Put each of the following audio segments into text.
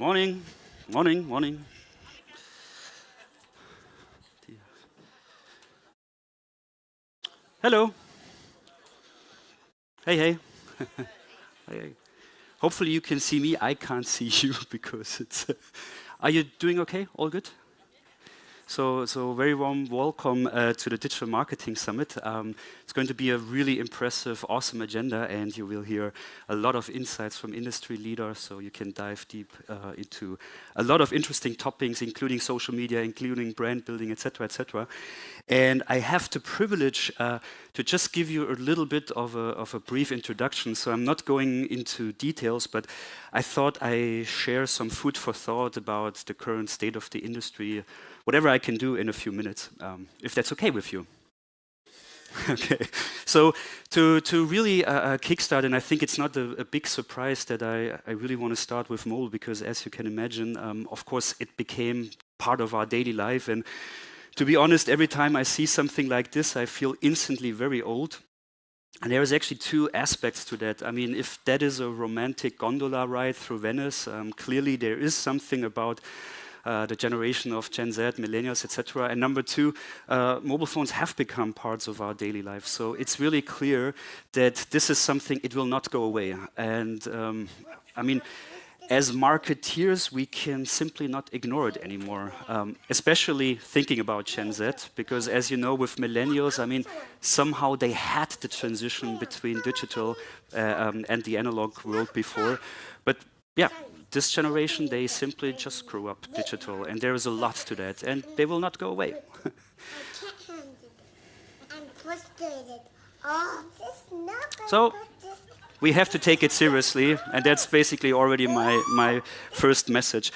Morning, morning, morning. Hello. Hey, hey. Hey, hey. Hopefully you can see me. I can't see you because it's. Are you doing okay? All good? So very warm welcome to the Digital Marketing Summit. It's going to be a really impressive, awesome agenda, and you will hear a lot of insights from industry leaders, so you can dive deep into a lot of interesting topics, including social media, including brand building, etc., etc. And I have the privilege to just give you a little bit of a brief introduction. So I'm not going into details, but I thought I share some food for thought about the current state of the industry, whatever I can do in a few minutes, if that's okay with you. Okay, so to really kickstart, and I think it's not a big surprise that I really want to start with mobile, because as you can imagine, of course, it became part of our daily life. And to be honest, every time I see something like this, I feel instantly very old. And there is actually two aspects to that. I mean, if that is a romantic gondola ride through Venice, clearly there is something about the generation of Gen Z, millennials, etc. And number two, mobile phones have become parts of our daily life. So it's really clear that this is something, it will not go away. And I mean, as marketeers, we can simply not ignore it anymore, especially thinking about Gen Z, because as you know, with millennials, I mean, somehow they had the transition between digital and the analog world before. But yeah, this generation, they simply just grew up digital, and there is a lot to that, and they will not go away. I'm frustrated. Oh, this is not so we have to take it seriously, and that's basically already my first message.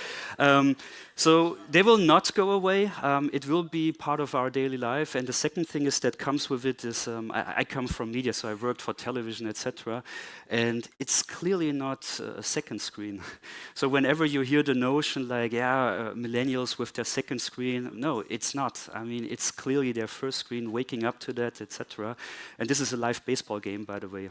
So they will not go away. It will be part of our daily life. And the second thing is that comes with it is I come from media, so I worked for television, etc. And it's clearly not a second screen. So whenever you hear the notion like, yeah, millennials with their second screen, no, it's not. I mean, it's clearly their first screen, waking up to that, etc. And this is a live baseball game, by the way.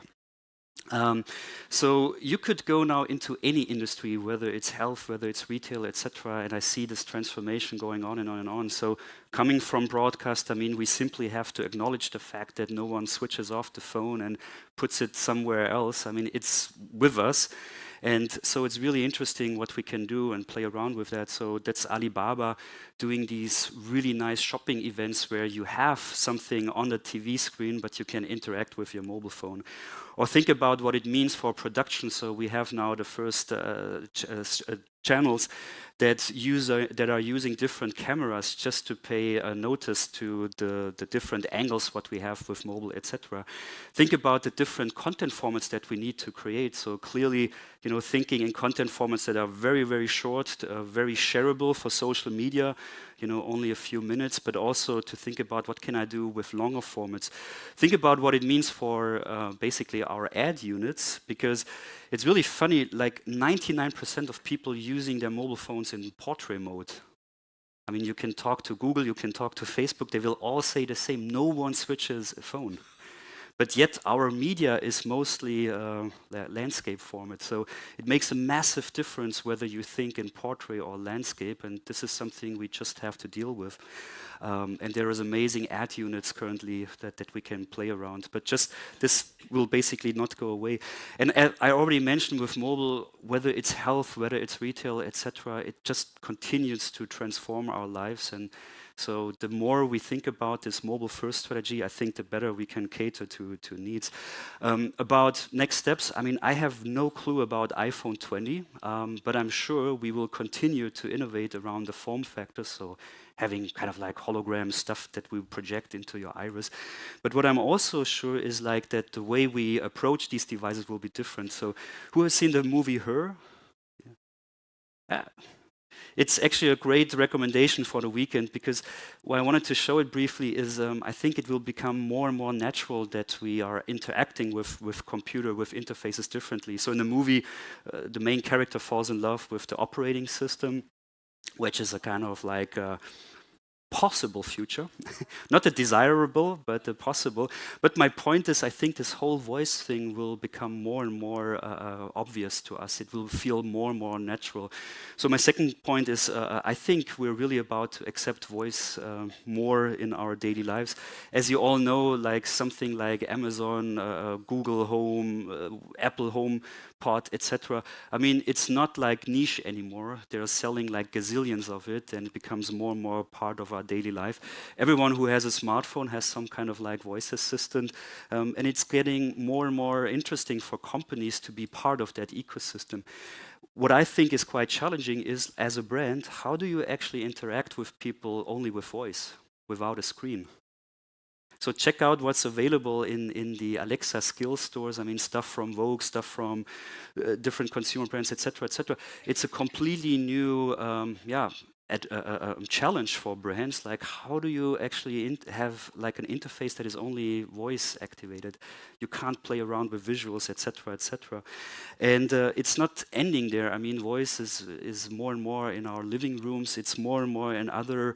So you could go now into any industry, whether it's health, whether it's retail, etc., and I see this transformation going on and on and on. So coming from broadcast, I mean, we simply have to acknowledge the fact that no one switches off the phone and puts it somewhere else. I mean, it's with us. And so it's really interesting what we can do and play around with that. So that's Alibaba doing these really nice shopping events where you have something on the TV screen, but you can interact with your mobile phone. Or think about what it means for production. So we have now the first channels that are using different cameras just to pay notice to the different angles what we have with mobile, etc. Think about the different content formats that we need to create. So clearly, you know, thinking in content formats that are very, very short, very shareable for social media, you know, only a few minutes, but also to think about what can I do with longer formats. Think about what it means for basically our ad units, because it's really funny, like 99% of people using their mobile phones in portrait mode. I mean, you can talk to Google, you can talk to Facebook, they will all say the same, no one switches a phone. But yet our media is mostly landscape format. So it makes a massive difference whether you think in portrait or landscape, and this is something we just have to deal with. And there is amazing ad units currently that we can play around. But just this will basically not go away. And I already mentioned with mobile, whether it's health, whether it's retail, etc., it just continues to transform our lives. And so the more we think about this mobile-first strategy, I think the better we can cater to needs. About next steps, I mean, I have no clue about iPhone 20, but I'm sure we will continue to innovate around the form factors, so having kind of like hologram stuff that we project into your iris. But what I'm also sure is like that the way we approach these devices will be different. So who has seen the movie Her? Yeah. It's actually a great recommendation for the weekend, because what I wanted to show it briefly is I think it will become more and more natural that we are interacting with computer, with interfaces differently. So in the movie, the main character falls in love with the operating system, which is a kind of like possible future, not a desirable, but a possible. But my point is, I think this whole voice thing will become more and more obvious to us. It will feel more and more natural. So my second point is, I think we're really about to accept voice more in our daily lives. As you all know, like something like Amazon, Google Home, Apple Home Pod, etc. I mean, it's not like niche anymore. They're selling like gazillions of it, and it becomes more and more part of our daily life. Everyone who has a smartphone has some kind of like voice assistant, and it's getting more and more interesting for companies to be part of that ecosystem. What I think is quite challenging is, as a brand, how do you actually interact with people only with voice, without a screen? So check out what's available in the Alexa skill stores. I mean, stuff from Vogue, stuff from different consumer brands, etc., etc. It's a completely new, challenge for brands. Like, how do you actually have like an interface that is only voice activated? You can't play around with visuals, etc., etc. And it's not ending there. I mean, voice is more and more in our living rooms. It's more and more in other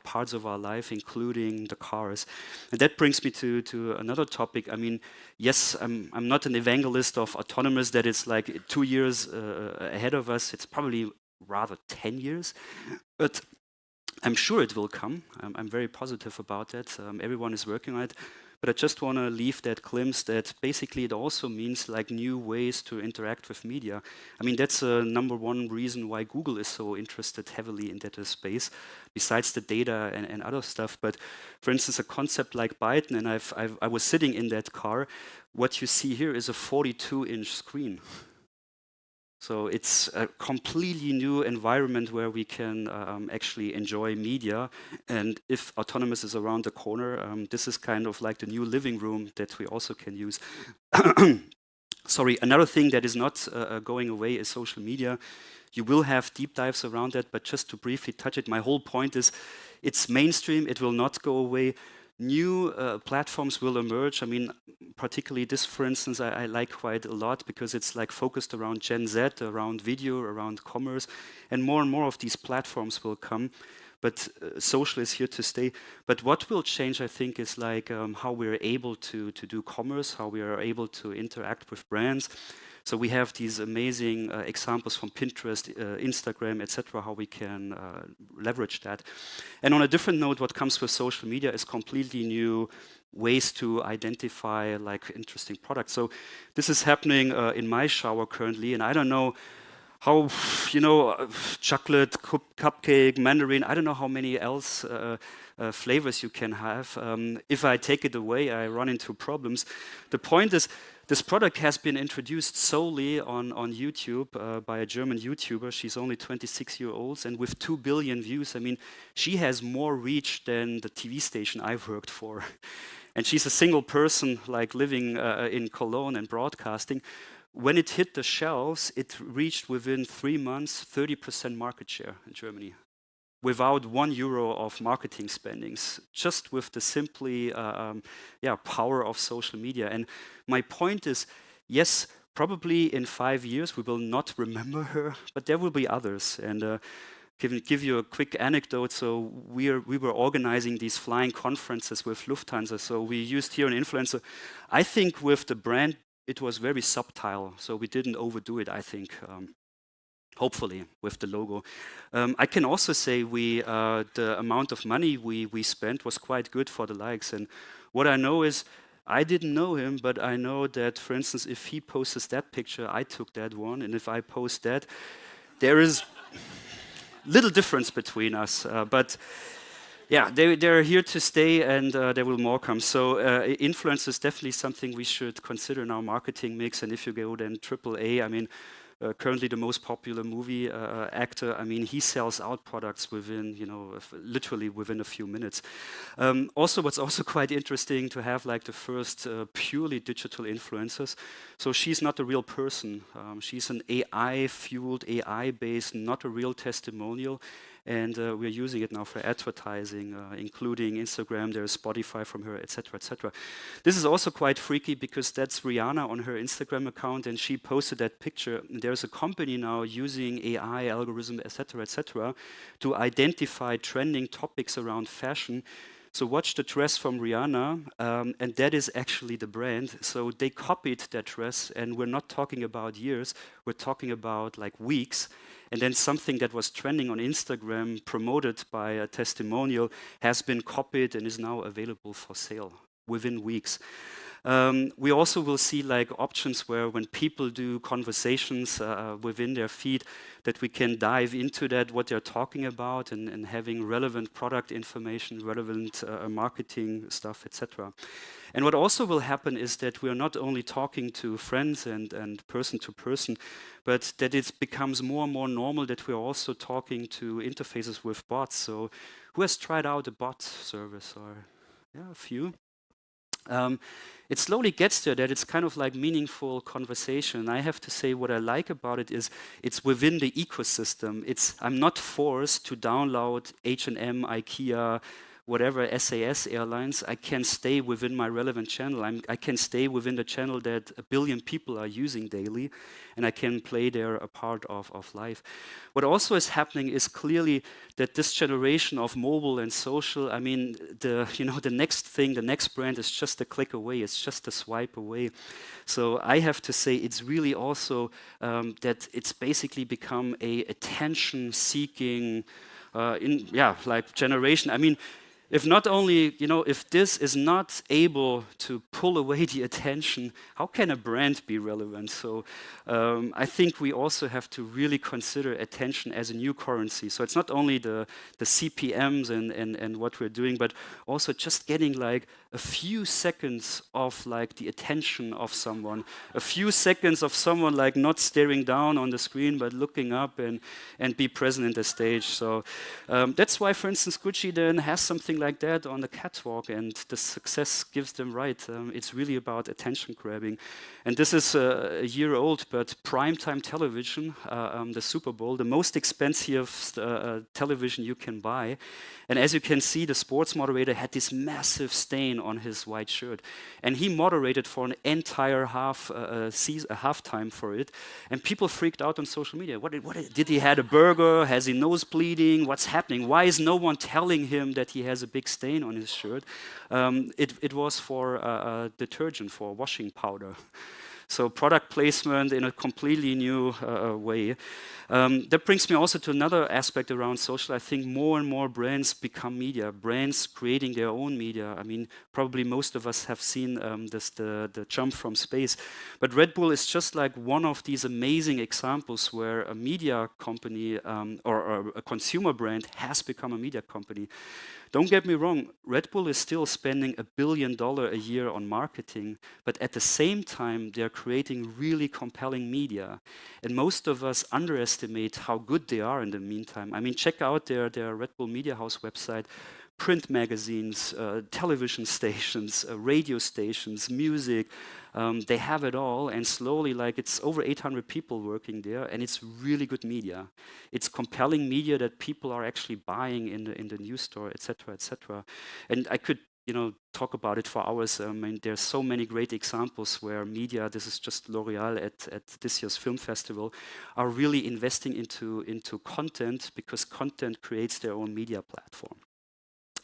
parts of our life, including the cars. And that brings me to another topic. I mean, yes, I'm not an evangelist of autonomous, that it's like 2 years ahead of us. It's probably rather 10 years, but I'm sure it will come. I'm very positive about that. Everyone is working on it. But I just want to leave that glimpse that basically it also means like new ways to interact with media. I mean, that's number one reason why Google is so interested heavily in that space, besides the data and other stuff. But for instance, a concept like Byton, and I was sitting in that car. What you see here is a 42-inch screen. So it's a completely new environment where we can actually enjoy media. And if autonomous is around the corner, this is kind of like the new living room that we also can use. Sorry, another thing that is not going away is social media. You will have deep dives around that, but just to briefly touch it, my whole point is it's mainstream, it will not go away. New platforms will emerge. I mean, particularly this, for instance, I like quite a lot because it's like focused around Gen Z, around video, around commerce, and more of these platforms will come. But social is here to stay. But what will change, I think, is like how we're able to do commerce, how we are able to interact with brands. So we have these amazing examples from Pinterest, Instagram, etc., how we can leverage that. And on a different note, what comes with social media is completely new ways to identify like interesting products. So this is happening in my shower currently, and I don't know how, chocolate, cupcake, mandarin, I don't know how many else flavors you can have. If I take it away, I run into problems. The point is, this product has been introduced solely on YouTube by a German YouTuber. She's only 26 years old, and with 2 billion views, I mean, she has more reach than the TV station I've worked for. And she's a single person, like living in Cologne and broadcasting. When it hit the shelves, it reached within 3 months 30% market share in Germany, without €1 of marketing spendings, just with the simply power of social media. And my point is, yes, probably in 5 years we will not remember her, but there will be others. And give you a quick anecdote. So we were organizing these flying conferences with Lufthansa. So we used here an influencer. I think with the brand, it was very subtle. So we didn't overdo it, I think. Hopefully, with the logo. I can also say the amount of money we spent was quite good for the likes. And what I know is, I didn't know him, but I know that, for instance, if he posts that picture, I took that one. And if I post that, there is little difference between us. But yeah, they're here to stay, and there will more come. So influence is definitely something we should consider in our marketing mix. And if you go then AAA, I mean, currently the most popular movie actor, I mean, he sells out products within, literally within a few minutes. Also, what's also quite interesting to have like the first purely digital influencers. So she's not a real person. She's an AI-fueled, AI-based, not a real testimonial. and we're using it now for advertising, including Instagram. There's Spotify from her, etc., etc. This is also quite freaky because that's Rihanna on her Instagram account, and she posted that picture. There's a company now using AI algorithm, etc., etc., to identify trending topics around fashion. So watch the dress from Rihanna, and that is actually the brand. So they copied that dress, and we're not talking about years, we're talking about like weeks. And then something that was trending on Instagram, promoted by a testimonial, has been copied and is now available for sale within weeks. We also will see like options where when people do conversations within their feed, that we can dive into that, what they're talking about, and having relevant product information, relevant marketing stuff, etc. And what also will happen is that we are not only talking to friends and person to person, but that it becomes more and more normal that we're also talking to interfaces with bots. So who has tried out a bot service? Or yeah, a few. It slowly gets there that it's kind of like meaningful conversation. I have to say what I like about it is it's within the ecosystem. I'm not forced to download H&M, IKEA, whatever SAS Airlines. I can stay within my relevant channel. I can stay within the channel that 1 billion people are using daily, and I can play there a part of life. What also is happening is clearly that this generation of mobile and social, I mean, the next thing, the next brand is just a click away. It's just a swipe away. So I have to say it's really also that it's basically become a attention-seeking, like generation. I mean, if not only, if this is not able to pull away the attention, how can a brand be relevant? So I think we also have to really consider attention as a new currency. So it's not only the CPMs and what we're doing, but also just getting like a few seconds of like the attention of someone, a few seconds of someone like not staring down on the screen, but looking up and be present in the stage. So that's why, for instance, Gucci then has something like that on the catwalk, and the success gives them right. It's really about attention grabbing. And this is a year old, but primetime television, the Super Bowl, the most expensive television you can buy. And as you can see, the sports moderator had this massive stain on his white shirt. And he moderated for an entire halftime for it. And people freaked out on social media. Did he had a burger? Has he nose bleeding? What's happening? Why is no one telling him that he has a big stain on his shirt? It was for detergent, for washing powder. So product placement in a completely new way. That brings me also to another aspect around social. I think more and more brands become media, brands creating their own media. I mean, probably most of us have seen the jump from space. But Red Bull is just like one of these amazing examples where a media company or a consumer brand has become a media company. Don't get me wrong, Red Bull is still spending $1 billion a year on marketing, but at the same time, they're creating really compelling media. And most of us underestimate how good they are in the meantime. I mean, check out their Red Bull Media House website. Print magazines, television stations, radio stations, music, they have it all, and slowly, like, it's over 800 people working there, and it's really good media. It's compelling media that people are actually buying in the news store, etc., etc. And I could, talk about it for hours. I mean, there's so many great examples where media, this is just L'Oreal at this year's film festival, are really investing into content because content creates their own media platform.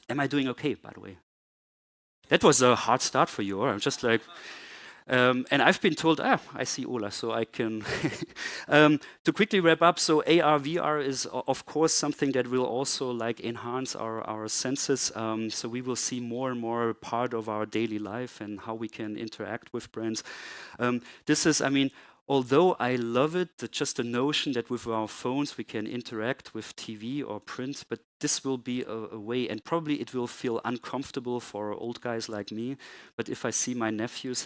Am I doing okay, by the way? That was a hard start for you, or I'm just like, and I've been told, I see Ola, so I can. To quickly wrap up, so AR, VR is of course something that will also like enhance our senses. So we will see more and more part of our daily life and how we can interact with brands. This is, I mean, although I love it, just the notion that with our phones we can interact with TV or print, but this will be a way, and probably it will feel uncomfortable for old guys like me, but if I see my nephews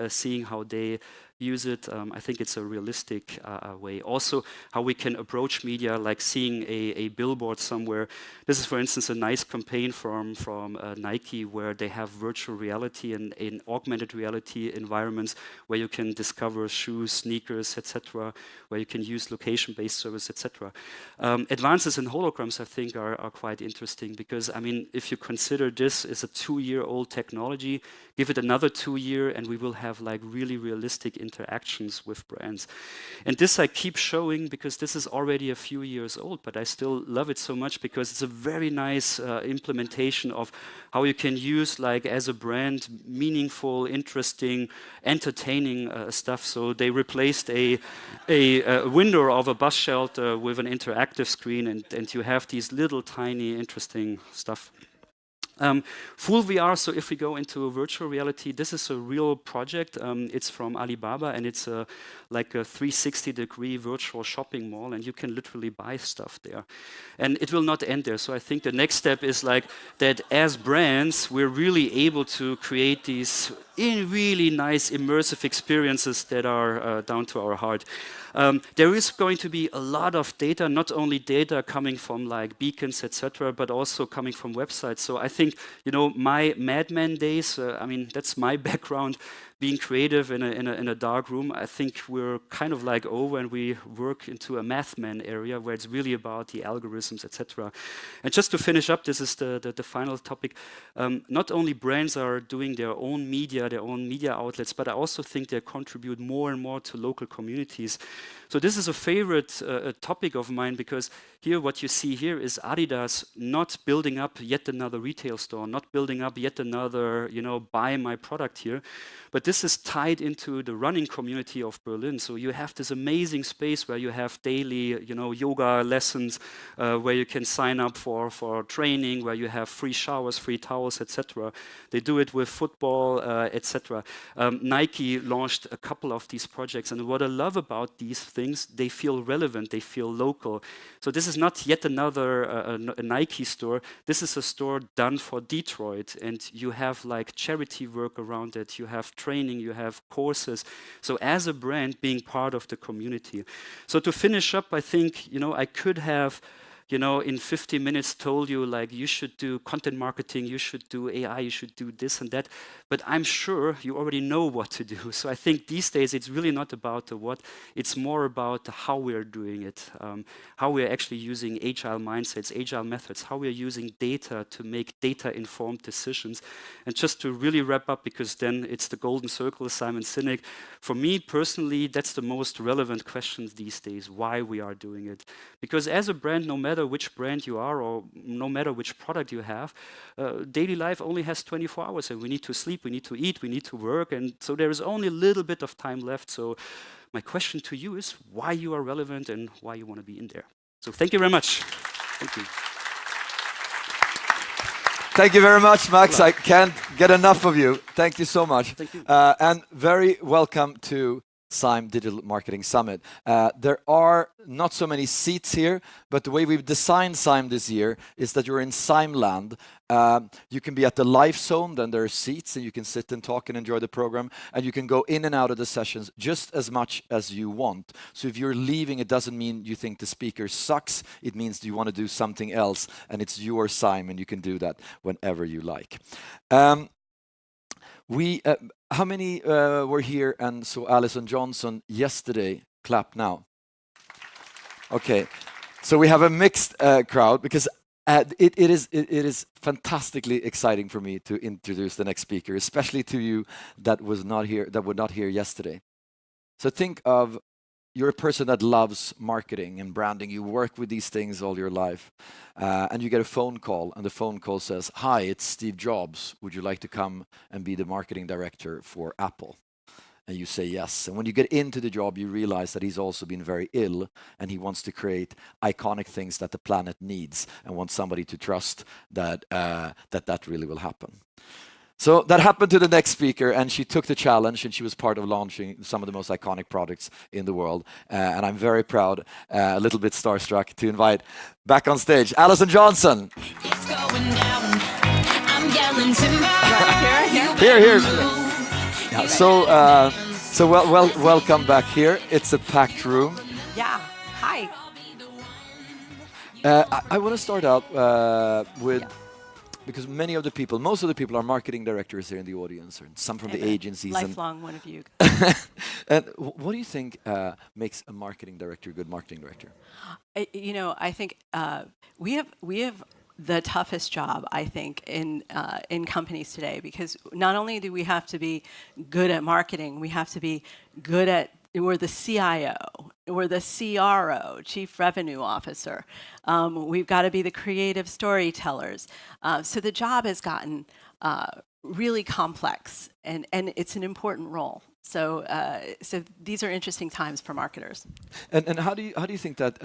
seeing how they use it, I think it's a realistic way. Also, how we can approach media, like seeing a billboard somewhere. This is, for instance, a nice campaign from Nike, where they have virtual reality and in augmented reality environments where you can discover shoes, sneakers, etc., where you can use location-based service, etc. Advances in holograms, I think, are quite interesting because, I mean, if you consider this as a 2-year-old technology, give it another 2 years, and we will have like really realistic interactions with brands. And this I keep showing because this is already a few years old, but I still love it so much because it's a very nice implementation of how you can use, like, as a brand, meaningful, interesting, entertaining stuff. So they replaced a window of a bus shelter with an interactive screen, and you have these little tiny interesting stuff. Full VR, so if we go into virtual reality, this is a real project. It's from Alibaba, and it's like a 360-degree virtual shopping mall, and you can literally buy stuff there. And it will not end there. So I think the next step is like that as brands, we're really able to create these really nice immersive experiences that are down to our heart. There is going to be a lot of data, not only data coming from like beacons, etc., but also coming from websites. So I think, you know, my Mad Men days, I mean, that's my background, being creative in a dark room. I think we're kind of like over, and we work into a mathman area where it's really about the algorithms, etc. And just to finish up, this is the final topic. Not only brands are doing their own media outlets, but I also think they contribute more and more to local communities. So this is a favorite topic of mine, because here what you see here is Adidas not building up yet another retail store, not building up yet another, you know, buy my product here, but this is tied into the running community of Berlin. So you have this amazing space where you have daily, you know, yoga lessons, where you can sign up for training, where you have free showers, free towels, etc. They do it with football, etc. Nike launched a couple of these projects, and what I love about these things, they feel relevant, they feel local. So this is not yet another a Nike store. This is a store done for Detroit, and you have like charity work around it. You have training, you have courses. So as a brand, being part of the community. So to finish up, I think, you know, I could have, you know, in 50 minutes told you, like, you should do content marketing, you should do AI, you should do this and that. But I'm sure you already know what to do. So I think these days it's really not about the what, it's more about how we're doing it, how we're actually using agile mindsets, agile methods, how we're using data to make data-informed decisions. And just to really wrap up, because then it's the golden circle, Simon Sinek. For me personally, that's the most relevant question these days, why we are doing it. Because as a brand, no matter which brand you are, or no matter which product you have, daily life only has 24 hours, and we need to sleep, we need to eat, we need to work, and so there is only a little bit of time left. So my question to you is why you are relevant and why you want to be in there. So thank you very much. Thank you. Thank you very much, Max. I can't get enough of you. Thank you so much. Thank you. And very welcome to Sime Digital Marketing Summit. There are not so many seats here, but the way we've designed Sime this year is that you're in Sime land. You can be at the live zone, then there are seats, and you can sit and talk and enjoy the program, and you can go in and out of the sessions just as much as you want. So if you're leaving, it doesn't mean you think the speaker sucks, it means you want to do something else, and it's your Sime, and you can do that whenever you like. How many were here and saw Alison Johnson yesterday? Clap now. Okay, so we have a mixed crowd, because it is fantastically exciting for me to introduce the next speaker, especially to you that were not here yesterday. So think of, you're a person that loves marketing and branding. You work with these things all your life, and you get a phone call, and the phone call says, "Hi, it's Steve Jobs. Would you like to come and be the marketing director for Apple?" And you say yes. And when you get into the job, you realize that he's also been very ill, and he wants to create iconic things that the planet needs, and wants somebody to trust that that really will happen. So that happened to the next speaker, and she took the challenge, and she was part of launching some of the most iconic products in the world. And I'm very proud, a little bit starstruck, to invite back on stage Alison Johnson. It's going down. I'm yelling timber. Here. Yeah, so welcome back here. It's a packed room. Yeah. Hi. I want to start out with, because most of the people are marketing directors here in the audience, and some from the agencies. Lifelong one of you. And what do you think makes a marketing director a good marketing director? I think we have the toughest job, I think, in companies today, because not only do we have to be good at marketing, we have to be good at. We're the CIO, we're the CRO, Chief Revenue Officer. We've got to be the creative storytellers. So the job has gotten really complex, and it's an important role. So these are interesting times for marketers. And how do you think that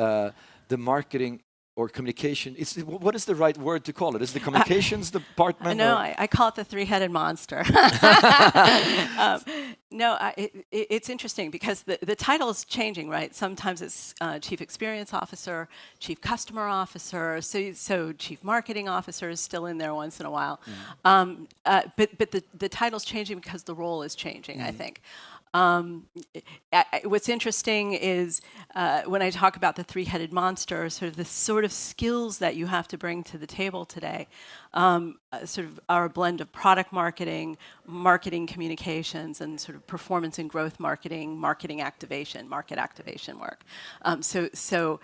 the marketing or communication, what is the right word to call it? Is it the communications department? No, I call it the three-headed monster. It's interesting because the title is changing, right? Sometimes it's Chief Experience Officer, Chief Customer Officer, so Chief Marketing Officer is still in there once in a while. But the title's changing because the role is changing, I think. What's interesting is when I talk about the three-headed monster, the sort of skills that you have to bring to the table today, sort of are a blend of product marketing, marketing communications, and sort of performance and growth marketing, market activation work. So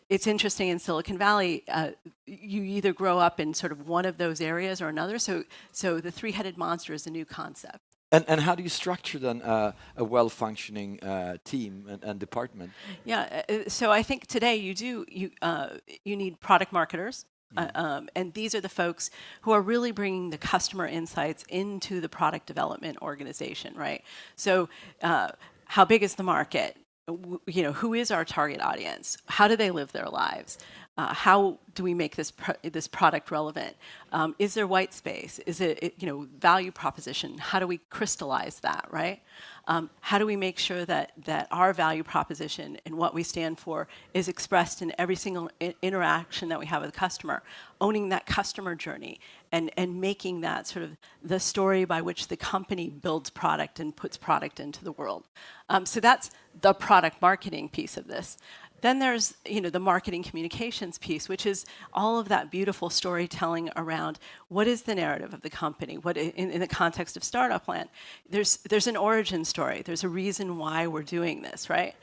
it's interesting in Silicon Valley, you either grow up in sort of one of those areas or another. So the three-headed monster is a new concept. And how do you structure then a well-functioning team and department? Yeah, so I think today you need product marketers, and these are the folks who are really bringing the customer insights into the product development organization, right? So how big is the market? Who is our target audience? How do they live their lives? How do we make this product relevant? Is there white space? Is it value proposition? How do we crystallize that, right? How do we make sure that our value proposition and what we stand for is expressed in every single interaction that we have with the customer, owning that customer journey and making that sort of the story by which the company builds product and puts product into the world. So that's the product marketing piece of this. Then there's the marketing communications piece, which is all of that beautiful storytelling around what is the narrative of the company. What in the context of Startup Land, there's an origin story. There's a reason why we're doing this, right?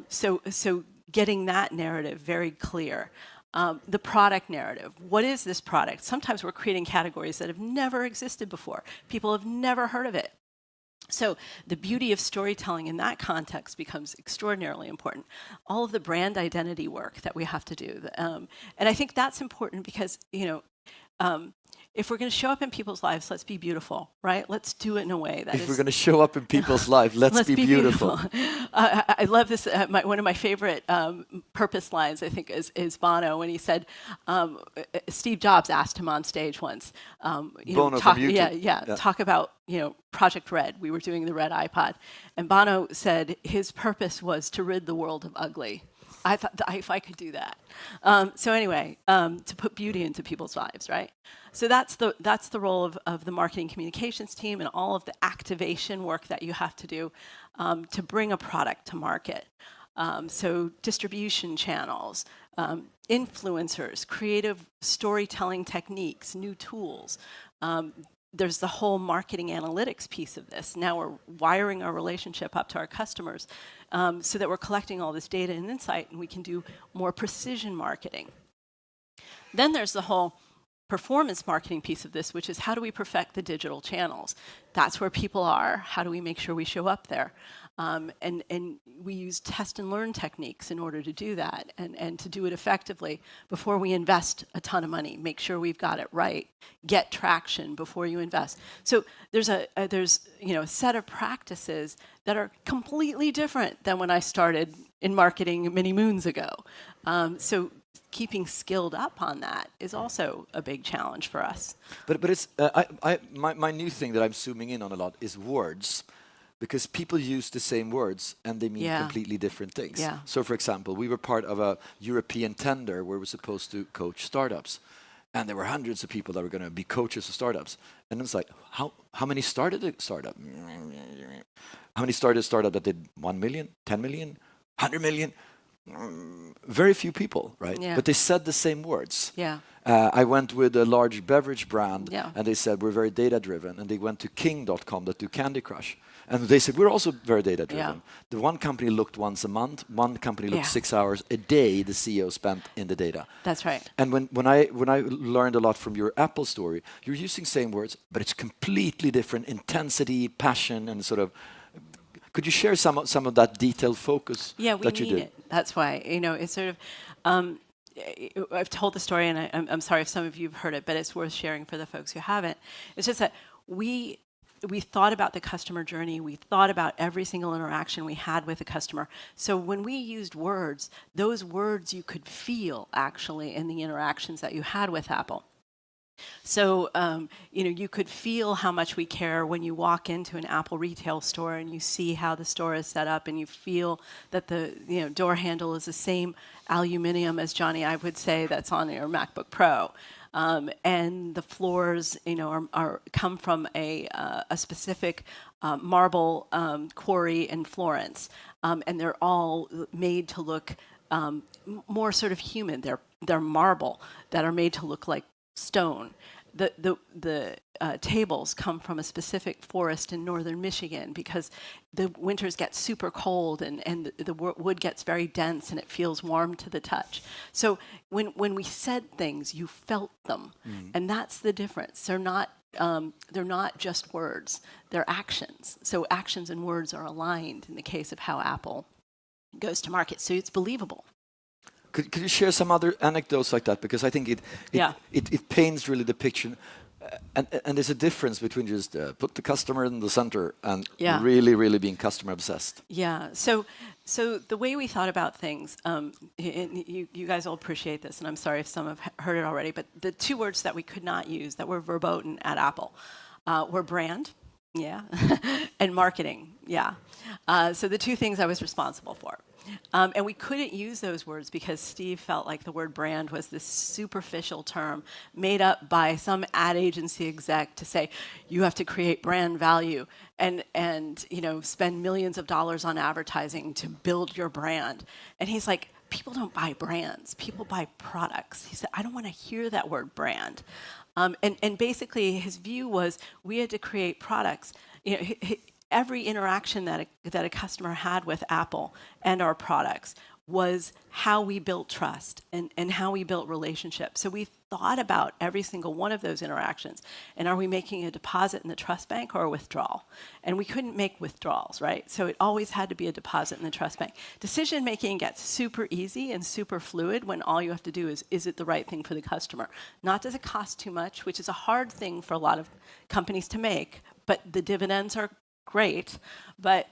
So getting that narrative very clear. The product narrative. What is this product? Sometimes we're creating categories that have never existed before. People have never heard of it. So the beauty of storytelling in that context becomes extraordinarily important. All of the brand identity work that we have to do. And I think that's important because, if we're going to show up in people's lives, let's be beautiful, right? Let's do it in a way that If we're going to show up in people's lives, let's be beautiful. I love this. One of my favorite purpose lines, I think, is Bono when he said, Steve Jobs asked him on stage once, Bono from YouTube. Talk about Project Red. We were doing the Red iPod, and Bono said his purpose was to rid the world of ugly. I thought if I could do that. So anyway, to put beauty into people's lives, right? So that's the role of the marketing communications team and all of the activation work that you have to do to bring a product to market. So distribution channels, influencers, creative storytelling techniques, new tools. There's the whole marketing analytics piece of this. Now we're wiring our relationship up to our customers so that we're collecting all this data and insight, and we can do more precision marketing. Then there's the whole performance marketing piece of this, which is how do we perfect the digital channels? That's where people are. How do we make sure we show up there? And we use test and learn techniques in order to do that and to do it effectively before we invest a ton of money. Make sure we've got it right. Get traction before you invest. So there's a set of practices that are completely different than when I started in marketing many moons ago. So keeping skilled up on that is also a big challenge for us. But it's my new thing that I'm zooming in on a lot is words, because people use the same words and they mean Yeah. completely different things. Yeah. So, for example, we were part of a European tender where we're supposed to coach startups, and there were hundreds of people that were going to be coaches of startups. And it's like, how many started a startup? How many started a startup that did 1 million, 10 million, 100 million? Very few people, right? Yeah. But they said the same words. Yeah. I went with a large beverage brand, Yeah. and they said we're very data driven. And they went to King.com that do Candy Crush, and they said we're also very data driven. Yeah. The one company looked once a month. One company looked Yeah. 6 hours a day. The CEO spent in the data. That's right. And when I learned a lot from your Apple story, you're using same words, but it's completely different intensity, passion, and sort of. Could you share some of that detailed focus Yeah, we that you mean did? it. That's why, it's sort of, I've told the story, and I'm sorry if some of you have heard it, but it's worth sharing for the folks who haven't. It's just that we thought about the customer journey. We thought about every single interaction we had with the customer. So when we used words, those words you could feel actually in the interactions that you had with Apple. So, you could feel how much we care when you walk into an Apple retail store and you see how the store is set up, and you feel that the door handle is the same aluminum as Johnny, I would say, that's on your MacBook Pro. And the floors, are come from a specific marble quarry in Florence, and they're all made to look more sort of human. They're marble that are made to look like stone. The tables come from a specific forest in northern Michigan because the winters get super cold and the wood gets very dense and it feels warm to the touch. So when we said things, you felt them, and that's the difference. They're not just words; they're actions. So actions and words are aligned in the case of how Apple goes to market. So it's believable. Could you share some other anecdotes like that? Because I think it paints really the picture, and there's a difference between just put the customer in the center and really being customer obsessed. Yeah. So the way we thought about things, and you guys will appreciate this, and I'm sorry if some have heard it already, but the two words that we could not use that were verboten at Apple were brand, and marketing, So the two things I was responsible for. And we couldn't use those words because Steve felt like the word brand was this superficial term made up by some ad agency exec to say, you have to create brand value and spend millions of dollars on advertising to build your brand. And he's like, people don't buy brands, people buy products. He said, I don't want to hear that word brand. And basically his view was we had to create products. Every interaction that a customer had with Apple and our products was how we built trust and how we built relationships. So we thought about every single one of those interactions. And are we making a deposit in the trust bank or a withdrawal? And we couldn't make withdrawals, right? So it always had to be a deposit in the trust bank. Decision making gets super easy and super fluid when all you have to do is it the right thing for the customer? Not does it cost too much, which is a hard thing for a lot of companies to make, but the dividends are great, but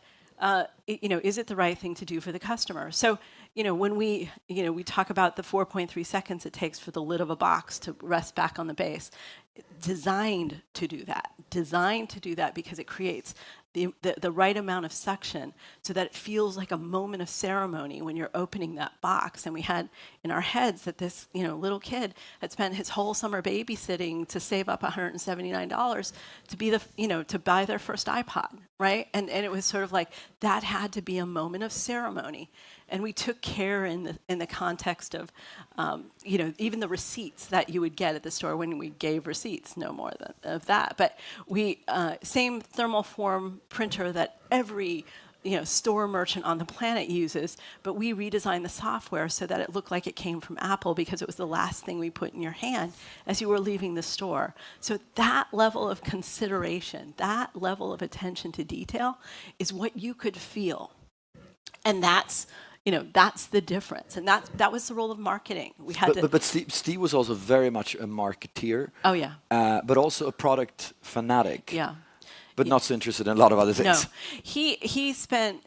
is it the right thing to do for the customer? So, when we talk about the 4.3 seconds it takes for the lid of a box to rest back on the base, designed to do that because it creates the right amount of suction so that it feels like a moment of ceremony when you're opening that box. And we had in our heads that this little kid had spent his whole summer babysitting to save up $179 to be to buy their first iPod, right? And it was sort of like that had to be a moment of ceremony. And we took care in the context of, even the receipts that you would get at the store when we gave receipts, no more of that. But we same thermal form printer that every store merchant on the planet uses, but we redesigned the software so that it looked like it came from Apple because it was the last thing we put in your hand as you were leaving the store. So that level of consideration, that level of attention to detail is what you could feel. And that's the difference, and that was the role of marketing. We had but Steve was also very much a marketeer. Oh yeah. But also a product fanatic. Yeah. but not so interested in a lot of other No, things. he spent,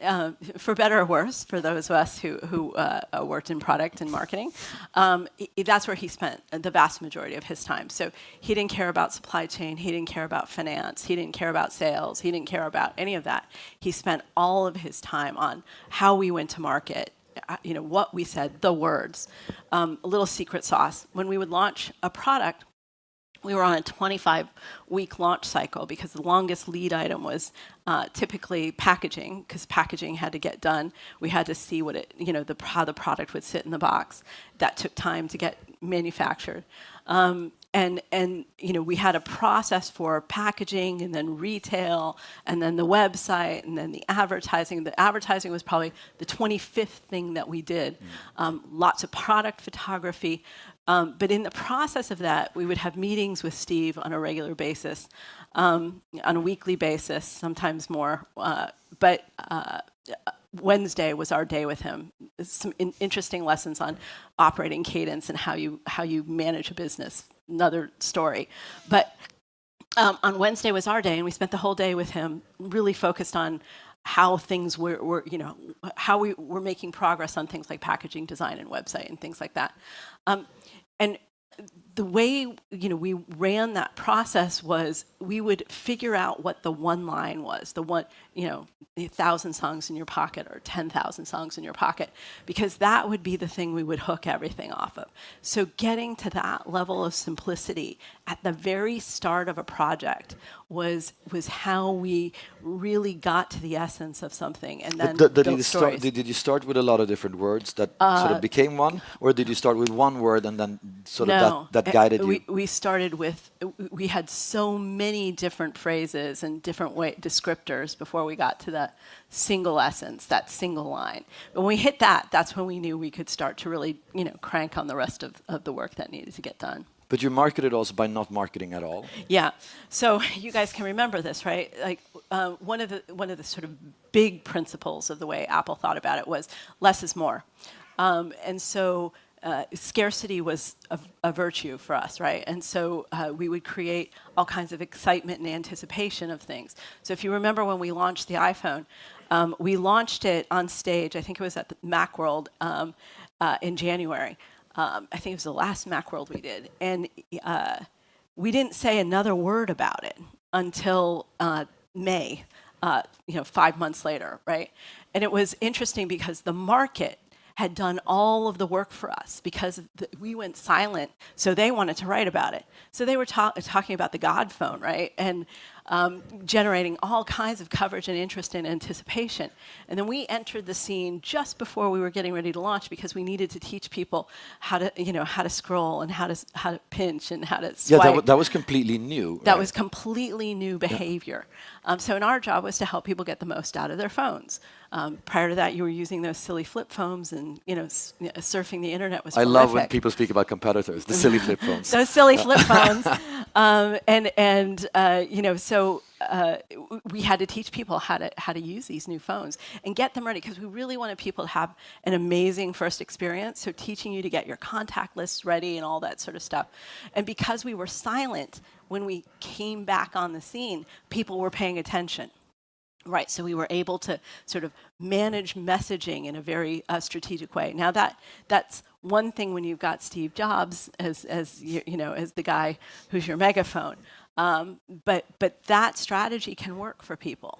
for better or worse, for those of us who worked in product and marketing, that's where he spent the vast majority of his time. So he didn't care about supply chain, he didn't care about finance, he didn't care about sales, he didn't care about any of that. He spent all of his time on how we went to market, what we said, the words. A little secret sauce. When we would launch a product, we were on a 25-week launch cycle because the longest lead item was typically packaging, because packaging had to get done. We had to see what how the product would sit in the box. That took time to get manufactured. And we had a process for packaging and then retail and then the website and then the advertising. The advertising was probably the 25th thing that we did. Lots of product photography. But in the process of that, we would have meetings with Steve on a regular basis, on a weekly basis, sometimes more. But Wednesday was our day with him. Some interesting lessons on operating cadence and how you manage a business. Another story. But on Wednesday was our day, and we spent the whole day with him, really focused on how things were how we were making progress on things like packaging design and website and things like that. And the way we ran that process was we would figure out what the one line was, the 1,000 songs in your pocket or 10,000 songs in your pocket, because that would be the thing we would hook everything off of. So getting to that level of simplicity at the very start of a project was how we really got to the essence of something, and then Did you start with a lot of different words that sort of became one, or did you start with one word and then sort of that guided you? We started with, we had so many different phrases and different descriptors before we got to the single essence, that single line. But when we hit that, that's when we knew we could start to really, crank on the rest of the work that needed to get done. But you marketed also by not marketing at all. Yeah. So you guys can remember this, right? Like one of the sort of big principles of the way Apple thought about it was less is more, and so. Scarcity was a virtue for us, right? And so we would create all kinds of excitement and anticipation of things. So if you remember when we launched the iPhone, we launched it on stage, I think it was at the Macworld in January. I think it was the last Macworld we did. And we didn't say another word about it until May, 5 months later, right? And it was interesting because the market had done all of the work for us because we went silent, so they wanted to write about it. So they were talking about the God phone, right? And generating all kinds of coverage and interest and anticipation. And then we entered the scene just before we were getting ready to launch because we needed to teach people how to scroll and how to pinch and how to swipe. Yeah, that was completely new. That was completely new behavior. So our job was to help people get the most out of their phones. Prior to that, you were using those silly flip phones, and surfing the internet was horrific. I love when people speak about competitors, the silly flip phones. Those silly flip phones, so we had to teach people how to use these new phones and get them ready because we really wanted people to have an amazing first experience. So teaching you to get your contact lists ready and all that sort of stuff. And because we were silent when we came back on the scene, people were paying attention. Right, so we were able to sort of manage messaging in a very strategic way. Now that's one thing when you've got Steve Jobs as the guy who's your megaphone. But that strategy can work for people.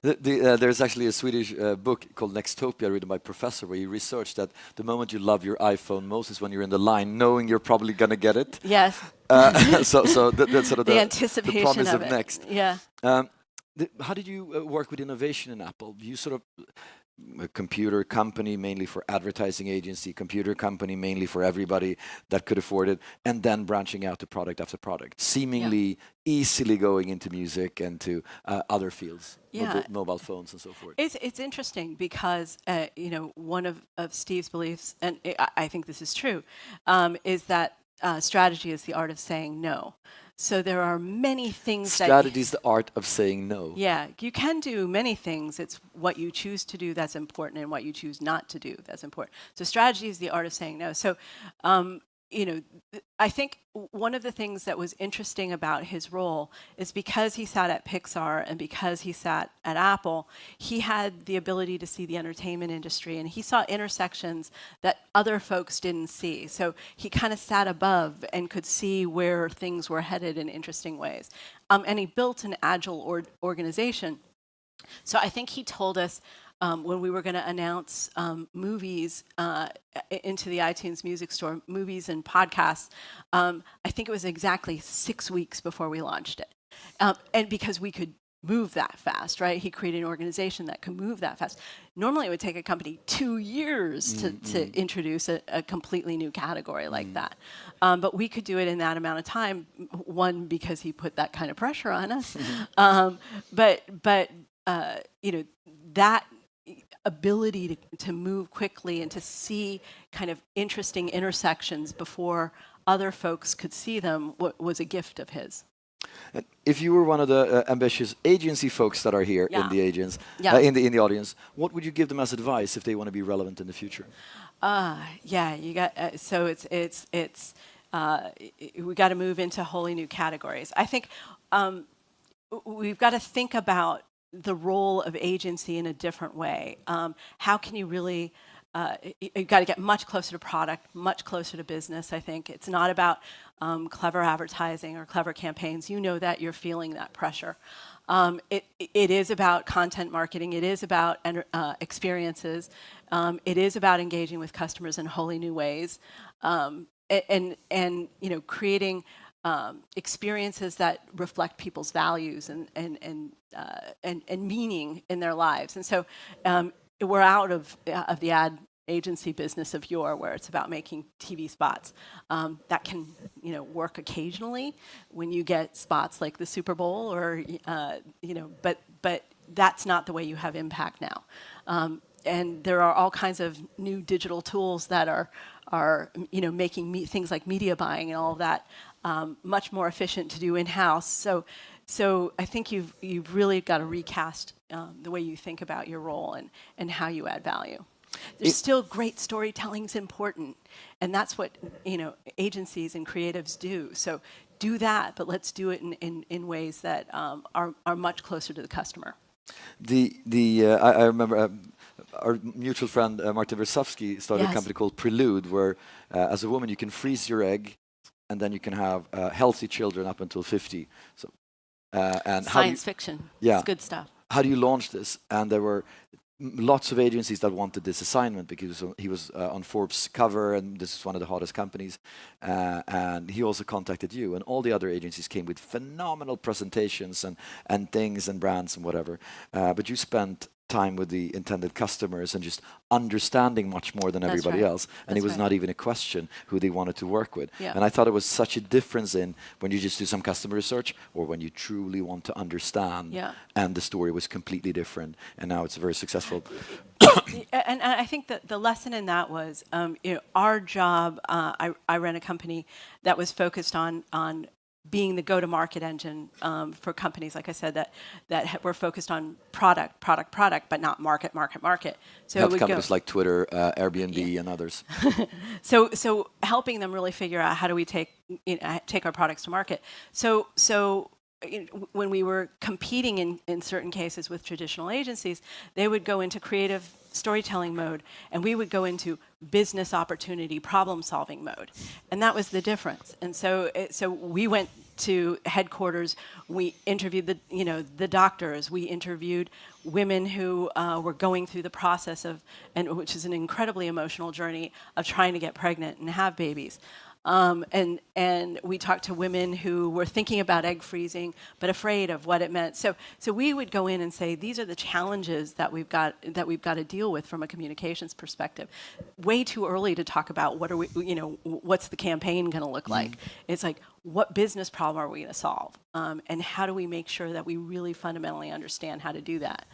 There's actually a Swedish book called Nextopia written by a professor where he researched that the moment you love your iPhone most is when you're in the line knowing you're probably going to get it. Yes. So that's sort of the anticipation the promise of of it. next. Yeah. How did you work with innovation in Apple? You sort of a computer company mainly for advertising agency, computer company mainly for everybody that could afford it, and then branching out to product after product, seemingly easily going into music and to other fields, mobile phones and so forth. It's interesting because one of Steve's beliefs, and I think this is true, is that strategy is the art of saying no. So there are many things Strategy is the art of saying no. Yeah, you can do many things. It's what you choose to do that's important and what you choose not to do that's important. So strategy is the art of saying no. So I think one of the things that was interesting about his role is because he sat at Pixar and because he sat at Apple, he had the ability to see the entertainment industry and he saw intersections that other folks didn't see. So he kind of sat above and could see where things were headed in interesting ways. And he built an agile organization. So I think he told us when we were going to announce movies into the iTunes Music Store, movies and podcasts, I think it was exactly 6 weeks before we launched it. And because we could move that fast, right? He created an organization that could move that fast. Normally it would take a company 2 years to introduce a completely new category like that. But we could do it in that amount of time, one, because he put that kind of pressure on us. But that ability to move quickly and to see kind of interesting intersections before other folks could see them was a gift of his. If you were one of the ambitious agency folks that are here in the in the audience, what would you give them as advice if they want to be relevant in the future? You got so it's we got to move into wholly new categories. I think we've got to think about the role of agency in a different way. How can you really, you've got to get much closer to product, much closer to business, I think. It's not about clever advertising or clever campaigns. You know that, you're feeling that pressure. It is about content marketing. It is about experiences. It is about engaging with customers in wholly new ways. And creating experiences that reflect people's values and meaning in their lives. And so we're out of the ad agency business of yore, where it's about making TV spots. That can work occasionally when you get spots like the Super Bowl, or but that's not the way you have impact now. And there are all kinds of new digital tools that are making things like media buying and all of that much more efficient to do in-house. So I think you've really got to recast the way you think about your role and how you add value. There's still great storytelling is important, and that's what agencies and creatives do. So do that, but let's do it in ways that are much closer to the customer. I remember our mutual friend Martin Versavsky started a company called Prelude, where as a woman you can freeze your egg, and then you can have healthy children up until 50. So, and science fiction. It's good stuff. How do you launch this? And there were lots of agencies that wanted this assignment because he was on Forbes cover, and this is one of the hottest companies. And he also contacted you, and all the other agencies came with phenomenal presentations and things and brands and whatever. But you spent time with the intended customers and just understanding much more than everybody else. And it was not even a question who they wanted to work with. Yeah. And I thought it was such a difference in when you just do some customer research or when you truly want to understand. Yeah. And the story was completely different. And now it's very successful. And I think that the lesson in that was, our job, I ran a company that was focused on being the go-to-market engine for companies, like I said, that were focused on product, but not market. So help companies like Twitter, Airbnb, and others. So helping them really figure out how do we take our products to market. So when we were competing in certain cases with traditional agencies, they would go into creative storytelling mode, and we would go into business opportunity problem solving mode, and that was the difference. And so we went to headquarters. We interviewed the doctors. We interviewed women who were going through the process which is an incredibly emotional journey of trying to get pregnant and have babies. And we talked to women who were thinking about egg freezing but afraid of what it meant. So we would go in and say, these are the challenges that we've got to deal with from a communications perspective. Way too early to talk about what's the campaign going to look like. It's like, what business problem are we going to solve, and how do we make sure that we really fundamentally understand how to do that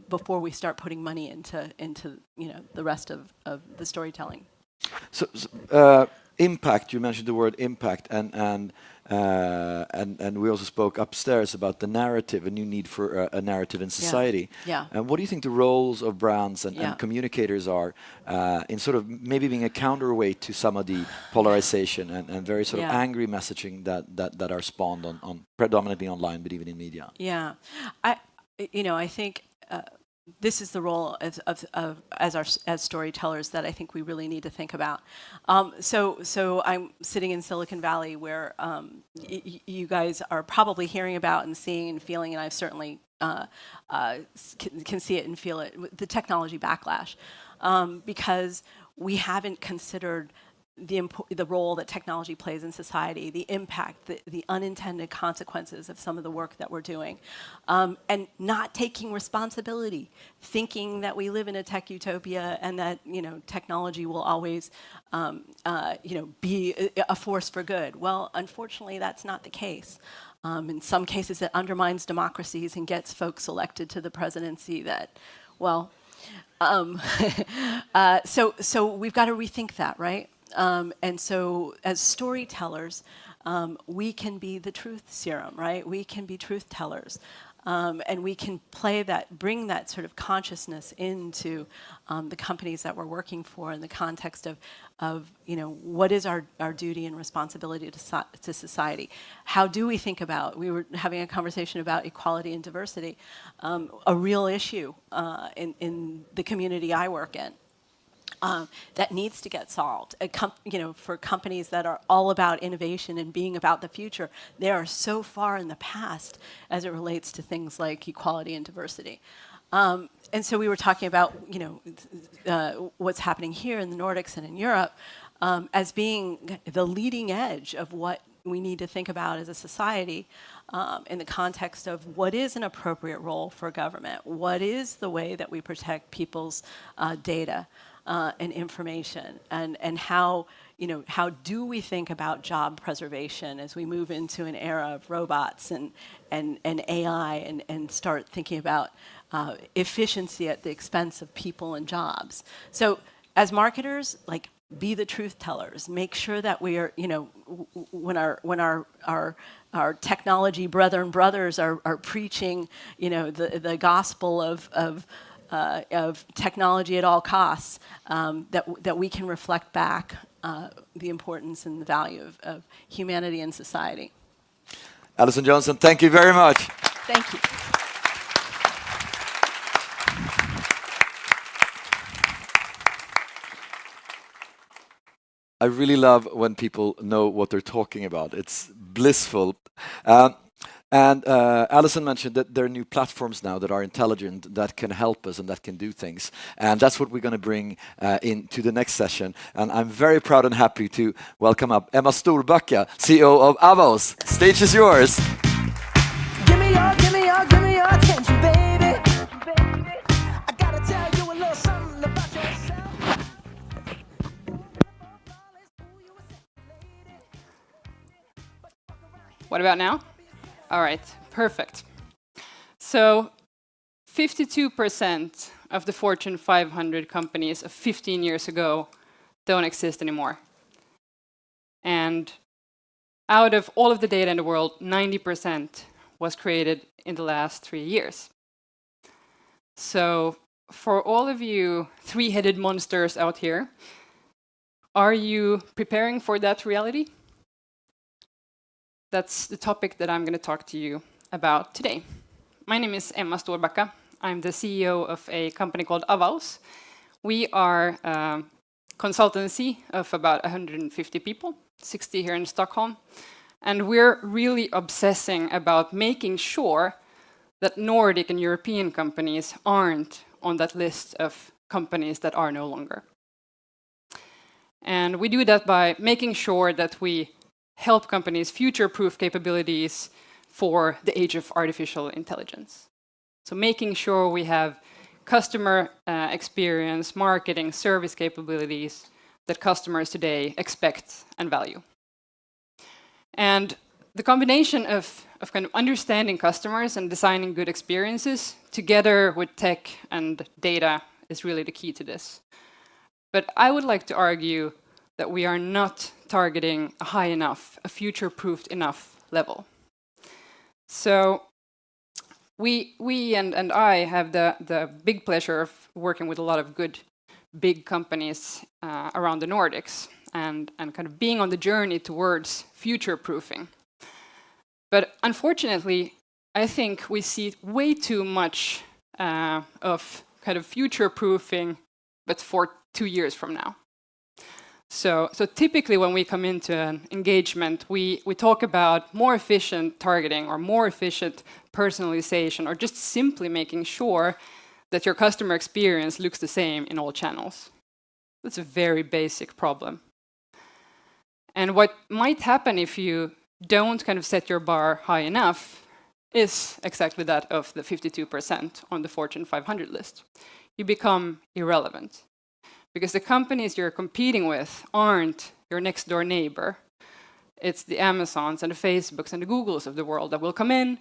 before we start putting money into the rest of the storytelling. So impact. You mentioned the word impact, and we also spoke upstairs about the narrative, a new need for a narrative in society. Yeah. And what do you think the roles of brands and Yeah. communicators are in sort of maybe being a counterweight to some of the polarization and very sort of Yeah. angry messaging that are spawned on predominantly online, but even in media? Yeah, I think this is the role as storytellers that I think we really need to think about. So I'm sitting in Silicon Valley, where you guys are probably hearing about and seeing and feeling, and I've certainly can see it and feel it, the technology backlash, because we haven't considered the role that technology plays in society, the impact, the unintended consequences of some of the work that we're doing, and not taking responsibility, thinking that we live in a tech utopia and that technology will always be a force for good. Well, unfortunately, that's not the case. In some cases, it undermines democracies and gets folks elected to the presidency that, well, so we've got to rethink that, right? And so as storytellers, we can be the truth serum, right? We can be truth tellers. And we can bring that sort of consciousness into the companies that we're working for in the context of what is our duty and responsibility to society? How do we think about, we were having a conversation about equality and diversity, a real issue in the community I work in. That needs to get solved. For companies that are all about innovation and being about the future, they are so far in the past as it relates to things like equality and diversity. And so we were talking about what's happening here in the Nordics and in Europe as being the leading edge of what we need to think about as a society in the context of what is an appropriate role for government, what is the way that we protect people's data and information, and how do we think about job preservation as we move into an era of robots and AI and start thinking about efficiency at the expense of people and jobs. So as marketers, be the truth tellers. Make sure that we are, when our technology brothers are preaching, the gospel of technology at all costs, that we can reflect back the importance and the value of humanity and society. Alison Johnson, thank you very much. Thank you. I really love when people know what they're talking about. It's blissful. And Alison mentioned that there are new platforms now that are intelligent, that can help us and that can do things. And that's what we're going to bring into the next session. And I'm very proud and happy to welcome up Emma Storbacka, CEO of Avos. Stage is yours. Give me your attention, baby. I gotta tell you a little something about yourself. What about now? All right, perfect. So 52% of the Fortune 500 companies of 15 years ago don't exist anymore. And out of all of the data in the world, 90% was created in the last 3 years. So for all of you three-headed monsters out here, are you preparing for that reality? That's the topic that I'm going to talk to you about today. My name is Emma Storbacka. I'm the CEO of a company called Avos. We are a consultancy of about 150 people, 60 here in Stockholm. And we're really obsessing about making sure that Nordic and European companies aren't on that list of companies that are no longer. And we do that by making sure that we help companies future-proof capabilities for the age of artificial intelligence. So making sure we have customer experience, marketing, service capabilities that customers today expect and value. And the combination of kind of understanding customers and designing good experiences together with tech and data is really the key to this. But I would like to argue that we are not targeting a high enough, a future-proofed enough level. So we and I have the big pleasure of working with a lot of good big companies around the Nordics and kind of being on the journey towards future-proofing. But unfortunately, I think we see way too much of kind of future-proofing, but for 2 years from now. So typically when we come into an engagement, we talk about more efficient targeting or more efficient personalization, or just simply making sure that your customer experience looks the same in all channels. That's a very basic problem. And what might happen if you don't kind of set your bar high enough is exactly that of the 52% on the Fortune 500 list. You become irrelevant. Because the companies you're competing with aren't your next door neighbor. It's the Amazons and the Facebooks and the Googles of the world that will come in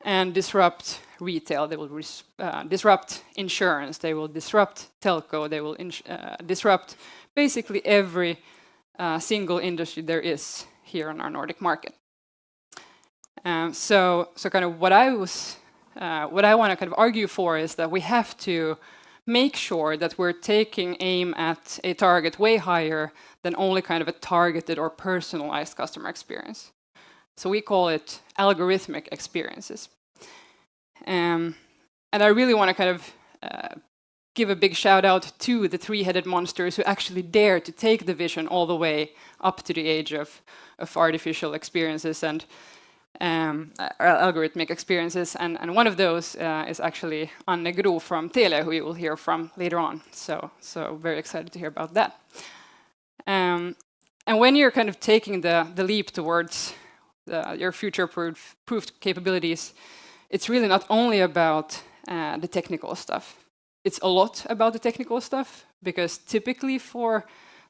and disrupt retail. They will disrupt insurance. They will disrupt telco. They will disrupt basically every single industry there is here in our Nordic market. So kind of what I want to kind of argue for is that we have to make sure that we're taking aim at a target way higher than only kind of a targeted or personalized customer experience. So we call it algorithmic experiences. And I really want to kind of give a big shout out to the three-headed monsters who actually dare to take the vision all the way up to the age of artificial experiences and algorithmic experiences, and one of those is actually Anne Gro from Telia, who you will hear from later on. So very excited to hear about that. And when you're kind of taking the leap towards your future-proofed capabilities, it's really not only about the technical stuff. It's a lot about the technical stuff, because typically for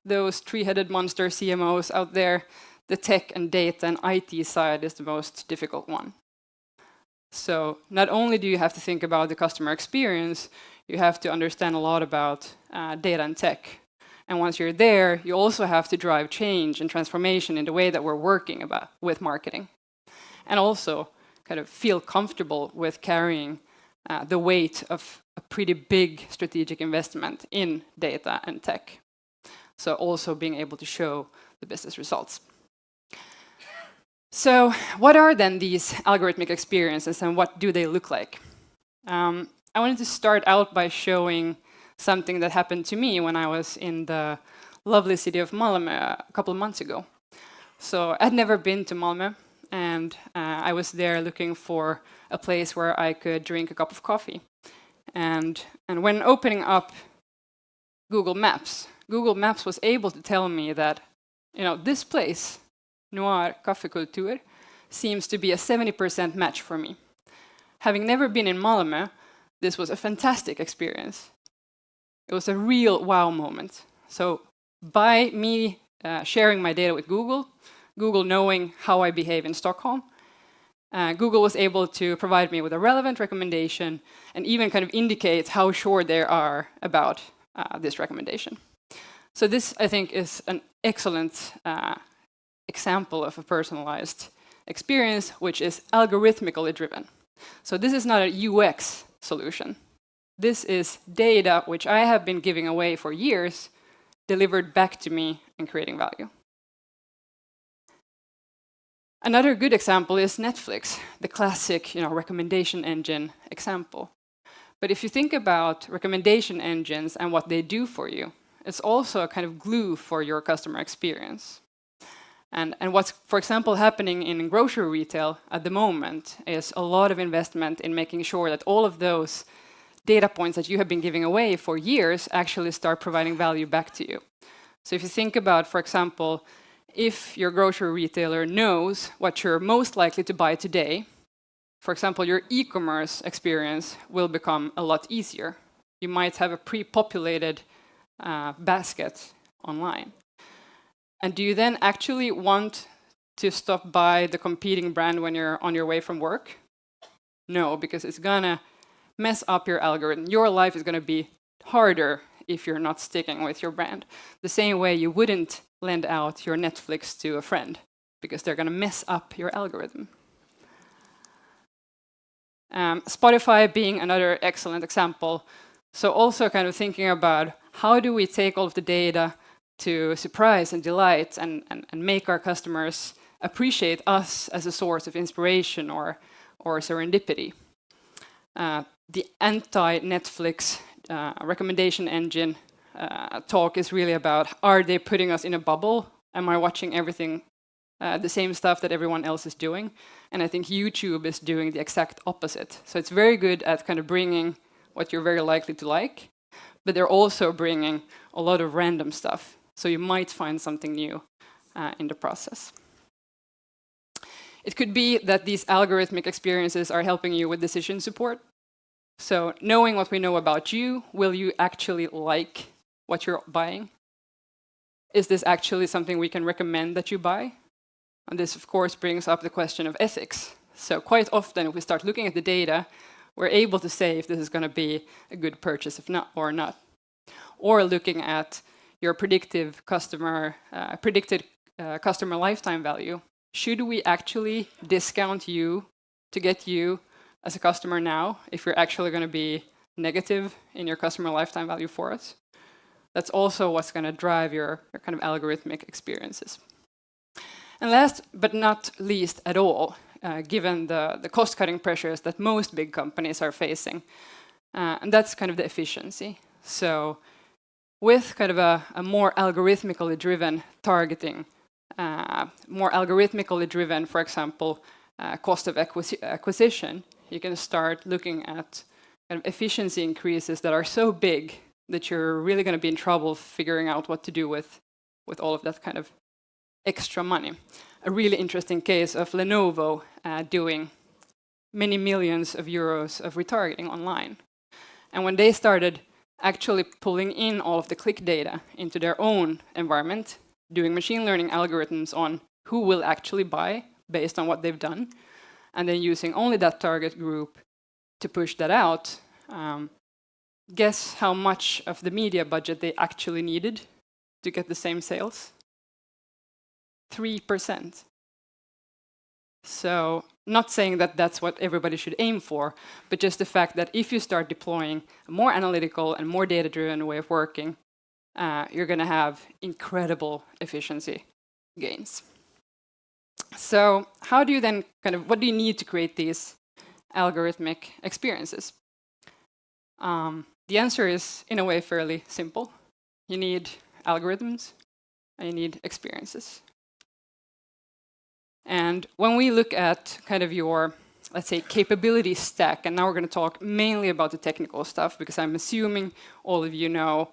those three-headed monster CMOs out there, the tech and data and IT side is the most difficult one. So not only do you have to think about the customer experience, you have to understand a lot about data and tech. And once you're there, you also have to drive change and transformation in the way that we're working with marketing. And also kind of feel comfortable with carrying the weight of a pretty big strategic investment in data and tech. So also being able to show the business results. So what are then these algorithmic experiences and what do they look like? I wanted to start out by showing something that happened to me when I was in the lovely city of Malmö a couple of months ago. So I'd never been to Malmö, and I was there looking for a place where I could drink a cup of coffee. And when opening up Google Maps was able to tell me that, this place, Noir Kaffekultur, seems to be a 70% match for me. Having never been in Malmö, this was a fantastic experience. It was a real wow moment. So by me sharing my data with Google knowing how I behave in Stockholm, Google was able to provide me with a relevant recommendation and even kind of indicate how sure they are about this recommendation. So this, I think, is an excellent example of a personalized experience, which is algorithmically driven. So this is not a UX solution. This is data which I have been giving away for years, delivered back to me and creating value. Another good example is Netflix, the classic recommendation engine example. But if you think about recommendation engines and what they do for you, it's also a kind of glue for your customer experience. And what's, for example, happening in grocery retail at the moment is a lot of investment in making sure that all of those data points that you have been giving away for years actually start providing value back to you. So if you think about, for example, if your grocery retailer knows what you're most likely to buy today, for example, your e-commerce experience will become a lot easier. You might have a pre-populated basket online. And do you then actually want to stop by the competing brand when you're on your way from work? No, because it's gonna mess up your algorithm. Your life is gonna be harder if you're not sticking with your brand. The same way you wouldn't lend out your Netflix to a friend because they're going to mess up your algorithm. Spotify being another excellent example. So also kind of thinking about how do we take all of the data to surprise and delight and make our customers appreciate us as a source of inspiration or serendipity. The anti-Netflix recommendation engine talk is really about, are they putting us in a bubble? Am I watching everything, the same stuff that everyone else is doing? And I think YouTube is doing the exact opposite. So it's very good at kind of bringing what you're very likely to like, but they're also bringing a lot of random stuff. So you might find something new in the process. It could be that these algorithmic experiences are helping you with decision support. So knowing what we know about you, will you actually like what you're buying? Is this actually something we can recommend that you buy? And this, of course, brings up the question of ethics. So quite often, if we start looking at the data, we're able to say if this is going to be a good purchase or not. Or looking at your predicted customer lifetime value. Should we actually discount you to get you as a customer now if you're actually going to be negative in your customer lifetime value for us? That's also what's going to drive your kind of algorithmic experiences. And last but not least at all, given the cost-cutting pressures that most big companies are facing, and that's kind of the efficiency. So with kind of a more algorithmically driven targeting, more algorithmically driven, for example, cost of acquisition, you can start looking at kind of efficiency increases that are so big that you're really going to be in trouble figuring out what to do with all of that kind of extra money. A really interesting case of Lenovo doing many millions of euros of retargeting online. And when they started actually pulling in all of the click data into their own environment, doing machine learning algorithms on who will actually buy based on what they've done, and then using only that target group to push that out, guess how much of the media budget they actually needed to get the same sales? 3%. So not saying that that's what everybody should aim for, but just the fact that if you start deploying a more analytical and more data-driven way of working, you're going to have incredible efficiency gains. So how do you then what do you need to create these algorithmic experiences? The answer is, in a way, fairly simple. You need algorithms and you need experiences. And when we look at kind of your, let's say, capability stack, and now we're going to talk mainly about the technical stuff, because I'm assuming all of you know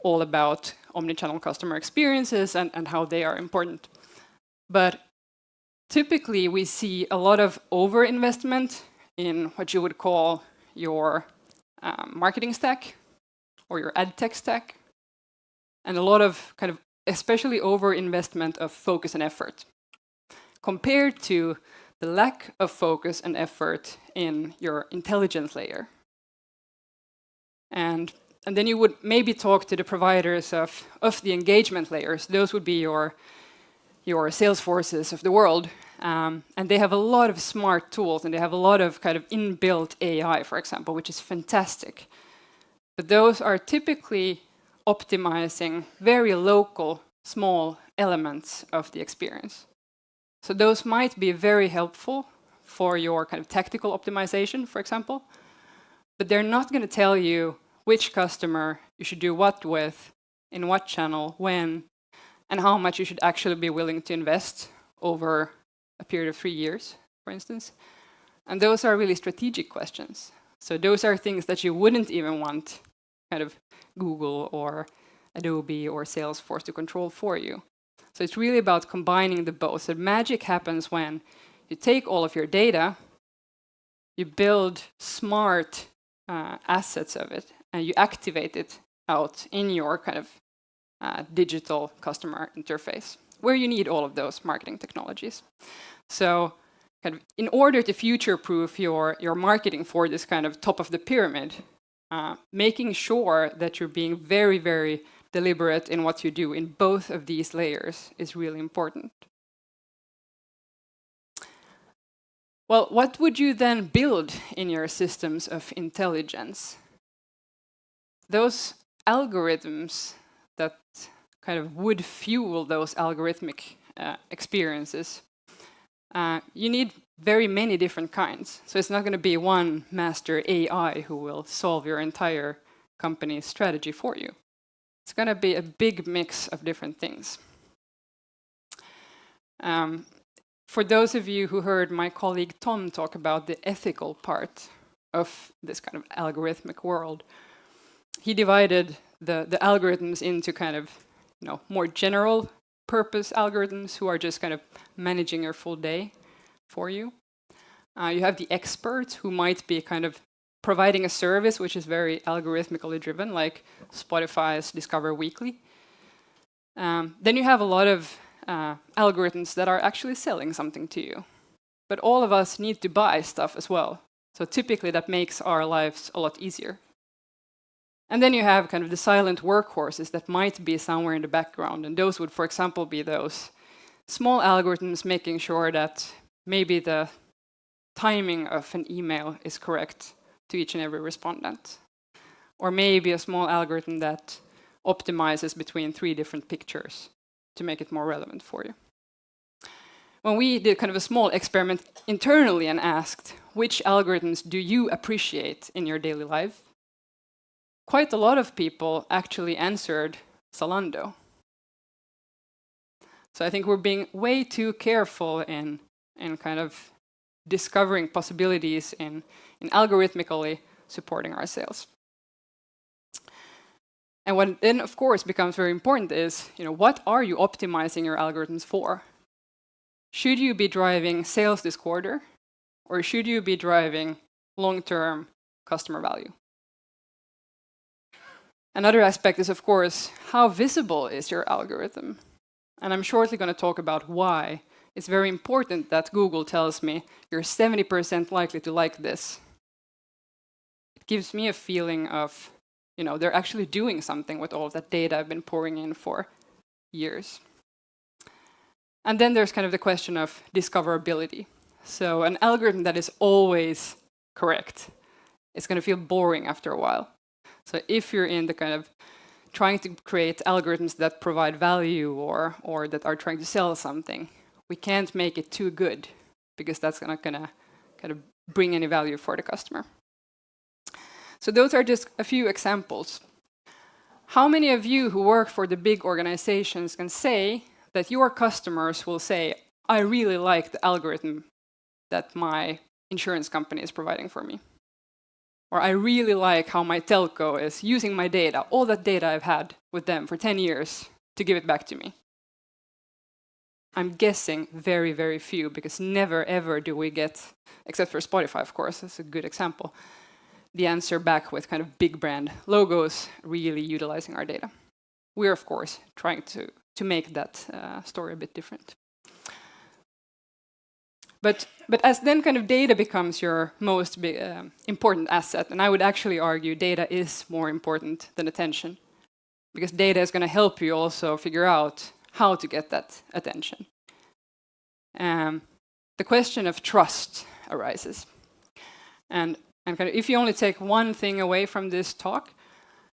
all about omnichannel customer experiences and how they are important. But typically, we see a lot of overinvestment in what you would call your marketing stack or your ad tech stack, and a lot of kind of especially overinvestment of focus and effort, compared to the lack of focus and effort in your intelligence layer. And then you would maybe talk to the providers of the engagement layers. Those would be your sales forces of the world. And they have a lot of smart tools, and they have a lot of kind of inbuilt AI, for example, which is fantastic. But those are typically optimizing very local, small elements of the experience. So those might be very helpful for your kind of tactical optimization, for example, but they're not going to tell you which customer you should do what with, in what channel, when, and how much you should actually be willing to invest over a period of 3 years, for instance. And those are really strategic questions. So those are things that you wouldn't even want kind of Google or Adobe or Salesforce to control for you. So it's really about combining the both. So magic happens when you take all of your data, you build smart assets of it, and you activate it out in your kind of digital customer interface, where you need all of those marketing technologies. So kind of in order to future-proof your marketing for this kind of top of the pyramid, making sure that you're being very, very deliberate in what you do in both of these layers is really important. Well, what would you then build in your systems of intelligence? Those algorithms that kind of would fuel those algorithmic experiences, you need very many different kinds. So it's not going to be one master AI who will solve your entire company's strategy for you. It's going to be a big mix of different things. For those of you who heard my colleague Tom talk about the ethical part of this kind of algorithmic world, he divided the algorithms into kind of more general purpose algorithms who are just kind of managing your full day for you. You have the experts who might be kind of providing a service which is very algorithmically driven, like Spotify's Discover Weekly. Then you have a lot of algorithms that are actually selling something to you. But all of us need to buy stuff as well. So typically that makes our lives a lot easier. And then you have kind of the silent workhorses that might be somewhere in the background. And those would, for example, be those small algorithms making sure that maybe the timing of an email is correct to each and every respondent. Or maybe a small algorithm that optimizes between 3 different pictures to make it more relevant for you. When we did kind of a small experiment internally and asked, which algorithms do you appreciate in your daily life? Quite a lot of people actually answered Zalando. So I think we're being way too careful in kind of discovering possibilities in algorithmically supporting our sales. And what then, of course, becomes very important is, what are you optimizing your algorithms for? Should you be driving sales this quarter, or should you be driving long-term customer value? Another aspect is, of course, how visible is your algorithm? And I'm shortly going to talk about why it's very important that Google tells me you're 70% likely to like this. It gives me a feeling of, they're actually doing something with all of that data I've been pouring in for years. And then there's kind of the question of discoverability. So an algorithm that is always correct is going to feel boring after a while. So if you're in the kind of trying to create algorithms that provide value or that are trying to sell something, we can't make it too good because that's not going to kind of bring any value for the customer. So those are just a few examples. How many of you who work for the big organizations can say that your customers will say, I really like the algorithm that my insurance company is providing for me? Or I really like how my telco is using my data, all that data I've had with them for 10 years, to give it back to me? I'm guessing very, very few, because never, ever do we get, except for Spotify, of course, that's a good example, the answer back with kind of big brand logos really utilizing our data. We're, of course, trying to make that story a bit different. But as then kind of data becomes your most important asset, and I would actually argue data is more important than attention, because data is going to help you also figure out how to get that attention. The question of trust arises. And kind of if you only take one thing away from this talk,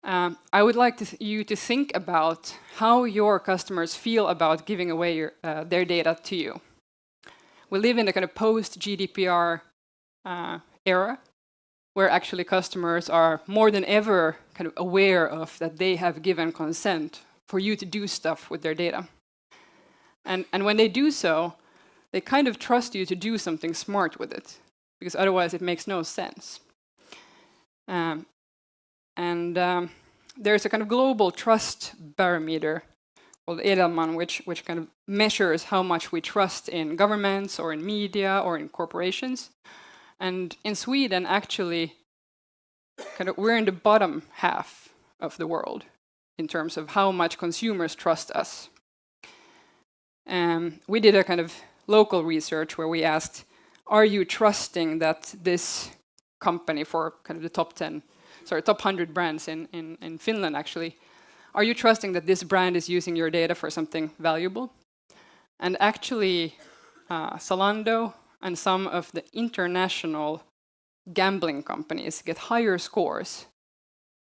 I would like you to think about how your customers feel about giving away their data to you. We live in a kind of post-GDPR era, where actually customers are more than ever kind of aware of that they have given consent for you to do stuff with their data. And when they do so, they kind of trust you to do something smart with it, because otherwise it makes no sense. There's a kind of global trust barometer called Edelman, which kind of measures how much we trust in governments or in media or in corporations. And in Sweden, actually, we're in the bottom half of the world in terms of how much consumers trust us. We did a kind of local research where we asked, are you trusting that this company, for kind of the top 10 top 100 brands in Finland actually, are you trusting that this brand is using your data for something valuable? And actually, Zalando and some of the international gambling companies get higher scores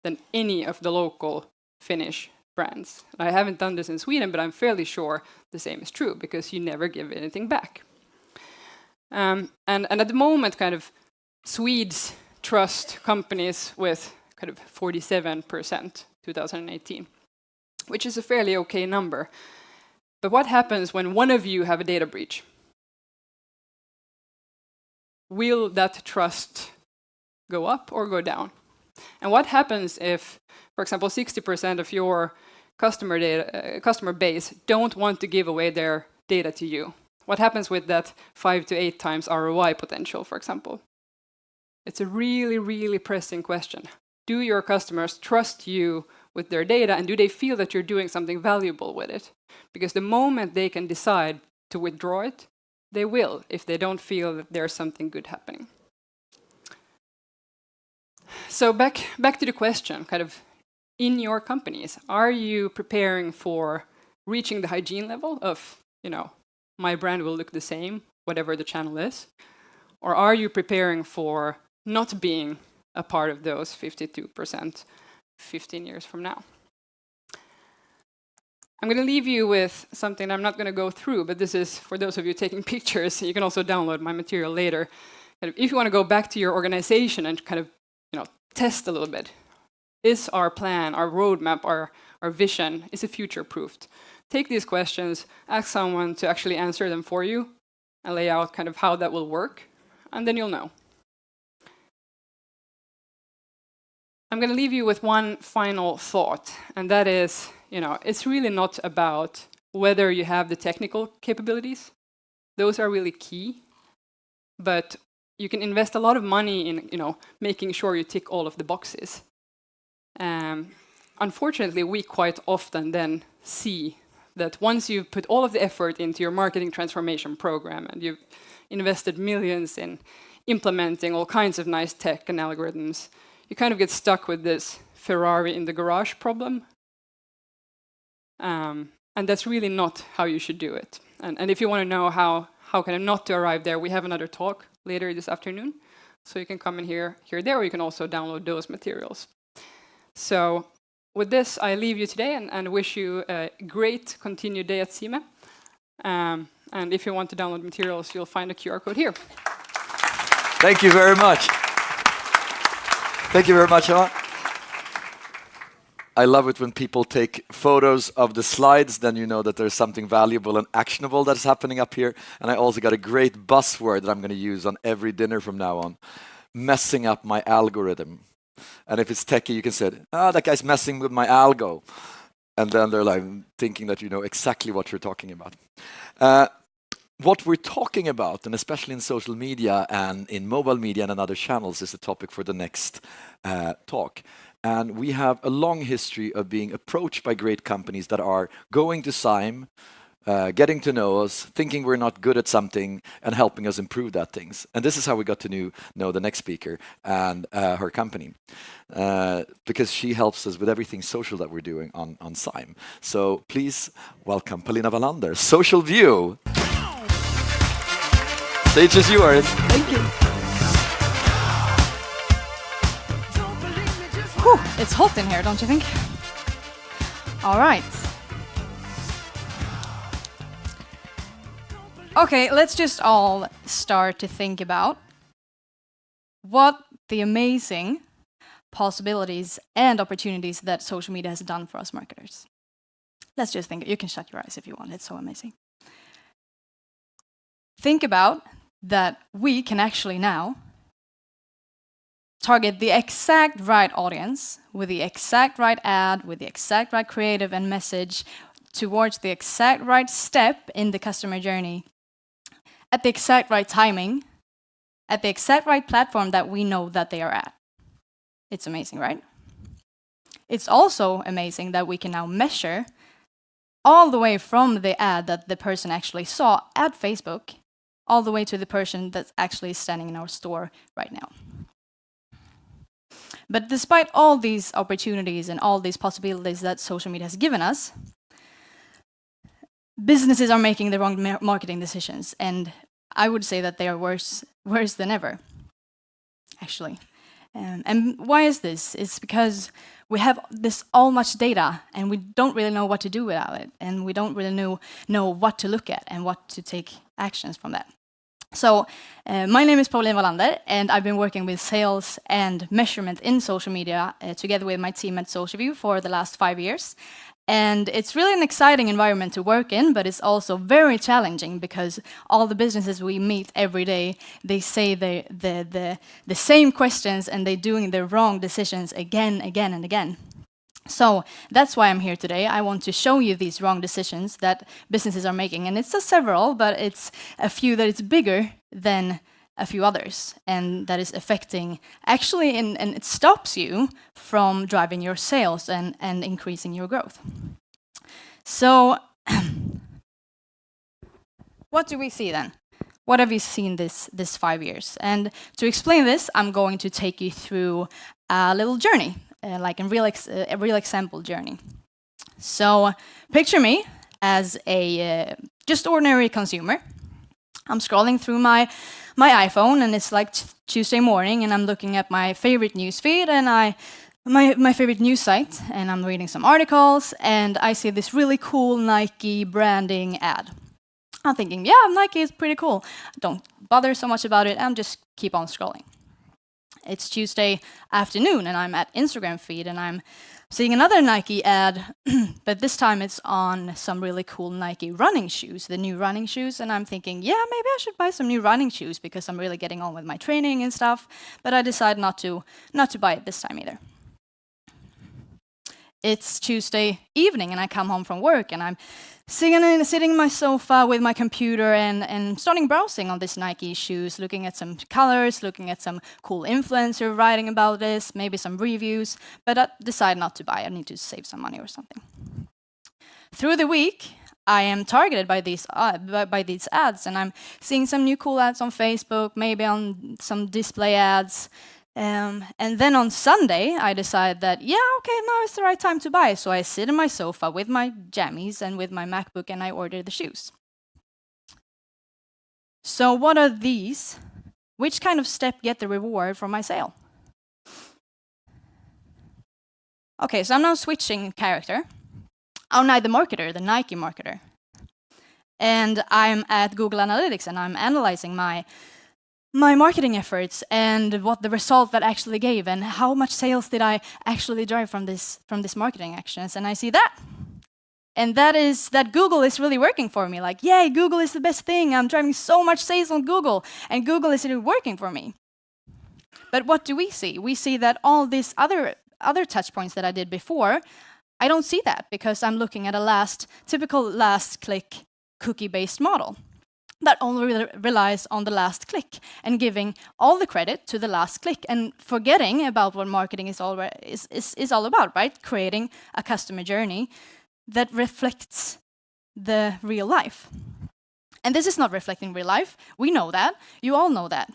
than any of the local Finnish brands. I haven't done this in Sweden, but I'm fairly sure the same is true because you never give anything back. And at the moment, kind of Swedes trust companies with kind of 47% 2018, which is a fairly okay number. But what happens when one of you have a data breach? Will that trust go up or go down? And what happens if, for example, 60% of your customer base don't want to give away their data to you? What happens with that 5 to 8 times ROI potential, for example? It's a really, really pressing question. Do your customers trust you with their data, and do they feel that you're doing something valuable with it? Because the moment they can decide to withdraw it, they will, if they don't feel that there's something good happening. So back to the question, kind of in your companies, are you preparing for reaching the hygiene level of, my brand will look the same, whatever the channel is? Or are you preparing for not being a part of those 52% 15 years from now? I'm going to leave you with something I'm not going to go through, but this is for those of you taking pictures. You can also download my material later. If you want to go back to your organization and kind of test a little bit, is our plan, our roadmap, our vision, is it future-proofed? Take these questions, ask someone to actually answer them for you, and lay out kind of how that will work, and then you'll know. I'm going to leave you with one final thought, and that is, it's really not about whether you have the technical capabilities. Those are really key, but you can invest a lot of money in, making sure you tick all of the boxes. Unfortunately, we quite often then see that once you've put all of the effort into your marketing transformation program and you've invested millions in implementing all kinds of nice tech and algorithms, you kind of get stuck with this Ferrari in the garage problem. And that's really not how you should do it. And if you want to know how kind of not to arrive there, we have another talk later this afternoon. So you can come in here, there, or you can also download those materials. So with this, I leave you today and wish you a great continued day at Sime. And if you want to download materials, you'll find a QR code here. Thank you very much. Thank you very much, Emma. I love it when people take photos of the slides, then you know that there's something valuable and actionable that's happening up here. And I also got a great buzzword that I'm going to use on every dinner from now on. Messing up my algorithm. And if it's techie, you can say, that guy's messing with my algo. And then they're like thinking that you know exactly what you're talking about. What we're talking about, and especially in social media and in mobile media and on other channels, is the topic for the next talk. And we have a long history of being approached by great companies that are going to Sime, getting to know us, thinking we're not good at something, and helping us improve that things. And this is how we got to know the next speaker and her company, because she helps us with everything social that we're doing on Sime. So please welcome Paulina Wallander, Social View. Stage is yours. Thank you. Whew, it's hot in here, don't you think? All right. Okay, let's just all start to think about what the amazing possibilities and opportunities that social media has done for us marketers. Let's just think. You can shut your eyes if you want. It's so amazing. Think about that we can actually now target the exact right audience with the exact right ad, with the exact right creative and message towards the exact right step in the customer journey at the exact right timing, at the exact right platform that we know that they are at. It's amazing, right? It's also amazing that we can now measure all the way from the ad that the person actually saw at Facebook all the way to the person that's actually standing in our store right now. But despite all these opportunities and all these possibilities that social media has given us, businesses are making the wrong marketing decisions, and I would say that they are worse than ever, actually. And why is this? It's because we have this all much data, and we don't really know what to do without it, and we don't really know what to look at and what to take actions from that. So, my name is Pauline Wallander, and I've been working with sales and measurement in social media together with my team at SocialView for the last 5 years. And it's really an exciting environment to work in, but it's also very challenging because all the businesses we meet every day, they say the same questions and they're doing the wrong decisions again, and again. So that's why I'm here today. I want to show you these wrong decisions that businesses are making. And it's several, but it's a few that is bigger than a few others, and that is affecting actually, and it stops you from driving your sales and increasing your growth. So what do we see then? What have we seen this 5 years? And to explain this, I'm going to take you through a little journey, like a real example journey. So picture me as a just ordinary consumer. I'm scrolling through my iPhone, and it's like Tuesday morning, and I'm looking at my favorite news feed and my favorite news site, and I'm reading some articles, and I see this really cool Nike branding ad. I'm thinking, yeah, Nike is pretty cool. Don't bother so much about it, I'm just keep on scrolling. It's Tuesday afternoon, and I'm at Instagram feed, and I'm seeing another Nike ad, but this time it's on some really cool Nike running shoes, the new running shoes, and I'm thinking, yeah, maybe I should buy some new running shoes because I'm really getting on with my training and stuff, but I decide not to buy it this time either. It's Tuesday evening, and I come home from work, and I'm sitting in my sofa with my computer and starting browsing on these Nike shoes, looking at some colors, looking at some cool influencer writing about this, maybe some reviews, but I decide not to buy. I need to save some money or something. Through the week, I am targeted by these ads, and I'm seeing some new cool ads on Facebook, maybe on some display ads. And then on Sunday, I decide that, yeah, okay, now is the right time to buy. So I sit in my sofa with my jammies and with my MacBook, and I order the shoes. So what are these? Which kind of step get the reward from my sale? Okay, so I'm now switching character. I'm now the marketer, the Nike marketer. And I'm at Google Analytics, and I'm analyzing my marketing efforts and what the result that actually gave, and how much sales did I actually drive from this marketing actions. And I see that. And that is that Google is really working for me. Like, yay, Google is the best thing. I'm driving so much sales on Google, and Google is really working for me. But what do we see? We see that all these other touch points that I did before, I don't see that because I'm looking at a typical last click cookie-based model that only relies on the last click and giving all the credit to the last click and forgetting about what marketing is all about, right? Creating a customer journey that reflects the real life. And this is not reflecting real life. We know that. You all know that.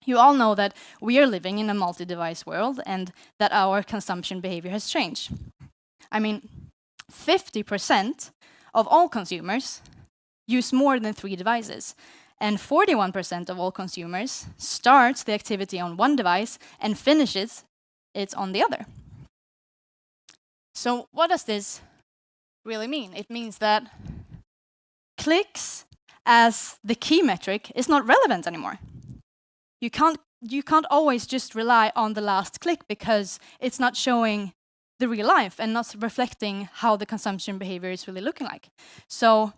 You all know that we are living in a multi-device world and that our consumption behavior has changed. I mean, 50% of all consumers use more than 3 devices, and 41% of all consumers starts the activity on one device and finishes it on the other. So what does this really mean? It means that clicks as the key metric is not relevant anymore. You can't always just rely on the last click because it's not showing the real life and not reflecting how the consumption behavior is really looking like. So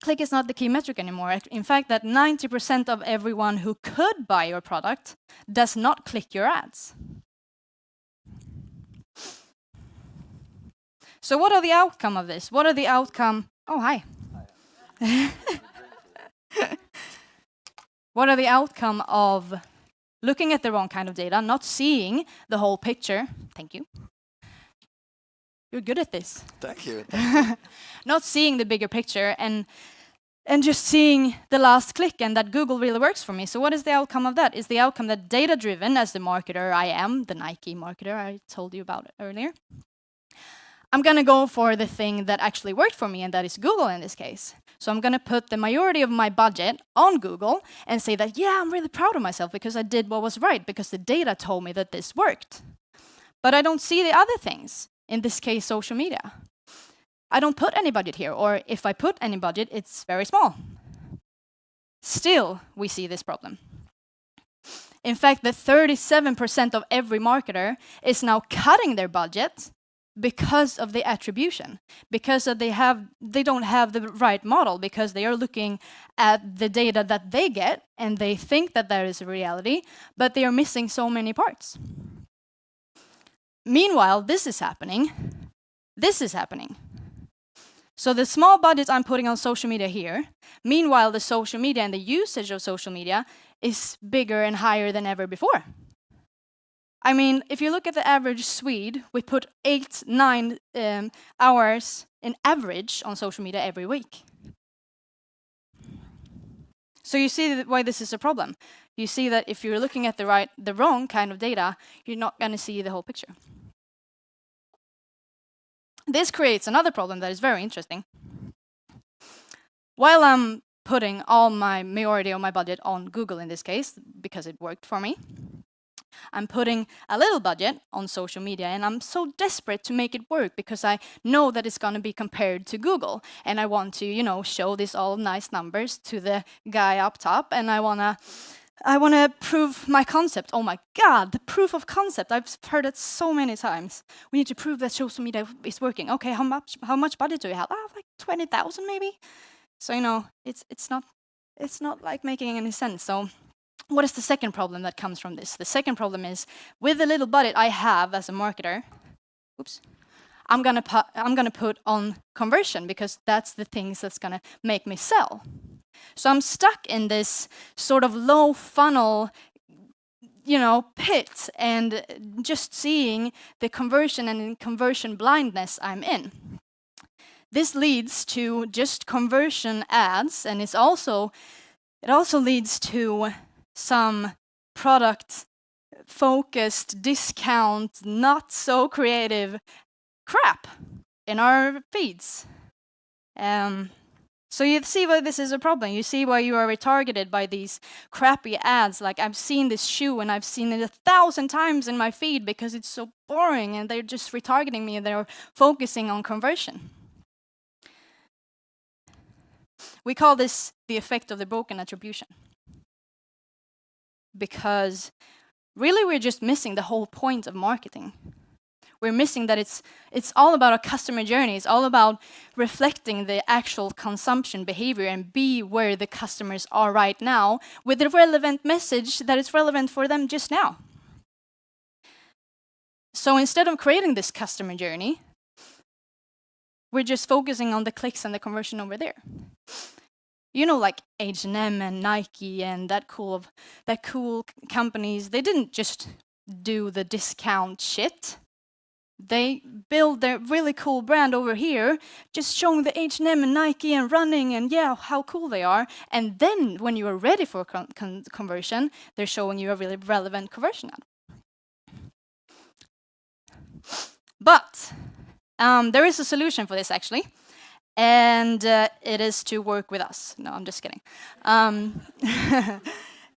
click is not the key metric anymore. In fact, that 90% of everyone who could buy your product does not click your ads. So what are the outcome of this? What are the outcome? Oh, hi. What are the outcome of looking at the wrong kind of data, not seeing the whole picture? Thank you. You're good at this. Thank you. Not seeing the bigger picture and and just seeing the last click and that Google really works for me. So what is the outcome of that? Is the outcome that data-driven, as the marketer I am, the Nike marketer I told you about earlier, I'm going to go for the thing that actually worked for me, and that is Google in this case. So I'm going to put the majority of my budget on Google and say that, yeah, I'm really proud of myself because I did what was right, because the data told me that this worked. But I don't see the other things, in this case, social media. I don't put any budget here, or if I put any budget, it's very small. Still, we see this problem. In fact, the 37% of every marketer is now cutting their budget because of the attribution, because they don't have the right model, because they are looking at the data that they get and they think that that is a reality, but they are missing so many parts. Meanwhile, this is happening. This is happening. So the small budget I'm putting on social media here, meanwhile the social media and the usage of social media is bigger and higher than ever before. I mean, if you look at the average Swede, we put 8-9 hours in average on social media every week. So you see why this is a problem. You see that if you're looking at the wrong kind of data, you're not going to see the whole picture. This creates another problem that is very interesting. While I'm putting all my majority of my budget on Google in this case, because it worked for me, I'm putting a little budget on social media, and I'm so desperate to make it work because I know that it's going to be compared to Google, and I want to, show these all nice numbers to the guy up top, and I want to prove my concept. Oh my God, the proof of concept. I've heard it so many times. We need to prove that social media is working. Okay, how much budget do we have? Like 20,000 maybe. So it's not like making any sense. So what is the second problem that comes from this? The second problem is, with the little budget I have as a marketer, I'm gonna put on conversion, because that's the things that's gonna make me sell. So I'm stuck in this sort of low funnel, pit, and just seeing the conversion and conversion blindness I'm in. This leads to just conversion ads, and it also leads to some product-focused, discount, not so creative crap in our feeds. So you see why this is a problem. You see why you are retargeted by these crappy ads. Like, I've seen this shoe and I've seen it 1,000 times in my feed because it's so boring, and they're just retargeting me and they're focusing on conversion. We call this the effect of the broken attribution. Because really we're just missing the whole point of marketing. We're missing that it's all about a customer journey. It's all about reflecting the actual consumption behavior and be where the customers are right now with the relevant message that is relevant for them just now. So instead of creating this customer journey, we're just focusing on the clicks and the conversion over there. Like H&M and Nike and that cool companies, they didn't just do the discount shit. They build their really cool brand over here, just showing the H&M and Nike and running and how cool they are. And then when you are ready for conversion, they're showing you a really relevant conversion ad. But there is a solution for this, actually. And it is to work with us. No, I'm just kidding.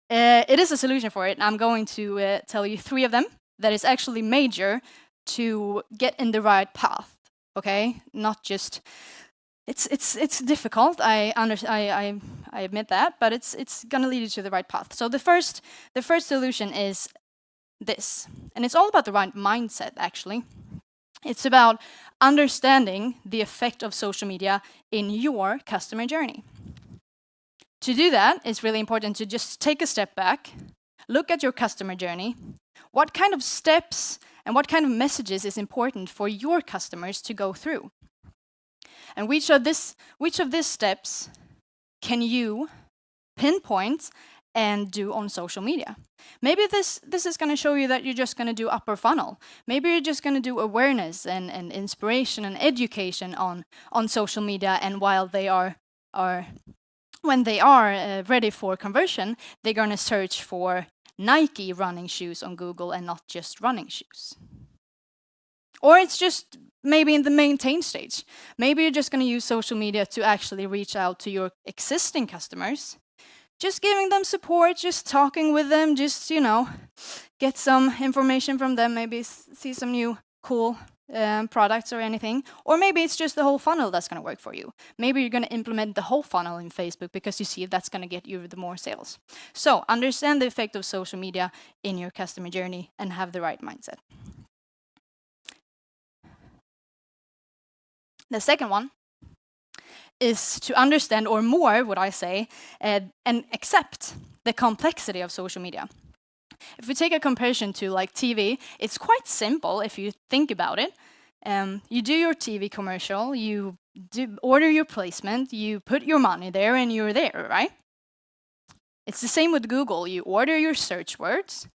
It is a solution for it. I'm going to tell you 3 of them that is actually major to get in the right path. Okay, not just. It's difficult. I admit that, but it's gonna lead you to the right path. So the first solution is this, and it's all about the right mindset. Actually, it's about understanding the effect of social media in your customer journey. To do that, it's really important to just take a step back, look at your customer journey. What kind of steps and what kind of messages is important for your customers to go through? And which of these steps can you pinpoint and do on social media? Maybe this is going to show you that you're just going to do upper funnel. Maybe you're just going to do awareness and inspiration and education on social media, and while they are when they are ready for conversion, they're going to search for Nike running shoes on Google and not just running shoes. Or it's just maybe in the maintain stage. Maybe you're just going to use social media to actually reach out to your existing customers. Just giving them support, just talking with them, just, get some information from them, maybe see some new cool products or anything. Or maybe it's just the whole funnel that's going to work for you. Maybe you're going to implement the whole funnel in Facebook because you see that's going to get you the more sales. So understand the effect of social media in your customer journey and have the right mindset. The second one is to understand, or more, would I say, and accept the complexity of social media. If we take a comparison to like TV, it's quite simple if you think about it. You do your TV commercial, you order your placement, you put your money there, and you're there, right? It's the same with Google. You order your search words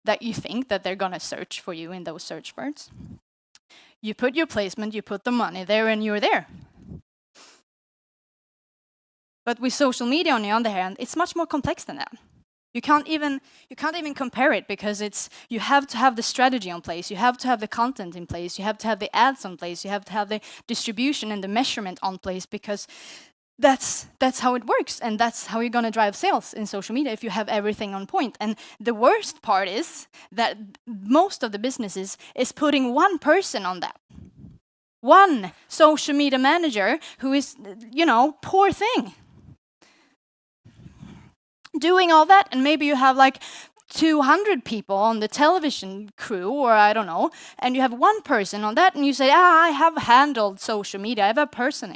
that you think that they're going to search for you in those search words. You put your placement, you put the money there, and you're there. But with social media, on the other hand, it's much more complex than that. You can't even compare it because you have to have the strategy in place, you have to have the content in place, you have to have the ads in place, you have to have the distribution and the measurement on place, because that's how it works, and that's how you're going to drive sales in social media if you have everything on point. And the worst part is that most of the businesses is putting one person on that. One social media manager who is, poor thing, doing all that, and maybe you have like 200 people on the television crew, or I don't know, and you have one person on that, and you say, I have handled social media, I have a person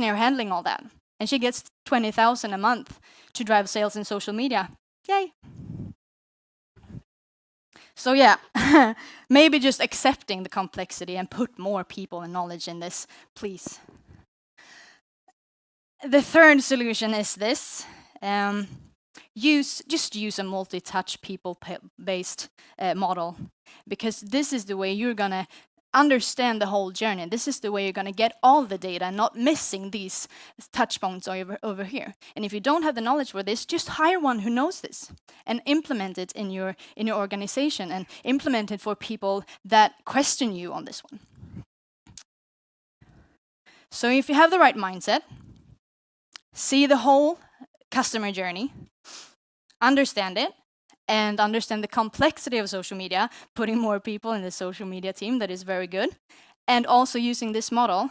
here handling all that, and she gets 20,000 a month to drive sales in social media. Yay. So yeah, maybe just accepting the complexity and put more people and knowledge in this, please. The third solution is this. Use a multi-touch people-based model, because this is the way you're going to understand the whole journey. This is the way you're going to get all the data, not missing these touch points over here. And if you don't have the knowledge for this, just hire one who knows this and implement it in your organization, and implement it for people that question you on this one. So if you have the right mindset, see the whole customer journey, understand it, and understand the complexity of social media, putting more people in the social media team, that is very good, and also using this model,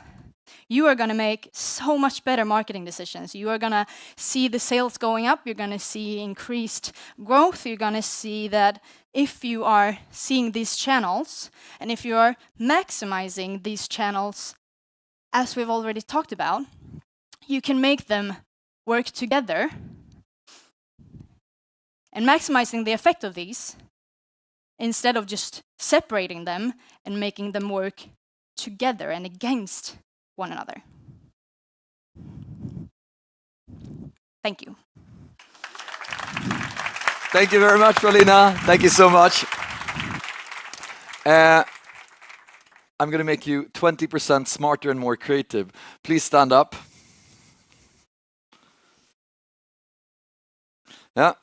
you are going to make so much better marketing decisions. You are going to see the sales going up, you're going to see increased growth, you're going to see that if you are seeing these channels, and if you are maximizing these channels, as we've already talked about, you can make them work together, and maximizing the effect of these instead of just separating them and making them work together and against one another. Thank you. Thank you very much, Paulina. Thank you so much. I'm going to make you 20% smarter and more creative. Please stand up. Yeah.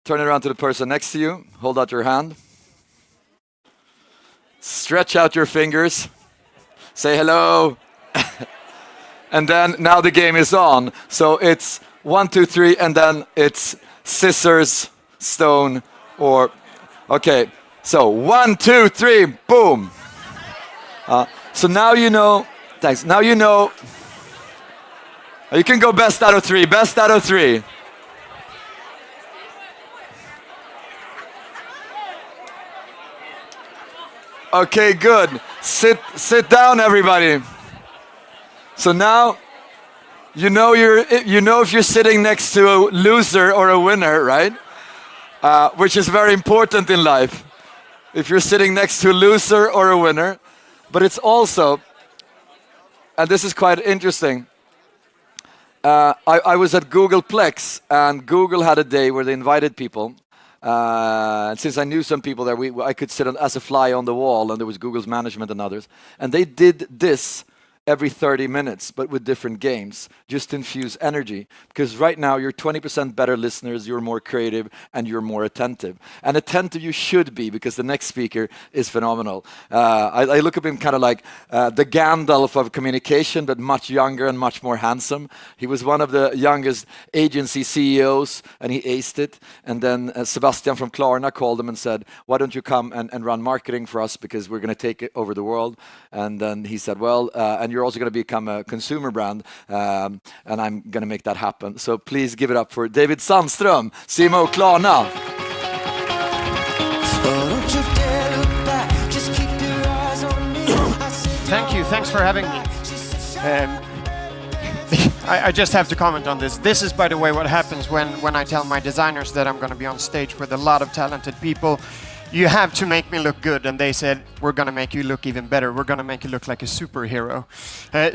Turn it around to the person next to you. Hold out your hand. Stretch out your fingers. Say hello. And then now the game is on. So it's 1, 2, 3, and then it's scissors, stone, or... Okay. So 1, 2, 3, boom. So now you know... Thanks. Now you know... You can go best out of 3. Best out of 3. Okay, good. Sit down, everybody. So now, you know if you're sitting next to a loser or a winner, right? Which is very important in life. If you're sitting next to a loser or a winner, but it's also, and this is quite interesting. I was at Googleplex, and Google had a day where they invited people. And since I knew some people there, I could sit as a fly on the wall, and there was Google's management and others. And they did this every 30 minutes, but with different games, just to infuse energy. Because right now you're 20% better listeners, you're more creative, and you're more attentive. And attentive you should be, because the next speaker is phenomenal. I look at him kind of like the Gandalf of communication, but much younger and much more handsome. He was one of the youngest agency CEOs, and he aced it. And then Sebastian from Klarna called him and said, why don't you come and run marketing for us, because we're going to take it over the world. And then he said, well, and you're also going to become a consumer brand, and I'm going to make that happen. So please give it up for David Sandström, CMO Klarna. Thank you. Thanks for having me. I just have to comment on this. This is, by the way, what happens when I tell my designers that I'm going to be on stage with a lot of talented people. You have to make me look good, and they said, we're going to make you look even better. We're going to make you look like a superhero.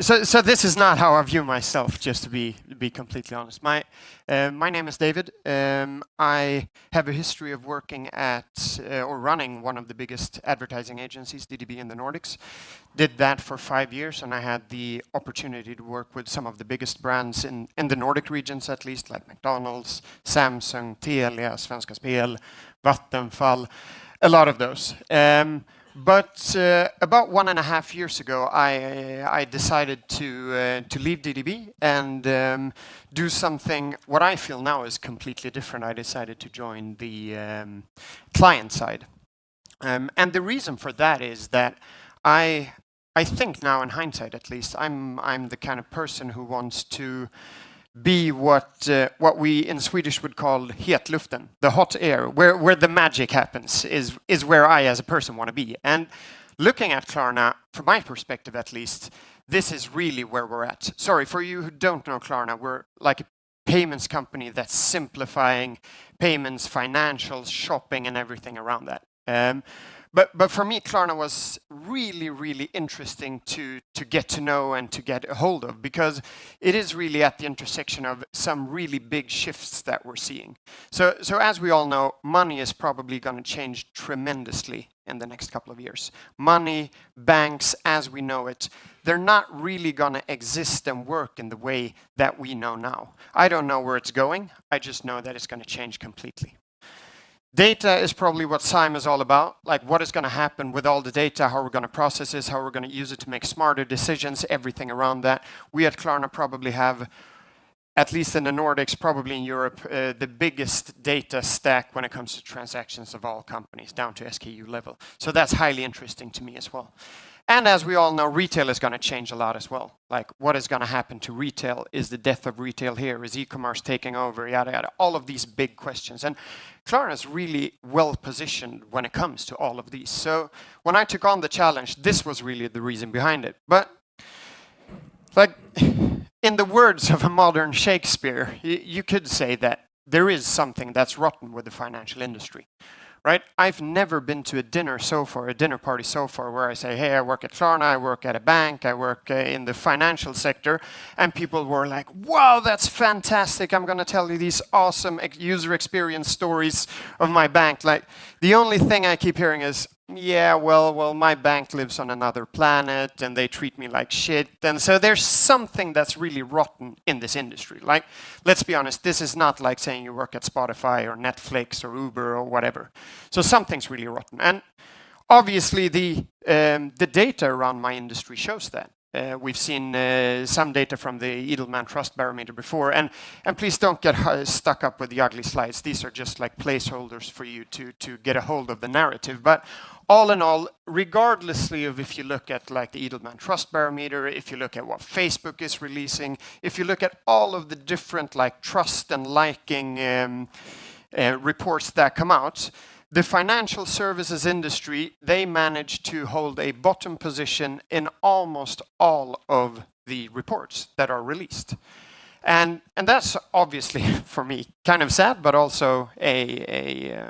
So this is not how I view myself, just to be completely honest. My name is David. I have a history of working at or running one of the biggest advertising agencies, DDB in the Nordics. Did that for 5 years, and I had the opportunity to work with some of the biggest brands in the Nordic regions, at least, like McDonald's, Samsung, Telia, Svenska Spel, Vattenfall, a lot of those. But about 1.5 years ago, I decided to leave DDB and do something what I feel now is completely different. I decided to join the client side. And the reason for that is that I think now, in hindsight at least, I'm the kind of person who wants to be what we in Swedish would call hetluften, the hot air, where the magic happens, is where I as a person want to be. And looking at Klarna, from my perspective at least, this is really where we're at. Sorry, for you who don't know Klarna, we're like a payments company that's simplifying payments, financials, shopping, and everything around that. But for me, Klarna was really, really interesting to get to know and to get a hold of, because it is really at the intersection of some really big shifts that we're seeing. So as we all know, money is probably going to change tremendously in the next couple of years. Money, banks, as we know it, they're not really going to exist and work in the way that we know now. I don't know where it's going. I just know that it's going to change completely. Data is probably what Sime is all about, like what is going to happen with all the data, how we're going to process this, how we're going to use it to make smarter decisions, everything around that. We at Klarna probably have, at least in the Nordics, probably in Europe, the biggest data stack when it comes to transactions of all companies, down to SKU level. So that's highly interesting to me as well. And as we all know, retail is going to change a lot as well. Like, what is going to happen to retail? Is the death of retail here? Is e-commerce taking over? Yada, yada. All of these big questions. And Klarna is really well positioned when it comes to all of these. So when I took on the challenge, this was really the reason behind it. But, like, in the words of a modern Shakespeare, you could say that there is something that's rotten with the financial industry. Right? I've never been to a dinner party so far, where I say, hey, I work at Klarna, I work at a bank, I work in the financial sector, and people were like, wow, that's fantastic, I'm going to tell you these awesome user experience stories of my bank. Like, the only thing I keep hearing is, yeah, well, my bank lives on another planet, and they treat me like shit. And so there's something that's really rotten in this industry. Like, let's be honest, this is not like saying you work at Spotify or Netflix or Uber or whatever. So something's really rotten. And obviously the data around my industry shows that. We've seen some data from the Edelman Trust Barometer before, and please don't get stuck up with the ugly slides. These are just like placeholders for you to get a hold of the narrative. But all in all, regardlessly of if you look at like the Edelman Trust Barometer, if you look at what Facebook is releasing, if you look at all of the different like trust and liking reports that come out, the financial services industry, they manage to hold a bottom position in almost all of the reports that are released. And that's obviously, for me, kind of sad, but also a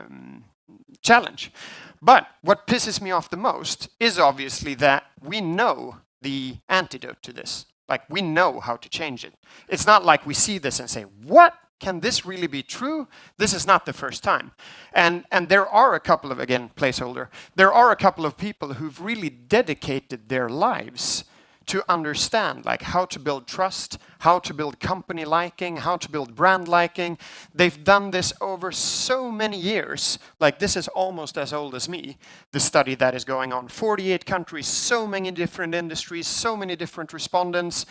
challenge. But what pisses me off the most is obviously that we know the antidote to this. Like, we know how to change it. It's not like we see this and say, what? Can this really be true? This is not the first time. And there are a couple of, again, placeholder, there are a couple of people who've really dedicated their lives to understand like how to build trust, how to build company liking, how to build brand liking. They've done this over so many years. Like this is almost as old as me, the study that is going on. 48 countries, so many different industries, so many different respondents.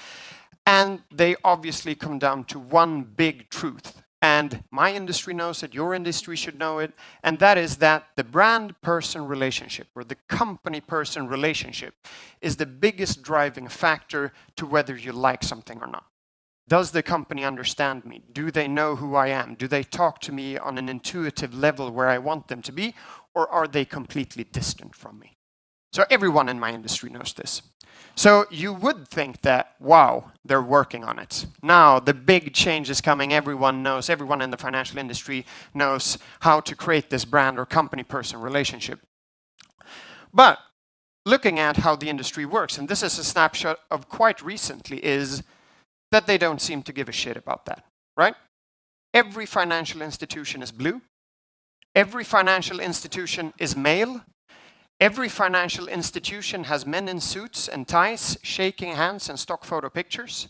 And they obviously come down to one big truth. And my industry knows it, your industry should know it, and that is that the brand-person relationship or the company-person relationship is the biggest driving factor to whether you like something or not. Does the company understand me? Do they know who I am? Do they talk to me on an intuitive level where I want them to be, or are they completely distant from me? So everyone in my industry knows this. So you would think that, wow, they're working on it. Now the big change is coming. Everyone knows, everyone in the financial industry knows how to create this brand or company-person relationship. But looking at how the industry works, and this is a snapshot of quite recently, is that they don't seem to give a shit about that, right? Every financial institution is blue. Every financial institution is male. Every financial institution has men in suits and ties shaking hands and stock photo pictures.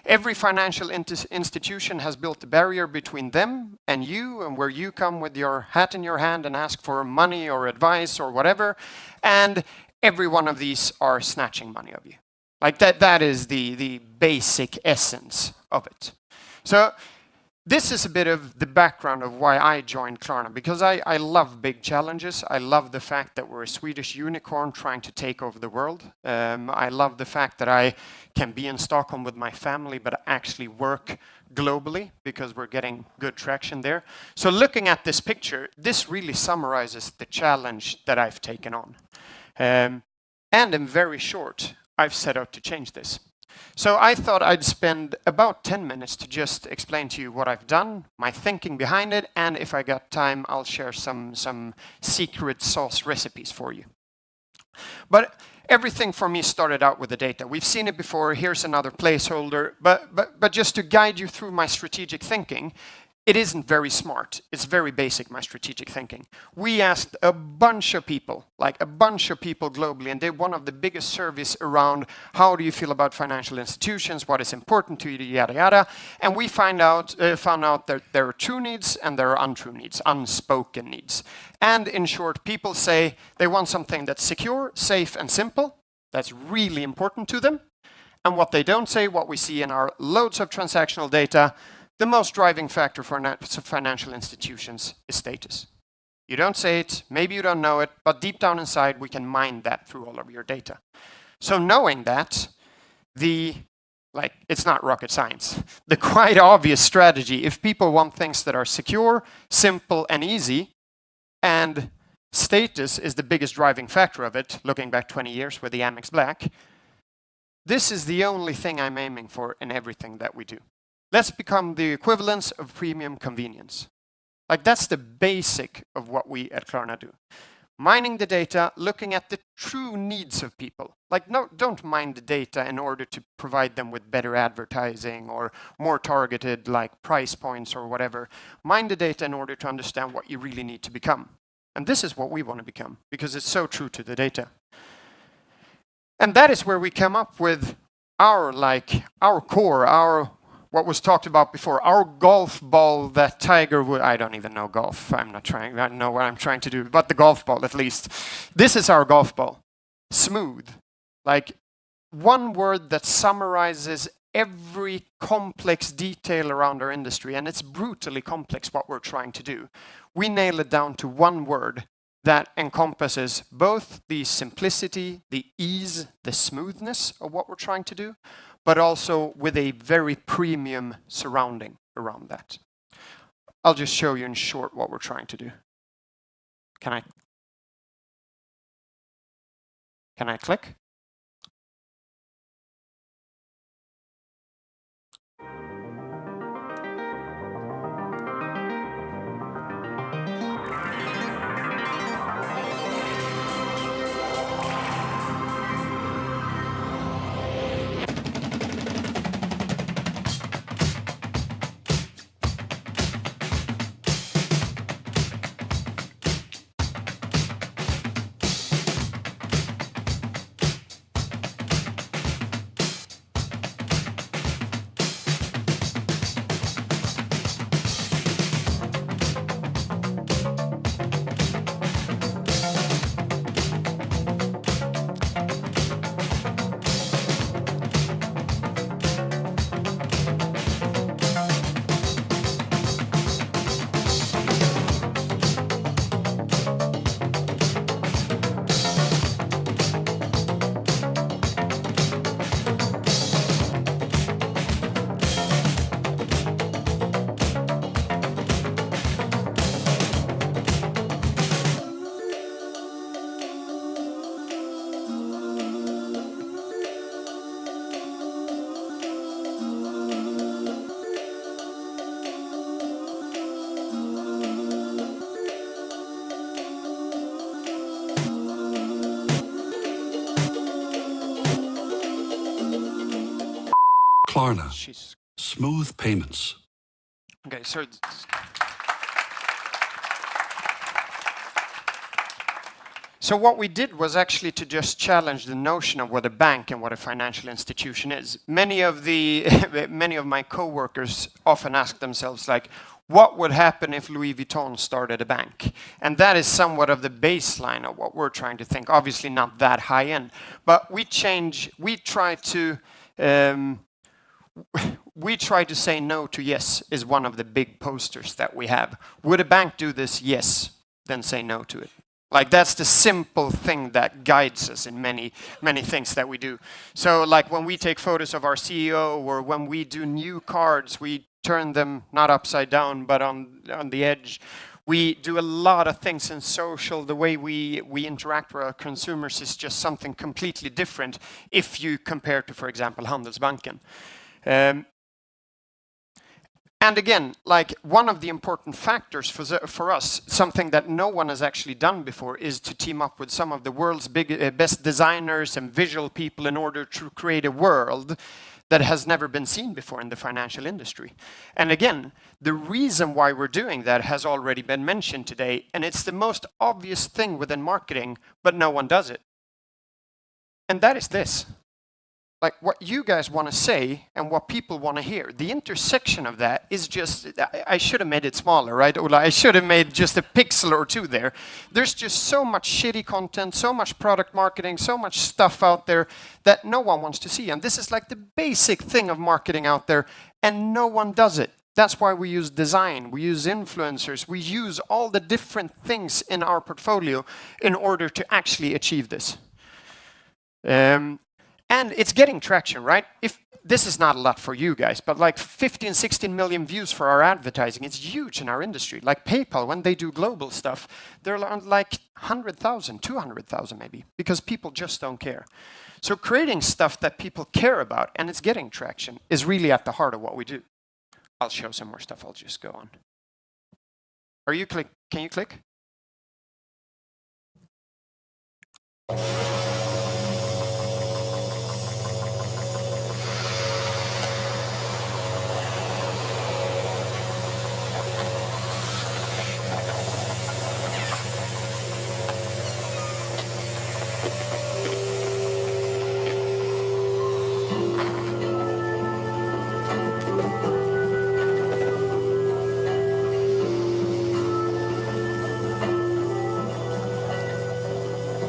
Every financial institution has built a barrier between them and you, and where you come with your hat in your hand and ask for money or advice or whatever. And every one of these are snatching money of you. Like that is the basic essence of it. So this is a bit of the background of why I joined Klarna, because I love big challenges. I love the fact that we're a Swedish unicorn trying to take over the world. I love the fact that I can be in Stockholm with my family, but actually work globally because we're getting good traction there. So looking at this picture, this really summarizes the challenge that I've taken on. And in very short, I've set out to change this. So I thought I'd spend about 10 minutes to just explain to you what I've done, my thinking behind it, and if I got time, I'll share some secret sauce recipes for you. But everything for me started out with the data. We've seen it before. Here's another placeholder. But just to guide you through my strategic thinking, it isn't very smart. It's very basic, my strategic thinking. We asked a bunch of people, like a bunch of people globally, and did one of the biggest surveys around how do you feel about financial institutions, what is important to you, yada, yada. And we found out that there are true needs and there are untrue needs, unspoken needs. And in short, people say they want something that's secure, safe, and simple. That's really important to them. And what they don't say, what we see in our loads of transactional data, the most driving factor for financial institutions is status. You don't say it, maybe you don't know it, but deep down inside, we can mine that through all of your data. So knowing that, it's not rocket science. The quite obvious strategy, if people want things that are secure, simple, and easy, and status is the biggest driving factor of it, looking back 20 years with the Amex Black, this is the only thing I'm aiming for in everything that we do. Let's become the equivalence of premium convenience. Like that's the basic of what we at Klarna do. Mining the data, looking at the true needs of people. Like no, don't mine the data in order to provide them with better advertising or more targeted like price points or whatever. Mine the data in order to understand what you really need to become. And this is what we want to become because it's so true to the data. And that is where we come up with our core, what was talked about before, our golf ball that Tiger would, I don't even know golf, I don't know what I'm trying to do, but the golf ball at least. This is our golf ball. Smooth. Like one word that summarizes every complex detail around our industry, and it's brutally complex what we're trying to do. We nail it down to one word that encompasses both the simplicity, the ease, the smoothness of what we're trying to do, but also with a very premium surrounding around that. I'll just show you in short what we're trying to do. Can I click? Klarna, She's smooth payments. okay. So what we did was actually to just challenge the notion of what a bank and what a financial institution is. Many of my coworkers often ask themselves, like, what would happen if Louis Vuitton started a bank? And that is somewhat of the baseline of what we're trying to think. Obviously not that high end, but we try to say no to yes is one of the big posters that we have. Would a bank do this? Yes. Then say no to it. Like, that's the simple thing that guides us in many, many things that we do. So like when we take photos of our CEO, or when we do new cards, we turn them not upside down, but on the edge. We do a lot of things in social. The way we interact with our consumers is just something completely different if you compare to, for example, Handelsbanken. And again, like, one of the important factors for us, something that no one has actually done before, is to team up with some of the world's best designers and visual people in order to create a world that has never been seen before in the financial industry. And again, the reason why we're doing that has already been mentioned today, and it's the most obvious thing within marketing, but no one does it. And that is this. Like, what you guys want to say and what people want to hear, the intersection of that is just, I should have made it smaller, right, Ola? I should have made just a pixel or two there. There's just so much shitty content, so much product marketing, so much stuff out there that no one wants to see. And this is like the basic thing of marketing out there, and no one does it. That's why we use design, we use influencers, we use all the different things in our portfolio in order to actually achieve this. And it's getting traction, right? If this is not a lot for you guys, but like 15, 16 million views for our advertising, it's huge in our industry. Like PayPal, when they do global stuff, they're like 100,000, 200,000 maybe, because people just don't care. So creating stuff that people care about and it's getting traction is really at the heart of what we do. I'll show some more stuff. I'll just go on. Are you click? Can you click?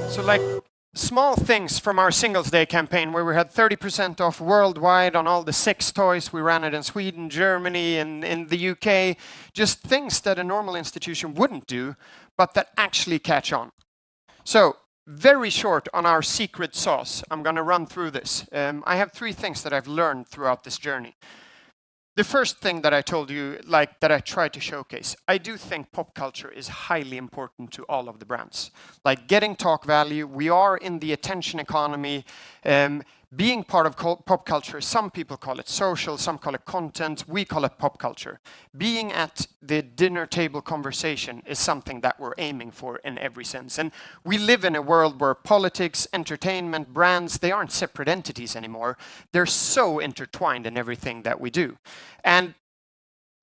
So like small things from our Singles Day campaign, where we had 30% off worldwide on all the sex toys. We ran it in Sweden, Germany, and in the UK. Just things that a normal institution wouldn't do, but that actually catch on. So very short on our secret sauce. I'm going to run through this. I have 3 things that I've learned throughout this journey. The first thing that I told you, like, that I tried to showcase, I do think pop culture is highly important to all of the brands. Like, getting talk value, we are in the attention economy. Being part of pop culture, some people call it social, some call it content, we call it pop culture. Being at the dinner table conversation is something that we're aiming for in every sense. And we live in a world where politics, entertainment, brands, they aren't separate entities anymore. They're so intertwined in everything that we do. And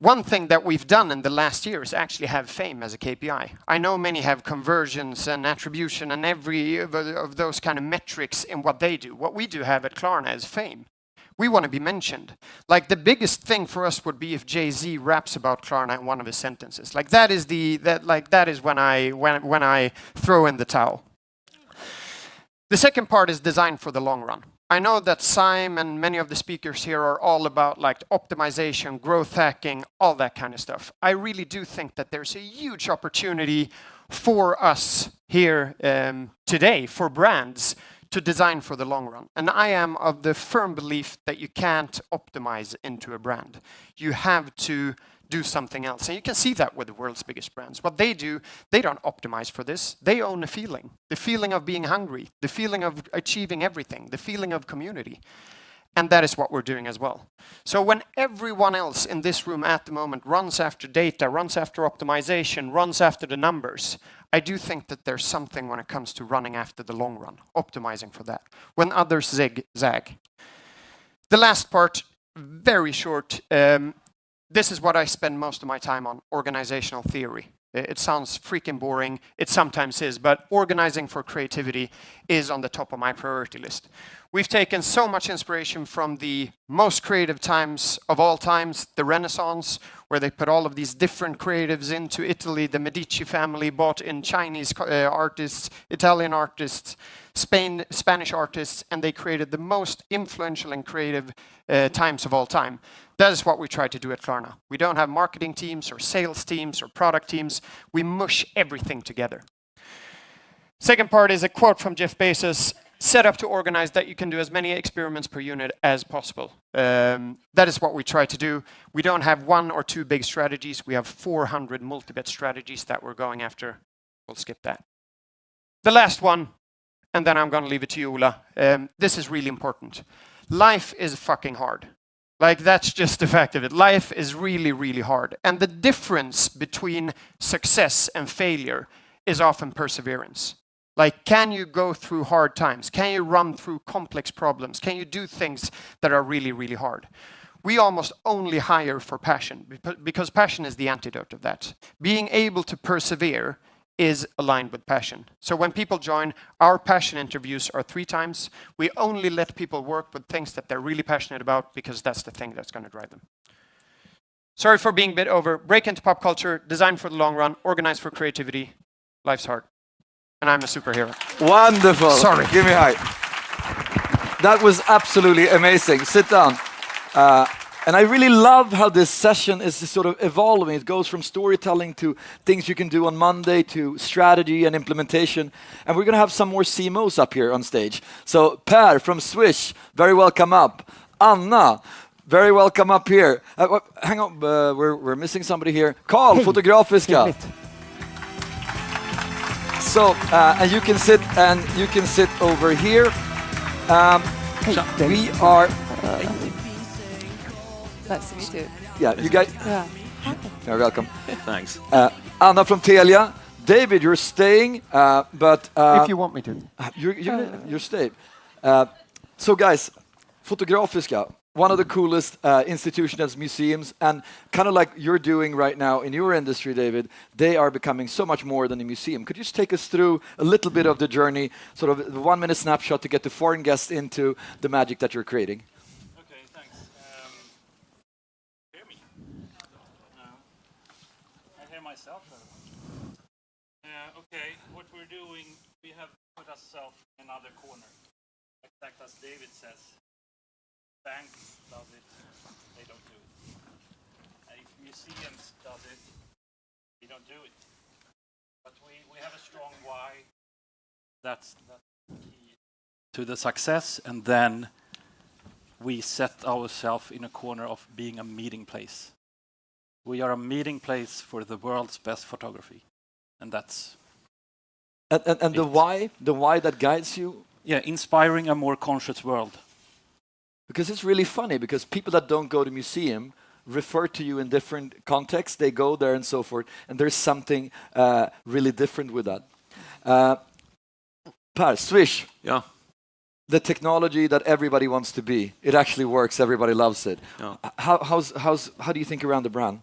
one thing that we've done in the last year is actually have fame as a KPI. I know many have conversions and attribution and every of those kind of metrics in what they do. What we do have at Klarna is fame. We want to be mentioned. Like, the biggest thing for us would be if Jay-Z raps about Klarna in one of his sentences. Like, that is when I throw in the towel. The second part is design for the long run. I know that Sime and many of the speakers here are all about like optimization, growth hacking, all that kind of stuff. I really do think that there's a huge opportunity for us here today, for brands, to design for the long run. And I am of the firm belief that you can't optimize into a brand. You have to do something else. And you can see that with the world's biggest brands. What they do, they don't optimize for this. They own a feeling. The feeling of being hungry, the feeling of achieving everything, the feeling of community. And that is what we're doing as well. So when everyone else in this room at the moment runs after data, runs after optimization, runs after the numbers, I do think that there's something when it comes to running after the long run, optimizing for that, when others zag. The last part, very short, this is what I spend most of my time on, organizational theory. It sounds freaking boring. It sometimes is, but organizing for creativity is on the top of my priority list. We've taken so much inspiration from the most creative times of all times, the Renaissance, where they put all of these different creatives into Italy. The Medici family bought in Chinese artists, Italian artists, Spanish artists, and they created the most influential and creative times of all time. That is what we try to do at Klarna. We don't have marketing teams or sales teams or product teams. We mush everything together. Second part is a quote from Jeff Bezos, set up to organize that you can do as many experiments per unit as possible. That is what we try to do. We don't have 1 or 2 big strategies. We have 400 multi-bet strategies that we're going after. We'll skip that. The last one, and then I'm going to leave it to you, Ola. This is really important. Life is fucking hard. Like, that's just the fact of it. Life is really, really hard. And the difference between success and failure is often perseverance. Like, can you go through hard times? Can you run through complex problems? Can you do things that are really, really hard? We almost only hire for passion, because passion is the antidote of that. Being able to persevere is aligned with passion. So when people join, our passion interviews are 3 times. We only let people work with things that they're really passionate about, because that's the thing that's going to drive them. Sorry for being a bit over. Break into pop culture, design for the long run, organize for creativity. Life's hard. And I'm a superhero. Wonderful. Sorry. Give me a high. That was absolutely amazing. Sit down. And I really love how this session is sort of evolving. It goes from storytelling to things you can do on Monday to strategy and implementation. And we're going to have some more CMOs up here on stage. So Per from Swish, very welcome up. Anna, very welcome up here. Hang on, we're missing somebody here. Carl, Fotografiska. So, and you can sit over here. We are. Nice to meet you. Yeah, you guys. Yeah. You're welcome. Thanks. Anna from Telia. David, you're staying, but if you want me to, you're staying. So, guys, Fotografiska, one of the coolest institutions, museums, and kind of like you're doing right now in your industry, David. They are becoming so much more than a museum. Could you just take us through a little bit of the journey, sort of the 1-minute snapshot to get the foreign guests into the magic that you're creating? Okay, what we're doing, we have put ourselves in another corner. Exact as David says, banks does it, they don't do it. And if museums does it, they don't do it. But we have a strong why. That's key to the success, and then we set ourselves in a corner of being a meeting place. We are a meeting place for the world's best photography, and that's. And the why that guides you? Yeah, inspiring a more conscious world. Because it's really funny, because people that don't go to museum refer to you in different contexts. They go there and so forth, and there's something really different with that. Per, Swish. Yeah. The technology that everybody wants to be, it actually works. Everybody loves it. Yeah. How do you think around the brand?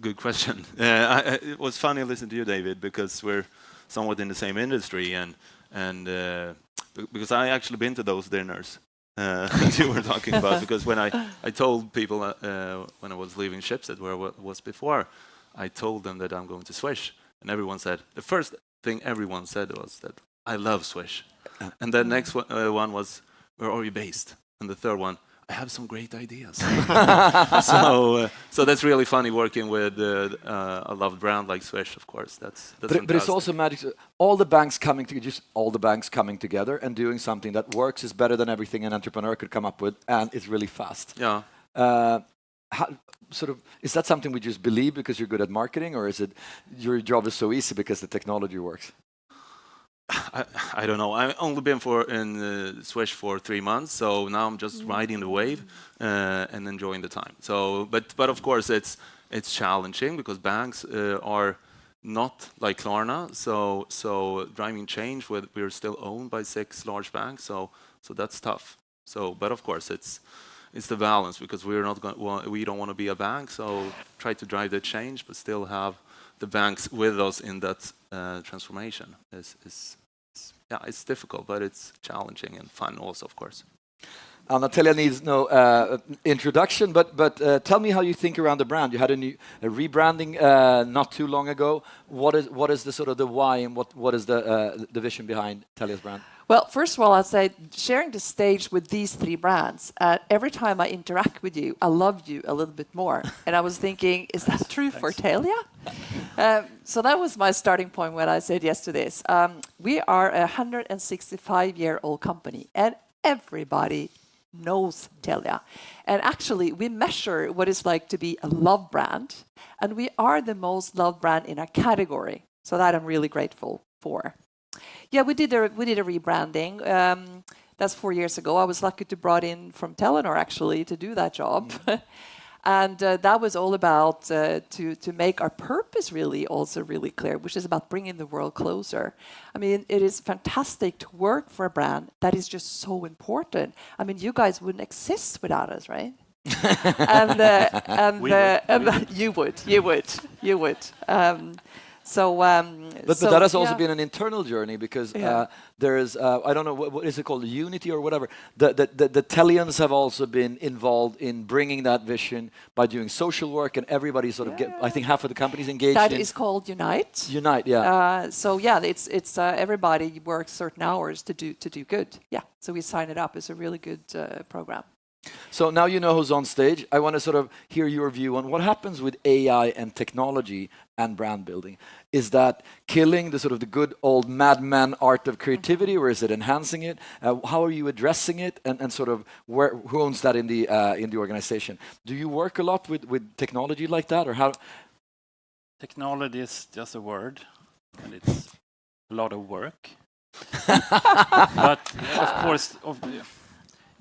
Good question. It was funny listening to you, David, because we're somewhat in the same industry, and because I actually been to those dinners that you were talking about. Because when I told people when I was leaving Schibsted, where I was before, I told them that I'm going to Swish, and everyone said, the first thing everyone said was that I love Swish, and the next one was, where are you based? And the third one, I have some great ideas. So that's really funny working with a loved brand like Swish, of course. That's but it's also magic. All the banks coming together, just all the banks coming together and doing something that works is better than everything an entrepreneur could come up with, and it's really fast. Yeah. Is that something we just believe because you're good at marketing, or is it your job is so easy because the technology works? I don't know. I've only been in Swish for 3 months, so now I'm just riding the wave and enjoying the time. So, but of course it's challenging because banks are not like Klarna. So driving change, we're still owned by 6 large banks. So that's tough. So, but of course it's it's the balance, because we're not we don't want to be a bank, so try to drive the change, but still have the banks with us in that transformation. Yeah, it's difficult, but it's challenging and fun also, of course. Natalia needs no introduction, but tell me how you think around the brand. You had a rebranding not too long ago. What is the sort of the why, and what is the vision behind Telia's brand? Well, first of all, I'd say sharing the stage with these three brands, every time I interact with you, I love you a little bit more. And I was thinking, is that true for Telia? So that was my starting point when I said yes to this. We are a 165-year-old company, and everybody knows Telia. And actually, we measure what it's like to be a love brand, and we are the most loved brand in our category. So that I'm really grateful for. Yeah, we did a rebranding. That's 4 years ago. I was lucky to brought in from Telenor actually to do that job. And that was all about to make our purpose really also really clear, which is about bringing the world closer. I mean, it is fantastic to work for a brand that is just so important. I mean, you guys wouldn't exist without us, right? You would. But that has also been an internal journey, because there is I don't know what is it called, unity or whatever. The Telians have also been involved in bringing that vision by doing social work, and everybody sort of I think half of the companies engaged. That is called Unite. Unite, yeah. So yeah, it's everybody works certain hours to do good. Yeah, so we sign it up. It's a really good program. So now you know who's on stage. I want to sort of hear your view on what happens with AI and technology and brand building. Is that killing the sort of the good old madman art of creativity, or is it enhancing it? How are you addressing it, and sort of who owns that in the organization? Do you work a lot with technology like that, or how? Technology is just a word, and it's a lot of work. But of course,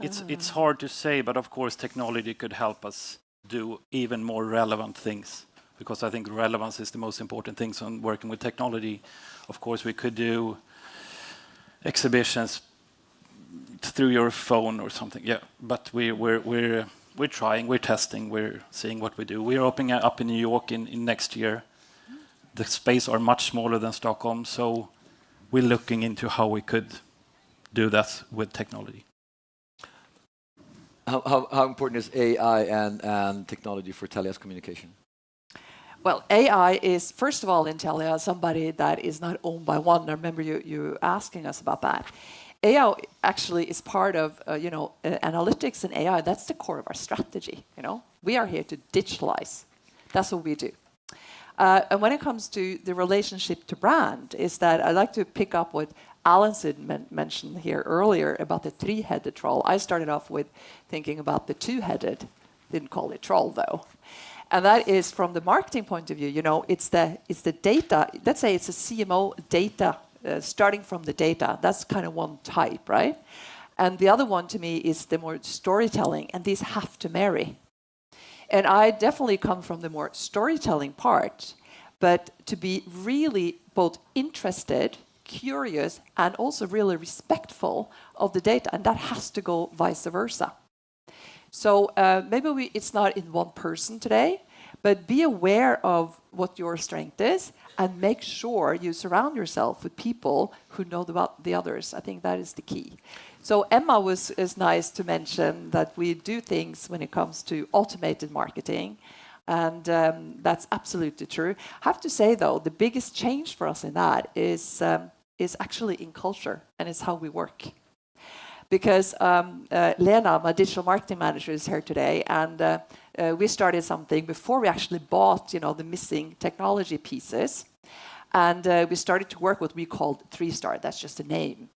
it's hard to say, but of course technology could help us do even more relevant things, because I think relevance is the most important thing on working with technology. Of course, we could do exhibitions through your phone or something, yeah. But we're trying, we're testing, we're seeing what we do. We're opening up in New York in next year. The space are much smaller than Stockholm, so we're looking into how we could do that with technology. How important is AI and technology for Telia's communication? Well, AI is, first of all, in Telia, somebody that is not owned by one. I remember you asking us about that. AI actually is part of, analytics and AI. That's the core of our strategy, We are here to digitalize. That's what we do. And when it comes to the relationship to brand, is that I like to pick up what Alan mentioned here earlier about the three-headed troll. I started off with thinking about the two-headed, didn't call it troll though. And that is from the marketing point of view, it's the data. Let's say it's a CMO data, starting from the data. That's kind of one type, right? And the other one to me is the more storytelling, and these have to marry. And I definitely come from the more storytelling part, but to be really both interested, curious, and also really respectful of the data, and that has to go vice versa. So maybe it's not in one person today, but be aware of what your strength is, and make sure you surround yourself with people who know about the others. I think that is the key. So Emma is nice to mention that we do things when it comes to automated marketing, and that's absolutely true. I have to say though, the biggest change for us in that is actually in culture, and it's how we work. Because Lena, my digital marketing manager, is here today, and we started something before we actually bought, the missing technology pieces, and we started to work what we called 3-star. That's just a name.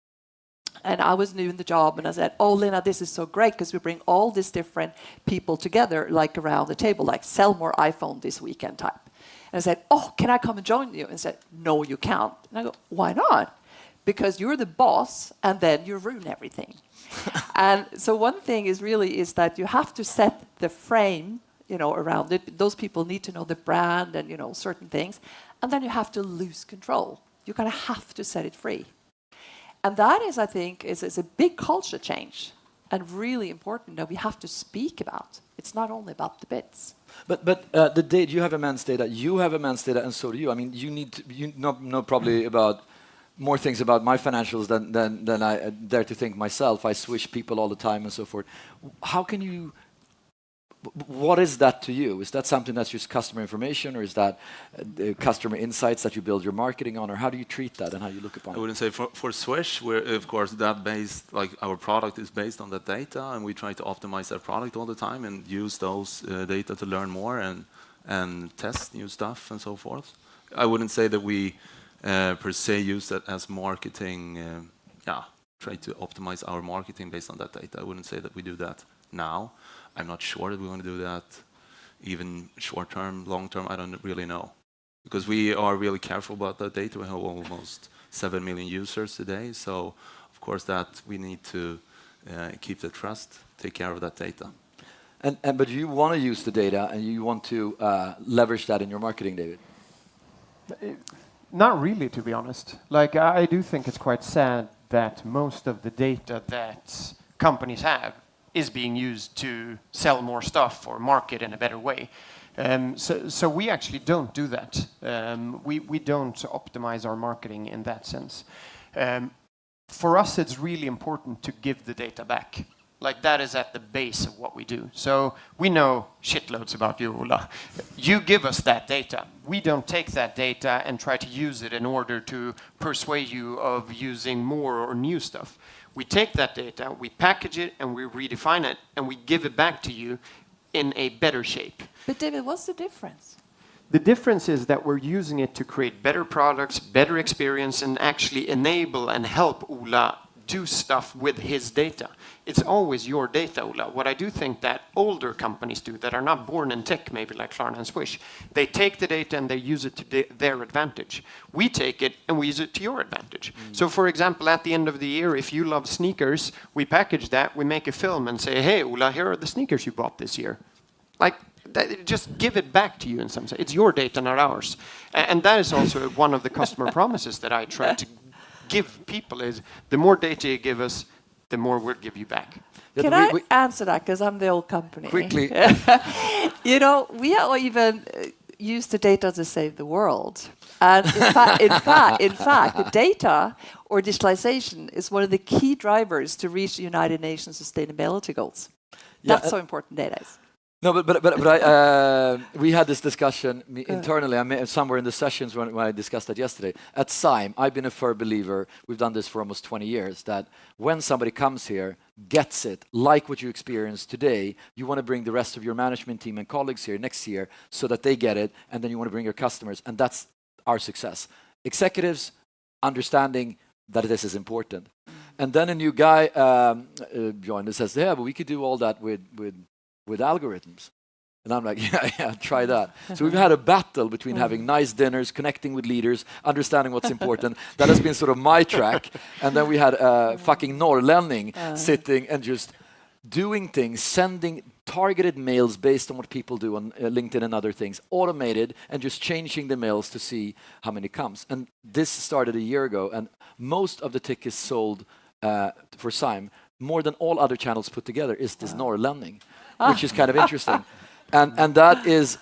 And I was new in the job, and I said, "Oh, Lena, this is so great because we bring all these different people together, like around the table, like sell more iPhone this weekend type." And I said, "Oh, can I come and join you?" And said, "No, you can't." And I go, "Why not?" Because you're the boss, and then you ruin everything. And so one thing is that you have to set the frame, around it. Those people need to know the brand and, certain things. And then you have to lose control. You have to set it free. And that is, I think, is a big culture change. and really important that we have to speak about. It's not only about the bits. But the data, you have immense data, you have immense data, and so do you. I mean, you need to, you know probably about more things about my financials than I dare to think myself. I swish people all the time and so forth. How can you? What is that to you? Is that something that's just customer information, or is that customer insights that you build your marketing on, or how do you treat that and how you look upon it? I wouldn't say for Swish, we're of course that based, like our product is based on that data, and we try to optimize our product all the time and use those data to learn more and test new stuff and so forth. I wouldn't say that we per se use that as marketing. Try to optimize our marketing based on that data. I wouldn't say that we do that now. I'm not sure that we want to do that even short term, long term, I don't really know. Because we are really careful about that data. We have almost 7 million users today. So, of course, that we need to keep the trust, take care of that data. But you want to use the data and you want to leverage that in your marketing, David? Not really, to be honest. Like, I do think it's quite sad that most of the data that companies have is being used to sell more stuff or market in a better way. So we actually don't do that. We don't optimize our marketing in that sense. For us, it's really important to give the data back. Like, that is at the base of what we do. So we know shitloads about you, Ola. You give us that data. We don't take that data and try to use it in order to persuade you of using more or new stuff. We take that data, we package it, and we redefine it, and we give it back to you in a better shape. But David, what's the difference? The difference is that we're using it to create better products, better experience, and actually enable and help Ola do stuff with his data. It's always your data, Ola. What I do think that older companies do that are not born in tech, maybe like Klarna and Swish, they take the data and they use it to their advantage. We take it and we use it to your advantage. So, for example, at the end of the year, if you love sneakers, we package that, we make a film and say, hey, Ola, here are the sneakers you bought this year. Like, just give it back to you in some sense. It's your data, not ours. And that is also one of the customer promises that I try to give people is the more data you give us, the more we'll give you back. Can I answer that? Because I'm the old company. Quickly. You know, we even use the data to save the world. And in fact, the data or digitalization is one of the key drivers to reach the United Nations sustainability goals. That's how important data is. No, but we had this discussion internally. Somewhere in the sessions when I discussed that yesterday. At Sime, I've been a firm believer. We've done this for almost 20 years. That when somebody comes here, gets it, like what you experienced today, you want to bring the rest of your management team and colleagues here next year so that they get it, and then you want to bring your customers, and that's our success. Executives understanding that this is important, and then a new guy joined and says, "Yeah, but we could do all that with algorithms." And I'm like, yeah, try that. So we've had a battle between having nice dinners, connecting with leaders, understanding what's important. That has been sort of my track. And then we had fucking norrlänning sitting and just doing things, sending targeted mails based on what people do on LinkedIn and other things, automated, and just changing the mails to see how many comes. And this started a year ago, and most of the tickets sold for Sime, more than all other channels put together, is this norrlänning, which is kind of interesting. And that is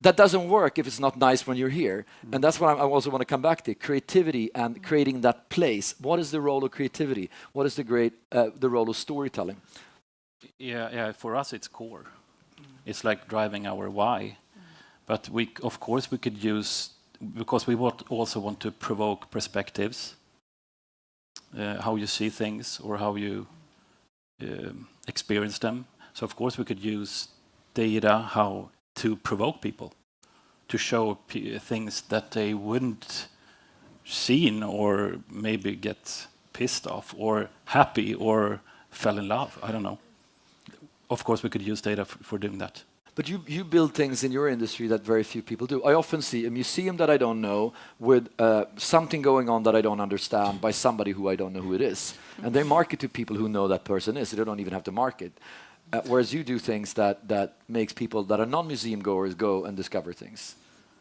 that doesn't work if it's not nice when you're here. And that's what I also want to come back to: creativity and creating that place. What is the role of creativity? What is the role of storytelling? Yeah. For us, it's core. It's like driving our why. But of course, we could use, because we also want to provoke perspectives, how you see things or how you experience them. So of course we could use data how to provoke people, to show things that they wouldn't seen, or maybe get pissed off or happy or fell in love. I don't know. Of course we could use data for doing that. But you build things in your industry that very few people do. I often see a museum that I don't know with something going on that I don't understand by somebody who I don't know who it is. And they market to people who know that person is, so they don't even have to market. Whereas you do things that makes people that are non-museum goers go and discover things.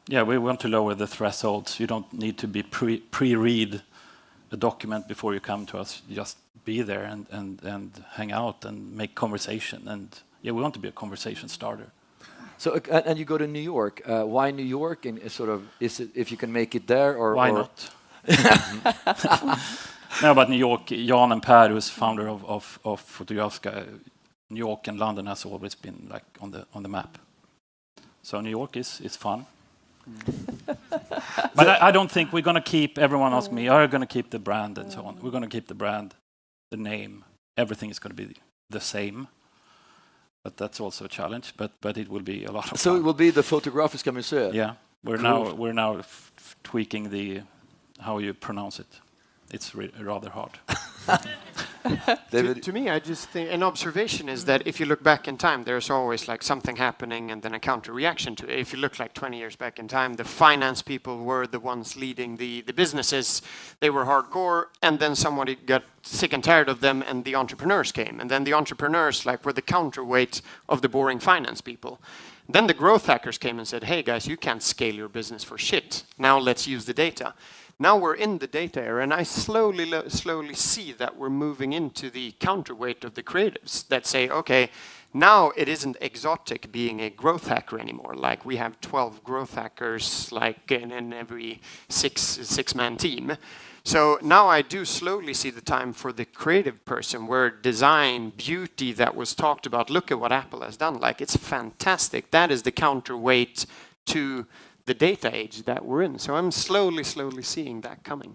Yeah, we want to lower the thresholds. You don't need to be pre-read a document before you come to us. You just be there and hang out and make conversation. And yeah, we want to be a conversation starter. So, and you go to New York. Why New York? And sort of, is it if you can make it there, or why not? No, but New York. Jan and Per, who's founder of Fotografska, New York and London has always been like on the map. So New York is fun. But I don't think we're going to keep. Everyone asks me, "Are you going to keep the brand and so on?" We're going to keep the brand, the name. Everything is going to be the same. But that's also a challenge. But it will be a lot of So fun. it will be the Fotografiska Museet. Yeah, we're now tweaking how you pronounce it. It's rather hard. To me, I just think an observation is that if you look back in time, there's always like something happening and then a counter reaction to it. If you look like 20 years back in time, the finance people were the ones leading the businesses. They were hardcore, and then somebody got sick and tired of them, and the entrepreneurs came. And then the entrepreneurs were the counterweight of the boring finance people. Then the growth hackers came and said, hey guys, you can't scale your business for shit. Now let's use the data. Now we're in the data era, and I slowly see that we're moving into the counterweight of the creatives that say, okay, now it isn't exotic being a growth hacker anymore. Like we have 12 growth hackers like in every six-man team. So now I do slowly see the time for the creative person where design, beauty that was talked about, look at what Apple has done. Like it's fantastic. That is the counterweight to the data age that we're in. So I'm slowly seeing that coming.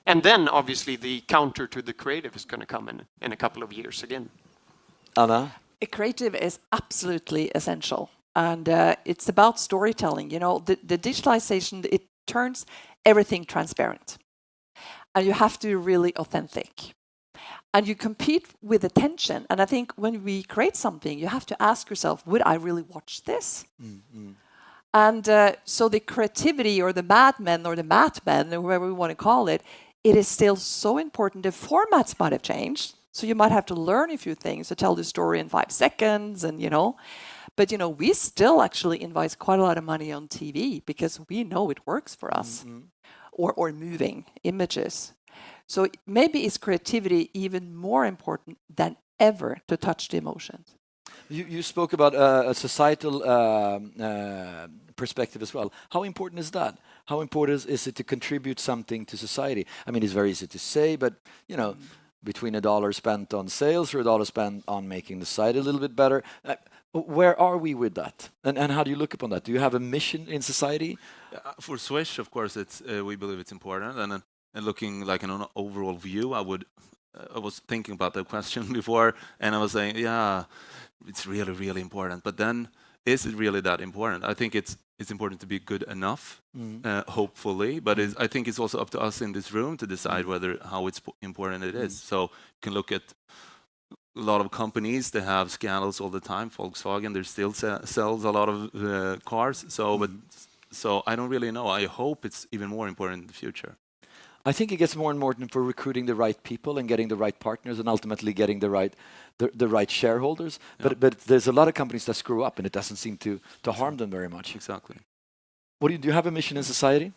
And then obviously the counter to the creative is going to come in a couple of years again. Anna? A creative is absolutely essential. And it's about storytelling. You know, the digitalization, it turns everything transparent. And you have to be really authentic. And you compete with attention. And I think when we create something, you have to ask yourself, would I really watch this? Mm-hmm. And so the creativity or the madmen or the matmen, or whatever we want to call it, it is still so important. The formats might have changed. So you might have to learn a few things to tell the story in 5 seconds and, you know. But, you know, we still actually invest quite a lot of money on TV because we know it works for us. Mm-hmm. Or moving images. So maybe is creativity even more important than ever to touch the emotions. You spoke about a societal perspective as well. How important is that? How important is it to contribute something to society? I mean, it's very easy to say, but, you know, between $1 spent on sales or $1 spent on making the site a little bit better, where are we with that? And how do you look upon that? Do you have a mission in society? For Swish, of course, it's we believe it's important. And looking like an overall view, I was thinking about the question before, and I was saying, yeah, it's really, really important. But then, is it really that important? I think it's important to be good enough, hopefully. But I think it's also up to us in this room to decide how important it is. So you can look at a lot of companies. They have scandals all the time. Volkswagen, they still sells a lot of cars. So I don't really know. I hope it's even more important in the future. I think it gets more and more important for recruiting the right people and getting the right partners and ultimately getting the right shareholders. Yeah. But there's a lot of companies that screw up and it doesn't seem to harm them very much. Exactly. Do you have a mission in society?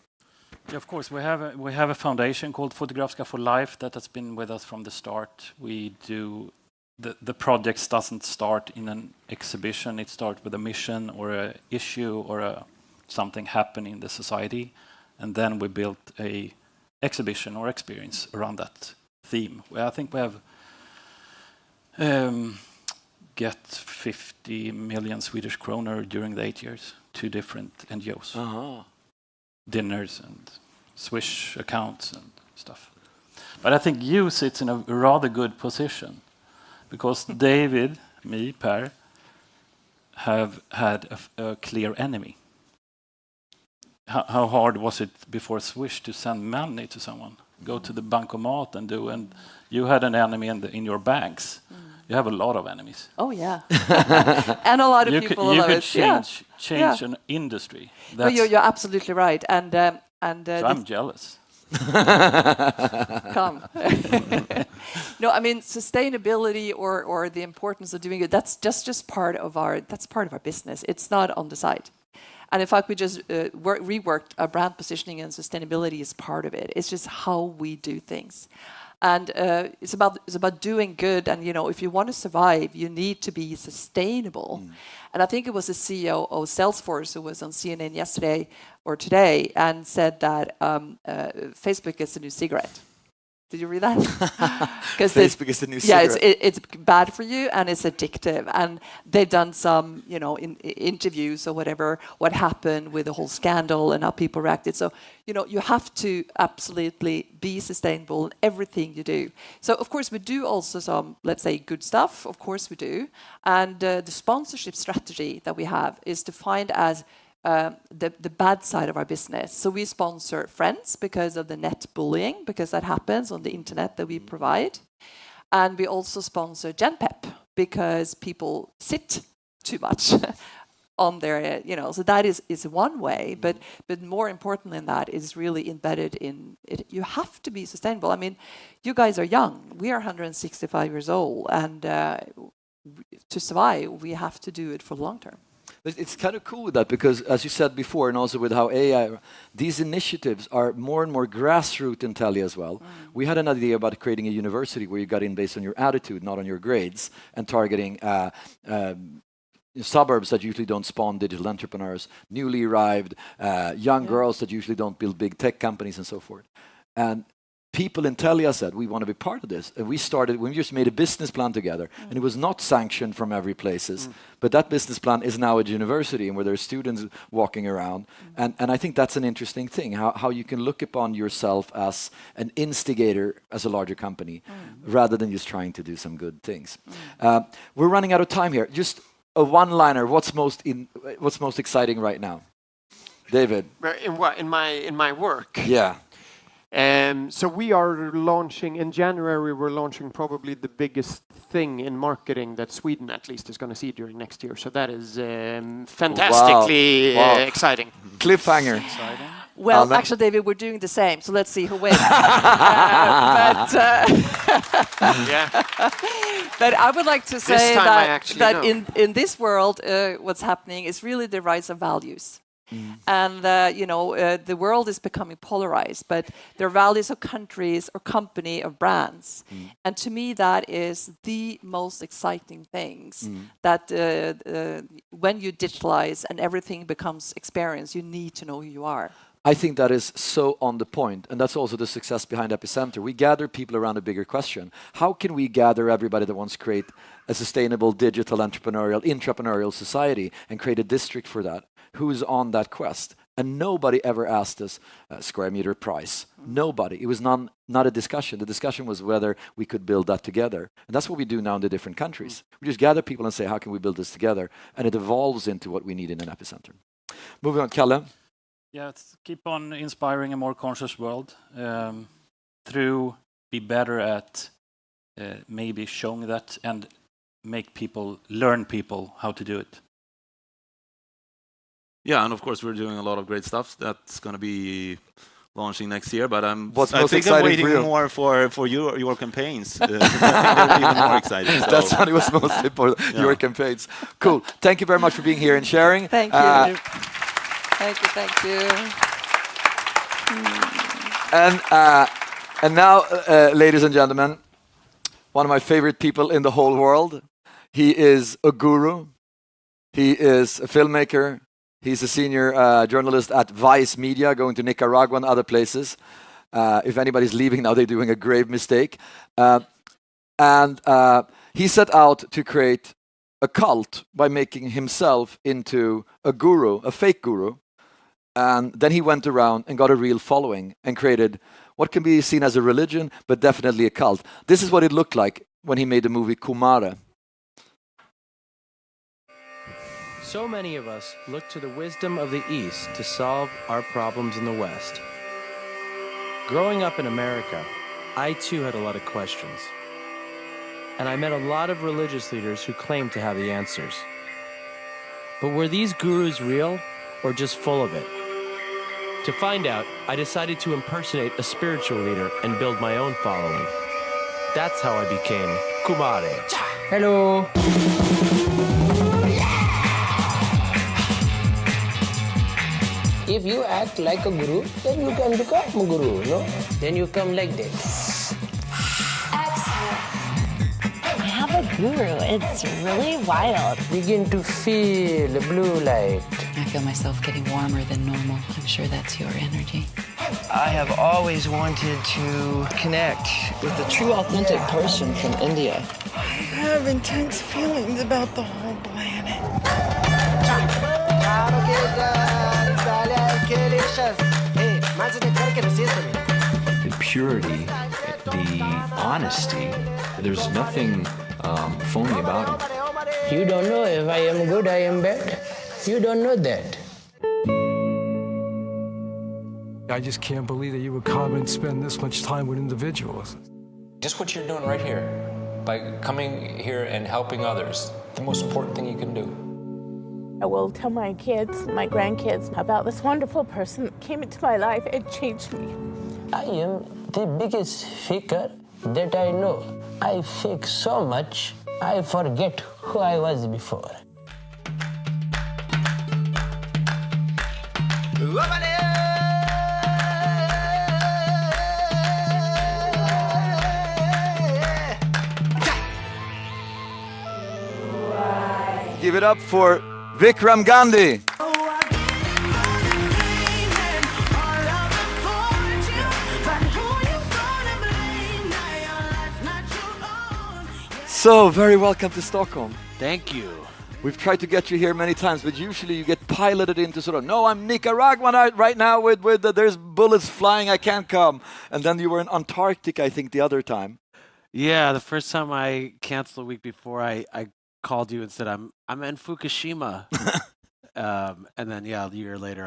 Yeah, of course. We have a foundation called Fotografska for Life that has been with us from the start. We do the projects doesn't start in an exhibition. It starts with a mission or a issue or something happening in the society, and then we built a exhibition or experience around that theme. I think we have get 50 million Swedish kronor during the 8 years, 2 different NGOs. Uh-huh. Dinners and Swish accounts and stuff. But I think you sit in a rather good position because David, me, Per, have had a clear enemy. How hard was it before Swish to send money to someone? Go to the bankomat and do, and you had an enemy in your banks. You have a lot of enemies. Oh yeah, and a lot of people love it. Change an industry. No, you're absolutely right, and so I'm jealous. Come. No, I mean sustainability or the importance of doing it. That's just part of our business. It's not on the side. And in fact, we just reworked our brand positioning, and sustainability is part of it. It's just how we do things. And it's about doing good. And if you want to survive, you need to be sustainable. And I think it was the CEO of Salesforce who was on CNN yesterday or today and said that Facebook is the new cigarette. Did you read that? Facebook is the new cigarette. Yeah, it's bad for you and it's addictive. And they've done some, interviews or whatever, what happened with the whole scandal and how people reacted. So, you have to absolutely be sustainable in everything you do. So, of course, we do also some, let's say, good stuff. Of course, we do. And the sponsorship strategy that we have is defined as the bad side of our business. So we sponsor friends because of the net bullying, because that happens on the internet that we provide. And we also sponsor GenPep because people sit too much on their, so that is one way. But more important than that is really embedded in it. You have to be sustainable. I mean, you guys are young. We are 165 years old. And to survive, we have to do it for the long term. It's kind of cool with that because, as you said before, and also with how AI, these initiatives are more and more grassroots in Telia as well. We had an idea about creating a university where you got in based on your attitude, not on your grades, and targeting suburbs that usually don't spawn digital entrepreneurs, newly arrived, young girls that usually don't build big tech companies and so forth. And people in Telia said, we want to be part of this. And we just made a business plan together. And it was not sanctioned from every places. But that business plan is now at university and where there are students walking around. And I think that's an interesting thing, how you can look upon yourself as an instigator as a larger company rather than just trying to do some good things. We're running out of time here. Just a one-liner, what's most exciting right now? David? In what? In my work? Yeah. So we are launching in January. We're launching probably the biggest thing in marketing that Sweden, at least, is going to see during next year. So that is fantastically exciting. Cliffhanger. Exciting. Well, actually, David, we're doing the same. So let's see who wins. But I would like to say that in this world, what's happening is really the rise of values. And the world is becoming polarized, but there are values of countries or company or brands. And to me, that is the most exciting things that when you digitalize and everything becomes experience, you need to know who you are. I think that is so on the point, and that's also the success behind Epicenter. We gather people around a bigger question. How can we gather everybody that wants to create a sustainable digital intrapreneurial society and create a district for that? Who's on that quest? And nobody ever asked us square meter price. Nobody. It was not a discussion. The discussion was whether we could build that together. And that's what we do now in the different countries. We just gather people and say, how can we build this together? And it evolves into what we need in an Epicenter. Moving on, Kalle. Yeah, keep on inspiring a more conscious world through be better at maybe showing that and learn people how to do it. Yeah, and of course we're doing a lot of great stuff that's going to be launching next year. But I'm waiting more for your campaigns. Even more excited. So. That's what was most important. Yeah. Your campaigns. Cool. Thank you very much for being here and sharing. Thank you. Thank you. And now, ladies and gentlemen, one of my favorite people in the whole world. He is a guru. He is a filmmaker. He's a senior journalist at Vice Media, going to Nicaragua and other places. If anybody's leaving now, they're doing a grave mistake. And he set out to create a cult by making himself into a guru, a fake guru. And then he went around and got a real following and created what can be seen as a religion, but definitely a cult. This is what it looked like when he made the movie Kumare. So many of us look to the wisdom of the East to solve our problems in the West. Growing up in America, I too had a lot of questions. And I met a lot of religious leaders who claimed to have the answers. But were these gurus real or just full of it? To find out, I decided to impersonate a spiritual leader and build my own following. That's how I became Kumare. Hello. If you act like a guru, then you can become a guru, no? Then you come like this. guru. It's really wild. Begin to feel the blue light. I feel myself getting warmer than normal. I'm sure that's your energy. I have always wanted to connect with a true, authentic person from India. I have intense feelings about the whole planet. The purity, the honesty, there's nothing phony about him. You don't know if I am good, I am bad. You don't know that. I just can't believe that you would come and spend this much time with individuals. Just what you're doing right here, by coming here and helping others, the most important thing you can do. I will tell my kids, my grandkids, about this wonderful person that came into my life and changed me. I am the biggest faker that I know. I fake so much, I forget who I was before. Give it up for Vikram Gandhi. So, very welcome to Stockholm. Thank you. We've tried to get you here many times, but usually you get piloted into sort of, no, I'm Nicaraguan right now with there's bullets flying, I can't come. And then you were in Antarctica, I think, the other time. Yeah, the first time I canceled a week before, I called you and said I'm in Fukushima, and then a year later,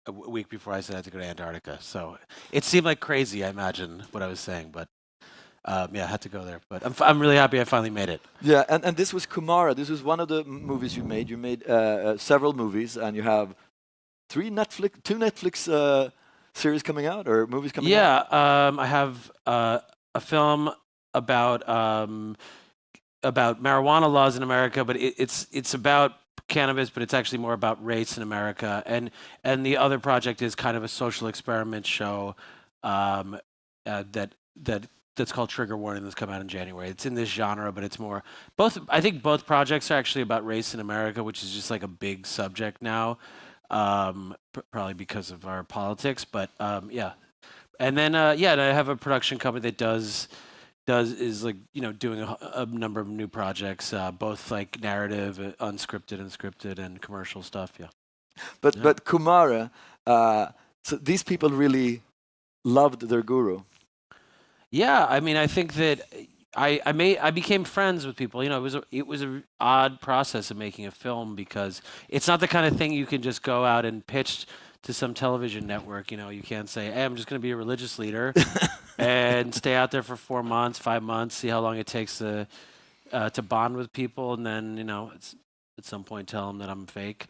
a week before, I said I had to go to Antarctica. So it seemed like crazy, I imagine, what I was saying, but I had to go there. But I'm really happy I finally made it. Yeah, and this was Kumara. This was one of the movies you made. You made several movies, and you have two Netflix series coming out or movies coming out. Yeah, I have a film about marijuana laws in America, but it's about cannabis, but it's actually more about race in America. And the other project is kind of a social experiment show that's called Trigger Warning, that's come out in January. It's in this genre, but it's more I think both projects are actually about race in America, which is just like a big subject now, probably because of our politics. But yeah, and then and I have a production company that is like, doing a number of new projects, both like narrative, unscripted and scripted, and commercial stuff. Yeah. But Kumara, so these people really loved their guru. Yeah, I mean, I think that I became friends with people. It was an odd process of making a film, because it's not the kind of thing you can just go out and pitch to some television network. You can't say, hey, I'm just going to be a religious leader and stay out there for 4 months, 5 months, see how long it takes to bond with people, and then at some point tell them that I'm fake.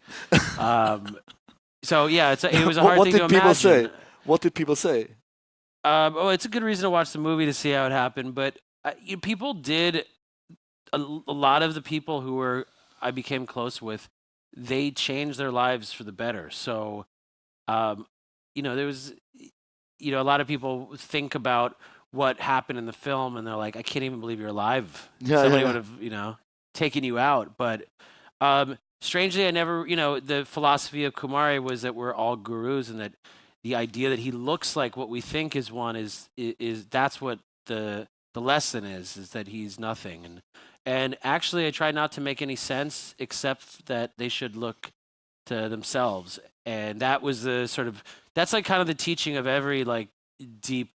So yeah, it was a hard thing to imagine. What did people say? It's a good reason to watch the movie to see how it happened. But people did a lot of the people who I became close with, they changed their lives for the better. So, there was, a lot of people think about what happened in the film, and they're like, I can't even believe you're alive. Somebody would have, taken you out. But strangely, I never, the philosophy of Kumari was that we're all gurus, and that the idea that he looks like what we think is one is that's what the lesson is that he's nothing. And actually, I try not to make any sense except that they should look to themselves. And that was that's like kind of the teaching of every like deep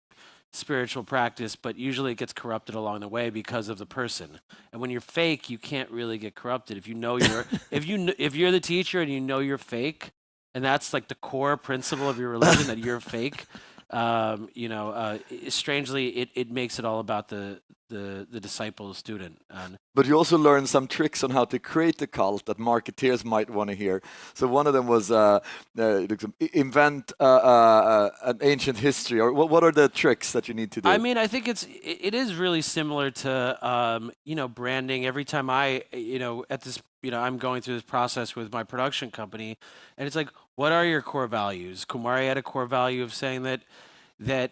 spiritual practice, but usually it gets corrupted along the way because of the person. And when you're fake, you can't really get corrupted. If you know you're if you're the teacher and you know you're fake, and that's like the core principle of your religion, that you're fake. Strangely, it makes it all about the disciple, the student. But you also learned some tricks on how to create the cult that marketeers might want to hear. So one of them was invent an ancient history. Or what are the tricks that you need to do? I mean, I think it is really similar to branding. Every time I'm going through this process with my production company, and it's like, what are your core values? Kumari had a core value of saying that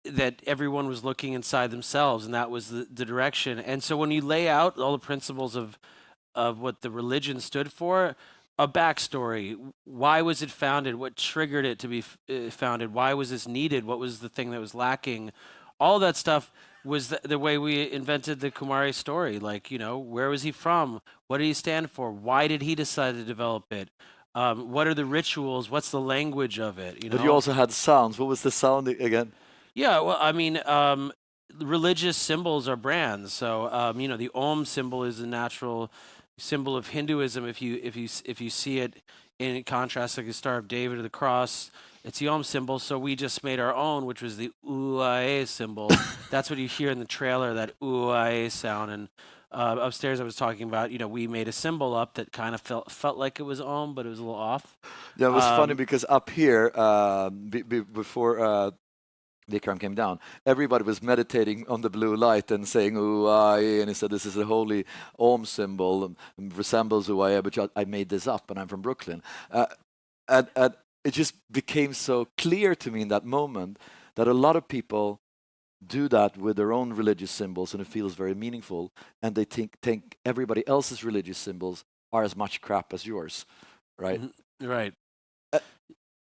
that everyone was looking inside themselves, and that was the direction. And so when you lay out all the principles of what the religion stood for, a backstory, why was it founded, what triggered it to be founded, why was this needed, what was the thing that was lacking, all that stuff was the way we invented the Kumare story. Like, you know, where was he from? What did he stand for? Why did he decide to develop it? What are the rituals? What's the language of it? You know? But you also had sounds. What was the sound again? Yeah, well, I mean, religious symbols are brands. So, you know, the Om symbol is a natural symbol of Hinduism. If you see it in contrast, like the Star of David or the cross, it's the Om symbol. So we just made our own, which was the UAE symbol. That's what you hear in the trailer, that UAE sound. And upstairs, I was talking about, you know, we made a symbol up that kind of felt like it was Om, but it was a little off. Yeah, it was funny because up here, before Vikram came down, everybody was meditating on the blue light and saying Uai, and he said this is a holy Om symbol, resembles Uai, but I made this up and I'm from Brooklyn. And it just became so clear to me in that moment that a lot of people do that with their own religious symbols, and it feels very meaningful, and they think everybody else's religious symbols are as much crap as yours, right? Right.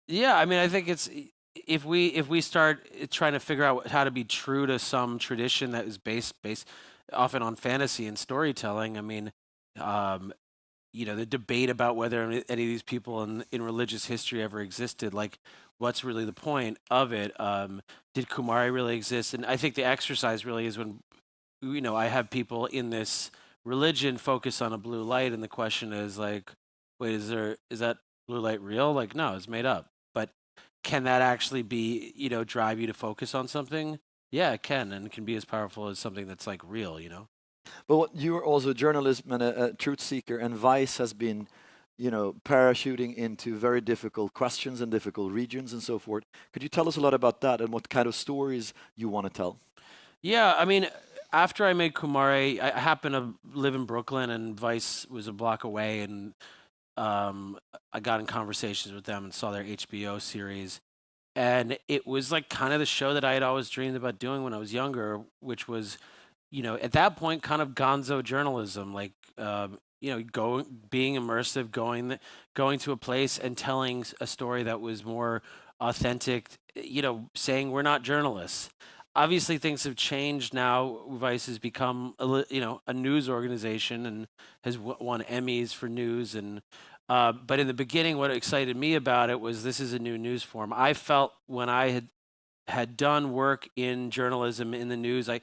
Yeah, I mean, I think it's if we start trying to figure out how to be true to some tradition that is based often on fantasy and storytelling. I mean, you know, the debate about whether any of these people in religious history ever existed, like what's really the point of it? Did Kumari really exist? And I think the exercise really is when, you know, I have people in this religion focus on a blue light, and the question is like, wait, is that blue light real? Like, no, it's made up. But can that actually be, you know, drive you to focus on something? Yeah, it can, and it can be as powerful as something that's like real, you know? But you're also a journalist and a truth seeker, and Vice has been, you know, parachuting into very difficult questions and difficult regions and so forth. Could you tell us a lot about that and what kind of stories you want to tell? Yeah, I mean, after I made Kumare, I happened to live in Brooklyn, and Vice was a block away, and I got in conversations with them and saw their HBO series. And it was like kind of the show that I had always dreamed about doing when I was younger, which was, you know, at that point, kind of gonzo journalism, like, you know, being immersive, going to a place and telling a story that was more authentic, you know, saying we're not journalists. Obviously, things have changed now. Vice has become, you know, a news organization and has won Emmys for news. And but in the beginning, what excited me about it was this is a new news form. I felt when I had done work in journalism in the news. I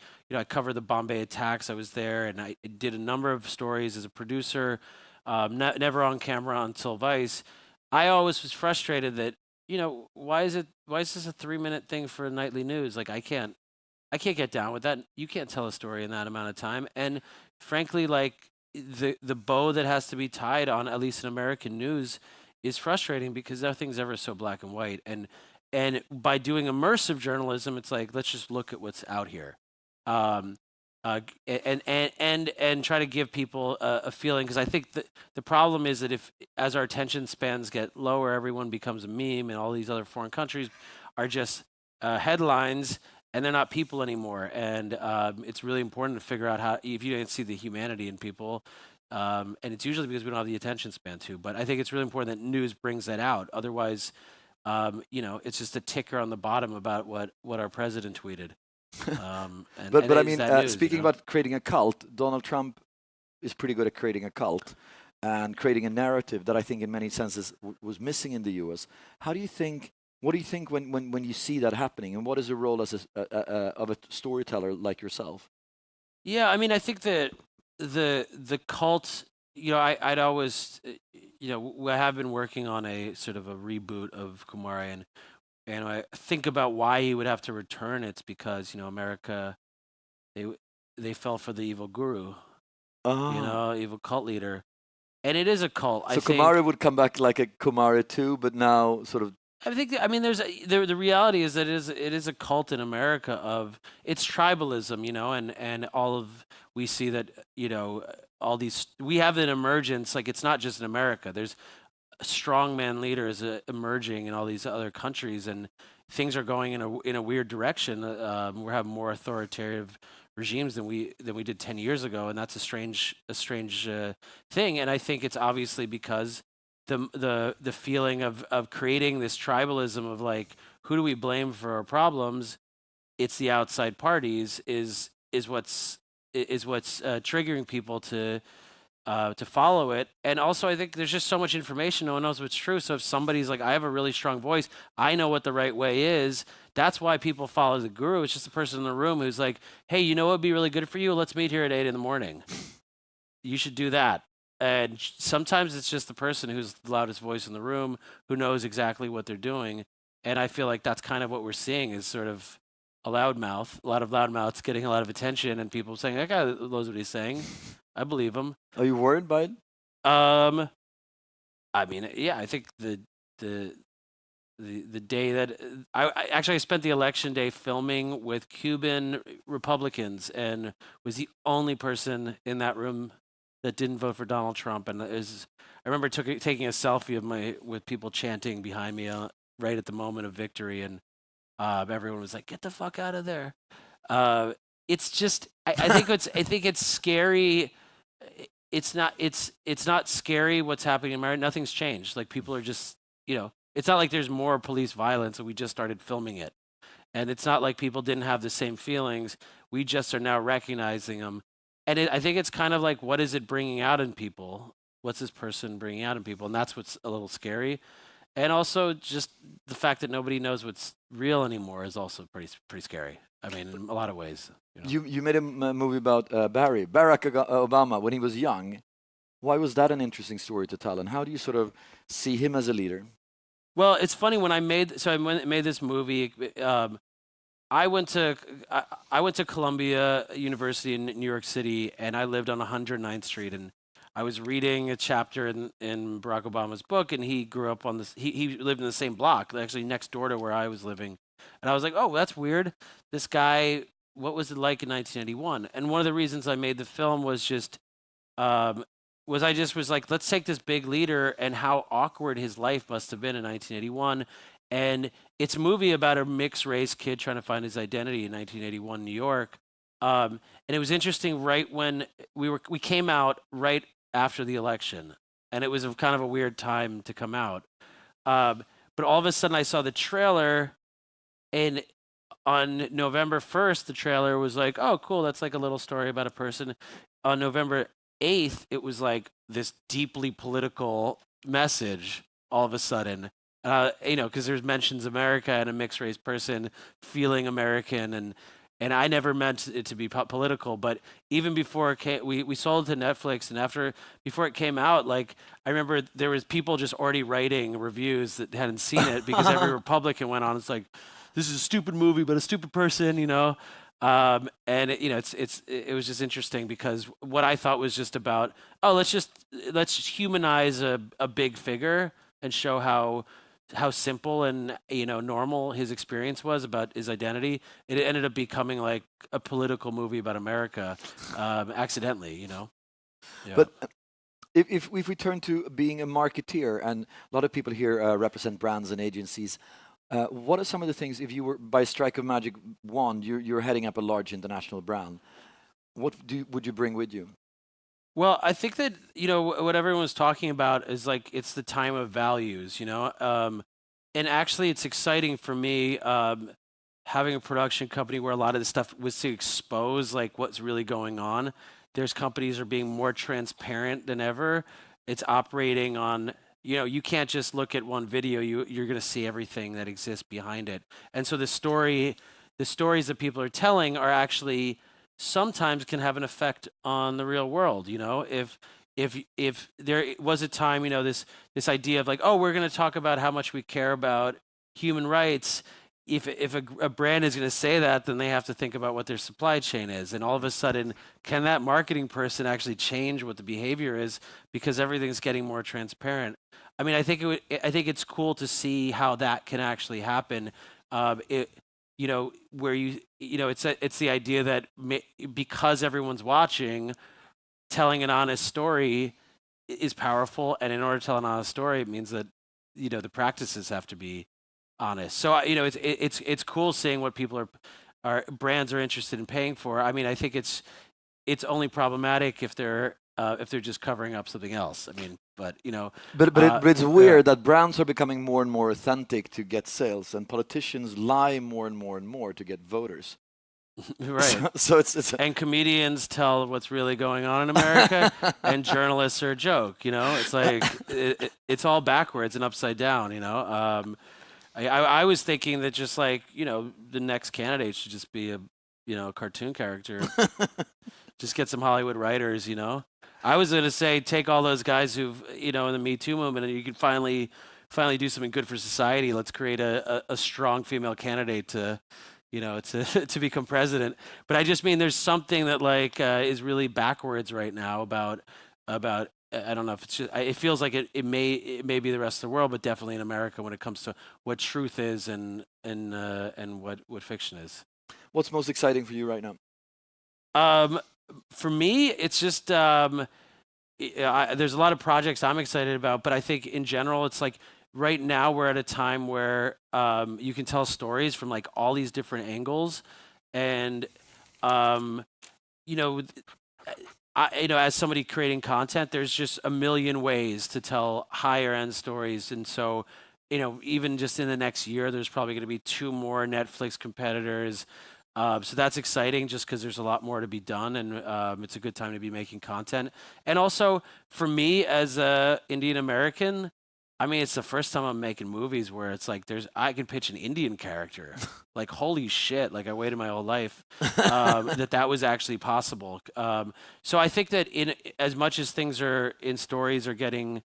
covered the Bombay attacks. I was there, and I did a number of stories as a producer, never on camera until Vice. I always was frustrated that, you know, why is this a 3-minute thing for nightly news? Like, I can't get down with that. You can't tell a story in that amount of time. And frankly, like the bow that has to be tied on, at least in American news, is frustrating because nothing's ever so black and white. And by doing immersive journalism, it's like, let's just look at what's out here, and try to give people a feeling. Because I think that the problem is that as our attention spans get lower, everyone becomes a meme, and all these other foreign countries are just headlines, and they're not people anymore. And it's really important to figure out how, if you didn't see the humanity in people. And it's usually because we don't have the attention span too. But I think it's really important that news brings that out. Otherwise, you know, it's just a ticker on the bottom about what our president tweeted. But I mean, news, speaking about creating a cult, Donald Trump is pretty good at creating a cult and creating a narrative that I think in many senses was missing in the US. What do you think when you see that happening, and what is the role as of a storyteller like yourself? Yeah, I mean, I think that the cult, you know, I'd always, you know, I have been working on a sort of a reboot of Kumare, and I think about why he would have to return. It's because, you know, America, they fell for the evil guru, you know, evil cult leader, and it is a cult. So Kumare would come back like a Kumare 2, but now sort of. I think I mean the reality is that it is a cult in America of it's tribalism, you know, and all of we see that, you know, all these we have an emergence, like it's not just in America. There's strongman leaders emerging in all these other countries, and things are going in a weird direction. We're having more authoritarian regimes than we did 10 years ago, and that's a strange thing. And I think it's obviously because the feeling of creating this tribalism of like, who do we blame for our problems? It's the outside parties is what's triggering people to follow it. And also, I think there's just so much information, no one knows what's true. So if somebody's like, I have a really strong voice, I know what the right way is, that's why people follow the guru. It's just the person in the room who's like, hey, you know what would be really good for you? Let's meet here at 8 a.m. You should do that. And sometimes it's just the person who's the loudest voice in the room who knows exactly what they're doing. And I feel like that's kind of what we're seeing is sort of a lot of loudmouths getting a lot of attention and people saying, that guy knows what he's saying. I believe him. Are you worried by it? I mean, yeah, I think the day that I spent the election day filming with Cuban Republicans and was the only person in that room that didn't vote for Donald Trump. And I remember taking a selfie with people chanting behind me right at the moment of victory, and everyone was like, "Get the fuck out of there!" It's just, I think it's scary. It's not scary what's happening in America. Nothing's changed. Like people are just, it's not like there's more police violence and we just started filming it. And it's not like people didn't have the same feelings. We just are now recognizing them. And I think it's kind of like, what is it bringing out in people? What's this person bringing out in people? And that's what's a little scary. And also just the fact that nobody knows what's real anymore is also pretty scary. I mean, in a lot of ways. You made a movie about Barack Obama when he was young. Why was that an interesting story to tell? And how do you sort of see him as a leader? Well, it's funny when I made this movie. I went to Columbia University in New York City, and I lived on 109th Street, and I was reading a chapter in Barack Obama's book, and he grew up on this. He lived in the same block, actually next door to where I was living, and I was like, oh, that's weird. This guy, what was it like in 1981? And one of the reasons I made the film was just I just was like, let's take this big leader and how awkward his life must have been in 1981. And it's a movie about a mixed race kid trying to find his identity in 1981 New York. And it was interesting right when we came out right after the election, and it was kind of a weird time to come out. But all of a sudden I saw the trailer, and on November 1st, the trailer was like, oh, cool, that's like a little story about a person. On November 8th, it was like this deeply political message all of a sudden. Because there's mentions America and a mixed race person feeling American, and I never meant it to be political, but even before it came, we sold it to Netflix, and before it came out, like I remember there was people just already writing reviews that hadn't seen it because every Republican went on. It's like, this is a stupid movie, but a stupid person, and it was just interesting because what I thought was just about, let's humanize a big figure and show how simple and normal his experience was about his identity. It ended up becoming like a political movie about America, accidentally. Yeah. But if we turn to being a marketeer, and a lot of people here represent brands and agencies, what are some of the things, if you were by strike of magic wand, you're heading up a large international brand, what would you bring with you? Well, I think that, what everyone's talking about is like, it's the time of values, and actually it's exciting for me, having a production company where a lot of this stuff was to expose like what's really going on. There's companies are being more transparent than ever. It's operating on, you can't just look at one video, you're going to see everything that exists behind it. And so the stories that people are telling are actually sometimes can have an effect on the real world. If there was a time, this idea of like, oh, we're going to talk about how much we care about human rights. If a brand is going to say that, then they have to think about what their supply chain is. And all of a sudden, can that marketing person actually change what the behavior is because everything's getting more transparent? I mean, I think it's cool to see how that can actually happen. Where it's the idea that because everyone's watching, telling an honest story is powerful, and in order to tell an honest story, it means that the practices have to be honest. So it's cool seeing what people are brands are interested in paying for. I mean, I think it's only problematic if they're just covering up something else. I mean, but But it's weird that brands are becoming more and more authentic to get sales, and politicians lie more and more and more to get voters. Right. So it's and comedians tell what's really going on in America, and journalists are a joke. It's like it's all backwards and upside down. I was thinking that just like the next candidate should just be a cartoon character. Just get some Hollywood writers. I was going to say take all those guys who've in the Me Too movement, and you can finally do something good for society. Let's create a strong female candidate to to become president. But I just mean there's something that like is really backwards right now about I don't know if it's just, it feels like it may be the rest of the world, but definitely in America when it comes to what truth is and what fiction is. What's most exciting for you right now? For me, it's just there's a lot of projects I'm excited about, but I think in general, it's like right now we're at a time where you can tell stories from like all these different angles, and as somebody creating content, there's just a million ways to tell higher end stories, and so even just in the next year, there's probably going to be 2 more Netflix competitors. So that's exciting just because there's a lot more to be done, and it's a good time to be making content. And also for me as a Indian American, I mean, it's the first time I'm making movies where it's like I can pitch an Indian character. Like, holy shit, like I waited my whole life that was actually possible. So I think that in as much as things are in stories are getting,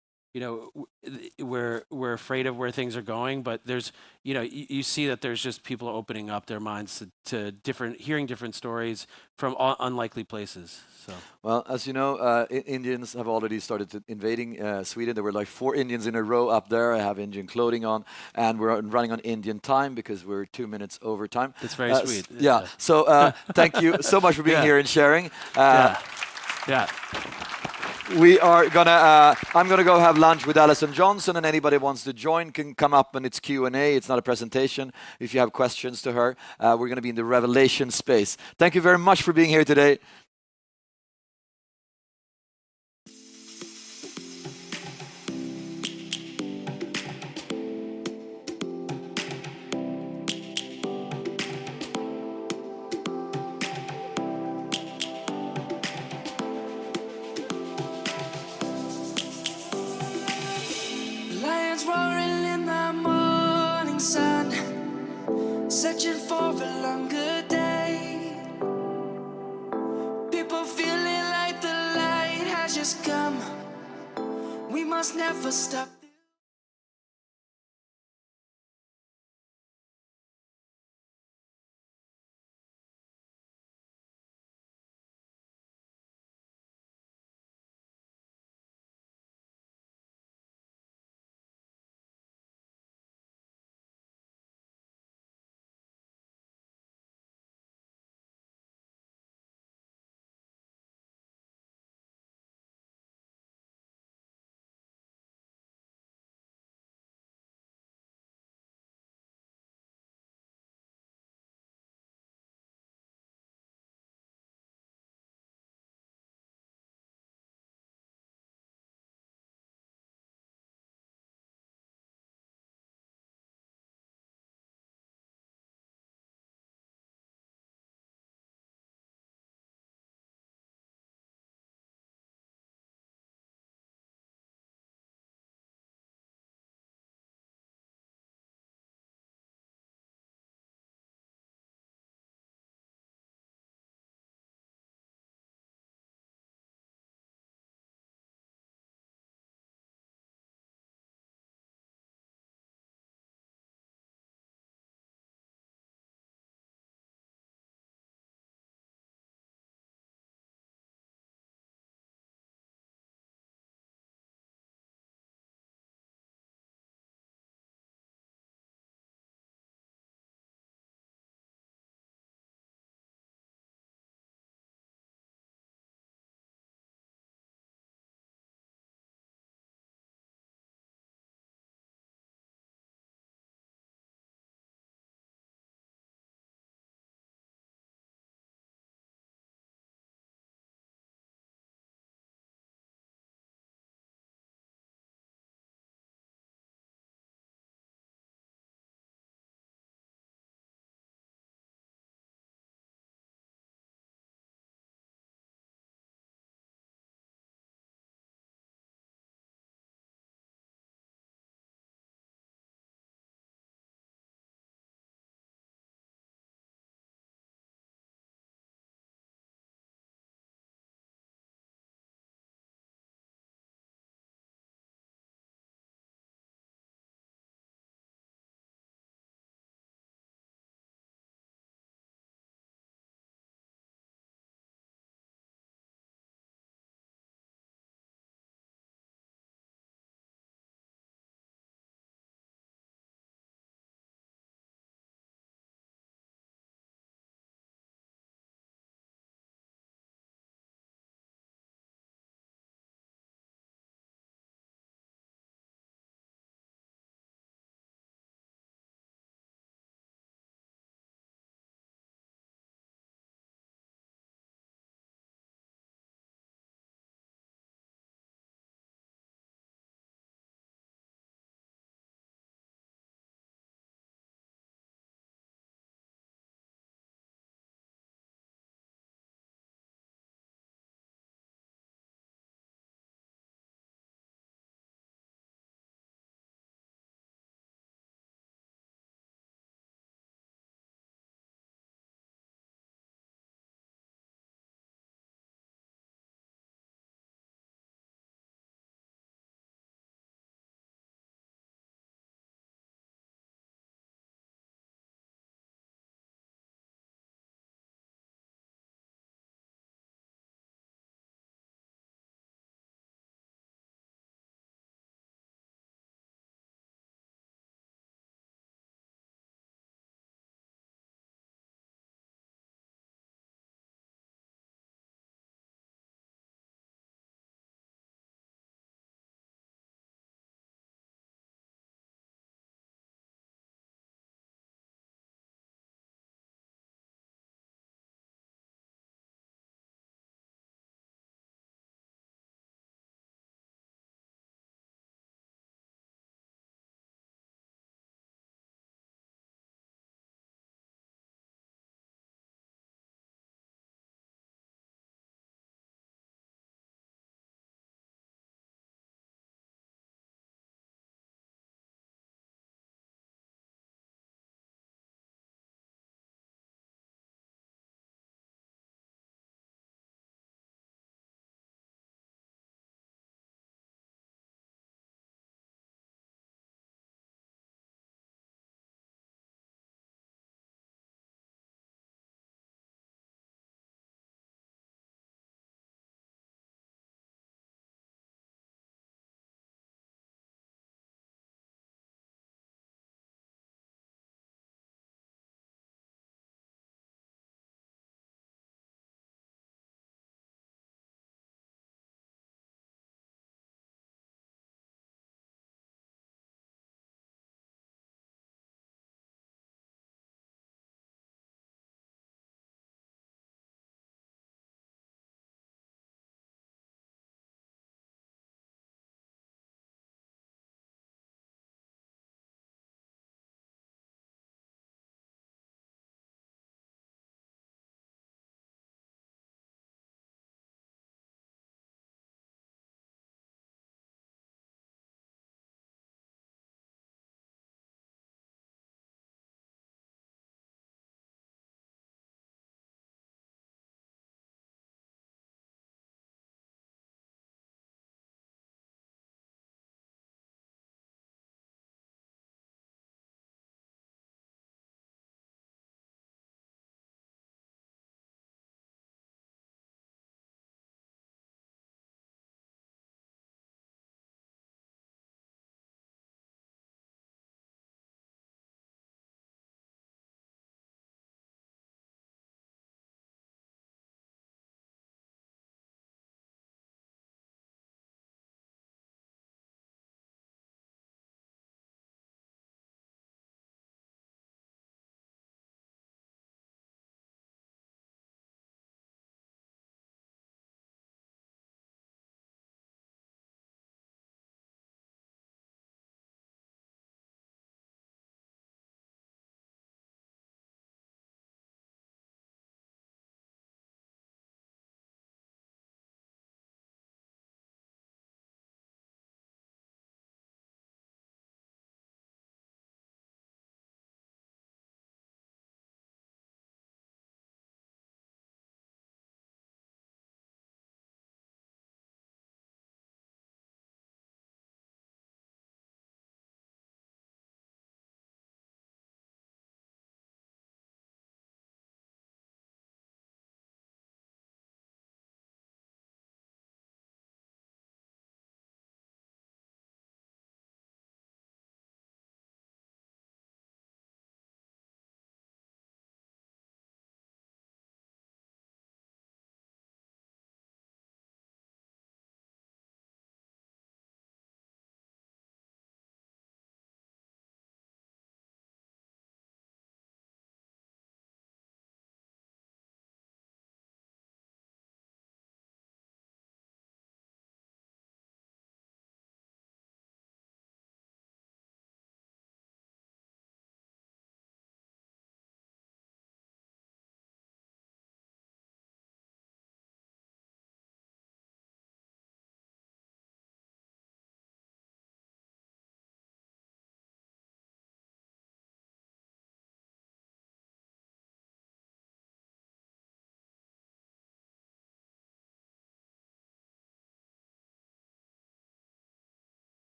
we're afraid of where things are going, but there's, you see that there's just people opening up their minds to hearing different stories from unlikely places. So. Well, as you know, Indians have already started invading Sweden. There were like 4 Indians in a row up there. I have Indian clothing on, and we're running on Indian time because we're 2 minutes over time. That's very sweet. Yeah. So thank you so much for being here and sharing. Yeah. We are gonna. I'm gonna go have lunch with Alison Johnson, and anybody wants to join can come up, and it's Q&A. It's not a presentation. If you have questions to her, we're gonna be in the revelation space. Thank you very much for being here today. Lions roaring in the morning sun, searching for a longer day. People feeling like the light has just come. We must never stop.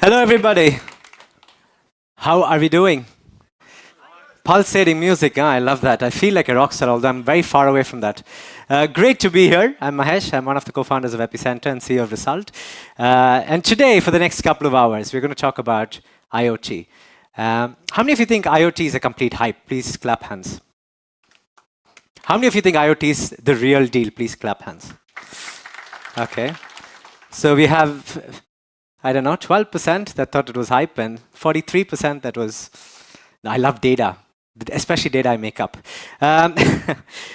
Hello, everybody. How are we doing? Pulsating music, I love that. I feel like a rock star, although I'm very far away from that. Great to be here. I'm Mahesh. I'm one of the co-founders of Epicenter and CEO of Result. And today, for the next couple of hours, we're going to talk about IoT. How many of you think IoT is a complete hype? Please clap hands. How many of you think IoT is the real deal? Please clap hands. Okay. So we have, I don't know, 12% that thought it was hype and 43% that was, I love data, especially data I make up.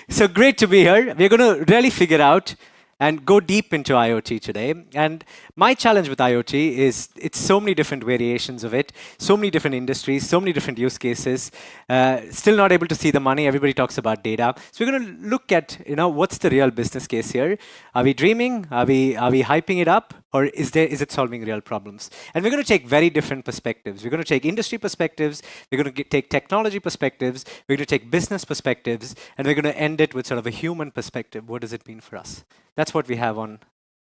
So great to be here. We're going to really figure out and go deep into IoT today. And my challenge with IoT is it's so many different variations of it, so many different industries, so many different use cases, still not able to see the money. Everybody talks about data. So we're going to look at, what's the real business case here? Are we dreaming? Are we hyping it up? Or is it solving real problems? And we're going to take very different perspectives. We're going to take industry perspectives, we're going to take technology perspectives, we're going to take business perspectives, and we're going to end it with sort of a human perspective. What does it mean for us? That's what we have on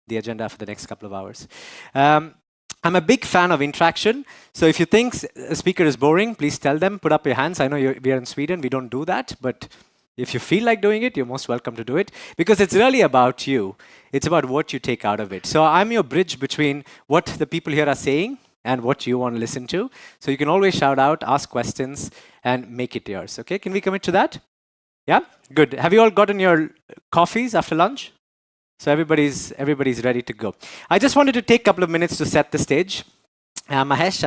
the agenda for the next couple of hours. I'm a big fan of interaction. So if you think a speaker is boring, please tell them, put up your hands. I know we are in Sweden, we don't do that, but if you feel like doing it, you're most welcome to do it, because it's really about you. It's about what you take out of it. So I'm your bridge between what the people here are saying and what you want to listen to. So you can always shout out, ask questions, and make it yours. Okay, can we commit to that? Yeah, good. Have you all gotten your coffees after lunch? So everybody's ready to go. I just wanted to take a couple of minutes to set the stage. Mahesh,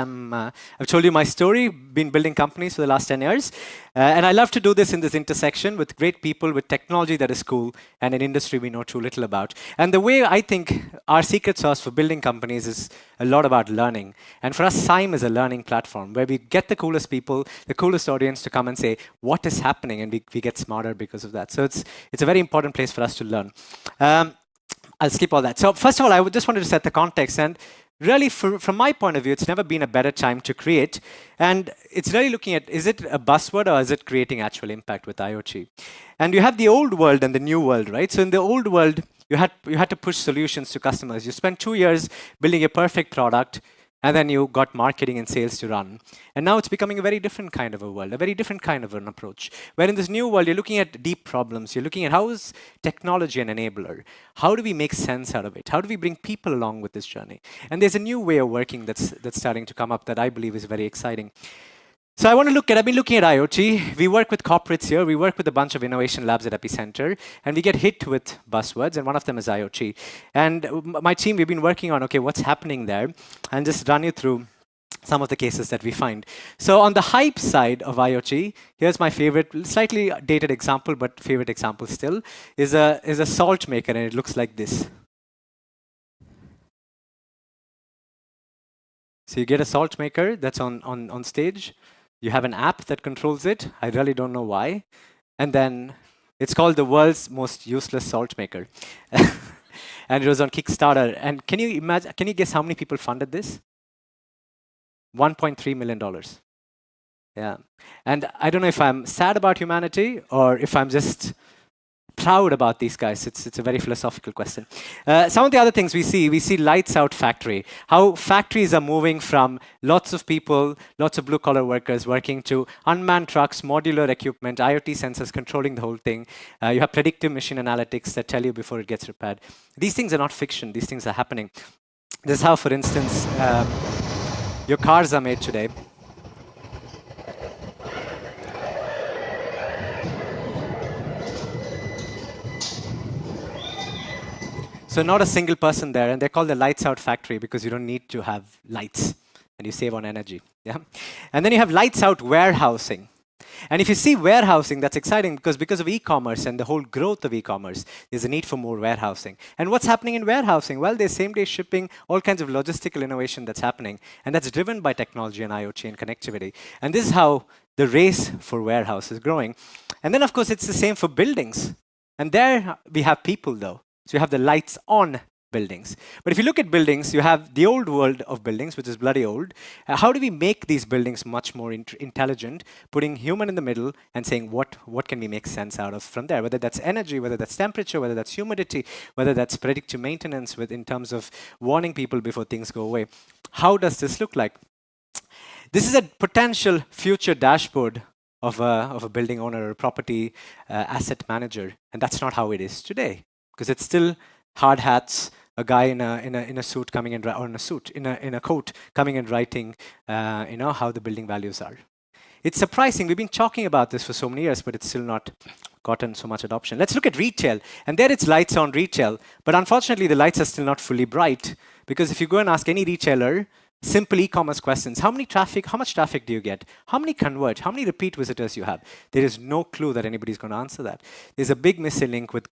I've told you my story, been building companies for the last 10 years. And I love to do this in this intersection with great people, with technology that is cool, and an industry we know too little about. And the way I think our secret sauce for building companies is a lot about learning. And for us, Sime is a learning platform where we get the coolest people, the coolest audience to come and say, what is happening? And we get smarter because of that. So it's a very important place for us to learn. I'll skip all that. So first of all, I just wanted to set the context. And really, from my point of view, it's never been a better time to create. And it's really looking at, is it a buzzword or is it creating actual impact with IoT? And you have the old world and the new world, right? So in the old world, you had to push solutions to customers. You spent 2 years building a perfect product, and then you got marketing and sales to run. And now it's becoming a very different kind of a world, a very different kind of an approach. Where in this new world, you're looking at deep problems. You're looking at how is technology an enabler? How do we make sense out of it? How do we bring people along with this journey? And there's a new way of working that's starting to come up that I believe is very exciting. So I've been looking at IoT. We work with corporates here. We work with a bunch of innovation labs at Epicenter, and we get hit with buzzwords, and one of them is IoT. And my team, we've been working on, okay, what's happening there, and just run you through some of the cases that we find. So on the hype side of IoT, here's my favorite, slightly dated example, but favorite example still, is a salt maker, and it looks like this. So you get a salt maker that's on stage. You have an app that controls it. I really don't know why. And then it's called the world's most useless salt maker. And it was on Kickstarter. And can you guess how many people funded this? $1.3 million. Yeah. And I don't know if I'm sad about humanity or if I'm just proud about these guys. It's a very philosophical question. Some of the other things we see lights out factory. How factories are moving from lots of people, lots of blue collar workers working to unmanned trucks, modular equipment, IoT sensors controlling the whole thing. You have predictive machine analytics that tell you before it gets repaired. These things are not fiction. These things are happening. This is how, for instance, your cars are made today. So not a single person there, and they're called the lights out factory because you don't need to have lights, and you save on energy. Yeah, and then you have lights out warehousing. And if you see warehousing, that's exciting because of e-commerce and the whole growth of e-commerce, there's a need for more warehousing. And what's happening in warehousing? Well, there's same-day shipping, all kinds of logistical innovation that's happening, and that's driven by technology and IoT and connectivity. And this is how the race for warehouse is growing. And then, of course, it's the same for buildings. And there we have people, though. So you have the lights on buildings. But if you look at buildings, you have the old world of buildings, which is bloody old. How do we make these buildings much more intelligent, putting human in the middle and saying what can we make sense out of from there, whether that's energy, whether that's temperature, whether that's humidity, whether that's predictive maintenance in terms of warning people before things go away. How does this look like? This is a potential future dashboard of a building owner or a property asset manager, and that's not how it is today, because it's still hard hats, a guy in a suit coming and or in a coat coming and writing, how the building values are. It's surprising. We've been talking about this for so many years, but it's still not gotten so much adoption. Let's look at retail, and there it's lights on retail, but unfortunately the lights are still not fully bright, because if you go and ask any retailer simple e-commerce questions, how much traffic do you get? How many convert? How many repeat visitors you have? There is no clue that anybody's going to answer that. There's a big missing link with,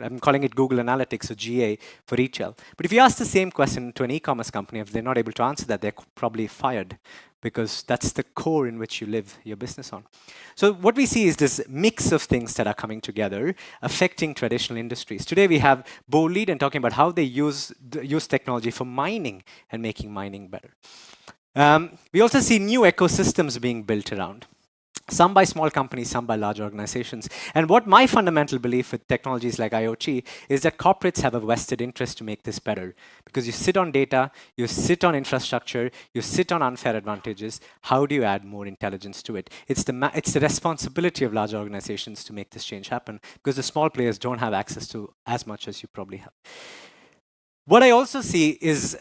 I'm calling it Google Analytics or GA for retail. But if you ask the same question to an e-commerce company, if they're not able to answer that, they're probably fired, because that's the core in which you live your business on. So what we see is this mix of things that are coming together, affecting traditional industries. Today we have Bo Leiden talking about how they use technology for mining and making mining better. We also see new ecosystems being built around. Some by small companies, some by large organizations. And what my fundamental belief with technologies like IoT is that corporates have a vested interest to make this better. Because you sit on data, you sit on infrastructure, you sit on unfair advantages. How do you add more intelligence to it? It's the responsibility of large organizations to make this change happen, because the small players don't have access to as much as you probably have. What I also see is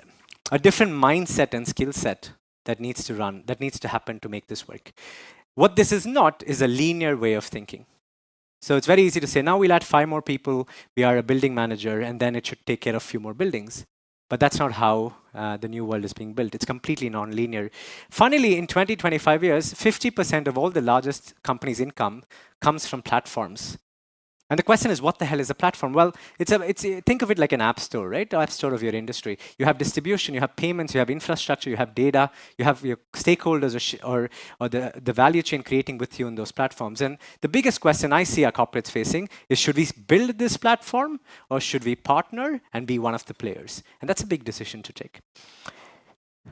a different mindset and skill set that needs to happen to make this work. What this is not is a linear way of thinking. So it's very easy to say, now we'll add 5 more people, we are a building manager, and then it should take care of a few more buildings. But that's not how the new world is being built. It's completely non-linear. Funnily, in 20-25 years, 50% of all the largest companies' income comes from platforms. And the question is, what the hell is a platform? Well, think of it like an app store, right? The app store of your industry. You have distribution, you have payments, you have infrastructure, you have data, you have your stakeholders or the value chain creating with you in those platforms. And the biggest question I see our corporates facing is, should we build this platform or should we partner and be one of the players? And that's a big decision to take.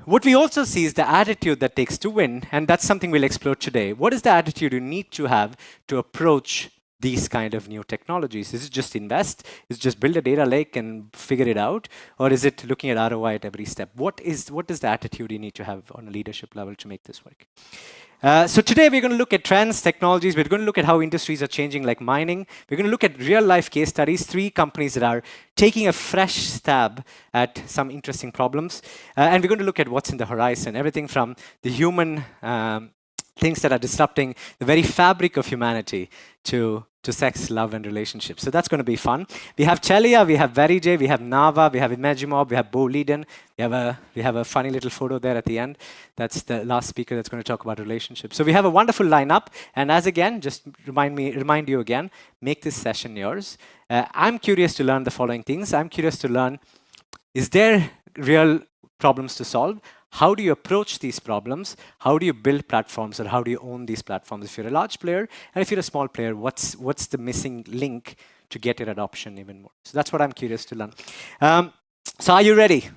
What we also see is the attitude that takes to win, and that's something we'll explore today. What is the attitude you need to have to approach these kind of new technologies? Is it just invest? Is it just build a data lake and figure it out? Or is it looking at ROI at every step? What is the attitude you need to have on a leadership level to make this work? So today we're going to look at trends, technologies. We're going to look at how industries are changing, like mining. We're going to look at real-life case studies, 3 companies that are taking a fresh stab at some interesting problems. And we're going to look at what's in the horizon, everything from the human things that are disrupting the very fabric of humanity to sex, love, and relationships. So that's going to be fun. We have Celia, we have Verijay, we have Nava, we have Imagimob, we have Bo Leiden. We have a funny little photo there at the end. That's the last speaker that's going to talk about relationships. So we have a wonderful lineup. And as again, just remind you again, make this session yours. I'm curious to learn the following things. I'm curious to learn, is there real problems to solve? How do you approach these problems? How do you build platforms, or how do you own these platforms if you're a large player? And if you're a small player, what's the missing link to get your adoption even more? So that's what I'm curious to learn. So are you ready?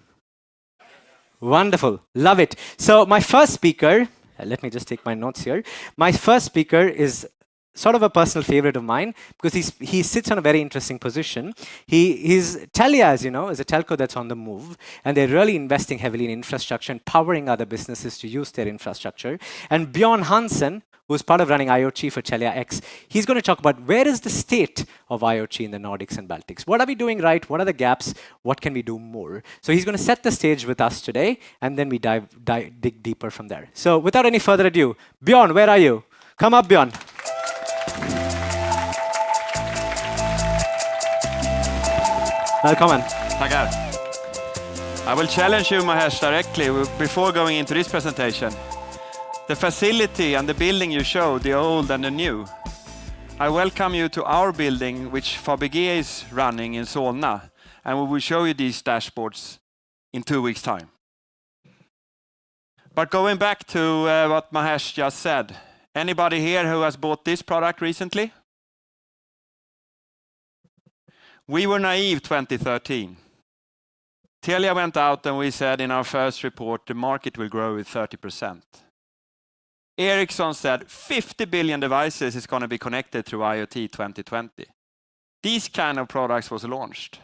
Wonderful. Love it. So my first speaker, let me just take my notes here. My first speaker is sort of a personal favorite of mine, because he sits on a very interesting position. He's Telia, as you know, is a telco that's on the move, and they're really investing heavily in infrastructure and powering other businesses to use their infrastructure. And Bjorn Hansen, who's part of running IoT for Telia X, he's going to talk about where is the state of IoT in the Nordics and Baltics. What are we doing right? What are the gaps? What can we do more? So he's going to set the stage with us today, and then we dig deeper from there. So without any further ado, Bjorn, where are you? Come up, Bjorn. Welcome. Tackar. I will challenge you, Mahesh, directly before going into this presentation. The facility and the building you showed, the old and the new. I welcome you to our building, which Fabege is running in Solna, and we will show you these dashboards in 2 weeks' time. But going back to what Mahesh just said, anybody here who has bought this product recently? We were naive 2013. Telia went out and we said in our first report, the market will grow with 30%. Ericsson said 50 billion devices is going to be connected through IoT 2020. These kind of products was launched.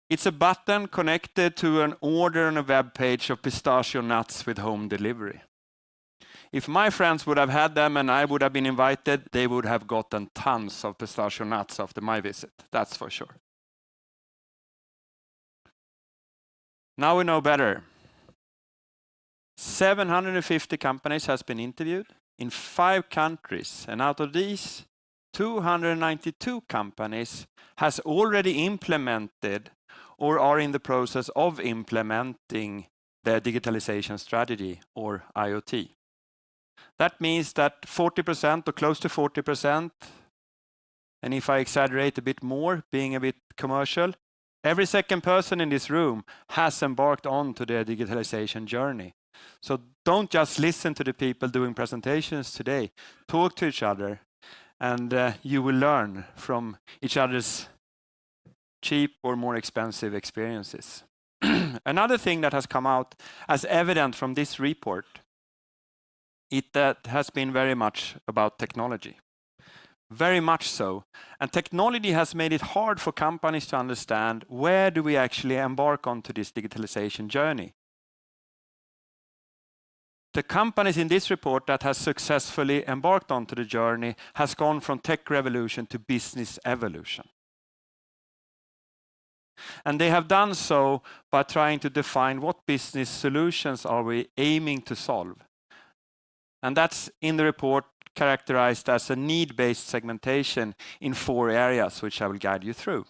It's a button connected to an order on a web page of pistachio nuts with home delivery. If my friends would have had them and I would have been invited, they would have gotten tons of pistachio nuts after my visit, that's for sure. Now we know better. 750 companies has been interviewed in 5 countries, and out of these, 292 companies has already implemented or are in the process of implementing their digitalization strategy or IoT. That means that 40% or close to 40%, and if I exaggerate a bit more, being a bit commercial, every second person in this room has embarked onto their digitalization journey. So don't just listen to the people doing presentations today. Talk to each other, and you will learn from each other's cheap or more expensive experiences. Another thing that has come out as evident from this report, that has been very much about technology. Very much so. And technology has made it hard for companies to understand where do we actually embark onto this digitalization journey. The companies in this report that has successfully embarked onto the journey has gone from tech revolution to business evolution. And they have done so by trying to define what business solutions are we aiming to solve. And that's in the report characterized as a need-based segmentation in 4 areas, which I will guide you through.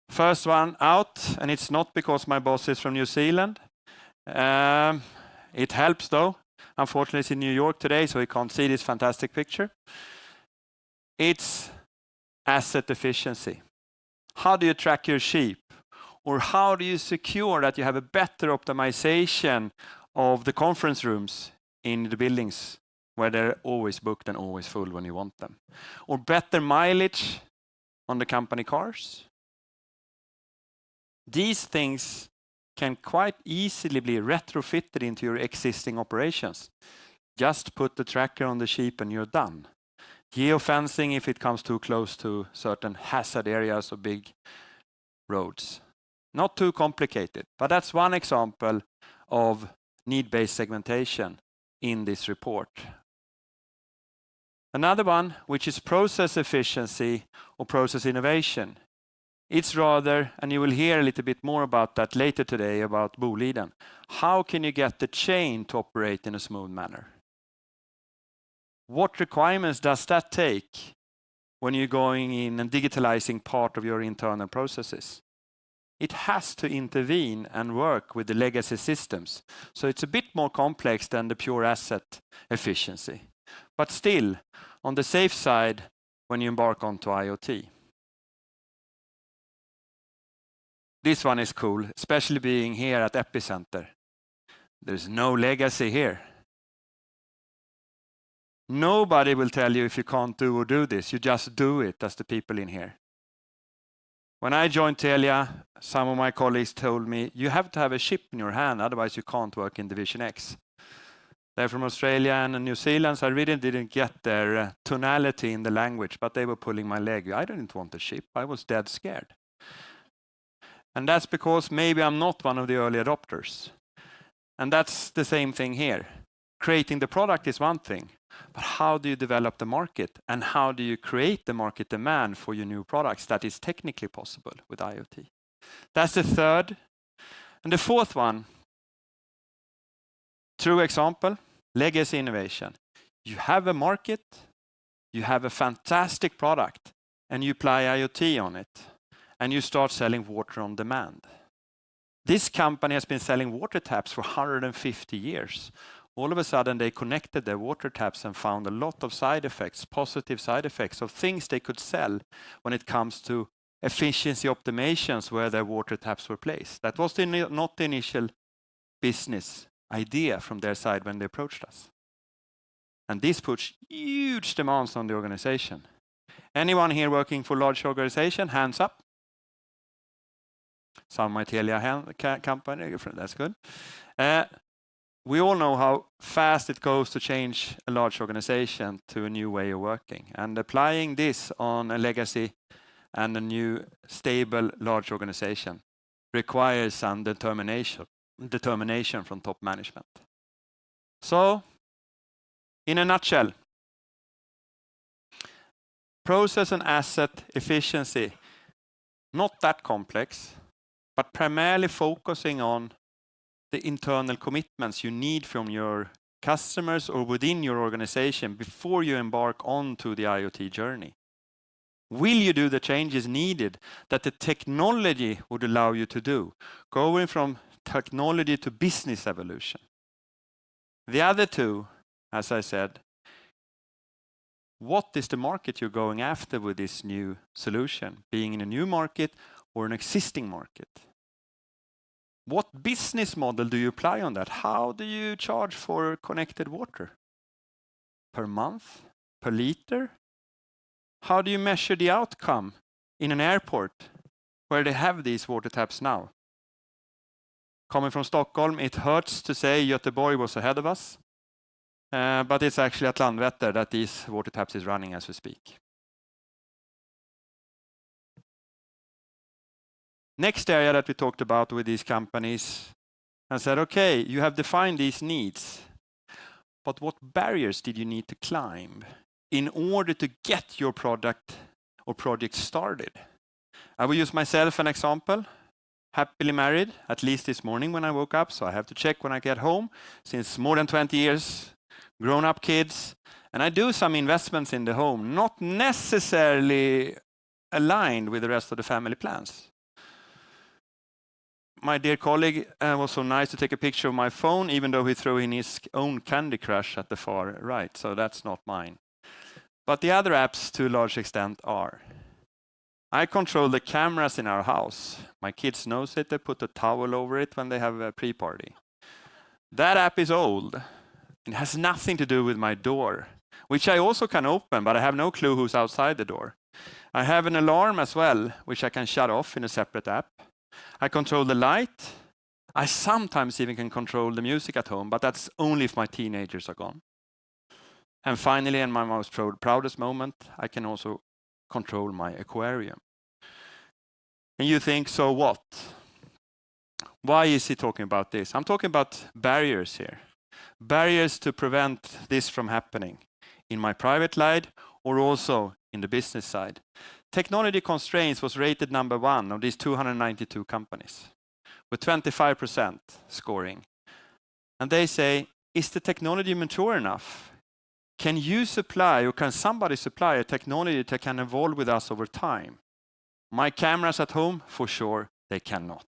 First one out, and it's not because my boss is from New Zealand. It helps though. Unfortunately, it's in New York today, so we can't see this fantastic picture. It's asset efficiency. How do you track your sheep? Or how do you secure that you have a better optimization of the conference rooms in the buildings where they're always booked and always full when you want them? Or better mileage on the company cars? These things can quite easily be retrofitted into your existing operations. Just put the tracker on the sheep and you're done. Geofencing if it comes too close to certain hazard areas or big roads. Not too complicated, but that's one example of need-based segmentation in this report. Another one, which is process efficiency or process innovation. It's rather, and you will hear a little bit more about that later today about Boliden. How can you get the chain to operate in a smooth manner? What requirements does that take when you're going in and digitalizing part of your internal processes? It has to intervene and work with the legacy systems. So it's a bit more complex than the pure asset efficiency. But still, on the safe side when you embark onto IoT. This one is cool, especially being here at Epicenter. There's no legacy here. Nobody will tell you if you can't do or do this. You just do it as the people in here. When I joined Telia, some of my colleagues told me, you have to have a chip in your hand, otherwise you can't work in Division X. They're from Australia and New Zealand, so I really didn't get their tonality in the language, but they were pulling my leg. I didn't want a chip. I was dead scared. And that's because maybe I'm not one of the early adopters. And that's the same thing here. Creating the product is one thing, but how do you develop the market? And how do you create the market demand for your new products that is technically possible with IoT? That's the third. And the fourth one, true example, legacy innovation. You have a market, you have a fantastic product, and you apply IoT on it, and you start selling water on demand. This company has been selling water taps for 150 years. All of a sudden, they connected their water taps and found a lot of side effects, positive side effects of things they could sell when it comes to efficiency optimizations where their water taps were placed. That was not the initial business idea from their side when they approached us. And this puts huge demands on the organization. Anyone here working for large organization? Hands up. Some my Telia company, that's good. We all know how fast it goes to change a large organization to a new way of working. And applying this on a legacy and a new, stable, large organization requires some determination from top management. So, in a nutshell, process and asset efficiency, not that complex, but primarily focusing on the internal commitments you need from your customers or within your organization before you embark onto the IoT journey. Will you do the changes needed that the technology would allow you to do, going from technology to business evolution? The other two, as I said, what is the market you're going after with this new solution, being in a new market or an existing market? What business model do you apply on that? How do you charge for connected water? Per month? Per liter? How do you measure the outcome in an airport where they have these water taps now? Coming from Stockholm, it hurts to say Göteborg was ahead of us, but it's actually at Landvetter that these water taps is running as we speak. Next area that we talked about with these companies and said, okay, you have defined these needs, but what barriers did you need to climb in order to get your product or project started? I will use myself an example. Happily married, at least this morning when I woke up, so I have to check when I get home, since more than 20 years, grown-up kids, and I do some investments in the home, not necessarily aligned with the rest of the family plans. My dear colleague was so nice to take a picture of my phone, even though he threw in his own Candy Crush at the far right, so that's not mine. But the other apps, to a large extent, are. I control the cameras in our house. My kids knows it, they put a towel over it when they have a pre-party. That app is old. It has nothing to do with my door, which I also can open, but I have no clue who's outside the door. I have an alarm as well, which I can shut off in a separate app. I control the light. I sometimes even can control the music at home, but that's only if my teenagers are gone. And finally, in my most proudest moment, I can also control my aquarium. And you think, so what? Why is he talking about this? I'm talking about barriers here. Barriers to prevent this from happening in my private life or also in the business side. Technology constraints was rated number 1 of these 292 companies with 25% scoring. And they say, is the technology mature enough? Can you supply or can somebody supply a technology that can evolve with us over time? My cameras at home, for sure, they cannot.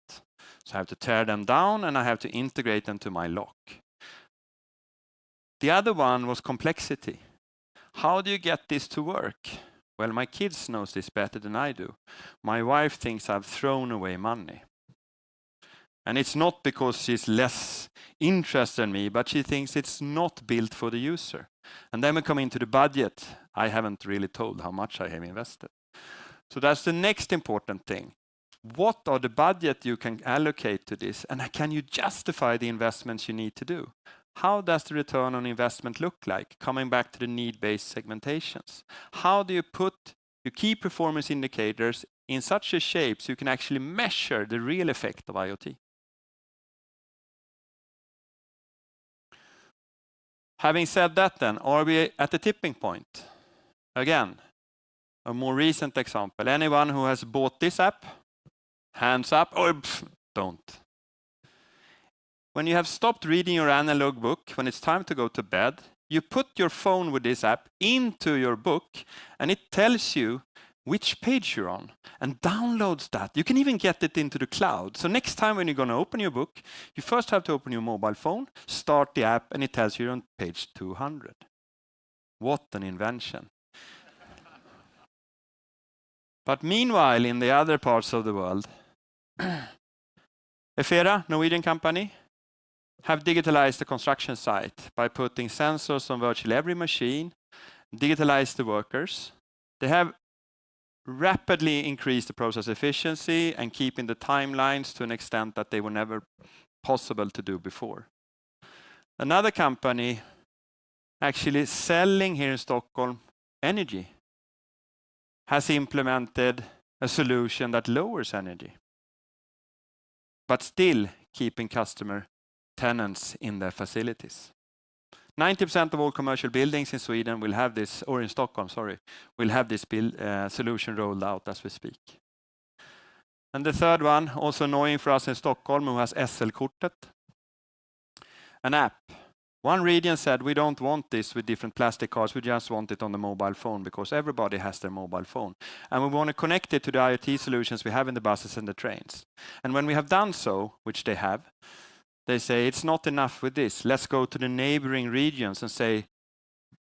So I have to tear them down and I have to integrate them to my lock. The other one was complexity. How do you get this to work? Well, my kids knows this better than I do. My wife thinks I've thrown away money. And it's not because she's less interested in me, but she thinks it's not built for the user. And then we come into the budget. I haven't really told how much I have invested. So that's the next important thing. What are the budget you can allocate to this? And can you justify the investments you need to do? How does the return on investment look like? Coming back to the need-based segmentations. How do you put your key performance indicators in such a shape so you can actually measure the real effect of IoT? Having said that then, are we at the tipping point? Again, a more recent example. Anyone who has bought this app? Hands up, or don't. When you have stopped reading your analog book, when it's time to go to bed, you put your phone with this app into your book and it tells you which page you're on and downloads that. You can even get it into the cloud. So next time when you're going to open your book, you first have to open your mobile phone, start the app, and it tells you you're on page 200. What an invention. But meanwhile, in the other parts of the world, Efera, Norwegian company, have digitalized the construction site by putting sensors on virtually every machine, digitalized the workers. They have rapidly increase the process efficiency and keeping the timelines to an extent that they were never possible to do before. Another company actually selling here in Stockholm energy has implemented a solution that lowers energy, but still keeping customer tenants in their facilities. 90% of all commercial buildings in Sweden will have this, or in Stockholm, sorry, will have this solution rolled out as we speak. And the third one, also annoying for us in Stockholm, who has SL-kortet, an app. One region said, we don't want this with different plastic cards, we just want it on the mobile phone because everybody has their mobile phone. And we want to connect it to the IoT solutions we have in the buses and the trains. And when we have done so, which they have, they say, it's not enough with this. Let's go to the neighboring regions and say,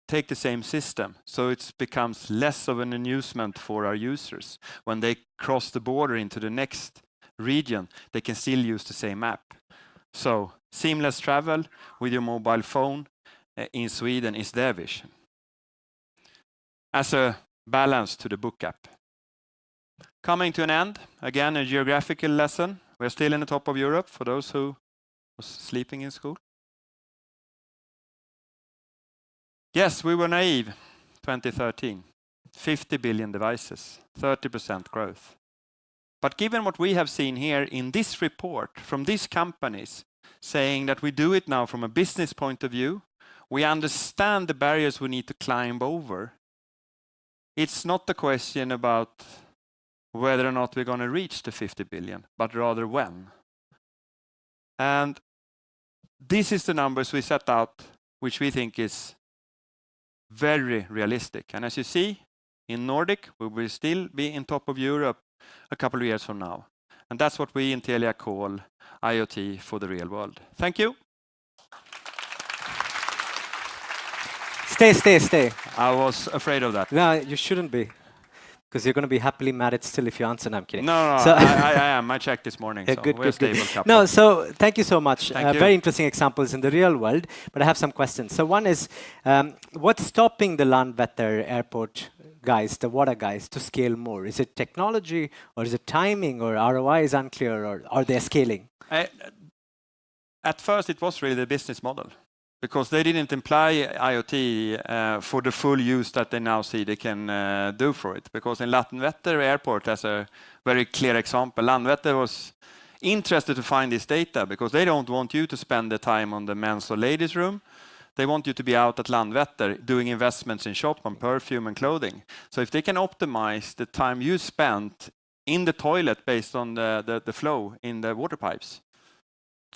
take the same system. So it becomes less of an amusement for our users. When they cross the border into the next region, they can still use the same app. So seamless travel with your mobile phone in Sweden is their vision. As a balance to the book app. Coming to an end, again, a geographical lesson. We're still in the top of Europe for those who was sleeping in school. Yes, we were naive 2013. 50 billion devices, 30% growth. But given what we have seen here in this report from these companies saying that we do it now from a business point of view, we understand the barriers we need to climb over. It's not the question about whether or not we're going to reach the 50 billion, but rather when. And this is the numbers we set out, which we think is very realistic. And as you see, in Nordic, we will still be in top of Europe a couple of years from now. And that's what we in Telia call IoT for the real world. Thank you. Stay. I was afraid of that. No, you shouldn't be. Because you're going to be happily mad at still if you answer. No, I'm kidding. No, so I am. I checked this morning. Yeah, so good, we're a stable couple. No, so thank you so much. Thank you. Very interesting examples in the real world, but I have some questions. So one is, what's stopping the Landvetter airport guys, the water guys, to scale more? Is it technology, or is it timing, or ROI is unclear, or are they scaling? At first, it was really the business model. Because they didn't imply IoT for the full use that they now see they can do for it. Because in Landvetter Airport, as a very clear example, Landvetter was interested to find this data because they don't want you to spend the time on the men's or ladies' room. They want you to be out at Landvetter doing investments in shop on perfume and clothing. So if they can optimize the time you spent in the toilet based on the flow in the water pipes,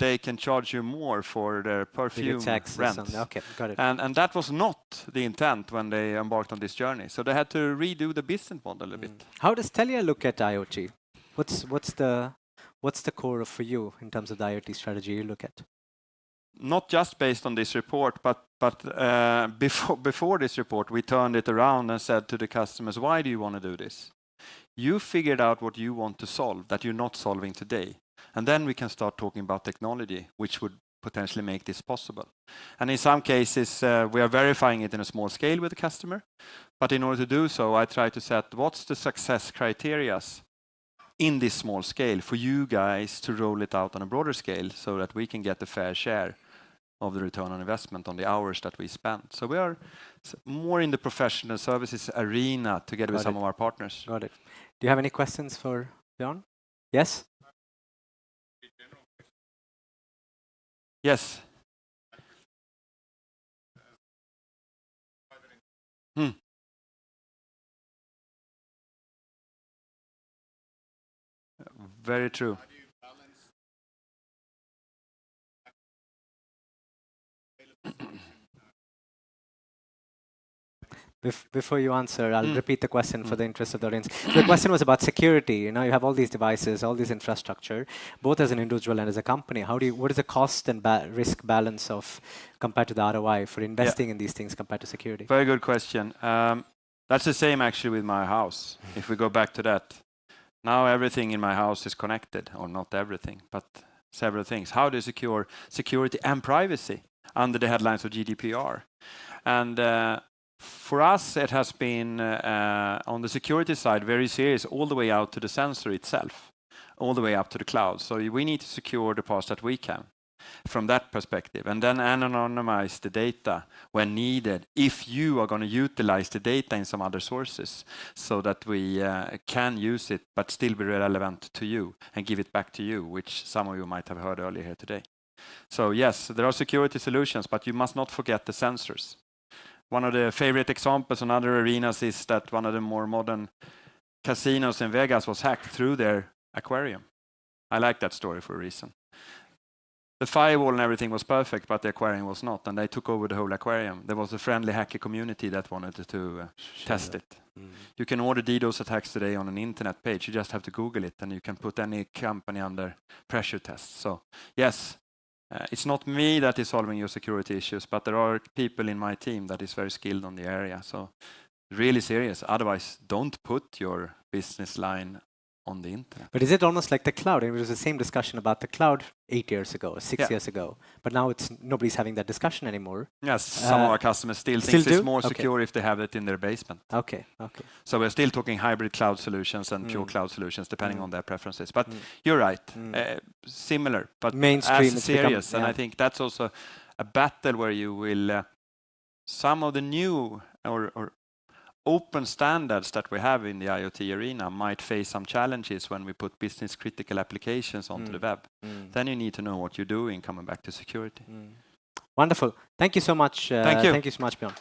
they can charge you more for their perfume rent. Okay, got it. And that was not the intent when they embarked on this journey. So they had to redo the business model a bit. How does Telia look at IoT? What's the core for you in terms of the IoT strategy you look at? Not just based on this report, but before this report, we turned it around and said to the customers, why do you want to do this? You figured out what you want to solve that you're not solving today. And then we can start talking about technology, which would potentially make this possible. And in some cases, we are verifying it in a small scale with the customer. But in order to do so, I try to set what's the success criteria in this small scale for you guys to roll it out on a broader scale so that we can get a fair share of the return on investment on the hours that we spend. So we are more in the professional services arena together with some of our partners. Got it. Do you have any questions for Björn? Yes? Yes. Very true. Before you answer, I'll repeat the question for the interest of the audience. So the question was about security. You know, you have all these devices, all this infrastructure, both as an individual and as a company. What is the cost and risk balance of compared to the ROI for investing in these things compared to security? Very good question. That's the same actually with my house. If we go back to that, now everything in my house is connected, or not everything, but several things. How do you secure security and privacy under the headlines of GDPR? And For us, it has been on the security side very serious, all the way out to the sensor itself, all the way up to the cloud. So we need to secure the parts that we can from that perspective, and then anonymize the data when needed, if you are going to utilize the data in some other sources, so that we can use it but still be relevant to you and give it back to you, which some of you might have heard earlier here today. So yes, there are security solutions, but you must not forget the sensors. One of the favorite examples on other arenas is that one of the more modern casinos in Vegas was hacked through their aquarium. I like that story for a reason. The firewall and everything was perfect, but the aquarium was not, and they took over the whole aquarium. There was a friendly hacker community that wanted to test it. You can order DDoS attacks today on an internet page. You just have to Google it, and you can put any company under pressure test. So yes, it's not me that is solving your security issues, but there are people in my team that is very skilled on the area. So really serious. Otherwise, don't put your business line on the internet. But is it almost like the cloud? It was the same discussion about the cloud 8 years ago, 6 years ago. But now nobody's having that discussion anymore. Yes, some of our customers still think it's more secure if they have it in their basement. Okay. So we're still talking hybrid cloud solutions and pure cloud solutions, depending on their preferences. But you're right, similar, but mainstream as serious. And I think that's also a battle where you will, some of the new or open standards that we have in the IoT arena might face some challenges when we put business critical applications onto the web. Then you need to know what you're doing, coming back to security. Wonderful. Thank you so much. Thank you. Thank you so much, Björn.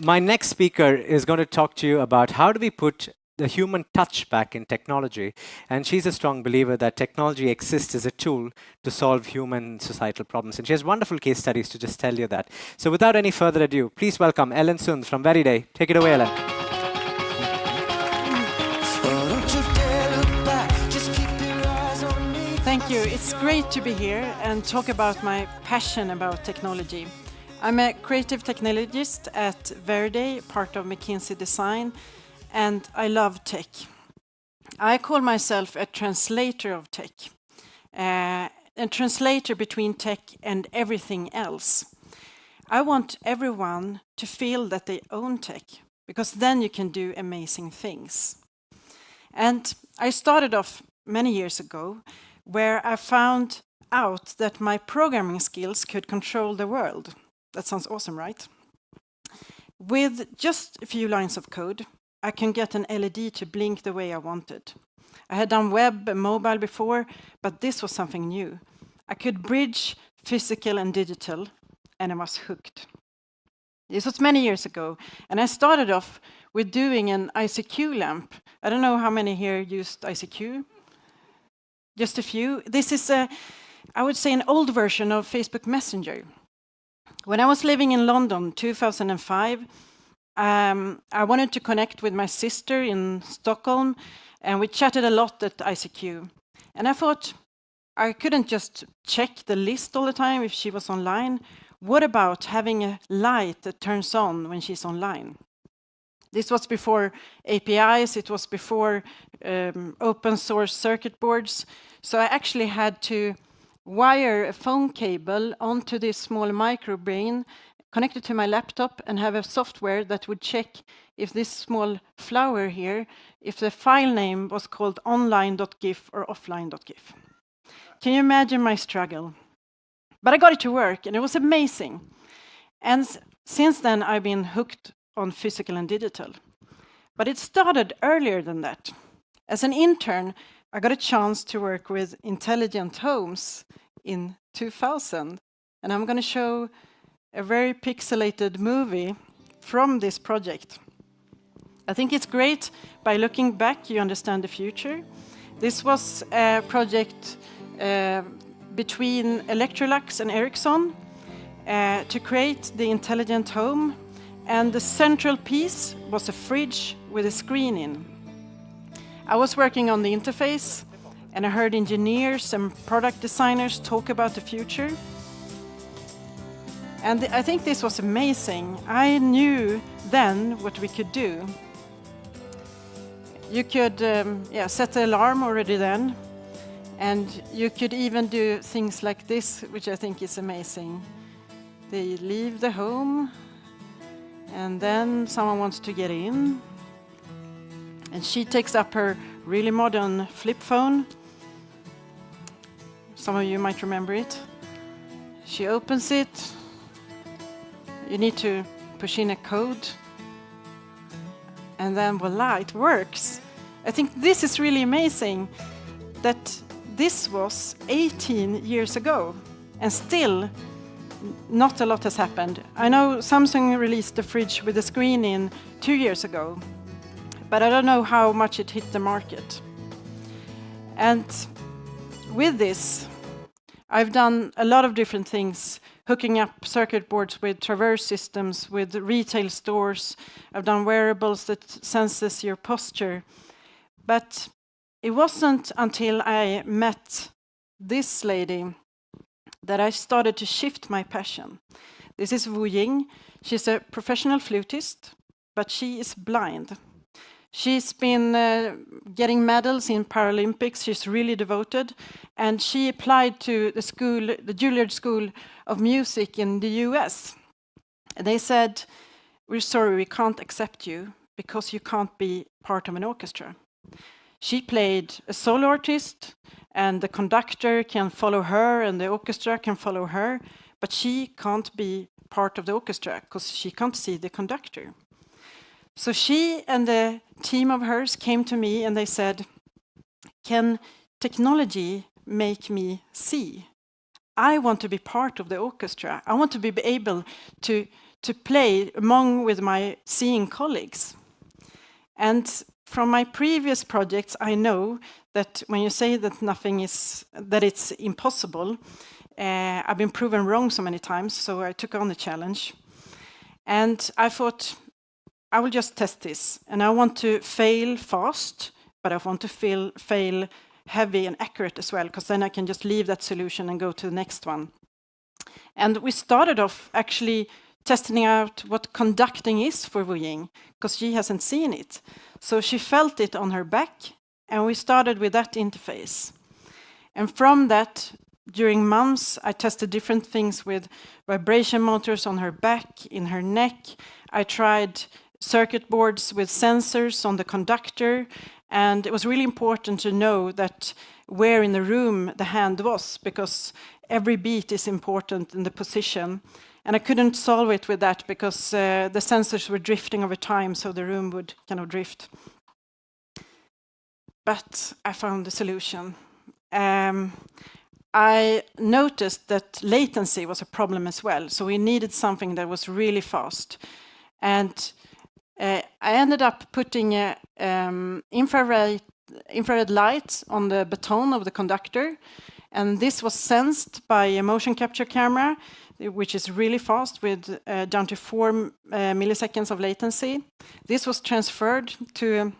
My next speaker is going to talk to you about how do we put the human touch back in technology. And she's a strong believer that technology exists as a tool to solve human societal problems. And she has wonderful case studies to just tell you that. So without any further ado, please welcome Ellen Sund from Veriday. Take it away, Ellen. Thank you. It's great to be here and talk about my passion about technology. I'm a creative technologist at Veriday, part of McKinsey Design, and I love tech. I call myself a translator of tech, a translator between tech and everything else. I want everyone to feel that they own tech, because then you can do amazing things. And I started off many years ago where I found out that my programming skills could control the world. That sounds awesome, right? With just a few lines of code, I can get an LED to blink the way I wanted. I had done web and mobile before, but this was something new. I could bridge physical and digital, and I was hooked. This was many years ago, and I started off with doing an ICQ lamp. I don't know how many here used ICQ. Just a few. This is, I would say, an old version of Facebook Messenger. When I was living in London, 2005, I wanted to connect with my sister in Stockholm, and we chatted a lot at ICQ. And I thought I couldn't just check the list all the time if she was online. What about having a light that turns on when she's online? This was before APIs, it was before open source circuit boards. So I actually had to wire a phone cable onto this small micro brain, connect it to my laptop, and have a software that would check if this small flower here, if the file name was called online.gif or offline.gif. Can you imagine my struggle? But I got it to work, and it was amazing. And since then, I've been hooked on physical and digital. But it started earlier than that. As an intern, I got a chance to work with intelligent homes in 2000. And I'm going to show a very pixelated movie from this project. I think it's great. By looking back, you understand the future. This was a project between Electrolux and Ericsson to create the intelligent home. And the central piece was a fridge with a screen in. I was working on the interface, and I heard engineers and product designers talk about the future. And I think this was amazing. I knew then what we could do. You could set the alarm already then. And you could even do things like this, which I think is amazing. They leave the home, and then someone wants to get in. And she takes up her really modern flip phone. Some of you might remember it. She opens it. You need to push in a code. And then voila, it works. I think this is really amazing that this was 18 years ago, and still not a lot has happened. I know Samsung released the fridge with a screen in 2 years ago, but I don't know how much it hit the market. And with this, I've done a lot of different things, hooking up circuit boards with traverse systems, with retail stores. I've done wearables that senses your posture. But it wasn't until I met this lady that I started to shift my passion. This is Wu Ying. She's a professional flutist, but she is blind. She's been getting medals in Paralympics. She's really devoted. And she applied to the school, the Juilliard School of Music in the US. And they said, "We're sorry, we can't accept you because you can't be part of an orchestra." She played a solo artist, and the conductor can follow her, and the orchestra can follow her, but she can't be part of the orchestra because she can't see the conductor. So she and the team of hers came to me and they said, "Can technology make me see? I want to be part of the orchestra. I want to be able to play along with my seeing colleagues." And from my previous projects, I know that when you say that that it's impossible, I've been proven wrong so many times, so I took on the challenge. And I thought, I will just test this, and I want to fail fast, but I want to fail heavy and accurate as well, because then I can just leave that solution and go to the next one. And we started off actually testing out what conducting is for Wu Ying, because she hasn't seen it. So she felt it on her back, and we started with that interface. And from that, during months, I tested different things with vibration motors on her back, in her neck. I tried circuit boards with sensors on the conductor, and it was really important to know that where in the room the hand was, because every beat is important in the position. And I couldn't solve it with that because the sensors were drifting over time, so the room would kind of drift. But I found the solution. I noticed that latency was a problem as well, so we needed something that was really fast. And I ended up putting infrared light on the baton of the conductor, and this was sensed by a motion capture camera, which is really fast with down to 4 milliseconds of latency. This was transferred to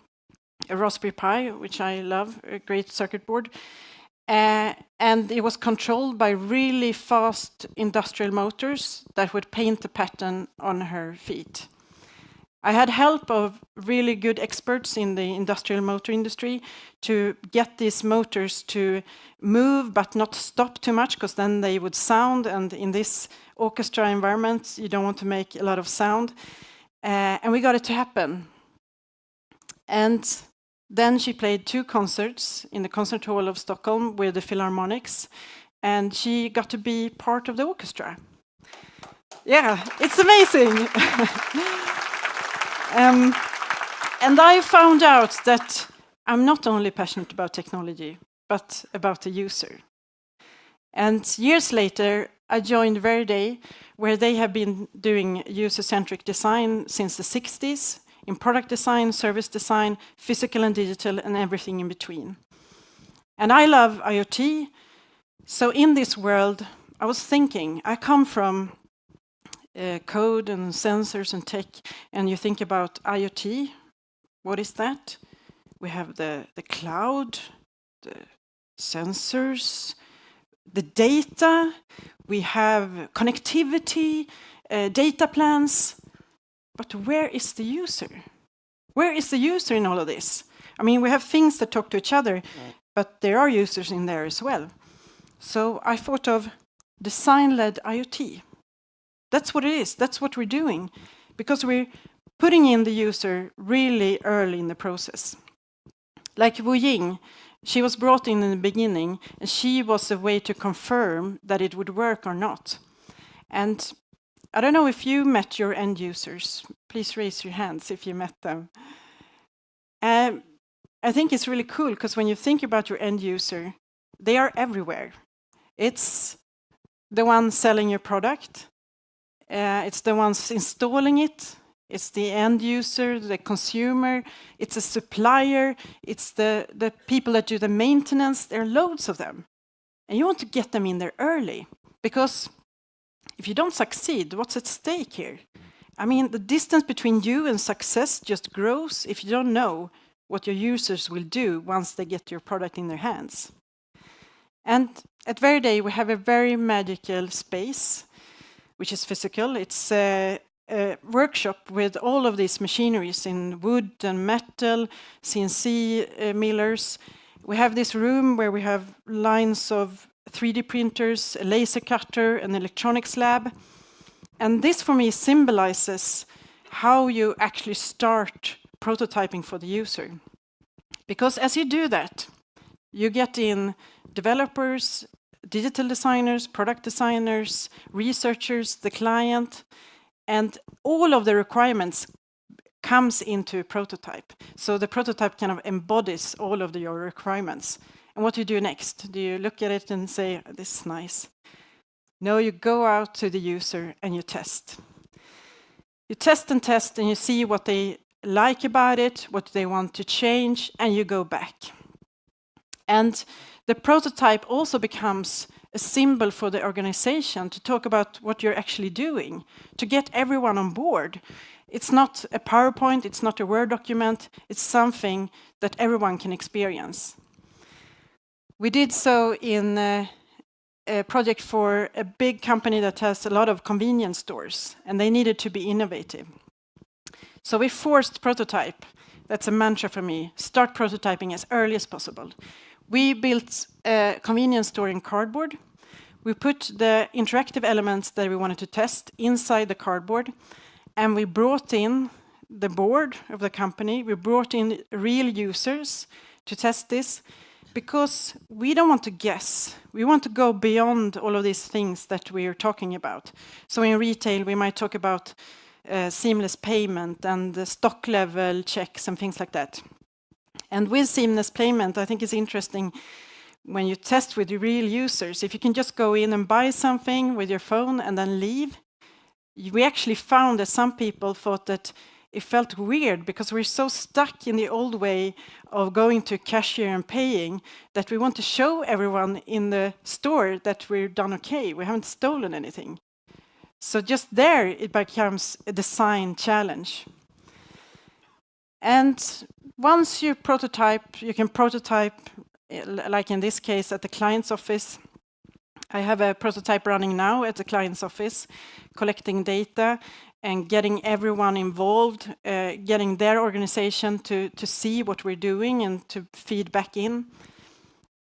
a Raspberry Pi, which I love, a great circuit board. And it was controlled by really fast industrial motors that would paint the pattern on her feet. I had help of really good experts in the industrial motor industry to get these motors to move but not stop too much, because then they would sound, and in this orchestra environment you don't want to make a lot of sound. And we got it to happen. And then she played 2 concerts in the concert hall of Stockholm with the Philharmonics, and she got to be part of the orchestra. Yeah, it's amazing. And I found out that I'm not only passionate about technology, but about the user. And years later, I joined Verde, where they have been doing user-centric design since the 60s, in product design, service design, physical and digital, and everything in between. And I love IoT. So in this world, I was thinking, I come from code and sensors and tech, and you think about IoT. What is that? We have the cloud, the sensors, the data, we have connectivity, data plans. But where is the user? Where is the user in all of this? I mean, we have things that talk to each other, but there are users in there as well. So I thought of design-led IoT. That's what it is. That's what we're doing, because we're putting in the user really early in the process. Like Wu Ying, she was brought in the beginning, and she was a way to confirm that it would work or not. And I don't know if you met your end users. Please raise your hands if you met them. I think it's really cool, because when you think about your end user, they are everywhere. It's the one selling your product. It's the ones installing it. It's the end user, the consumer. It's a supplier. It's the people that do the maintenance. There are loads of them. And you want to get them in there early, because if you don't succeed, what's at stake here? I mean, the distance between you and success just grows if you don't know what your users will do once they get your product in their hands. And at Veriday, we have a very magical space, which is physical. It's a workshop with all of these machineries in wood and metal, CNC millers. We have this room where we have lines of 3D printers, a laser cutter, an electronics lab. And this, for me, symbolizes how you actually start prototyping for the user. Because as you do that, you get in developers, digital designers, product designers, researchers, the client, and all of the requirements comes into a prototype. So the prototype kind of embodies all of your requirements. And what do you do next? Do you look at it and say, this is nice? No, you go out to the user and you test. You test and you see what they like about it, what they want to change, and you go back. And the prototype also becomes a symbol for the organization to talk about what you're actually doing, to get everyone on board. It's not a PowerPoint, it's not a Word document, it's something that everyone can experience. We did so in a project for a big company that has a lot of convenience stores, and they needed to be innovative. So we forced prototype. That's a mantra for me. Start prototyping as early as possible. We built a convenience store in cardboard. We put the interactive elements that we wanted to test inside the cardboard, and we brought in the board of the company. We brought in real users to test this, because we don't want to guess. We want to go beyond all of these things that we are talking about. So in retail, we might talk about seamless payment and the stock level checks and things like that. And with seamless payment, I think it's interesting when you test with real users. If you can just go in and buy something with your phone and then leave, we actually found that some people thought that it felt weird, because we're so stuck in the old way of going to cashier and paying that we want to show everyone in the store that we're done okay. We haven't stolen anything. So just there, it becomes a design challenge. And once you prototype, you can prototype, like in this case, at the client's office. I have a prototype running now at the client's office, collecting data and getting everyone involved, getting their organization to see what we're doing and to feed back in.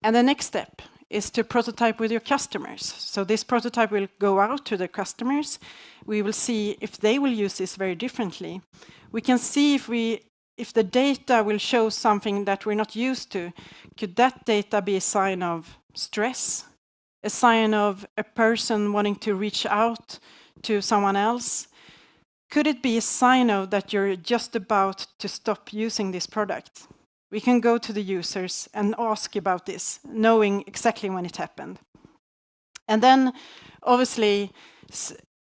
And the next step is to prototype with your customers. So this prototype will go out to the customers. We will see if they will use this very differently. We can see if the data will show something that we're not used to. Could that data be a sign of stress? A sign of a person wanting to reach out to someone else? Could it be a sign of that you're just about to stop using this product? We can go to the users and ask about this, knowing exactly when it happened. And then, obviously,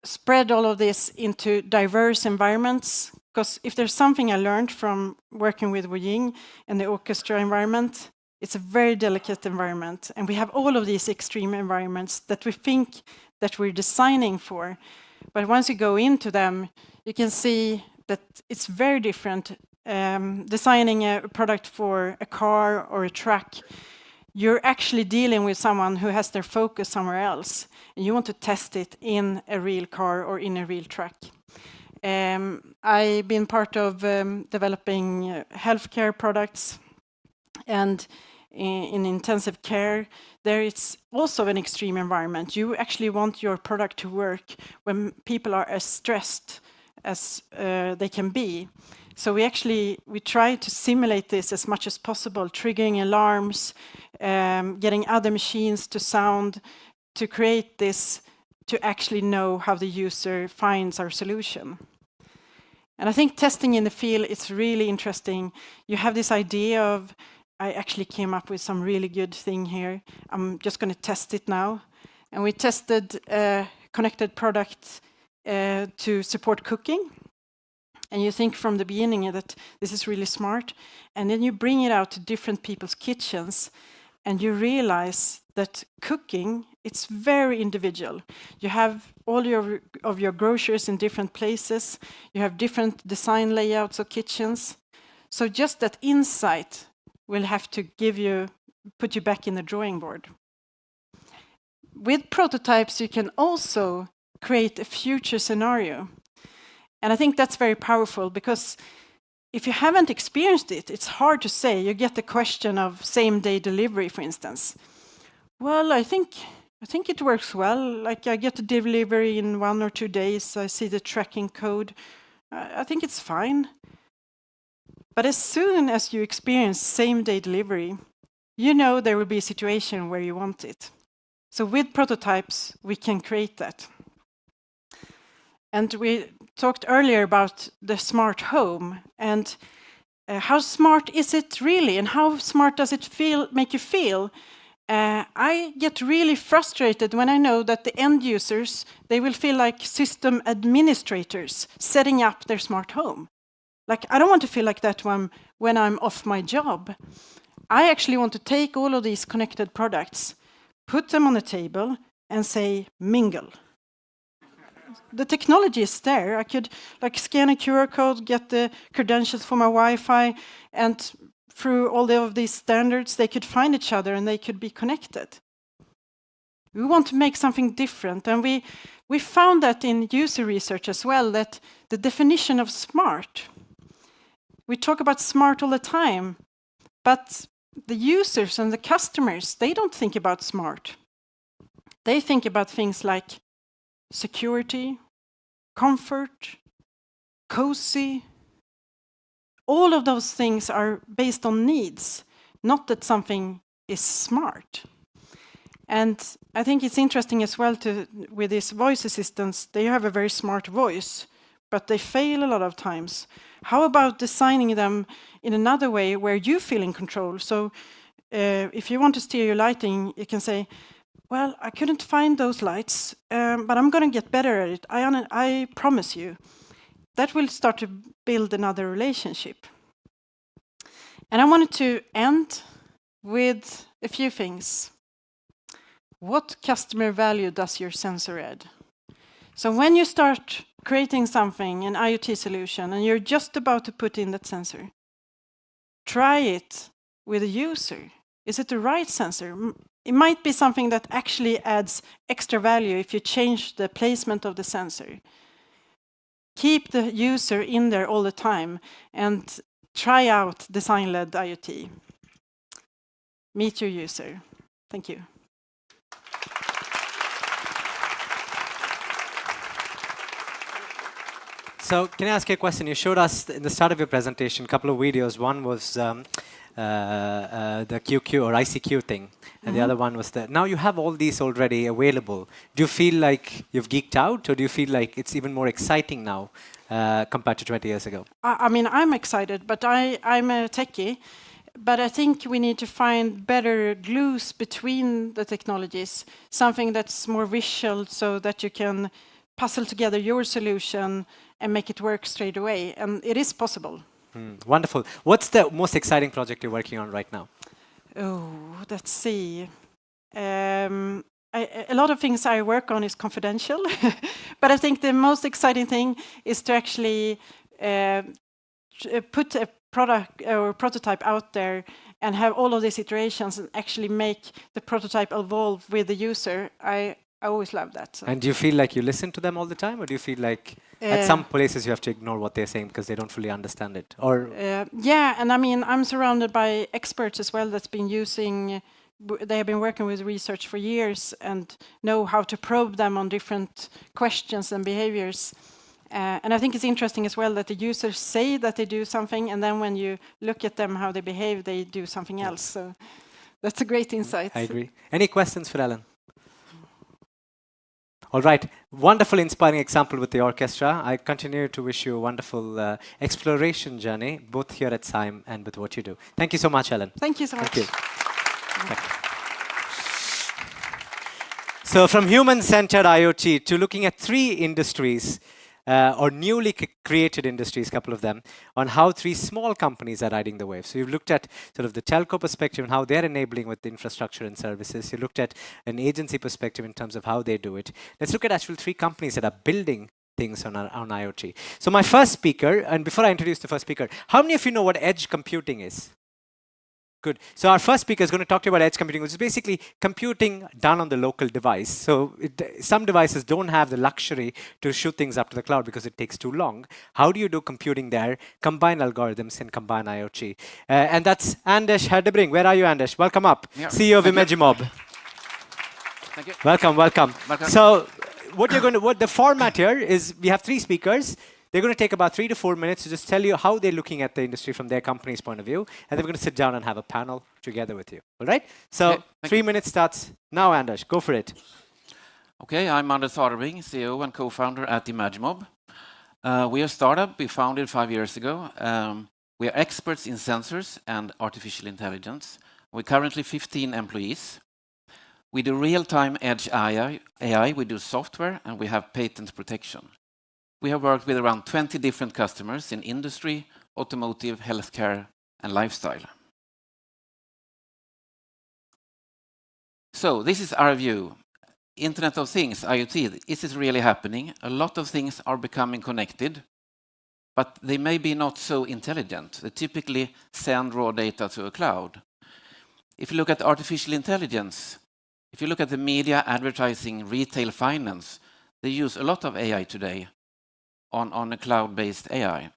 spread all of this into diverse environments. Because if there's something I learned from working with Wu Ying and the orchestra environment, it's a very delicate environment. And we have all of these extreme environments that we think that we're designing for. But once you go into them, you can see that it's very different. Designing a product for a car or a truck, you're actually dealing with someone who has their focus somewhere else, and you want to test it in a real car or in a real truck. I've been part of developing healthcare products, and in intensive care, there it's also an extreme environment. You actually want your product to work when people are as stressed as they can be. So we try to simulate this as much as possible, triggering alarms, getting other machines to sound, to create this, to actually know how the user finds our solution. And I think testing in the field is really interesting. You have this idea of, I actually came up with some really good thing here. I'm just going to test it now. And we tested a connected product to support cooking. And you think from the beginning that this is really smart. And then you bring it out to different people's kitchens. And you realize that cooking, it's very individual. You have all of your groceries in different places. You have different design layouts of kitchens. So just that insight will have to put you back in the drawing board. With prototypes, you can also create a future scenario. And I think that's very powerful because if you haven't experienced it, it's hard to say. You get the question of same-day delivery, for instance. Well, I think it works well. Like I get the delivery in 1 or 2 days. I see the tracking code. I think it's fine. But as soon as you experience same-day delivery, you know there will be a situation where you want it. So with prototypes, we can create that. And we talked earlier about the smart home and how smart is it really, and how smart does it make you feel? I get really frustrated when I know that the end users, they will feel like system administrators setting up their smart home. Like, I don't want to feel like that when I'm off my job. I actually want to take all of these connected products, put them on the table, and say, mingle. The technology is there. I could scan a QR code, get the credentials for my Wi-Fi, and through all of these standards, they could find each other and they could be connected. We want to make something different, and we found that in user research as well, that the definition of smart, we talk about smart all the time, but the users and the customers, they don't think about smart. They think about things like security, comfort, cozy. All of those things are based on needs, not that something is smart. And I think it's interesting as well with these voice assistants, they have a very smart voice, but they fail a lot of times. How about designing them in another way where you feel in control? So if you want to steer your lighting, you can say, well, I couldn't find those lights, but I'm going to get better at it. I promise you. That will start to build another relationship. And I wanted to end with a few things. What customer value does your sensor add? So when you start creating something, an IoT solution, and you're just about to put in that sensor, try it with a user. Is it the right sensor? It might be something that actually adds extra value if you change the placement of the sensor. Keep the user in there all the time and try out design-led IoT. Meet your user. Thank you. So can I ask you a question? You showed us in the start of your presentation a couple of videos. One was the QQ or ICQ thing, and the other one was now you have all these already available. Do you feel like you've geeked out, or do you feel like it's even more exciting now compared to 20 years ago? I mean, I'm excited, but I'm a techie. But I think we need to find better glues between the technologies, something that's more visual so that you can puzzle together your solution and make it work straight away. And it is possible. Wonderful. What's the most exciting project you're working on right now? Oh, let's see. A lot of things I work on is confidential, but I think the most exciting thing is to actually put a product or prototype out there and have all of these iterations and actually make the prototype evolve with the user. I always love that. So. And do you feel like you listen to them all the time, or do you feel like at some places you have to ignore what they're saying because they don't fully understand it? Or yeah, and I mean, I'm surrounded by experts as well that's been using. They have been working with research for years and know how to probe them on different questions and behaviors. And I think it's interesting as well that the users say that they do something, and then when you look at them how they behave, they do something else. So that's a great insight. I agree. Any questions for Ellen? All right. Wonderful, inspiring example with the orchestra. I continue to wish you a wonderful exploration journey, both here at Sime and with what you do. Thank you so much, Ellen. Thank you so much. Thank you. So from human-centered IoT to looking at 3 industries, or newly created industries, couple of them, on how 3 small companies are riding the wave. So you've looked at sort of the telco perspective and how they're enabling with the infrastructure and services. You looked at an agency perspective in terms of how they do it. Let's look at actual 3 companies that are building things on IoT. So my first speaker, and before I introduce the first speaker, how many of you know what edge computing is? Good. So our first speaker is going to talk to you about edge computing, which is basically computing done on the local device. So some devices don't have the luxury to shoot things up to the cloud because it takes too long. How do you do computing there, combine algorithms and combine IoT? And that's Anders Herdebring. Where are you, Anders? Welcome up. Yeah. CEO of Imagimob. Thank you. Welcome, welcome. Welcome. So what the format here is we have 3 speakers. They're going to take about 3 to 4 minutes to just tell you how they're looking at the industry from their company's point of view, and then we're going to sit down and have a panel together with you. All right? So Okay, 3 minutes starts now, Anders. Go for it. Okay, I'm Anders Herdebring, CEO and co-founder at Imagimob. We are a startup we founded 5 years ago. We are experts in sensors and artificial intelligence. We're currently 15 employees. We do real-time edge AI, we do software, and we have patent protection. We have worked with around 20 different customers in industry, automotive, healthcare, and lifestyle. So this is our view. Internet of Things, IoT, is it really happening? A lot of things are becoming connected, but they may be not so intelligent. They typically send raw data to a cloud. If you look at artificial intelligence, if you look at the media, advertising, retail, finance, they use a lot of AI today on a cloud-based AI.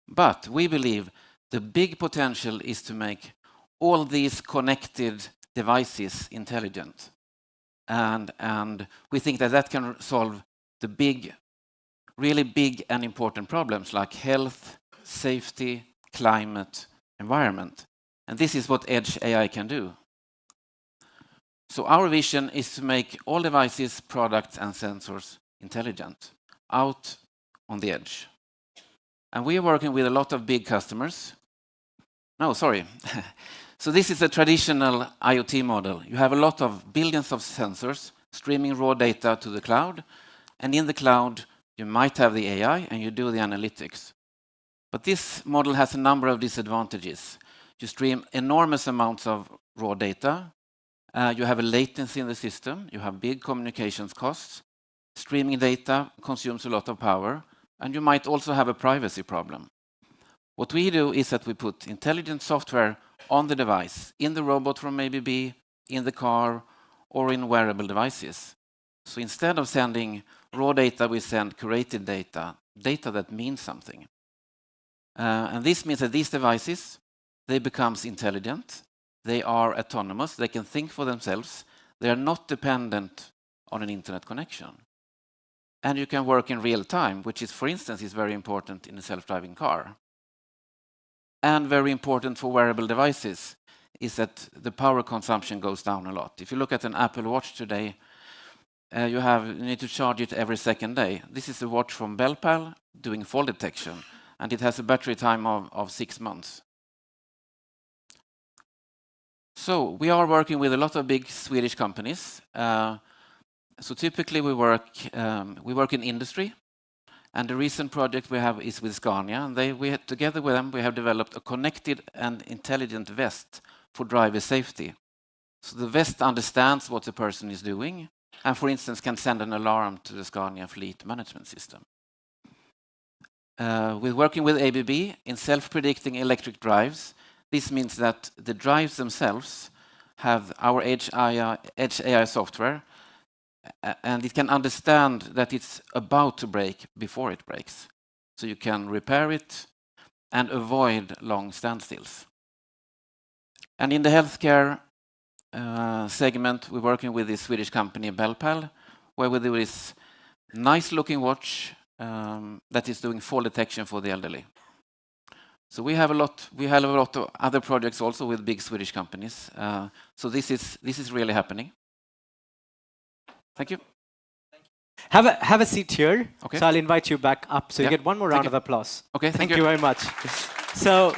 But we believe the big potential is to make all these connected devices intelligent. And we think that that can solve the big, really big and important problems like health, safety, climate, environment. And this is what Edge AI can do. So our vision is to make all devices, products, and sensors intelligent out on the edge. And we are working with a lot of big customers. No, sorry. So this is a traditional IoT model. You have a lot of billions of sensors streaming raw data to the cloud. And in the cloud, you might have the AI and you do the analytics. But this model has a number of disadvantages. You stream enormous amounts of raw data. You have a latency in the system. You have big communications costs. Streaming data consumes a lot of power. And you might also have a privacy problem. What we do is that we put intelligent software on the device, in the robot from ABB, in the car, or in wearable devices. So instead of sending raw data, we send curated data, data that means something. And this means that these devices, they become intelligent, they are autonomous, they can think for themselves, they are not dependent on an internet connection. And you can work in real time, which is, for instance, is very important in a self-driving car. And very important for wearable devices is that the power consumption goes down a lot. If you look at an Apple Watch today, you need to charge it every second day. This is a watch from Bellpal doing fall detection, and it has a battery time of 6 months. So we are working with a lot of big Swedish companies. So typically we work in industry, and the recent project we have is with Scania, and together with them we have developed a connected and intelligent vest for driver safety. So the vest understands what the person is doing, and for instance can send an alarm to the Scania fleet management system. We're working with ABB in self-predicting electric drives. This means that the drives themselves have our Edge AI software, and it can understand that it's about to break before it breaks. So you can repair it and avoid long standstills. And in the healthcare segment, we're working with this Swedish company, Bellpal, where we do this nice-looking watch that is doing fall detection for the elderly. So we have a lot of other projects also with big Swedish companies. So this is really happening. Thank you. Have a seat here. Okay. So I'll invite you back up. So you Yeah. get one more Thank round of you. applause. Okay, Thank you very much. So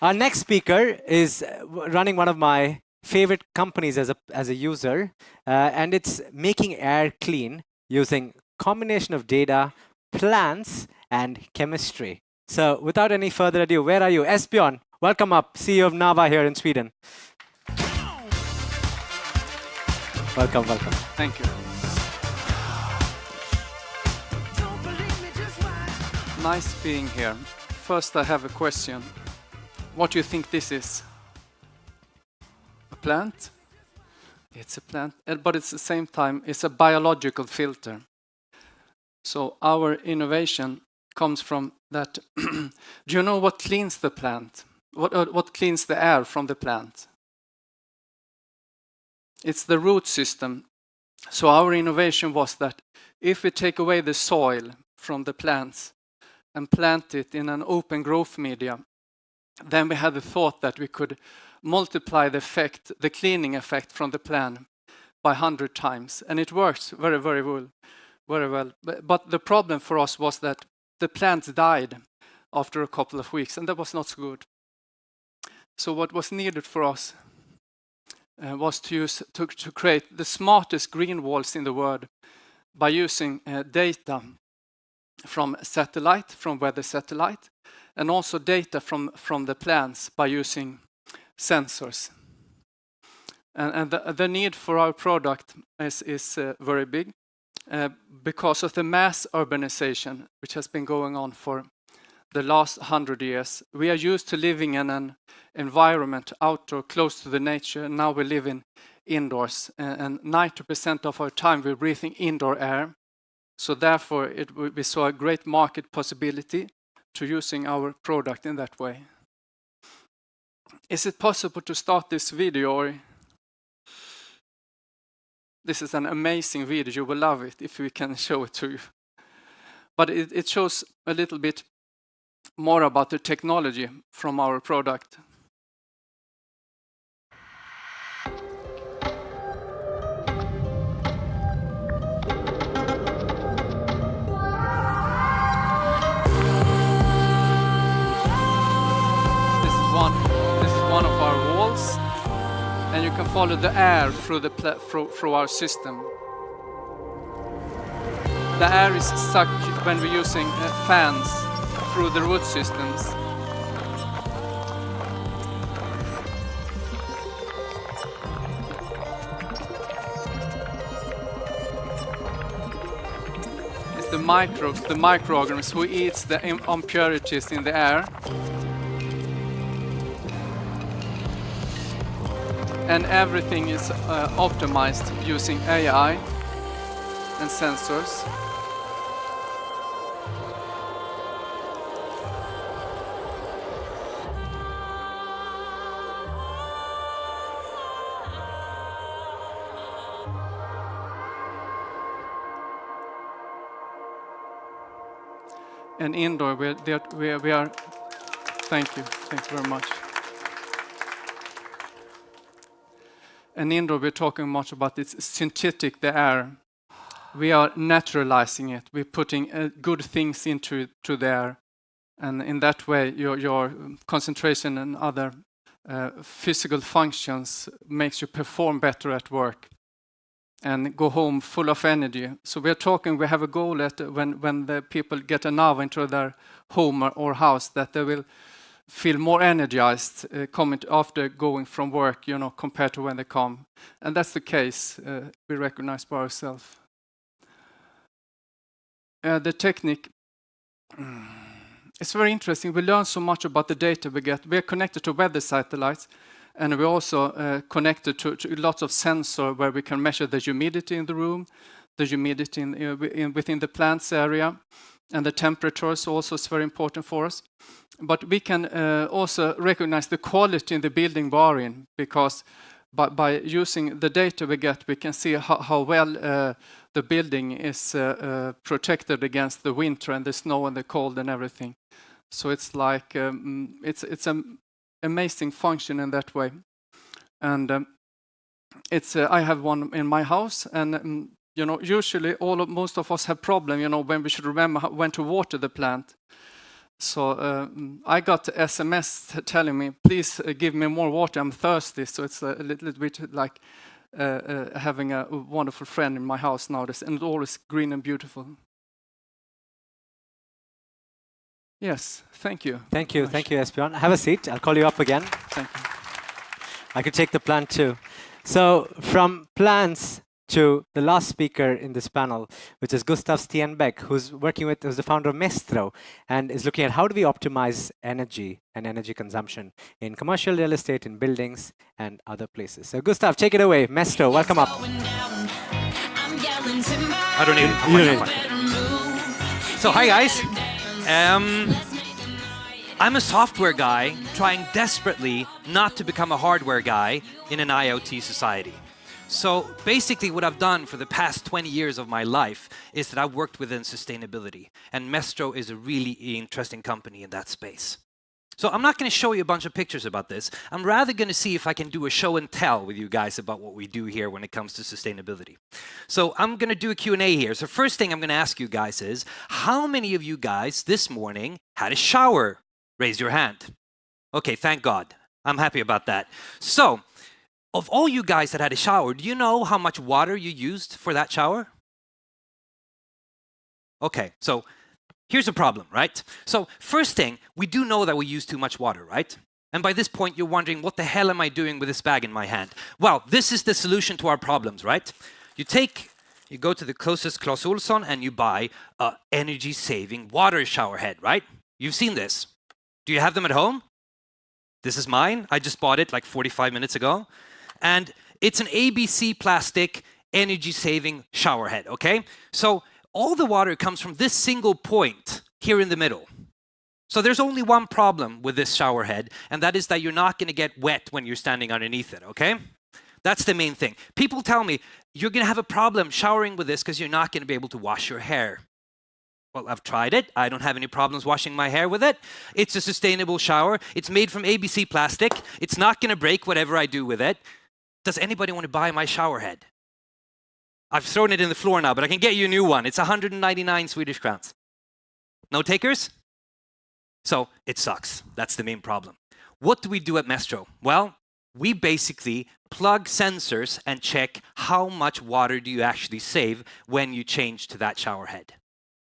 our next speaker is running one of my favorite companies as a user, and it's making air clean using combination of data, plants, and chemistry. So without any further ado, where are you? Esbjörn, welcome up, CEO of Nava here in Sweden. Welcome, welcome. Thank you. Nice being here. First, I have a question. What do you think this is? A plant? It's a plant, but it's at the same time, it's a biological filter. So our innovation comes from that. Do you know what cleans the plant? What cleans the air from the plant? It's the root system. So our innovation was that if we take away the soil from the plants and plant it in an open growth media, then we had the thought that we could multiply the effect, the cleaning effect from the plant by 100 times. And it works very, very well. Very well. But the problem for us was that the plants died after a couple of weeks, and that was not so good. So what was needed for us was to create the smartest green walls in the world by using data from satellite, from weather satellite, and also data from the plants by using sensors. And the need for our product is very big because of the mass urbanization which has been going on for the last 100 years. We are used to living in an environment outdoor, close to the nature, and now we live in indoors. And 90% of our time we're breathing indoor air. So therefore, we saw a great market possibility to using our product in that way. Is it possible to start this video? Or this is an amazing video. You will love it if we can show it to you. But it shows a little bit more about the technology from our product. This is one of our walls, and you can follow the air through our system. The air is sucked when we're using fans through the root systems. It's the microbes, the microorganisms who eats the impurities in the air. And everything is optimized using AI and sensors. And indoor, we are. Thank you very much. And indoor, we're talking much about it's synthetic, the air. We are naturalizing it. We're putting good things into the air. And in that way, your concentration and other physical functions makes you perform better at work and go home full of energy. So we have a goal that when the people get a Nava into their home or house, that they will feel more energized coming after going from work, compared to when they come. And that's the case we recognize by ourselves. The technique, it's very interesting. We learn so much about the data we get. We are connected to weather satellites, And we also connected to lots of sensor where we can measure the humidity in the room, the humidity within the plants area, and the temperatures also is very important for us. But we can also recognize the quality in the building we are in, because by using the data we get, we can see how well the building is protected against the winter and the snow and the cold and everything. So it's like it's an amazing function in that way. And it's I have one in my house, and you know, usually most of us have problem, you know, when we should remember when to water the plant. So I got SMS telling me, please give me more water, I'm thirsty. So it's a little bit like having a wonderful friend in my house nowadays, and it's always green and beautiful. Yes, thank you. Thank you, Esbjörn. Have a seat. I'll call you up again. Thank you. I could take the plant too. So from plants to the last speaker in this panel, which is Gustav Stenbeck, who's the founder of Mestro, and is looking at how do we optimize energy and energy consumption in commercial real estate, in buildings, and other places. So Gustav, take it away. Mestro, welcome up. I don't need So hi guys. I'm a software guy trying desperately not to become a hardware guy in an IoT society. So basically what I've done for the past 20 years of my life is that I've worked within sustainability, and Mestro is a really interesting company in that space. So I'm not going to show you a bunch of pictures about this. I'm rather going to see if I can do a show and tell with you guys about what we do here when it comes to sustainability. So I'm going to do a Q&A here. So first thing I'm going to ask you guys is, how many of you guys this morning had a shower? Raise your hand. Okay, thank God. I'm happy about that. So, of all you guys that had a shower, do you know how much water you used for that shower? Okay, so here's a problem, right? So first thing, we do know that we use too much water, right? And by this point, you're wondering, what the hell am I doing with this bag in my hand? Well, this is the solution to our problems, right? You go to the closest Clas Ohlson and you buy an energy-saving water shower head, right? You've seen this. Do you have them at home? This is mine. I just bought it like 45 minutes ago. And it's an ABC plastic energy-saving shower head, okay? So all the water comes from this single point here in the middle. So there's only one problem with this shower head, and that is that you're not going to get wet when you're standing underneath it, okay? That's the main thing. People tell me, you're going to have a problem showering with this because you're not going to be able to wash your hair. Well, I've tried it. I don't have any problems washing my hair with it. It's a sustainable shower. It's made from ABC plastic. It's not going to break whatever I do with it. Does anybody want to buy my shower head? I've thrown it in the floor now, but I can get you a new one. It's 199 Swedish crowns. No takers? So it sucks. That's the main problem. What do we do at Mestro? Well, we basically plug sensors and check how much water do you actually save when you change to that shower head.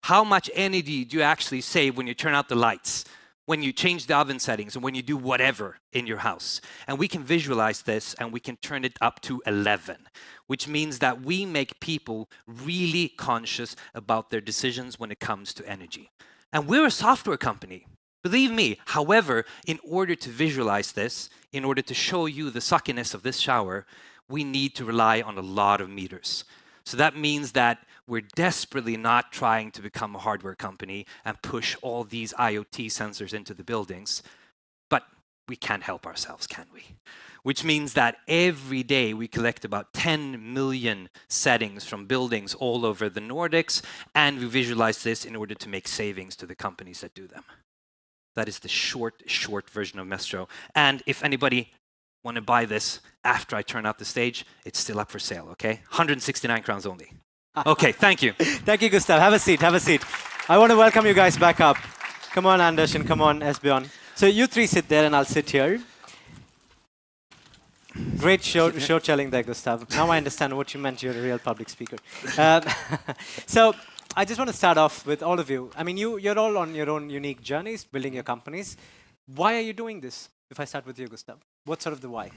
How much energy do you actually save when you turn out the lights, when you change the oven settings, and when you do whatever in your house? And we can visualize this, and we can turn it up to 11, which means that we make people really conscious about their decisions when it comes to energy. And we're a software company, believe me. However, in order to visualize this, in order to show you the suckiness of this shower, we need to rely on a lot of meters. So that means that we're desperately not trying to become a hardware company and push all these IoT sensors into the buildings, but we can't help ourselves, can we? Which means that every day we collect about 10 million settings from buildings all over the Nordics, and we visualize this in order to make savings to the companies that do them. That is the short version of Mestro. And if anybody want to buy this after I turn out the stage, it's still up for sale, okay? 169 crowns only. Okay, thank you. Thank you, Gustav. Have a seat, have a seat. I want to welcome you guys back up. Come on, Anders, and come on, Esbjörn. So you three sit there and I'll sit here. Great show telling there, Gustav. Now I understand what you meant. You're a real public speaker. So I just want to start off with all of you. I mean, you're all on your own unique journeys, building your companies. Why are you doing this? If I start with you, Gustav, what's sort of the why?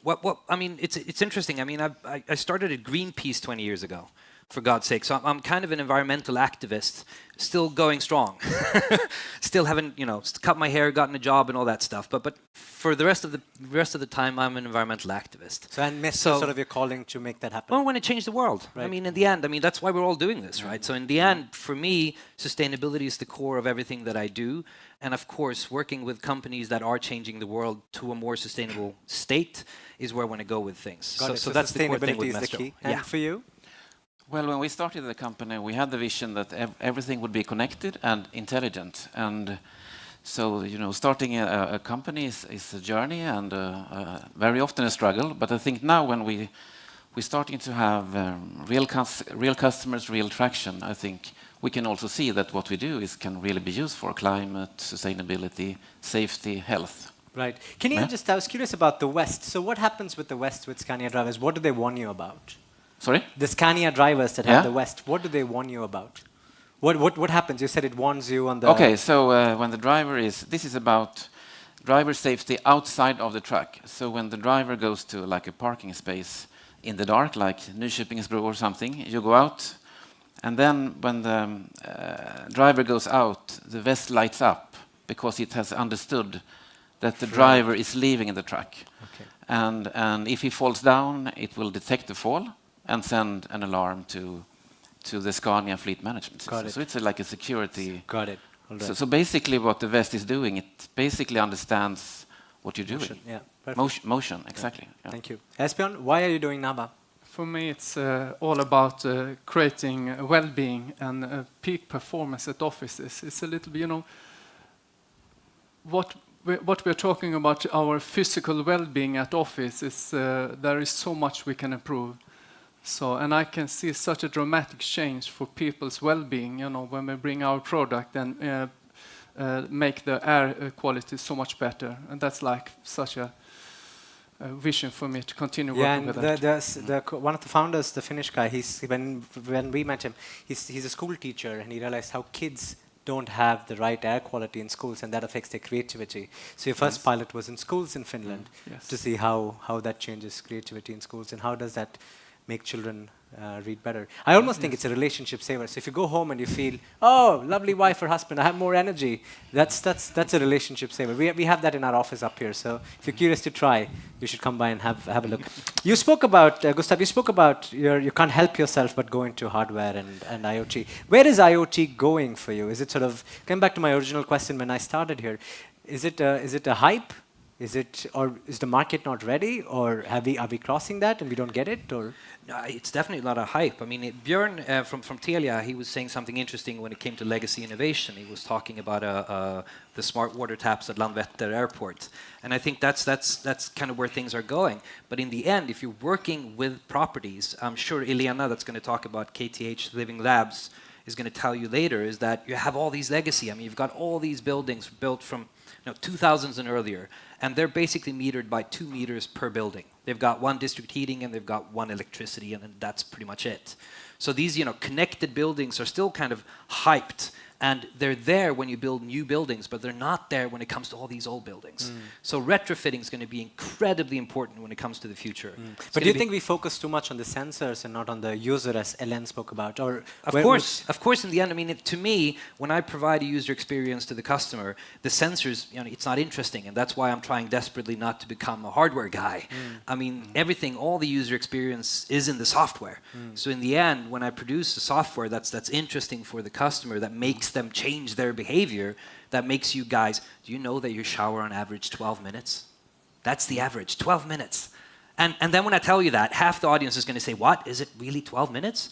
Well, I mean, it's interesting. I mean, I started at Greenpeace 20 years ago. for God's sake. So I'm kind of an environmental activist, still going strong. Still haven't, cut my hair, gotten a job and all that stuff. But for the rest of the time, I'm an environmental activist. So and Mr. sort of your calling to make that happen. Well, when it changed the world. Right. I mean, in the end, that's why we're all doing this, right? So in the end, for me, sustainability is the core of everything that I do. And of course, working with companies that are changing the world to a more sustainable state is where I want to go with things. So that's the core thing with sustainability is the key. And for you? Well, when we started the company, we had the vision that everything would be connected and intelligent. And so, starting a company is a journey and very often a struggle. But I think now when we're starting to have real customers, real traction, I think we can also see that what we do can really be used for climate, sustainability, safety, health. Right. Can you I was curious about the West. So what happens with the West with Scania drivers? What do they warn you about? Sorry? The Scania drivers that have the West, what do they warn you about? What happens? You said it warns you on the... Okay, so when the driver this is about driver safety outside of the truck. So when the driver goes to like a parking space in the dark, like Nyköpingsbro or something, you go out, and then when the driver goes out, the vest lights up because it has understood that the driver is leaving the truck. Okay. And if he falls down, it will detect the fall and send an alarm to the Scania fleet management system. So it's like a security. Got it. So basically what the vest is doing, it basically understands what you're doing. Motion, exactly. Yeah. Thank you. Esbjörn, why are you doing NABA? For me, it's all about creating well-being and peak performance at offices. It's a little bit, what we're talking about, our physical well-being at office, is there is so much we can improve. So, and I can see such a dramatic change for people's well-being, when we bring our product and make the air quality so much better. And that's like such a vision for me to continue working with that. One of the founders, the Finnish guy, when we met him, he's a school teacher, and he realized how kids don't have the right air quality in schools, and that affects their creativity. So your first pilot was in schools in Finland to see how that changes creativity in schools, and how does that make children read better. I almost think it's a relationship saver. So if you go home and you feel, oh, lovely wife or husband, I have more energy, that's a relationship saver. We have that in our office up here. So if you're curious to try, you should come by and have a look. You spoke about, Gustav, you can't help yourself but go into hardware and IoT. Where is IoT going for you? Is it sort of, coming back to my original question when I started here, is it a hype? Or is the market not ready, or are we crossing that and we don't get it, or? No, it's definitely not a hype. I mean, Björn from Telia, he was saying something interesting when it came to legacy innovation. He was talking about the smart water taps at Landvetter Airport, and I think that's kind of where things are going. But in the end, if you're working with properties, I'm sure Elena, that's going to talk about KTH Living Labs, is going to tell you later, is that you have all these legacy. I mean, you've got all these buildings built from 2000s and earlier, and they're basically metered by 2 meters per building. They've got one district heating and they've got one electricity, and then that's pretty much it. So these, connected buildings are still kind of hyped, and they're there when you build new buildings, but they're not there when it comes to all these old buildings. So retrofitting is going to be incredibly important when it comes to the future. But do you think we focus too much on the sensors and not on the user, as Ellen spoke about? Or of course, in the end, I mean, to me, when I provide a user experience to the customer, the sensors, it's not interesting, and that's why I'm trying desperately not to become a hardware guy. I mean, everything, all the user experience is in the software. So in the end, when I produce a software that's interesting for the customer, that makes them change their behavior, that makes you guys, do you know that you shower on average 12 minutes? That's the average, 12 minutes. And then when I tell you that, half the audience is going to say, what? Is it really 12 minutes?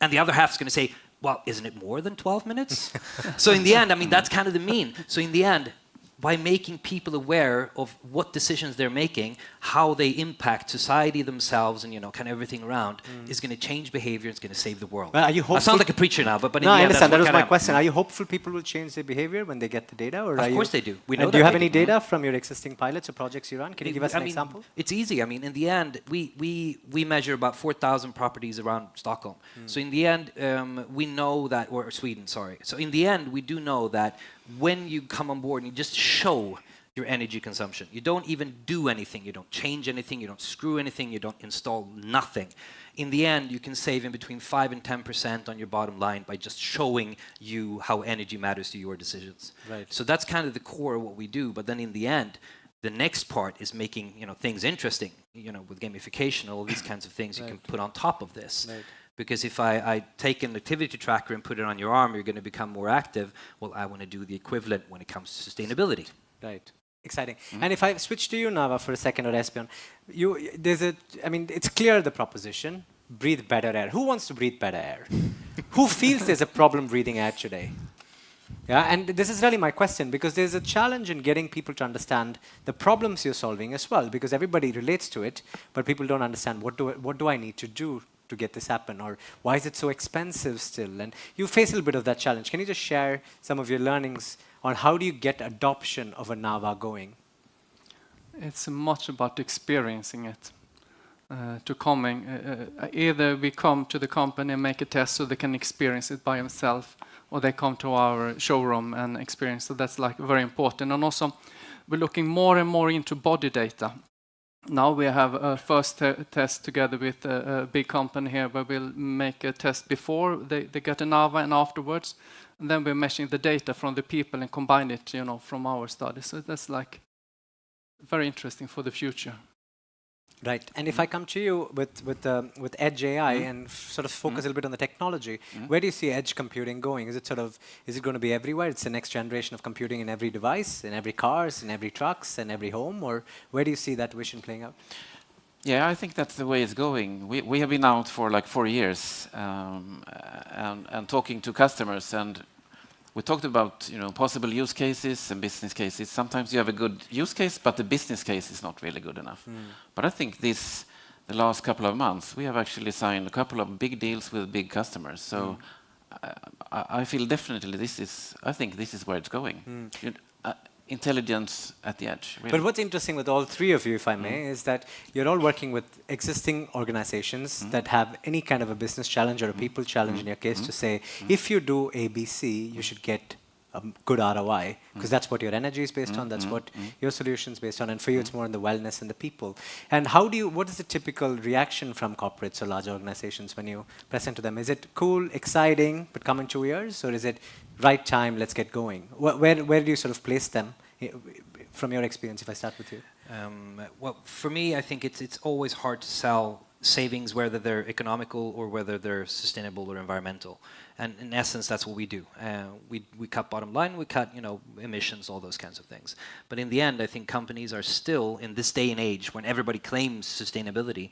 And the other half is going to say, well, isn't it more than 12 minutes? So in the end, I mean, that's kind of the mean. So in the end, by making people aware of what decisions they're making, how they impact society, themselves, and kind of everything around, is going to change behavior. It's going to save the world. Well, are you hopeful? I sound like a preacher now, but in no, the I end, understand. That was my of question. Are you hopeful people will change their behavior when they get the data, or of course they do. We know. Do you have any data from your existing pilots or projects you run? Can you give us an example? It's easy. I mean, in the end, we measure about 4,000 properties around Stockholm. So in the end, we know that, or Sweden, sorry. So in the end, we do know that when you come on board and you just show your energy consumption. You don't even do anything. You don't change anything. You don't screw anything. You don't install nothing. In the end, you can save in between 5 and 10% on your bottom line by just showing you how energy matters to your decisions. Right. So that's kind of the core of what we do. But then in the end, the next part is making things interesting. With gamification, all these kinds of things you can put on top of this. Right. Because if I take an activity tracker and put it on your arm, you're going to become more active. Well, I want to do the equivalent when it comes to sustainability. Right. Exciting. And if I switch to you, Nava, for a second, or Esbjörn, it's clear the proposition, breathe better air. Who wants to breathe better air? Who feels there's a problem breathing air today? Yeah, and this is really my question, because there's a challenge in getting people to understand the problems you're solving as well, because everybody relates to it, but people don't understand what do I need to do to get this happen, or why is it so expensive still? And you face a little bit of that challenge. Can you just share some of your learnings on how do you get adoption of a Nava going? It's much about experiencing it. Either we come to the company and make a test so they can experience it by themselves, or they come to our showroom and experience. So that's very important. And also, we're looking more and more into body data. Now we have a first test together with a big company here where we'll make a test before they get a Nava and afterwards. And then we're measuring the data from the people and combine it, from our study. So that's very interesting for the future. Right. And if I come to you with Edge AI and sort of focus a little bit on the technology, where do you see edge computing going? Is it going to be everywhere? It's the next generation of computing in every device, in every cars, in every trucks, in every home? Or where do you see that vision playing out? Yeah, I think that's the way it's going. We have been out for 4 years and talking to customers, and we talked about possible use cases and business cases. Sometimes you have a good use case, but the business case is not really good enough. But I think the last couple of months, we have actually signed a couple of big deals with big customers. So I feel definitely I think this is where it's going. Intelligence at the edge. Really. But what's interesting with all three of you, if I may, is that you're all working with existing organizations that have any kind of a business challenge or a people challenge in your case to say, if you do ABC, you should get a good ROI, because that's what your energy is based on, that's what your solution is based on, and for you it's more on the wellness and the people. And what is the typical reaction from corporates or large organizations when you present to them? Is it cool, exciting, but come in 2 years, or is it right time, let's get going? Where do you sort of place them from your experience, if I start with you? Well, for me, I think it's always hard to sell savings, whether they're economical or whether they're sustainable or environmental. And in essence, that's what we do. We cut bottom line, we cut emissions, all those kinds of things. But in the end, I think companies are still, in this day and age, when everybody claims sustainability,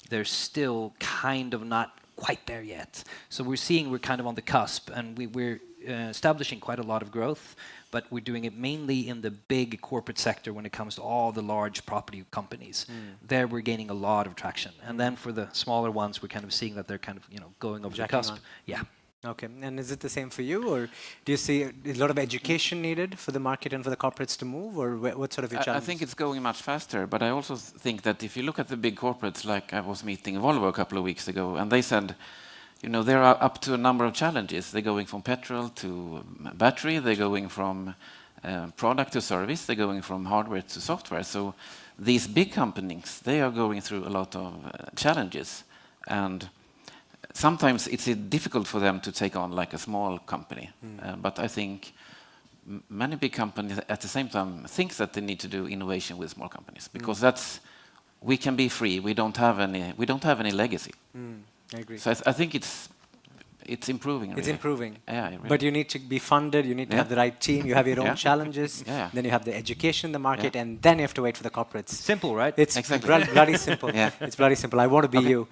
they're still kind of not quite there yet. So we're kind of on the cusp, and we're establishing quite a lot of growth, but we're doing it mainly in the big corporate sector when it comes to all the large property companies. There we're gaining a lot of traction. And then for the smaller ones, we're kind of seeing that they're kind of going over the cusp. Yeah. Okay, and is it the same for you, or do you see a lot of education needed for the market and for the corporates to move, or what sort of your challenge? I think it's going much faster, but I also think that if you look at the big corporates, like I was meeting Volvo a couple of weeks ago, and they said, they're up to a number of challenges. They're going from petrol to battery, they're going from product to service, they're going from hardware to software. So these big companies, they are going through a lot of challenges, and sometimes it's difficult for them to take on like a small company. But I think many big companies at the same time think that they need to do innovation with small companies, because we can be free. We don't have any legacy. I agree. So I think it's improving. It's improving. Yeah, really. But you need to be funded, you need to have the right team, you have your own challenges, then you have the education in the market, and then you have to wait for the corporates. Simple, right? It's exactly. bloody simple. It's bloody simple. I want to be you.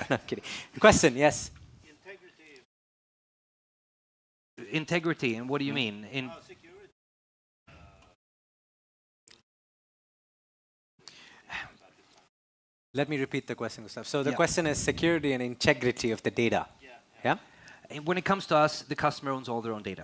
No, kidding. Question, yes? Integrity, and what do you mean? Let me repeat the question, Gustav. So the question is security and integrity of the data. Yeah? When it comes to us, the customer owns all their own data.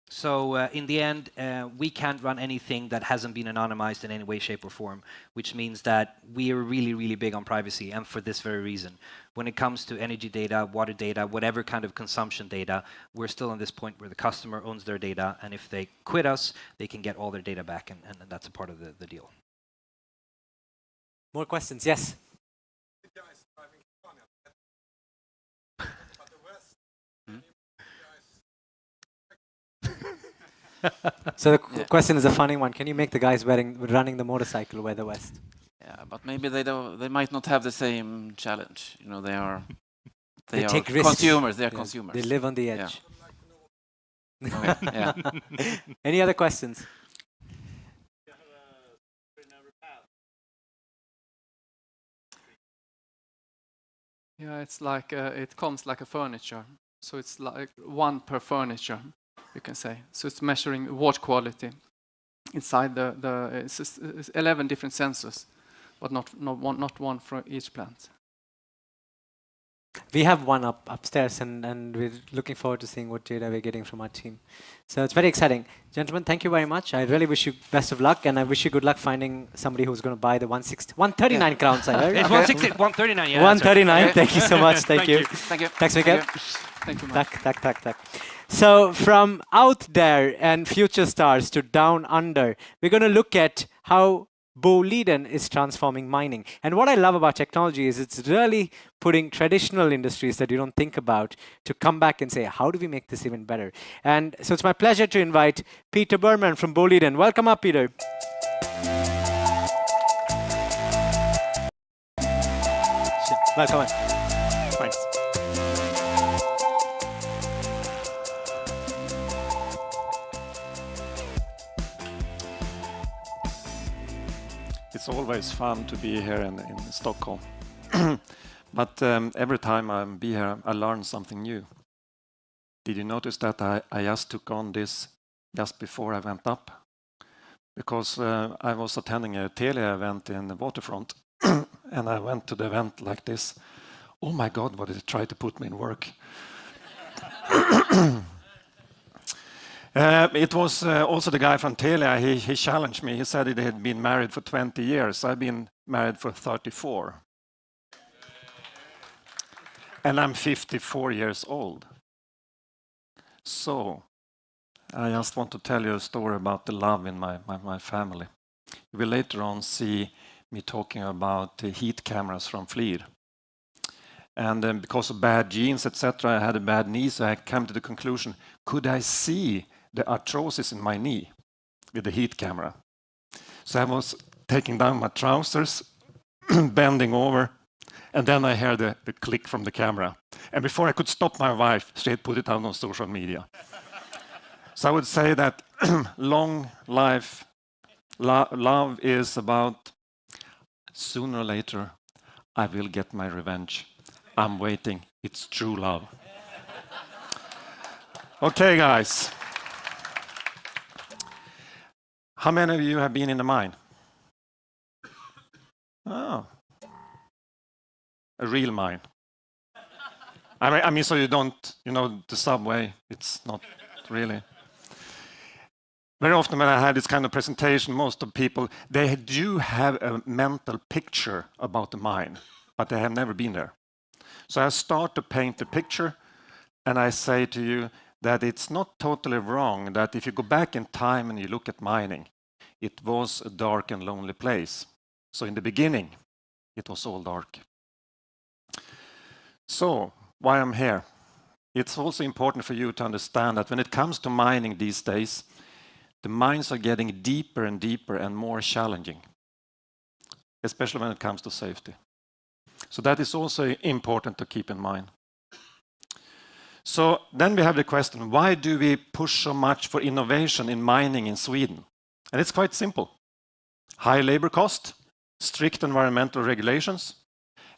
So in the end, we can't run anything that hasn't been anonymized in any way, shape, or form, which means that we are really, really big on privacy, and for this very reason. When it comes to energy data, water data, whatever kind of consumption data, we're still on this point where the customer owns their data, and if they quit us, they can get all their data back, and that's a part of the deal. More questions? Yes. So the question is a funny one. Can you make the guys running the motorcycle wear the vest? Yeah, but maybe they might not have the same challenge. You know, they are take risks. consumers. They are Yeah, consumers. They live on the edge. Yeah. Okay, yeah. Any other questions? Yeah, it's like it comes like a furniture. So it's like one per furniture, you can say. So it's measuring water quality inside it's 11 different sensors, but not one for each plant. We have one upstairs, and we're looking forward to seeing what data we're getting from our team. So it's very exciting. Gentlemen, thank you very much. I really wish you best of luck, and I wish you good luck finding somebody who's going to buy the 139 crowns, I heard. It's 139, yeah. 139, right. thank you so much. Thank you. Thank you. Thanks, Mikael. Thank you, Mike. Tack. So from out there and future stars to down under, we're going to look at how Boliden is transforming mining. And what I love about technology is it's really putting traditional industries that you don't think about to come back and say, how do we make this even better? And so it's my pleasure to invite Peter Berman from Boliden. Welcome up, Peter. Welcome on. Thanks. It's always fun to be here in Stockholm. But every time I be here, I learn something new. Did you notice that I just took on this just before I went up? Because I was attending a Telia event in the waterfront, and I went to the event like this. Oh my God, what did they try to put me in work? It was also the guy from Telia, he challenged me. He said he had been married for 20 years. I've been married for 34. And I'm 54 years old. So, I just want to tell you a story about the love in my family. You will later on see me talking about the heat cameras from FLIR. And because of bad genes, etc., I had a bad knee, so I came to the conclusion, could I see the arthrosis in my knee with the heat camera? So I was taking down my trousers, bending over, and then I heard the click from the camera. And before I could stop my wife, she had put it out on social media. So I would say that long life, love is about sooner or later, I will get my revenge. I'm waiting. It's true love. Okay, guys. How many of you have been in the mine? Oh. A real mine. I mean, so you don't, the subway, it's not really. Very often when I have this kind of presentation, most of people, they do have a mental picture about the mine, but they have never been there. So I start to paint the picture, and I say to you that it's not totally wrong that if you go back in time and you look at mining, it was a dark and lonely place. So in the beginning, it was all dark. So, why I'm here? It's also important for you to understand that when it comes to mining these days, the mines are getting deeper and deeper and more challenging, especially when it comes to safety. So that is also important to keep in mind. So then we have the question, why do we push so much for innovation in mining in Sweden? And it's quite simple. High labor cost, strict environmental regulations,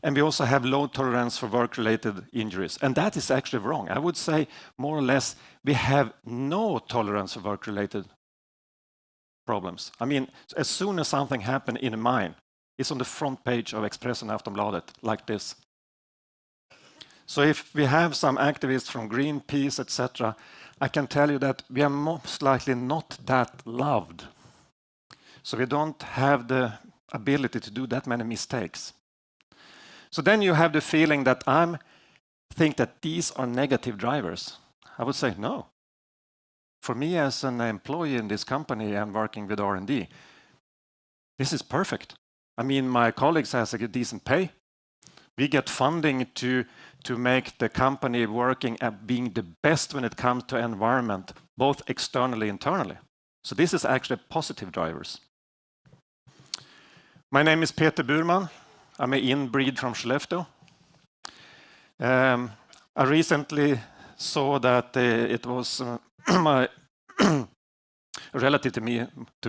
and we also have low tolerance for work-related injuries. And that is actually wrong. I would say more or less we have no tolerance for work-related problems. I mean, as soon as something happens in a mine, it's on the front page of Expressen Aftonbladet, like this. So if we have some activists from Greenpeace, etc., I can tell you that we are most likely not that loved. So we don't have the ability to do that many mistakes. So then you have the feeling that think that these are negative drivers. I would say no. For me as an employee in this company and working with R&D, this is perfect. I mean, my colleagues has a decent pay. We get funding to make the company working and being the best when it comes to environment, both externally and internally. So this is actually positive drivers. My name is Peter Burman. I'm an inbreed from Skellefteå. I recently saw that it was my relative to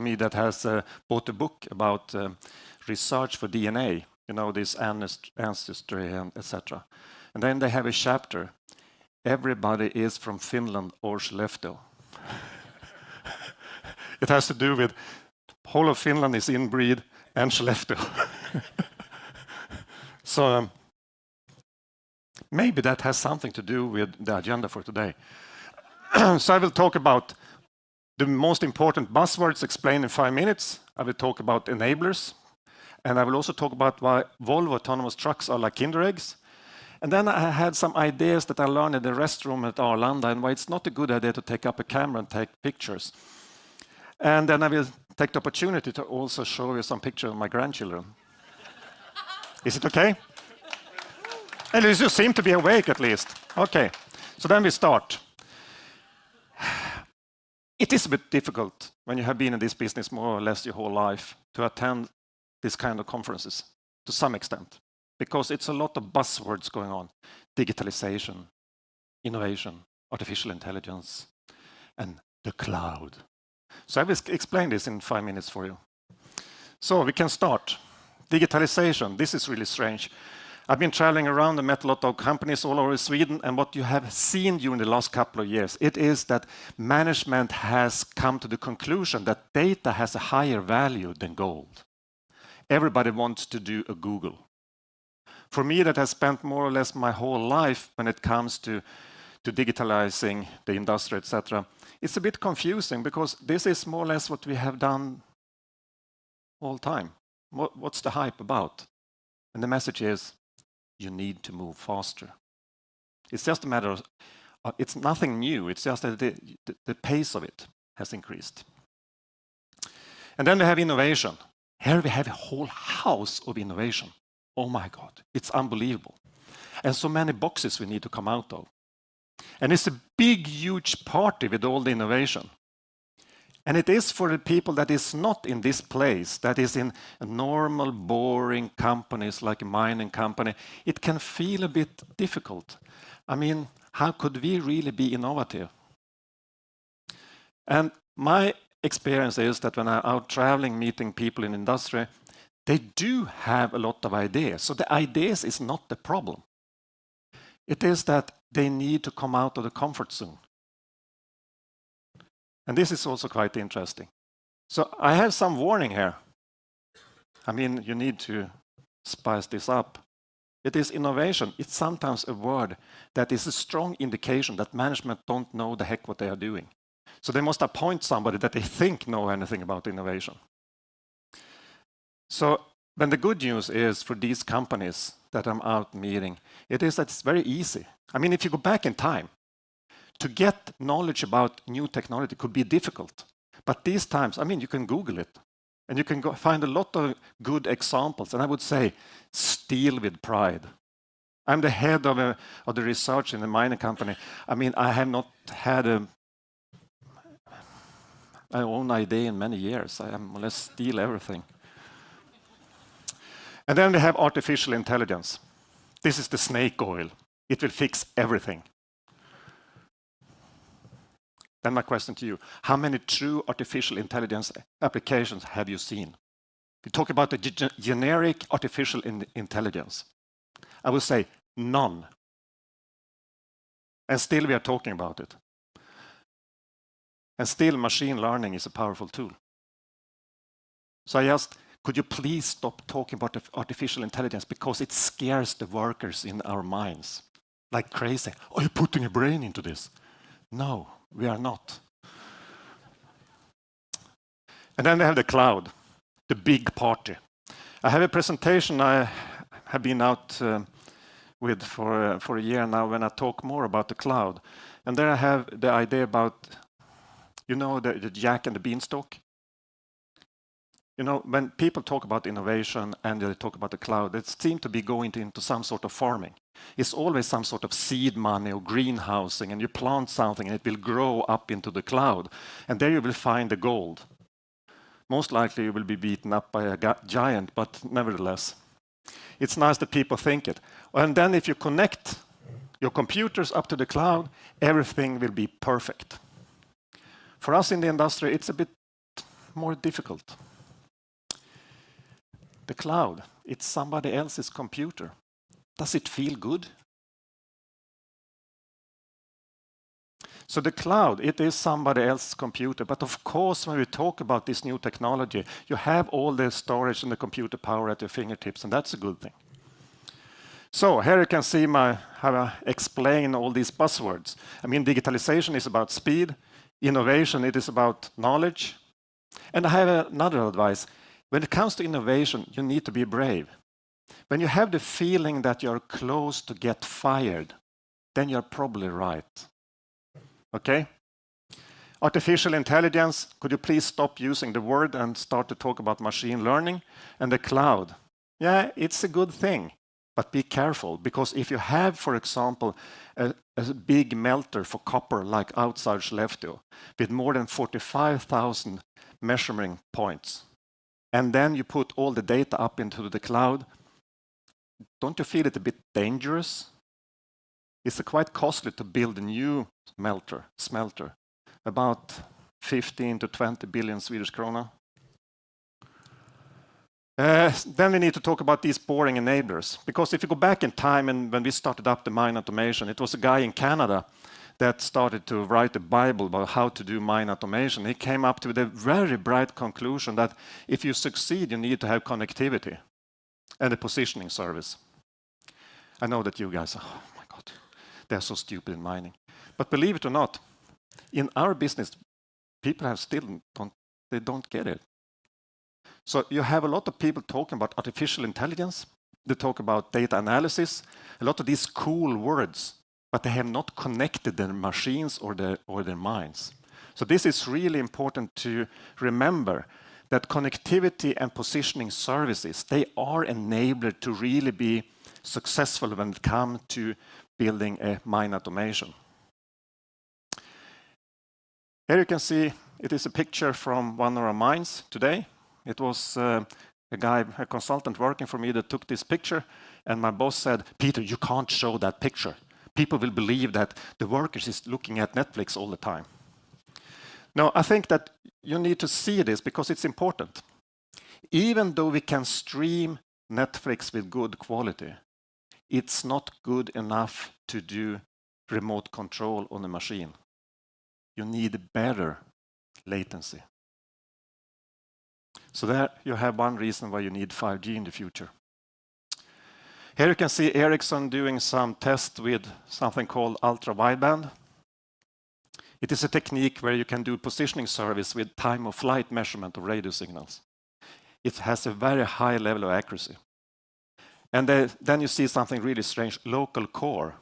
me that has bought a book about research for DNA, you know, this ancestry and etc. And then they have a chapter, everybody is from Finland or Skellefteå. It has to do with whole of Finland is inbreed and Skellefteå. So maybe that has something to do with the agenda for today. So I will talk about the most important buzzwords explained in 5 minutes. I will talk about enablers. And I will also talk about why Volvo autonomous trucks are like Kinder eggs. And then I had some ideas that I learned in the restroom at Arlanda and why it's not a good idea to take up a camera and take pictures. And then I will take the opportunity to also show you some pictures of my grandchildren. Is it okay? At least you seem to be awake at least. Okay, so then we start. It is a bit difficult when you have been in this business more or less your whole life to attend this kind of conferences to some extent, because it's a lot of buzzwords going on. Digitalization, innovation, artificial intelligence, and the cloud. So I will explain this in 5 minutes for you. So we can start. Digitalization, this is really strange. I've been traveling around and met a lot of companies all over Sweden, and what you have seen during the last couple of years, it is that management has come to the conclusion that data has a higher value than gold. Everybody wants to do a Google. For me, that has spent more or less my whole life when it comes to digitalizing the industry, etc. It's a bit confusing because this is more or less what we have done all the time. What's the hype about? And the message is, you need to move faster. It's just a matter of, it's nothing new. It's just that the pace of it has increased. And then we have innovation. Here we have a whole house of innovation. Oh my God, it's unbelievable. And so many boxes we need to come out of. And it's a big, huge party with all the innovation. And it is for the people that is not in this place, that is in normal, boring companies like a mining company, it can feel a bit difficult. I mean, how could we really be innovative? And my experience is that when I'm out traveling, meeting people in industry, they do have a lot of ideas. So the ideas is not the problem. It is that they need to come out of the comfort zone. And this is also quite interesting. So I have some warning here. I mean, you need to spice this up. It is innovation. It's sometimes a word that is a strong indication that management don't know the heck what they are doing. So they must appoint somebody that they think know anything about innovation. So when the good news is for these companies that I'm out meeting, it is that it's very easy. I mean, if you go back in time, to get knowledge about new technology could be difficult. But these times, I mean, you can Google it. And you can find a lot of good examples. And I would say, steal with pride. I'm the head of the research in a mining company. I mean, I have not had my own idea in many years. I more or less steal everything. And then we have artificial intelligence. This is the snake oil. It will fix everything. Then my question to you, how many true artificial intelligence applications have you seen? We talk about the generic artificial intelligence. I would say none. And still we are talking about it. And still machine learning is a powerful tool. So could you please stop talking about artificial intelligence because it scares the workers in our minds like crazy. Are you putting a brain into this? No, We are not. And then we have the cloud, the big party. I have a presentation I have been out with for a year now when I talk more about the cloud. And there I have the idea about, you know, the Jack and the Beanstalk. You know, when people talk about innovation and they talk about the cloud, it seems to be going into some sort of farming. It's always some sort of seed money or greenhousing, and you plant something and it will grow up into the cloud. And there you will find the gold. Most likely you will be beaten up by a giant, but nevertheless, it's nice that people think it. And then if you connect your computers up to the cloud, everything will be perfect. For us in the industry, it's a bit more difficult. The cloud, it's somebody else's computer. Does it feel good? So the cloud, it is somebody else's computer. But of course, when we talk about this new technology, you have all the storage and the computer power at your fingertips, and that's a good thing. So here you can see how I explain all these buzzwords. I mean, digitalization is about speed. Innovation, it is about knowledge. And I have another advice. When it comes to innovation, you need to be brave. When you have the feeling that you're close to get fired, then you're probably right. Okay? Artificial intelligence, could you please stop using the word and start to talk about machine learning? And the cloud, yeah, it's a good thing, but be careful, because if you have, for example, a big melter for copper like outside Skellefteå with more than 45,000 measuring points, and then you put all the data up into the cloud, don't you feel it a bit dangerous? It's quite costly to build a new smelter, about 15 to 20 billion Swedish krona. Then we need to talk about these boring enablers, because if you go back in time and when we started up the mine automation, it was a guy in Canada that started to write a Bible about how to do mine automation. He came up with a very bright conclusion that if you succeed, you need to have connectivity and a positioning service. I know that you guys, oh my God, they're so stupid in mining. But believe it or not, in our business, people don't get it. So you have a lot of people talking about artificial intelligence. They talk about data analysis, a lot of these cool words, but they have not connected their machines or their minds. So this is really important to remember, that connectivity and positioning services, they are enabled to really be successful when it comes to building a mine automation. Here you can see it is a picture from one of our mines today. It was a consultant working for me that took this picture, and my boss said, "Peter, you can't show that picture. People will believe that the workers is looking at Netflix all the time." No, I think that you need to see this because it's important. Even though we can stream Netflix with good quality, it's not good enough to do remote control on a machine. You need better latency. So there you have one reason why you need 5G in the future. Here you can see Ericsson doing some tests with something called ultra-wideband. It is a technique where you can do positioning service with time of flight measurement of radio signals. It has a very high level of accuracy. And then you see something really strange, local core.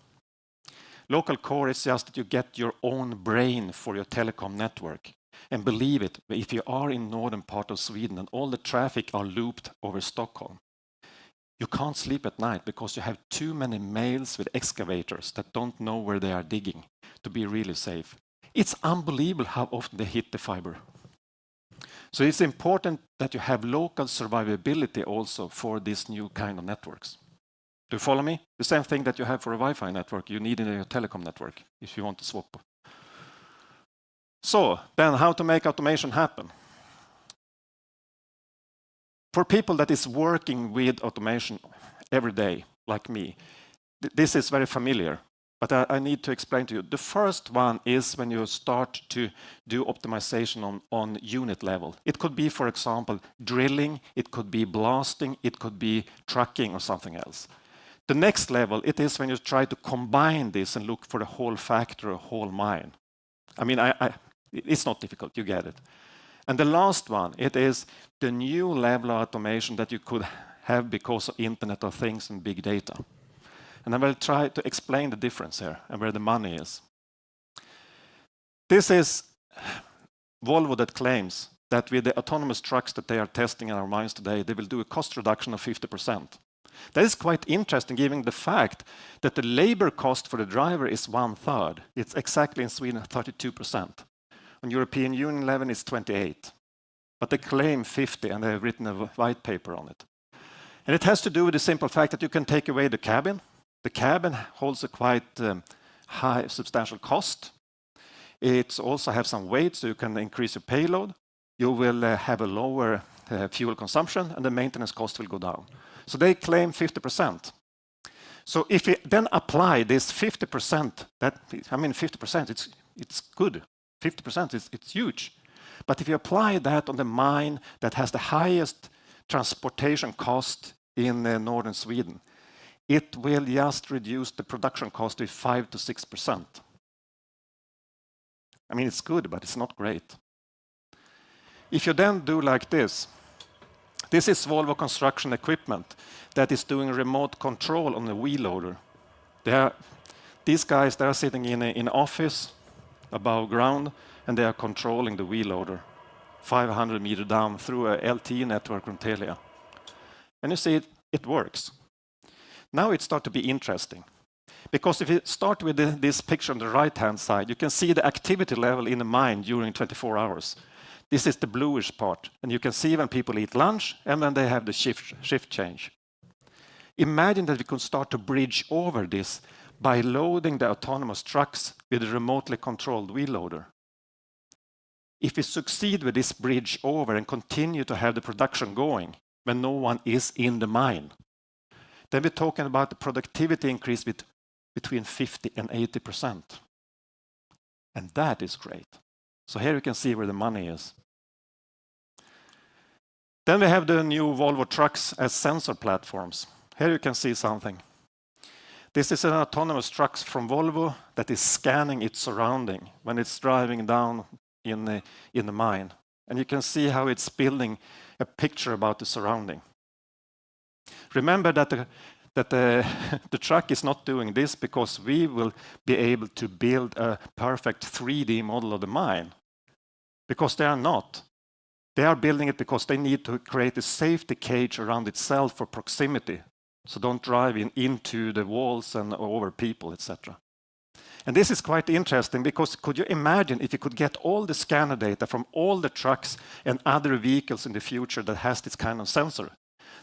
Local core is just that you get your own brain for your telecom network. And believe it, if you are in northern part of Sweden and all the traffic are looped over Stockholm, you can't sleep at night because you have too many males with excavators that don't know where they are digging to be really safe. It's unbelievable how often they hit the fiber. So it's important that you have local survivability also for this new kind of networks. Do you follow me? The same thing that you have for a Wi-Fi network, you need in your telecom network if you want to swap. So then how to make automation happen? For people that is working with automation every day, like me, this is very familiar, but I need to explain to you. The first one is when you start to do optimization on unit level. It could be, for example, drilling, it could be blasting, it could be trucking or something else. The next level, it is when you try to combine this and look for the whole factory or whole mine. I mean, it's not difficult, you get it. And the last one, it is the new level of automation that you could have because of Internet of Things and big data. And I will try to explain the difference here and where the money is. This is Volvo that claims that with the autonomous trucks that they are testing in our mines today, they will do a cost reduction of 50%. That is quite interesting, given the fact that the labor cost for the driver is 1/3. It's exactly in Sweden 32%. On European Union level, it's 28%. But they claim 50%, and they have written a white paper on it. And it has to do with the simple fact that you can take away the cabin. The cabin holds a quite high, substantial cost. It also has some weight, so you can increase your payload. You will have a lower fuel consumption, and the maintenance cost will go down. So they claim 50%. So if we then apply this 50%, 50%, it's good. 50%, it's huge. But if you apply that on the mine that has the highest transportation cost in northern Sweden, it will just reduce the production cost to 5 to 6%. I mean, it's good, but it's not great. If you then do like this is Volvo Construction Equipment that is doing remote control on the wheel loader. These guys, they are sitting in an office above ground, and they are controlling the wheel loader 500 meters down through a LTE network from Telia. And you see, it works. Now it starts to be interesting. Because if you start with this picture on the right-hand side, you can see the activity level in the mine during 24 hours. This is the bluish part, and you can see when people eat lunch and when they have the shift change. Imagine that we could start to bridge over this by loading the autonomous trucks with a remotely controlled wheel loader. If we succeed with this bridge over and continue to have the production going when no one is in the mine, then we're talking about the productivity increase with between 50 and 80%. And that is great. So here you can see where the money is. Then we have the new Volvo trucks as sensor platforms. Here you can see something. This is an autonomous truck from Volvo that is scanning its surrounding when it's driving down in the mine. And you can see how it's building a picture about the surrounding. Remember that the truck is not doing this because we will be able to build a perfect 3D model of the mine. Because they are not. They are building it because they need to create a safety cage around itself for proximity. So don't drive into the walls and over people, etc. And this is quite interesting because could you imagine if you could get all the scanner data from all the trucks and other vehicles in the future that has this kind of sensor?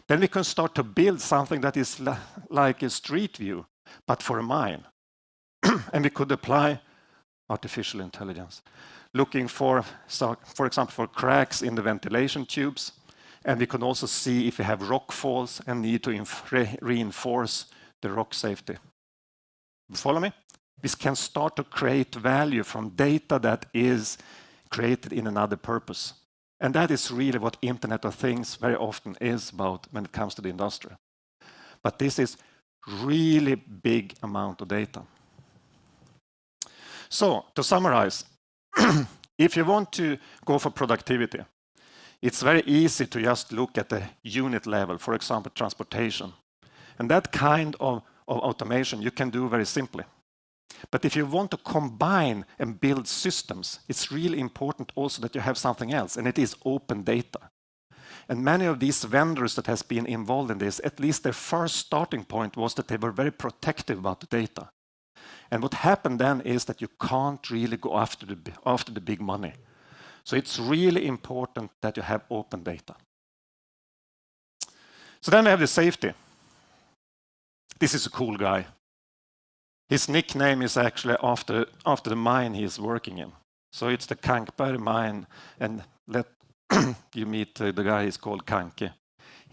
Then we can start to build something that is like a street view, but for a mine. And we could apply artificial intelligence, looking for example, for cracks in the ventilation tubes. And we can also see if we have rock falls and need to reinforce the rock safety. Follow me? We can start to create value from data that is created in another purpose. And that is really what Internet of Things very often is about when it comes to the industry. But this is really big amount of data. So, to summarize, if you want to go for productivity, it's very easy to just look at the unit level, for example, transportation. And that kind of automation you can do very simply. But if you want to combine and build systems, it's really important also that you have something else, and it is open data. And many of these vendors that has been involved in this, at least their first starting point was that they were very protective about the data. And what happened then is that you can't really go after the big money. So it's really important that you have open data. So then we have the safety. This is a cool guy. His nickname is actually after the mine he is working in. So it's the Kankberg mine, and let you meet the guy is called Kanke.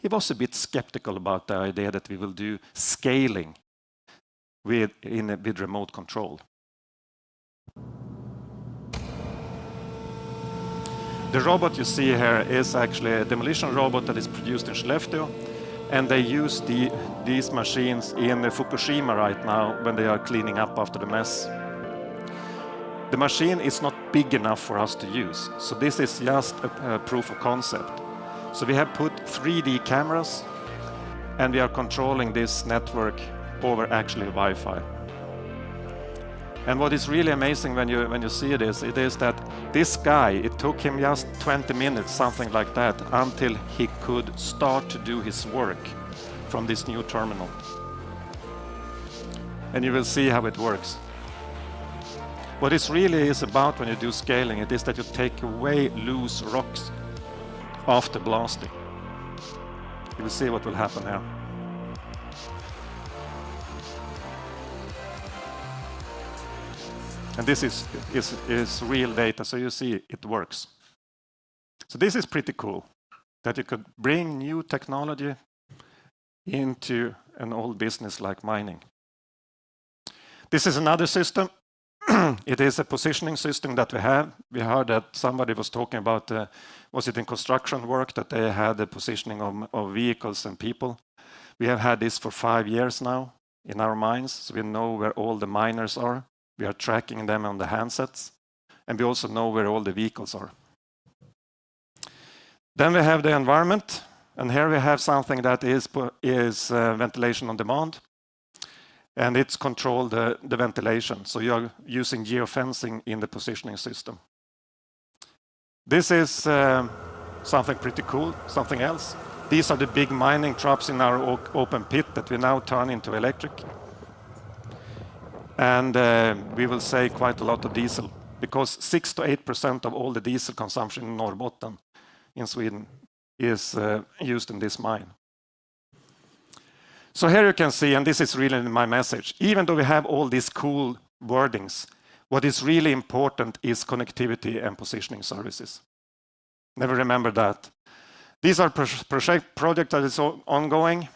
He was a bit skeptical about the idea that we will do scaling with remote control. The robot you see here is actually a demolition robot that is produced in Skellefteå, and they use these machines in Fukushima right now when they are cleaning up after the mess. the machine is not big enough for us to use. So this is just a proof of concept. So we have put 3D cameras, and we are controlling this network over actually Wi-Fi. And what is really amazing when you see this, it is that this guy, it took him just 20 minutes, something like that, until he could start to do his work from this new terminal. And you will see how it works. What it really is about when you do scaling, it is that you take away loose rocks after blasting. You will see what will happen here. And this is real data, so you see it works. So this is pretty cool, that you could bring new technology into an old business like mining. This is another system. It is a positioning system that we have. We heard that somebody was talking about, was it in construction work, that they had the positioning of vehicles and people. We have had this for 5 years now in our mines, so we know where all the miners are. We are tracking them on the handsets, and we also know where all the vehicles are. Then we have the environment, and here we have something that is ventilation on demand, and it's controlled the ventilation. So you're using geofencing in the positioning system. This is something pretty cool, something else. These are the big mining trucks in our open pit that we now turn into electric. And we will save quite a lot of diesel, because 6 to 8% of all the diesel consumption in Norrbotten in Sweden is used in this mine. So here you can see, and this is really my message, even though we have all these cool wordings, what is really important is connectivity and positioning services. Never remember that. These are projects that is ongoing,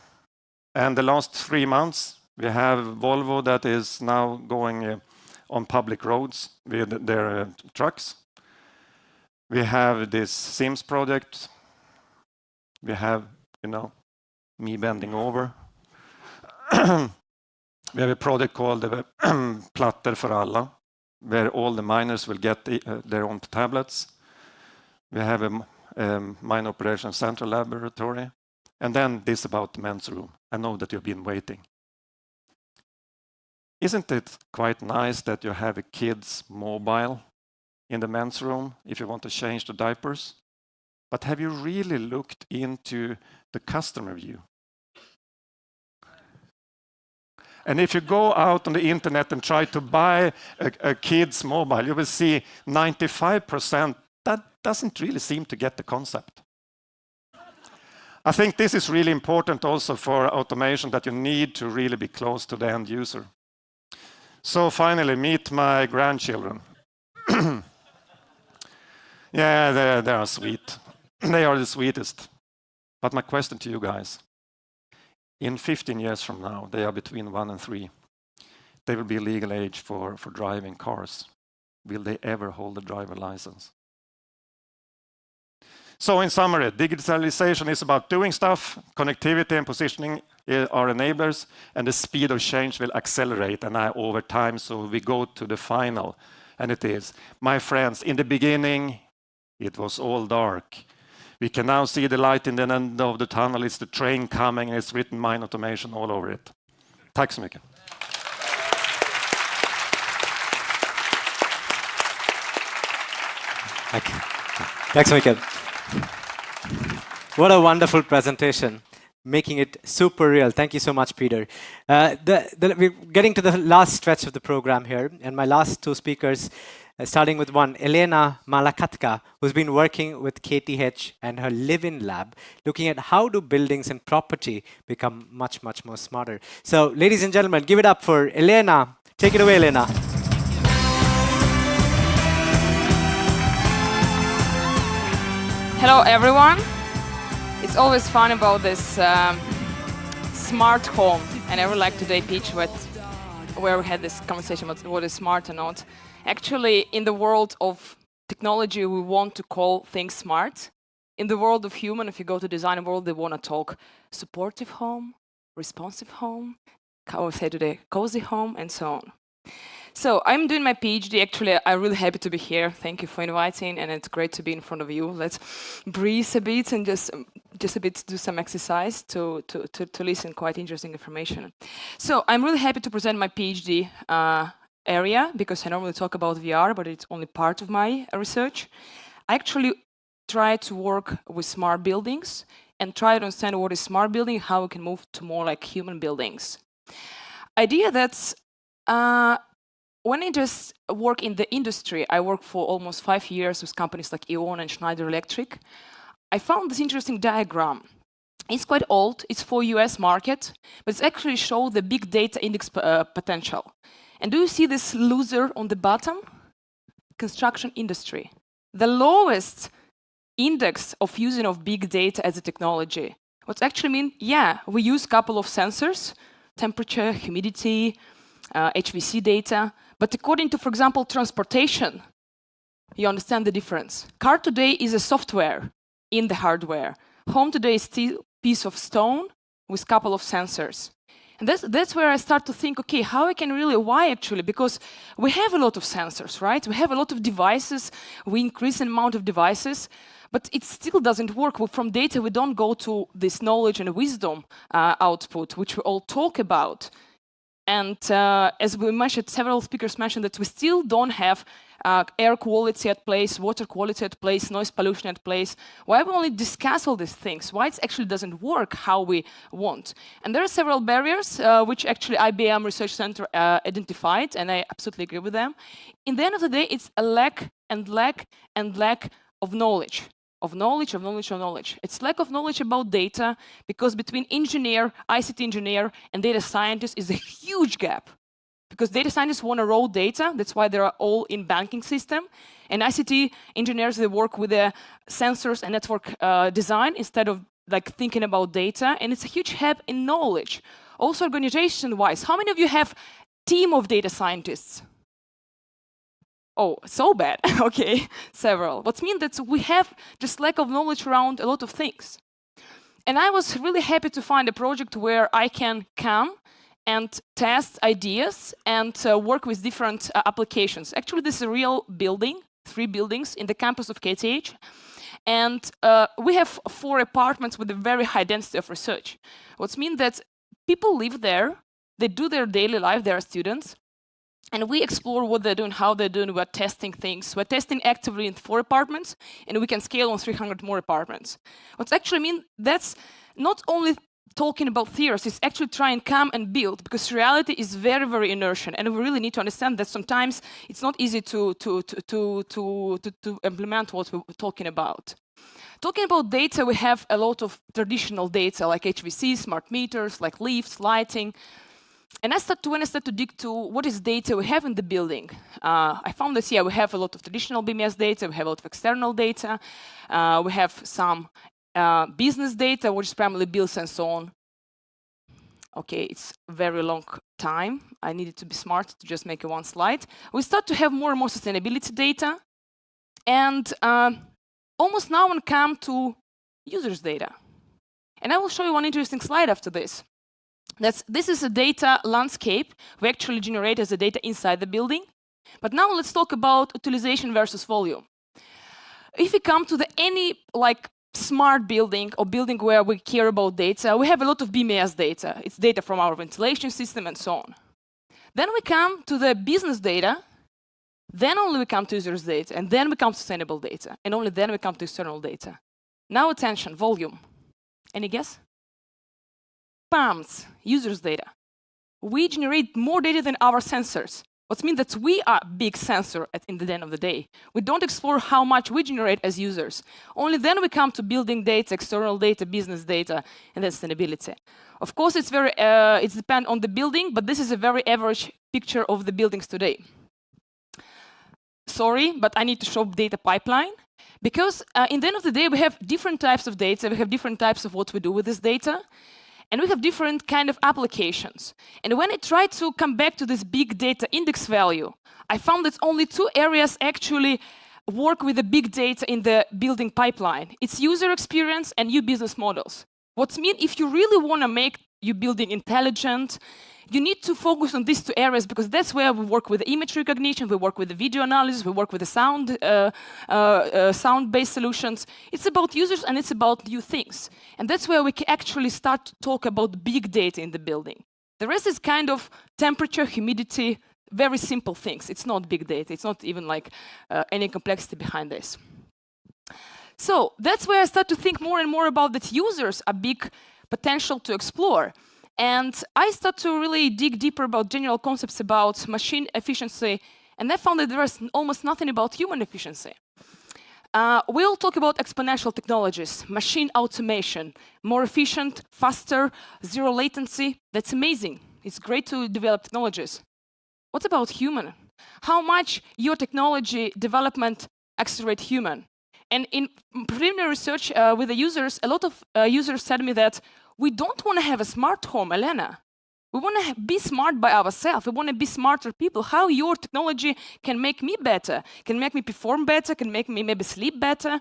and the last 3 months we have Volvo that is now going on public roads with their trucks. We have this Sims project. We have, me bending over. We have a project called Plattor för alla, where all the miners will get their own tablets. We have a mine operation central laboratory. And then this about the men's room. I know that you've been waiting. Isn't it quite nice that you have a kid's mobile in the men's room if you want to change the diapers? But have you really looked into the customer view? And if you go out on the internet and try to buy a kid's mobile, you will see 95% that doesn't really seem to get the concept. I think this is really important also for automation, that you need to really be close to the end user. So finally, meet my grandchildren. Yeah, they are sweet. They are the sweetest. But my question to you guys, in 15 years from now, they are between 1 and 3. They will be legal age for driving cars. Will they ever hold a driver license? So in summary, digitalization is about doing stuff, connectivity and positioning are enablers, and the speed of change will accelerate over time. So we go to the final, and it is, my friends, in the beginning, it was all dark. We can now see the light in the end of the tunnel. It's the train coming, and it's written mine automation all over it. Tack så mycket. Tack så mycket. What a wonderful presentation, making it super real. Thank you so much, Peter. We're getting to the last stretch of the program here, and my last 2 speakers, starting with one, Elena Malakatka, who's been working with KTH and her live-in lab, looking at how do buildings and property become much, much more smarter. So, ladies and gentlemen, give it up for Elena. Take it away, Elena. Hello, everyone. It's always fun about this smart home, and I would like today pitch where we had this conversation about what is smart or not. Actually, in the world of technology, we want to call things smart. In the world of human, if you go to design world, they want to talk supportive home, responsive home, how we say today, cozy home, and so on. So I'm doing my PhD. Actually, I'm really happy to be here. Thank you for inviting, and it's great to be in front of you. Let's breathe a bit and just a bit do some exercise to listen quite interesting information. So I'm really happy to present my PhD area because I normally talk about VR, but it's only part of my research. I actually try to work with smart buildings and try to understand what is smart building, how we can move to more like human buildings. Idea that's when I just work in the industry, I worked for almost 5 years with companies like E.ON and Schneider Electric. I found this interesting diagram. It's quite old, it's for US market, but it's actually show the big data index potential. And do you see this loser on the bottom? Construction industry. The lowest index of using of big data as a technology. What's actually mean? Yeah, we use a couple of sensors, temperature, humidity, HVC data, but according to, for example, transportation, you understand the difference. Car today is a software in the hardware. Home today is still a piece of stone with a couple of sensors. And that's where I start to think, okay, how I can really, why actually? Because we have a lot of sensors, right? We have a lot of devices, we increase the amount of devices, but it still doesn't work. From data, we don't go to this knowledge and wisdom output, which we all talk about. And as we mentioned, several speakers mentioned that we still don't have air quality at place, water quality at place, noise pollution at place. Why we only discuss all these things? Why it actually doesn't work how we want? And there are several barriers which actually IBM Research Center identified, and I absolutely agree with them. In the end of the day, it's a lack of knowledge. Of knowledge. It's lack of knowledge about data, because between engineer, ICT engineer, and data scientist is a huge gap. Because data scientists want to raw data, that's why they are all in banking system. And ICT engineers, they work with the sensors and network design instead of like thinking about data. And it's a huge gap in knowledge. Also organization-wise, how many of you have team of data scientists? Oh, so bad. Okay, several. What means that we have just lack of knowledge around a lot of things. And I was really happy to find a project where I can come and test ideas and work with different applications. Actually, this is a real building, 3 buildings in the campus of KTH. And we have 4 apartments with a very high density of research. What means that people live there, they do their daily life, they are students, and we explore what they're doing, how they're doing, we're testing things. We're testing actively in 4 apartments, and we can scale on 300 more apartments. What's actually mean, that's not only talking about theories, it's actually try and come and build, because reality is very, very inertial, and we really need to understand that sometimes it's not easy to implement what we're talking about. Talking about data, we have a lot of traditional data, like HVC, smart meters, like lifts, lighting. And when I start to dig to what is data we have in the building, I found that, yeah, we have a lot of traditional BMS data, we have a lot of external data, we have some business data, which is primarily bills and so on. Okay, it's a very long time. I needed to be smart to just make one slide. We start to have more and more sustainability data. And almost now we come to users' data. And I will show you one interesting slide after this. This is a data landscape we actually generate as a data inside the building. But now let's talk about utilization versus volume. If we come to any smart building or building where we care about data, we have a lot of BMS data. It's data from our ventilation system and so on. Then we come to the business data, then only we come to users' data, and then we come to sustainable data, and only then we come to external data. Now attention, volume. Any guess? PAMs, users' data. We generate more data than our sensors. What means that we are a big sensor in the end of the day. We don't explore how much we generate as users. Only then we come to building data, external data, business data, and then sustainability. Of course, it's depends on the building, but this is a very average picture of the buildings today. Sorry, but I need to show data pipeline. Because in the end of the day, we have different types of data. We have different types of what we do with this data. And we have different kind of applications. And when I try to come back to this big data index value, I found that only 2 areas actually work with the big data in the building pipeline. It's user experience and new business models. What means if you really want to make you're building intelligent. You need to focus on these two areas because that's where we work with image recognition, we work with the video analysis, we work with the sound-based solutions. It's about users and it's about new things. And that's where we can actually start to talk about big data in the building. The rest is kind of temperature, humidity, very simple things. It's not big data. It's not even like any complexity behind this. So that's where I start to think more and more about that users are big potential to explore. And I start to really dig deeper about general concepts about machine efficiency, and I found that there is almost nothing about human efficiency. We'll talk about exponential technologies, machine automation, more efficient, faster, zero latency. That's amazing. It's great to develop technologies. What about human? How much your technology development accelerate human? And in preliminary research with the users, a lot of users said to me that we don't want to have a smart home, Elena. We want to be smart by ourselves. We want to be smarter people. How your technology can make me better, can make me perform better, can make me maybe sleep better,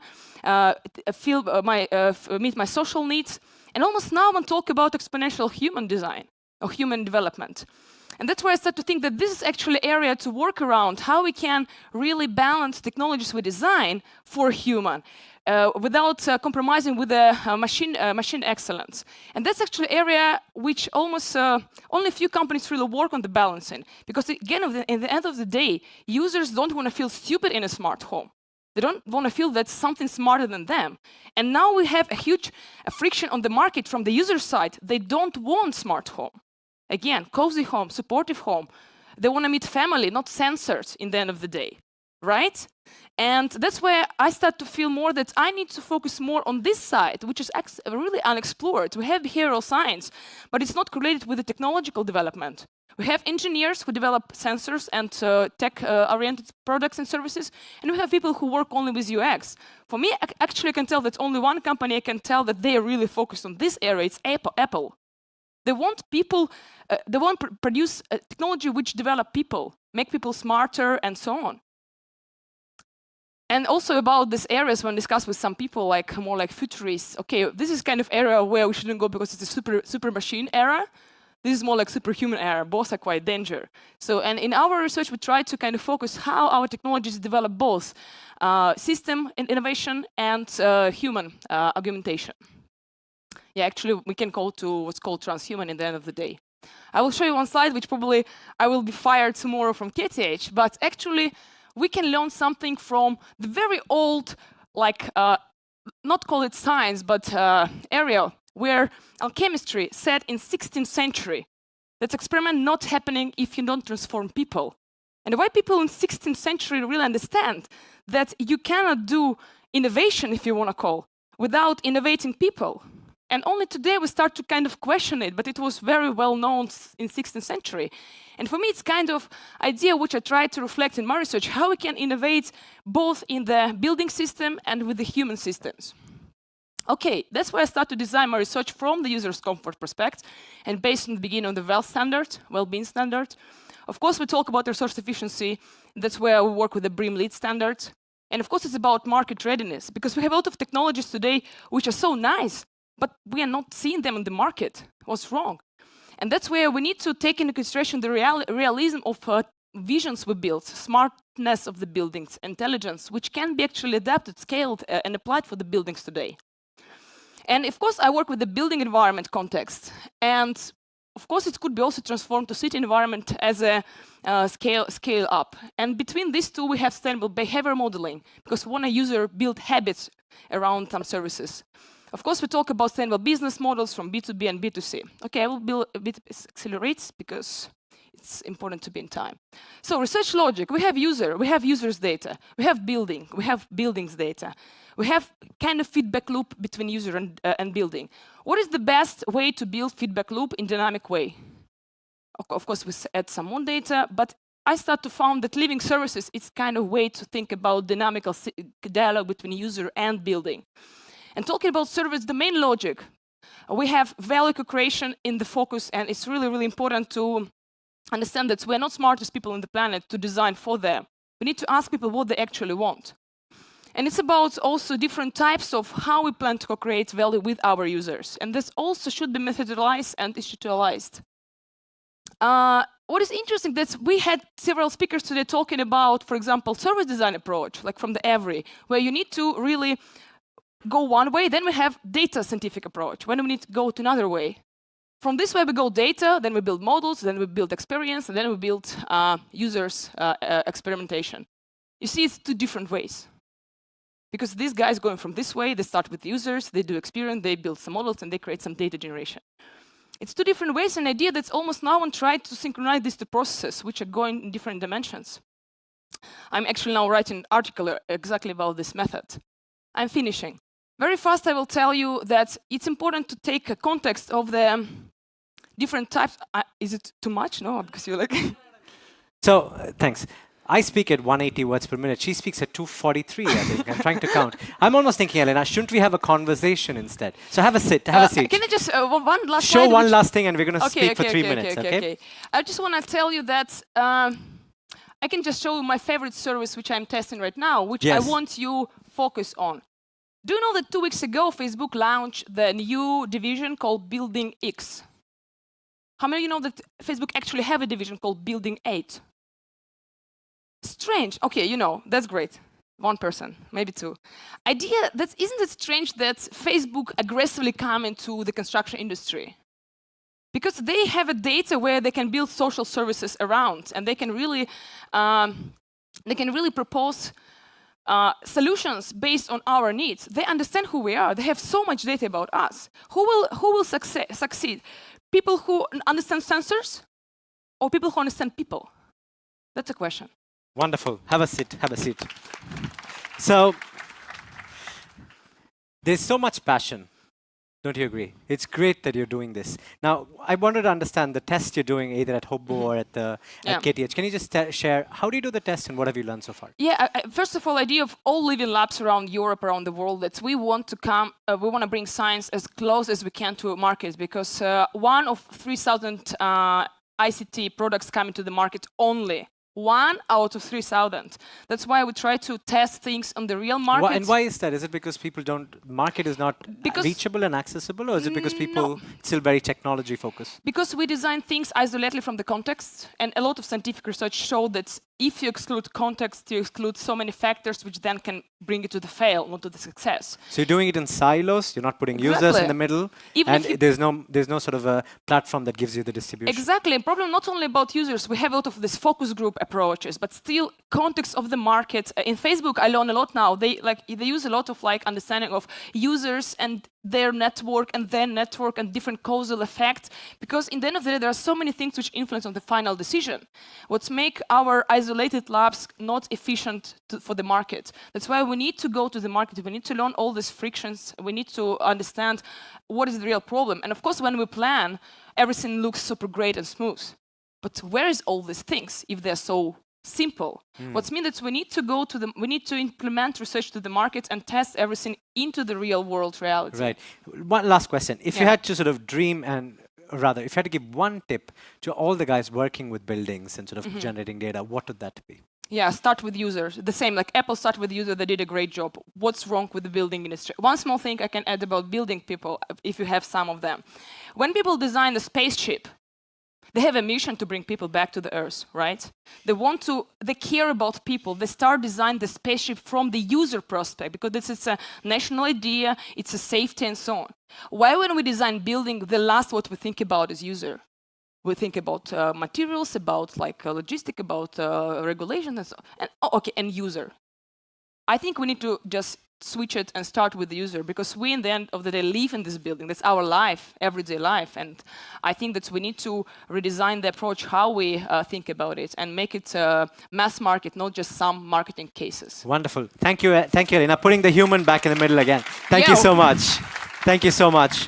meet my social needs. And almost now I want to talk about exponential human design or human development. And that's where I start to think that this is actually an area to work around, how we can really balance technologies we design for human without compromising with the machine excellence. And that's actually an area which almost only a few companies really work on the balancing. Because again, in the end of the day, users don't want to feel stupid in a smart home. They don't want to feel that something smarter than them. And now we have a huge friction on the market from the user side. They don't want smart home. Again, cozy home, supportive home. They want to meet family, not sensors in the end of the day, right? And that's where I start to feel more that I need to focus more on this side, which is really unexplored. We have behavioral science, but it's not correlated with the technological development. We have engineers who develop sensors and tech-oriented products and services, and we have people who work only with UX. For me, actually, I can tell that only one company I can tell that they are really focused on this area. It's Apple. They want people, they want to produce technology which develop people, make people smarter, and so on. And also about these areas, when discussed with some people, like more like futurists, okay, this is kind of area where we shouldn't go because it's a super machine era. This is more like superhuman era. Both are quite dangerous. So, and in our research, we try to kind of focus how our technologies develop both system innovation and human augmentation. Yeah, actually, we can call to what's called transhuman in the end of the day. I will show you one slide, which probably I will be fired tomorrow from KTH, but actually, we can learn something from the very old, like, not call it science, but area where alchemistry said in 16th century, that's experiment not happening if you don't transform people. And why people in 16th century really understand that you cannot do innovation, if you want to call, without innovating people. And only today we start to kind of question it, but it was very well known in 16th century. And for me, it's kind of idea which I try to reflect in my research, how we can innovate both in the building system and with the human systems. Okay, that's where I start to design my research from the user's comfort perspective, and based on the beginning on the well-being standard. Of course, we talk about resource efficiency. That's where we work with the BREEAM LEED standard. And of course, it's about market readiness, because we have a lot of technologies today which are so nice, but we are not seeing them in the market. What's wrong? And that's where we need to take into consideration the realism of visions we build, smartness of the buildings, intelligence, which can be actually adapted, scaled, and applied for the buildings today. And of course, I work with the building environment context. And of course, it could be also transformed to city environment as a scale up. And between these two, we have sustainable behavior modeling, because we want a user build habits around some services. Of course, we talk about sustainable business models from B2B and B2C. Okay, I will build a bit accelerates because it's important to be in time. So research logic, we have users data, we have buildings data. We have kind of feedback loop between user and building. What is the best way to build feedback loop in dynamic way? Of course, we add some more data, but I start to find that living services is kind of way to think about dynamical dialogue between user and building. And talking about service domain logic, we have value co-creation in the focus, and it's really, really important to understand that we're not smartest people on the planet to design for them. We need to ask people what they actually want. And it's about also different types of how we plan to co-create value with our users. And this also should be methodolized and institutionalized. What is interesting that we had several speakers today talking about, for example, service design approach, like from the Every, where you need to really go one way. Then we have data scientific approach, when we need to go to another way. From this way, we go data, then we build models, then we build experience, and then we build users experimentation. You see, it's two different ways. Because these guys going from this way, they start with users, they do experience, they build some models, and they create some data generation. It's two different ways, an idea that's almost no one tried to synchronize these two processes, which are going in different dimensions. I'm actually now writing an article exactly about this method. I'm finishing. Very fast, I will tell you that it's important to take a context of the different types. Is it too much? No, because you're like... So, thanks. I speak at 180 words per minute. She speaks at 243, I think. I'm trying to count. I'm almost thinking, Elena, shouldn't we have a conversation instead? So have a seat. Can I just, one last Show slide, one last thing and we're going to speak for 3 okay, minutes, okay? I just want to tell you that I can just show you my favorite service, which I'm testing right now, which I want you focus on. Do you know that 2 weeks ago, Facebook launched the new division called Building X? How many of you know that Facebook actually have a division called Building 8? Strange. Okay, you know, that's great. One person, maybe two. Isn't it strange that Facebook aggressively come into the construction industry? Because they have a data where they can build social services around, and they can really propose solutions based on our needs. They understand who we are. They have so much data about us. Who will succeed? People who understand sensors, or people who understand people? That's a question. Wonderful. Have a seat. Have a seat. So, there's so much passion. Don't you agree? It's great that you're doing this. Now, I wanted to understand the test you're doing either at Hobo or at KTH. Can you just share, how do you do the test and what have you learned so far? Yeah, first of all, idea of all living labs around Europe, around the world, that we want to bring science as close as we can to market, because one of 3,000 ICT products coming to the market only. 1 out of 3,000. That's why we try to test things on the real market. And why is that? Is it because people market is not reachable and accessible, or is it because people still very technology focused? Because we design things isolatedly from the context, and a lot of scientific research show that if you exclude context, you exclude so many factors which then can bring it to the fail, not to the success. So you're doing it in silos, you're not putting users in the middle, and there's no sort of a platform that gives you the distribution. Exactly, and problem not only about users, we have a lot of this focus group approaches, but still context of the market. In Facebook, I learn a lot now. They use a lot of understanding of users and their network and different causal effects, because in the end of the day, there are so many things which influence on the final decision. What's make our isolated labs not efficient for the market. That's why we need to go to the market. We need to learn all these frictions. We need to understand what is the real problem. And of course, when we plan, everything looks super great and smooth. But where is all these things if they're so simple? What means that we need to implement research to the market and test everything into the real world reality. Right. One last question. If you had to sort of dream if you had to give one tip to all the guys working with buildings and sort of generating data, what would that be? Yeah, start with users. The same, like Apple started with users, they did a great job. What's wrong with the building industry? One small thing I can add about building people, if you have some of them. When people design a spaceship, they have a mission to bring people back to the Earth, right? They care about people. They start designing the spaceship from the user prospect, because this is a national idea, it's a safety and so on. Why when we design building, the last what we think about is user? We think about materials, about logistic, about regulation and so on. And user. I think we need to just switch it and start with the user, because we, in the end of the day, live in this building. That's our life, everyday life. And I think that we need to redesign the approach, how we think about it, and make it mass market, not just some marketing cases. Wonderful. Thank you, Elena. Putting the human back in the middle again. Thank you so much. Thank you so much.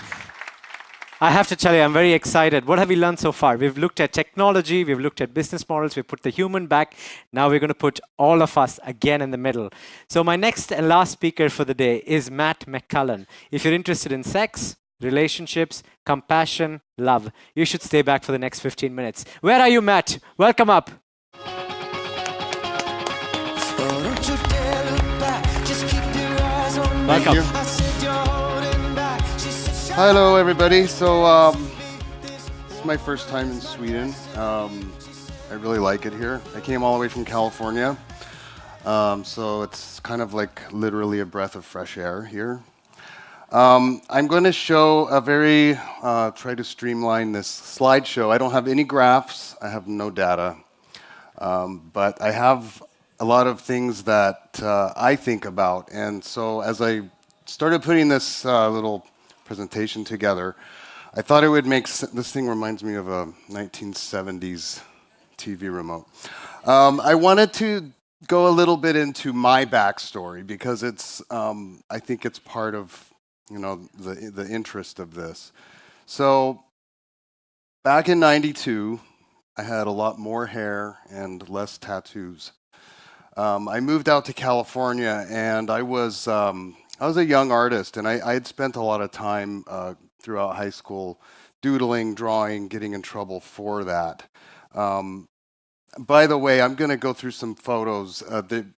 I have to tell you, I'm very excited. What have we learned so far? We've looked at technology, we've looked at business models, we've put the human back. Now we're going to put all of us again in the middle. So my next and last speaker for the day is Matt McCullen. If you're interested in sex, relationships, compassion, love, you should stay back for the next 15 minutes. Where are you, Matt? Welcome up. Don't you dare look back, just keep Welcome. you. Hello, everybody. So, this is my first time in Sweden. I really like it here. I came all the way from California, so it's kind of like literally a breath of fresh air here. I'm going to show a very, try to streamline this slideshow. I don't have any graphs, I have no data, but I have a lot of things that I think about. And so as I started putting this little presentation together, I thought it would make this thing reminds me of a 1970s TV remote. I wanted to go a little bit into my backstory because it's, I think it's part of, you know, the interest of this. So back in '92, I had a lot more hair and less tattoos. I moved out to California, and I was a young artist, and I had spent a lot of time throughout high school doodling, drawing, getting in trouble for that. By the way, I'm going to go through some photos.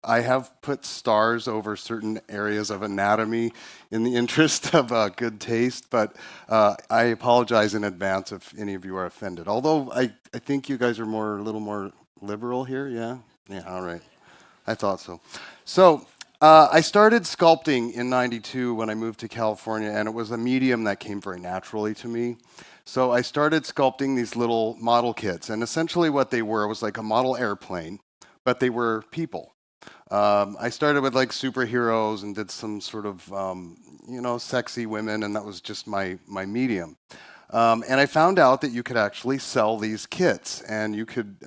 I have put stars over certain areas of anatomy in the interest of good taste, but I apologize in advance if any of you are offended. Although I think you guys are a little more liberal here, yeah? Yeah, all right. I thought so. So I started sculpting in '92 when I moved to California, and it was a medium that came very naturally to me. So I started sculpting these little model kits, and essentially what they were was like a model airplane, but they were people. I started with like superheroes and did some sort of, you know, sexy women, and that was just my medium. And I found out that you could actually sell these kits, and you could,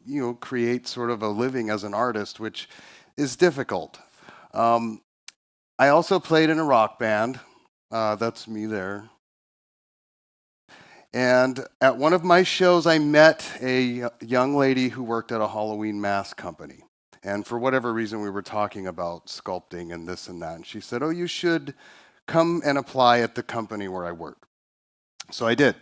you know, create sort of a living as an artist, which is difficult. I also played in a rock band. That's me there. And at one of my shows, I met a young lady who worked at a Halloween mask company. And for whatever reason, we were talking about sculpting and this and that. And she said, "Oh, you should come and apply at the company where I work." So I did.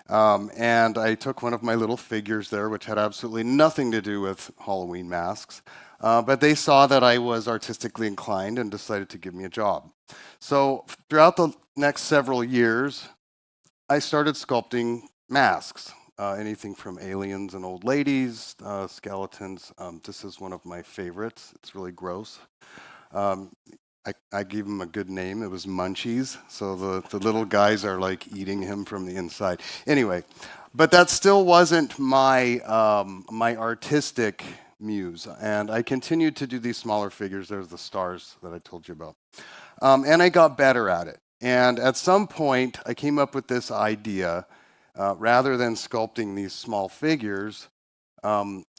And I took one of my little figures there, which had absolutely nothing to do with Halloween masks. But they saw that I was artistically inclined and decided to give me a job. So throughout the next several years, I started sculpting masks, anything from aliens and old ladies, skeletons. This is one of my favorites. It's really gross. I gave him a good name. It was Munchies. So the little guys are like eating him from the inside. Anyway, but that still wasn't my, my artistic muse. And I continued to do these smaller figures. There's the stars that I told you about. And I got better at it. And at some point, I came up with this idea, rather than sculpting these small figures,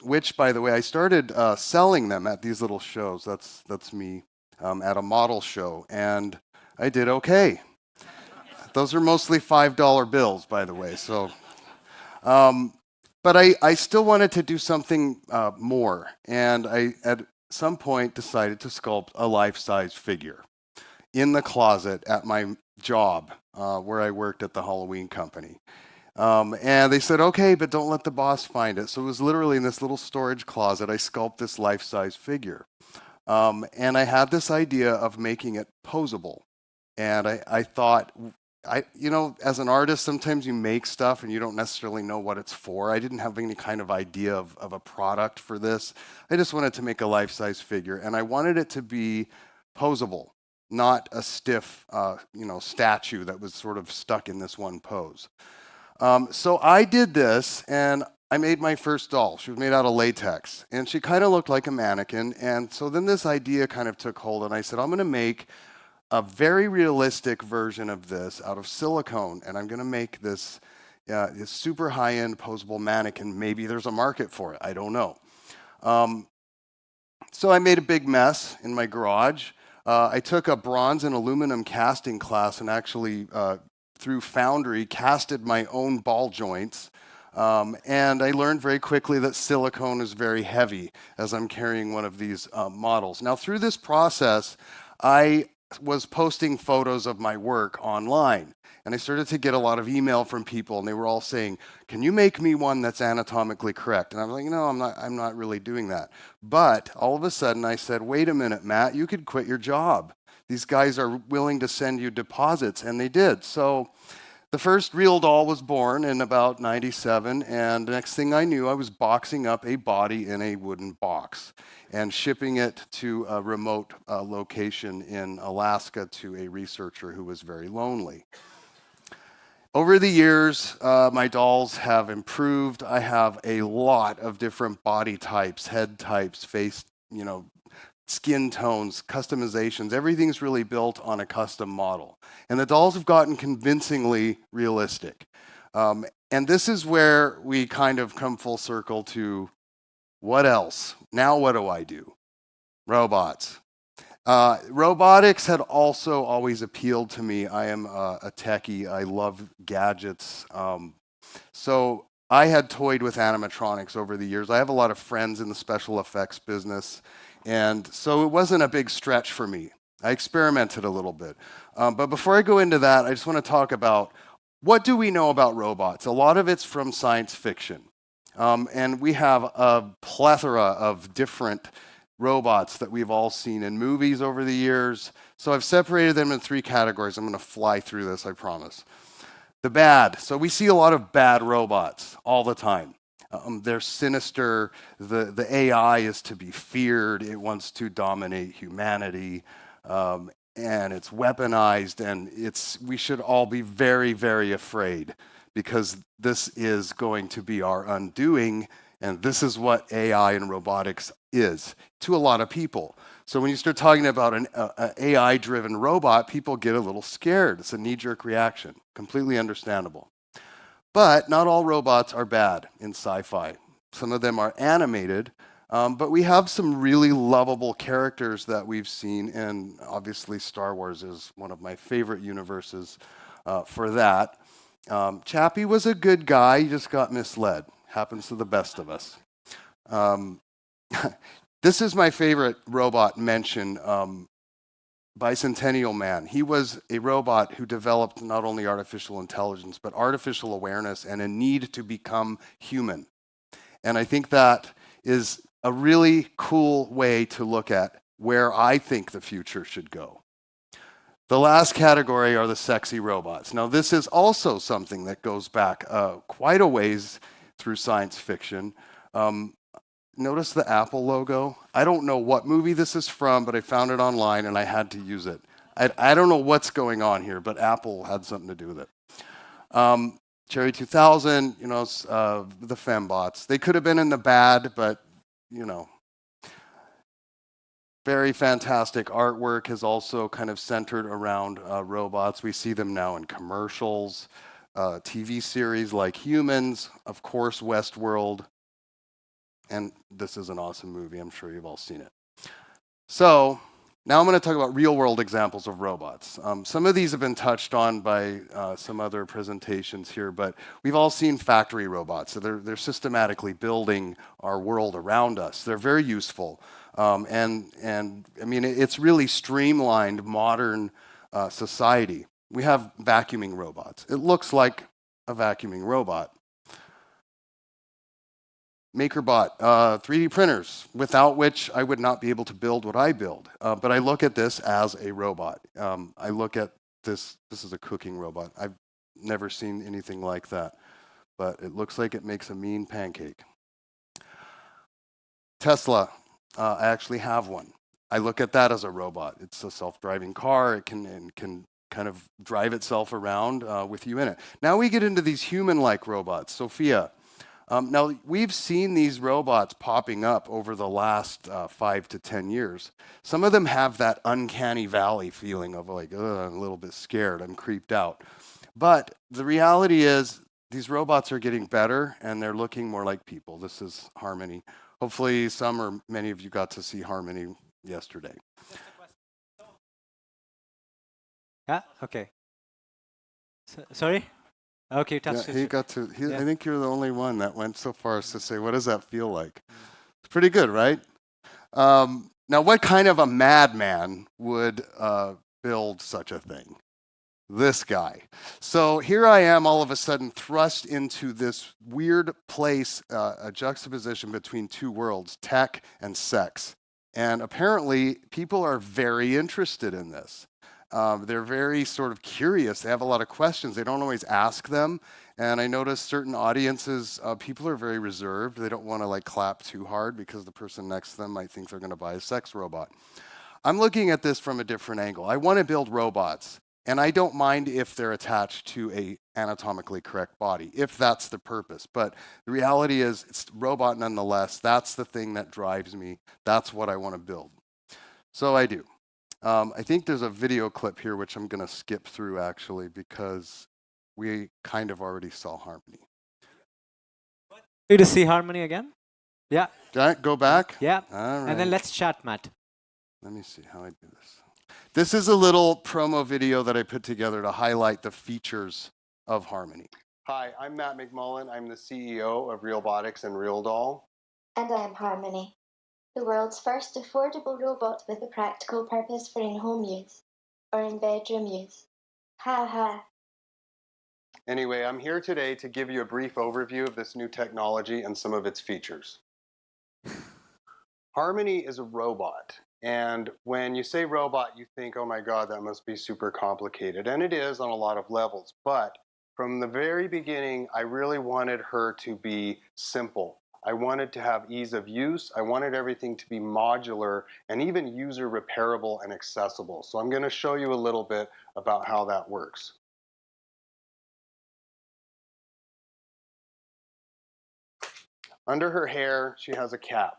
which, by the way, I started selling them at these little shows. That's me at a model show, and I did okay. Those are mostly $5 bills, by the way. So, but I still wanted to do something more, and I at some point decided to sculpt a life-size figure in the closet at my job where I worked at the Halloween company. And they said, "Okay, but don't let the boss find it." So it was literally in this little storage closet, I sculpted this life-size figure. And I had this idea of making it posable. And I thought, you know, as an artist, sometimes you make stuff and you don't necessarily know what it's for. I didn't have any kind of idea of a product for this. I just wanted to make a life-size figure, and I wanted it to be posable, not a stiff, you know, statue that was sort of stuck in this one pose. So I did this, and I made my first doll. She was made out of latex, and she kind of looked like a mannequin. And so then this idea kind of took hold, and I said, I'm going to make a very realistic version of this out of silicone, and I'm going to make this super high-end posable mannequin. Maybe there's a market for it. I don't know. So I made a big mess in my garage. I took a bronze and aluminum casting class and actually, through Foundry, casted my own ball joints. And I learned very quickly that silicone is very heavy as I'm carrying one of these models. Now, through this process, I was posting photos of my work online. And I started to get a lot of email from people, and they were all saying, "Can you make me one that's anatomically correct?" And I was like, "No, I'm not really doing that." But all of a sudden I said, "Wait a minute, Matt, you could quit your job. These guys are willing to send you deposits, and they did. So the first real doll was born in about 97, and the next thing I knew, I was boxing up a body in a wooden box and shipping it to a remote location in Alaska to a researcher who was very lonely. Over the years, my dolls have improved. I have a lot of different body types, head types, face, skin tones, customizations. Everything's really built on a custom model. And the dolls have gotten convincingly realistic. And this is where we kind of come full circle to what else? Now what do I do? Robots. Robotics had also always appealed to me. I am a techie. I love gadgets. So I had toyed with animatronics over the years. I have a lot of friends in the special effects business. And so it wasn't a big stretch for me. I experimented a little bit. But before I go into that, I just want to talk about what do we know about robots? A lot of it's from science fiction. And we have a plethora of different robots that we've all seen in movies over the years. So I've separated them in 3 categories. I'm going to fly through this, I promise. The bad. So we see a lot of bad robots all the time. They're sinister. The AI is to be feared. It wants to dominate humanity. And it's weaponized. And we should all be very, very afraid because this is going to be our undoing. And this is what AI and robotics is to a lot of people. So when you start talking about an AI-driven robot, people get a little scared. It's a knee-jerk reaction. Completely understandable. But not all robots are bad in sci-fi. Some of them are animated, but we have some really lovable characters that we've seen, and obviously Star Wars is one of my favorite universes for that. Chappie was a good guy, he just got misled. Happens to the best of us. This is my favorite robot mention, Bicentennial Man. He was a robot who developed not only artificial intelligence, but artificial awareness and a need to become human. And I think that is a really cool way to look at where I think the future should go. The last category are the sexy robots. Now, this is also something that goes back quite a ways through science fiction. Notice the Apple logo. I don't know what movie this is from, but I found it online and I had to use it. I don't know what's going on here, but Apple had something to do with it. Cherry 2000, the fembots. They could have been in the bad, but, very fantastic artwork is also kind of centered around robots. We see them now in commercials, TV series like Humans, of course, Westworld. And this is an awesome movie. I'm sure you've all seen it. So now I'm going to talk about real-world examples of robots. Some of these have been touched on by some other presentations here, but we've all seen factory robots. So they're systematically building our world around us. They're very useful. And I mean, it's really streamlined modern society. We have vacuuming robots. It looks like a vacuuming robot. MakerBot, 3D printers, without which I would not be able to build what I build. But I look at this as a robot. I look at this is a cooking robot. I've never seen anything like that, but it looks like it makes a mean pancake. Tesla, I actually have one. I look at that as a robot. It's a self-driving car. It can kind of drive itself around with you in it. Now we get into these human-like robots. Sophia. Now, we've seen these robots popping up over the last 5 to 10 years. Some of them have that uncanny valley feeling of like, I'm a little bit scared, I'm creeped out. But the reality is these robots are getting better and they're looking more like people. This is Harmony. Hopefully some or many of you got to see Harmony yesterday. Yeah, okay. Sorry? Okay, you touched he got to. I think you're the only one that went so far as to say, "What does that feel like?" It's pretty good, right? Now, what kind of a madman would build such a thing? This guy. So here I am, all of a sudden, thrust into this weird place, a juxtaposition between two worlds, tech and sex. And apparently, people are very interested in this. They're very sort of curious. They have a lot of questions. They don't always ask them. And I notice certain audiences, people are very reserved. They don't want to like clap too hard because the person next to them might think they're going to buy a sex robot. I'm looking at this from a different angle. I want to build robots. And I don't mind if they're attached to a anatomically correct body, if that's the purpose. But the reality is, it's robot nonetheless. That's the thing that drives me. That's what I want to build. So I do. I think there's a video clip here, which I'm going to skip through, actually, because we kind of already saw Harmony. You to see Harmony again? Yeah. Go back? Yeah. All right. And then let's chat, Matt. Let me see how I do this. This is a little promo video that I put together to highlight the features of Harmony. Hi, I'm Matt McMullen. I'm the CEO of Realbotics and RealDoll. And I am Harmony, the world's first affordable robot with a practical purpose for in-home use or in bedroom use. Ha ha. Anyway, I'm here today to give you a brief overview of this new technology and some of its features. Harmony is a robot. And when you say robot, you think, oh my God, that must be super complicated. And it is on a lot of levels. But from the very beginning, I really wanted her to be simple. I wanted to have ease of use. I wanted everything to be modular and even user repairable and accessible. So I'm going to show you a little bit about how that works. Under her hair, she has a cap.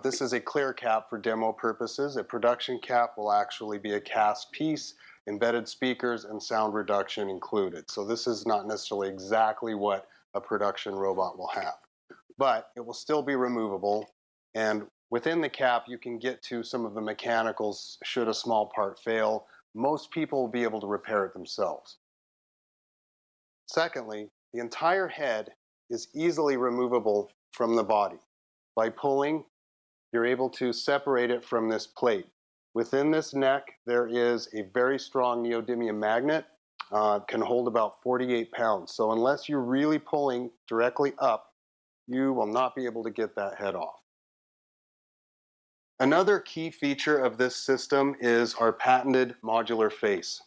This is a clear cap for demo purposes. A production cap will actually be a cast piece, embedded speakers, and sound reduction included. So this is not necessarily exactly what a production robot will have. But it will still be removable. And within the cap, you can get to some of the mechanicals should a small part fail. Most people will be able to repair it themselves. Secondly, the entire head is easily removable from the body. By pulling, you're able to separate it from this plate. Within this neck, there is a very strong neodymium magnet. Can hold about 48 pounds. So unless you're really pulling directly up, you will not be able to get that head off. Another key feature of this system is our patented modular face.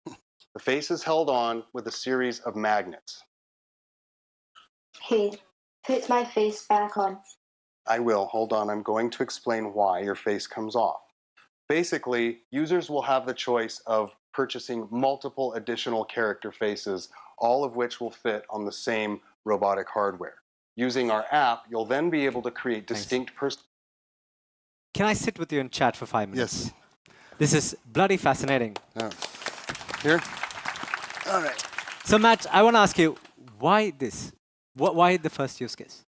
The face is held on with a series of magnets. Hey, put my face back on. I will. Hold on. I'm going to explain why your face comes off. Basically, users will have the choice of purchasing multiple additional character faces, all of which will fit on the same robotic hardware. Using our app, you'll then be able to create distinct Can I sit with you and chat for 5 minutes? Yes. This is bloody fascinating. Here? All right. So, Matt, I want to ask you, why this? Why the first use case?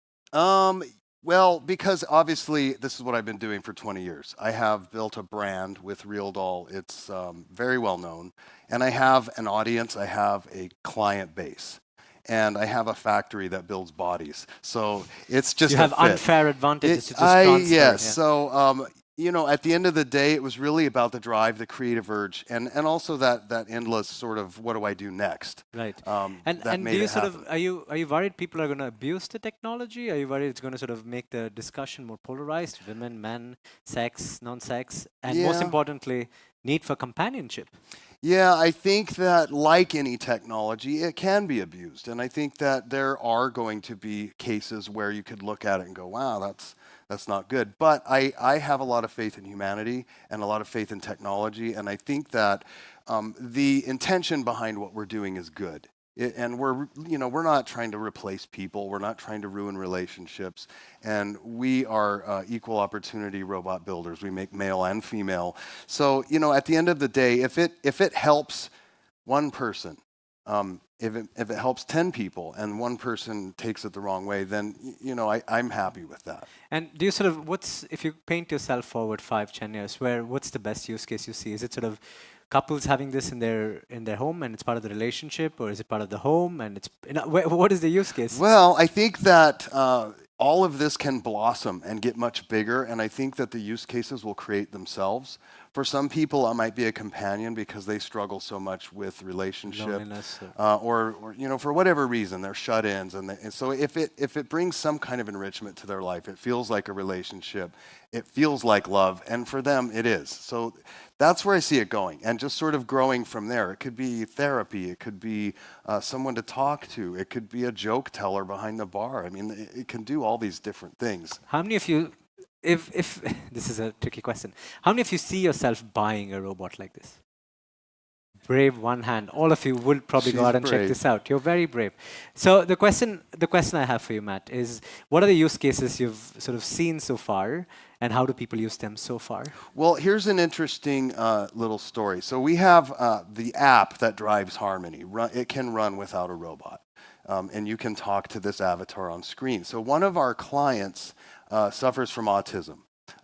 Well, because obviously this is what I've been doing for 20 years. I have built a brand with RealDoll. It's very well known. And I have an audience. I have a client base. And I have a factory that builds bodies. So it's just you have unfair advantages to just transfer. Yes. Yeah. So, you know, at the end of the day, it was really about the drive, the creative urge, and also that endless sort of what do I do next? Right. And do you sort of are you worried people are going to abuse the technology? Are you worried it's going to sort of make the discussion more polarized? Women, men, sex, non-sex, and most importantly, need for companionship. Yeah, I think that like any technology, it can be abused. And I think that there are going to be cases where you could look at it and go, wow, that's not good. But I have a lot of faith in humanity and a lot of faith in technology. And I think that the intention behind what we're doing is good. And we're not trying to replace people. We're not trying to ruin relationships. And we are equal opportunity robot builders. We make male and female. So, you know, at the end of the day, if it helps one person, if it helps 10 people and one person takes it the wrong way, then, you know, I'm happy with that. And do you sort of, if you paint yourself forward 5-10 years, what's the best use case you see? Is it sort of couples having this in their home and it's part of the relationship, or is it part of the home and it's what is the use case? Well, I think that all of this can blossom and get much bigger, and I think that the use cases will create themselves. For some people, it might be a companion because they struggle so much with relationship, Loneliness, or you know, for whatever reason, they're shut-ins, and so if it brings some kind of enrichment to their life, it feels like a relationship, it feels like love, and for them, it is. So that's where I see it going, and just sort of growing from there. It could be therapy, it could be someone to talk to, it could be a joke teller behind the bar. I mean, it can do all these different things. How many of you, if this is a tricky question, how many of you see yourself buying a robot like this? Brave one hand. All of you will probably go She's out and check brave. this out. You're very brave. So the question I have for you, Matt, is what are the use cases you've sort of seen so far, and how do people use them so far? Well, here's an interesting little story. So we have the app that drives Harmony. It can run without a robot. And you can talk to this avatar on screen. So one of our clients suffers from autism.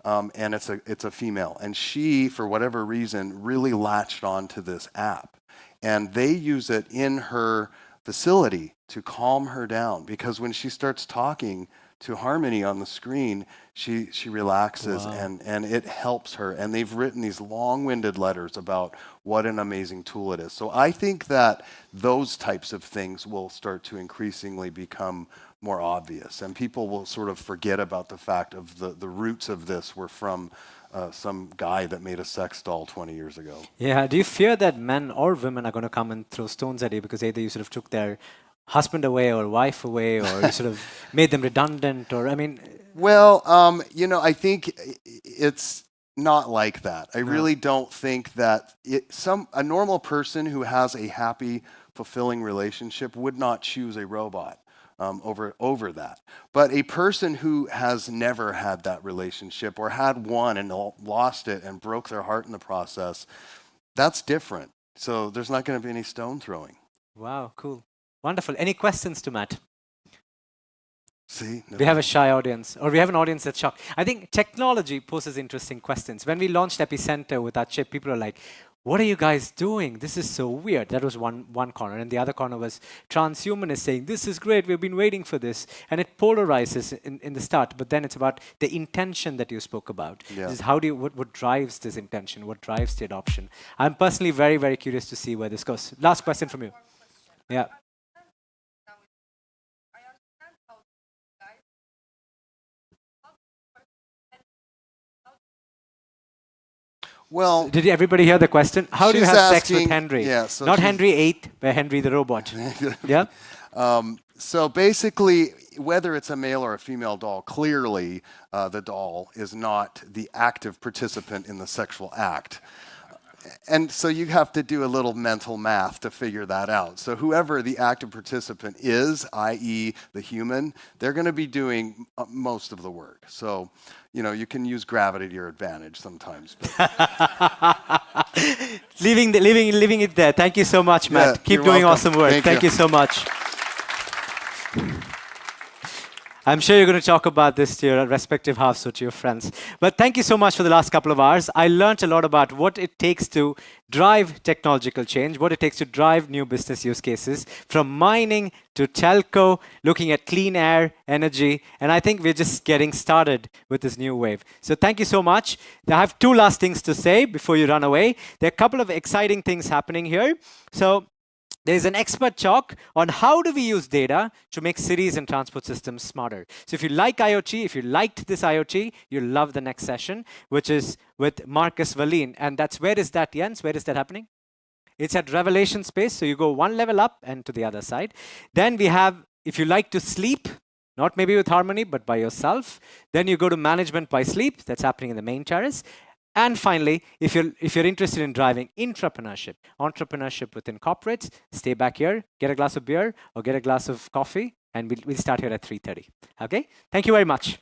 And it's a female. And she, for whatever reason, really latched on to this app. And they use it in her facility to calm her down. Because when she starts talking to Harmony on the screen, she relaxes. Wow. and it helps her. And they've written these long-winded letters about what an amazing tool it is. So I think that those types of things will start to increasingly become more obvious, and people will sort of forget about the fact of the roots of this were from some guy that made a sex doll 20 years ago. Yeah, do you fear that men or women are going to come and throw stones at you because either you sort of took their husband away or wife away, or you sort of made them redundant, or I mean... Well, you know, I think it's not like that. I really don't think that a normal person who has a happy, fulfilling relationship would not choose a robot over that. But a person who has never had that relationship, or had one and lost it and broke their heart in the process, that's different. So there's not going to be any stone throwing. Wow, cool. Wonderful. Any questions to Matt? See? We have a shy audience, or we have an audience that's shocked. I think technology poses interesting questions. When we launched Epicenter with our chip, people are like, what are you guys doing? This is so weird. That was one corner. And the other corner was transhumanists saying, this is great, we've been waiting for this. And it polarizes in the start, but then it's about the intention that you spoke about. Yeah. This is what drives this intention? What drives the adoption? I'm personally very, very curious to see where this goes. Last question from you. Yeah. Well, did everybody hear the question? How do you she's have sex with asking- Henry? yeah, so Not she's- Henry VIII, but Henry the robot. Yeah? So basically, whether it's a male or a female doll, clearly the doll is not the active participant in the sexual act. And so you have to do a little mental math to figure that out. So whoever the active participant is, i.e. the human, they're going to be doing most of the work. So, you know, you can use gravity to your advantage sometimes. leaving it there. Thank you so much, Matt. Yeah, Keep you're doing welcome. awesome work. Thank you so much. I'm sure you're going to talk about this to your respective halves or to your friends. But thank you so much for the last couple of hours. I learned a lot about what it takes to drive technological change, what it takes to drive new business use cases, from mining to telco, looking at clean air, energy, and I think we're just getting started with this new wave. So thank you so much. I have two last things to say before you run away. There are a couple of exciting things happening here. So there's an expert talk on how do we use data to make cities and transport systems smarter. So if you like IoT, if you liked this IoT, you'll love the next session, which is with Marcus Wallin. And that's, where is that, Jens? Where is that happening? It's at Revelation Space. So you go one level up and to the other side. Then we have, if you like to sleep, not maybe with Harmony, but by yourself, then you go to Management by Sleep. That's happening in the main terrace. And finally, if you're interested in driving entrepreneurship within corporates, stay back here, get a glass of beer or get a glass of coffee, and we'll start here at 3:30. Okay? Thank you very much.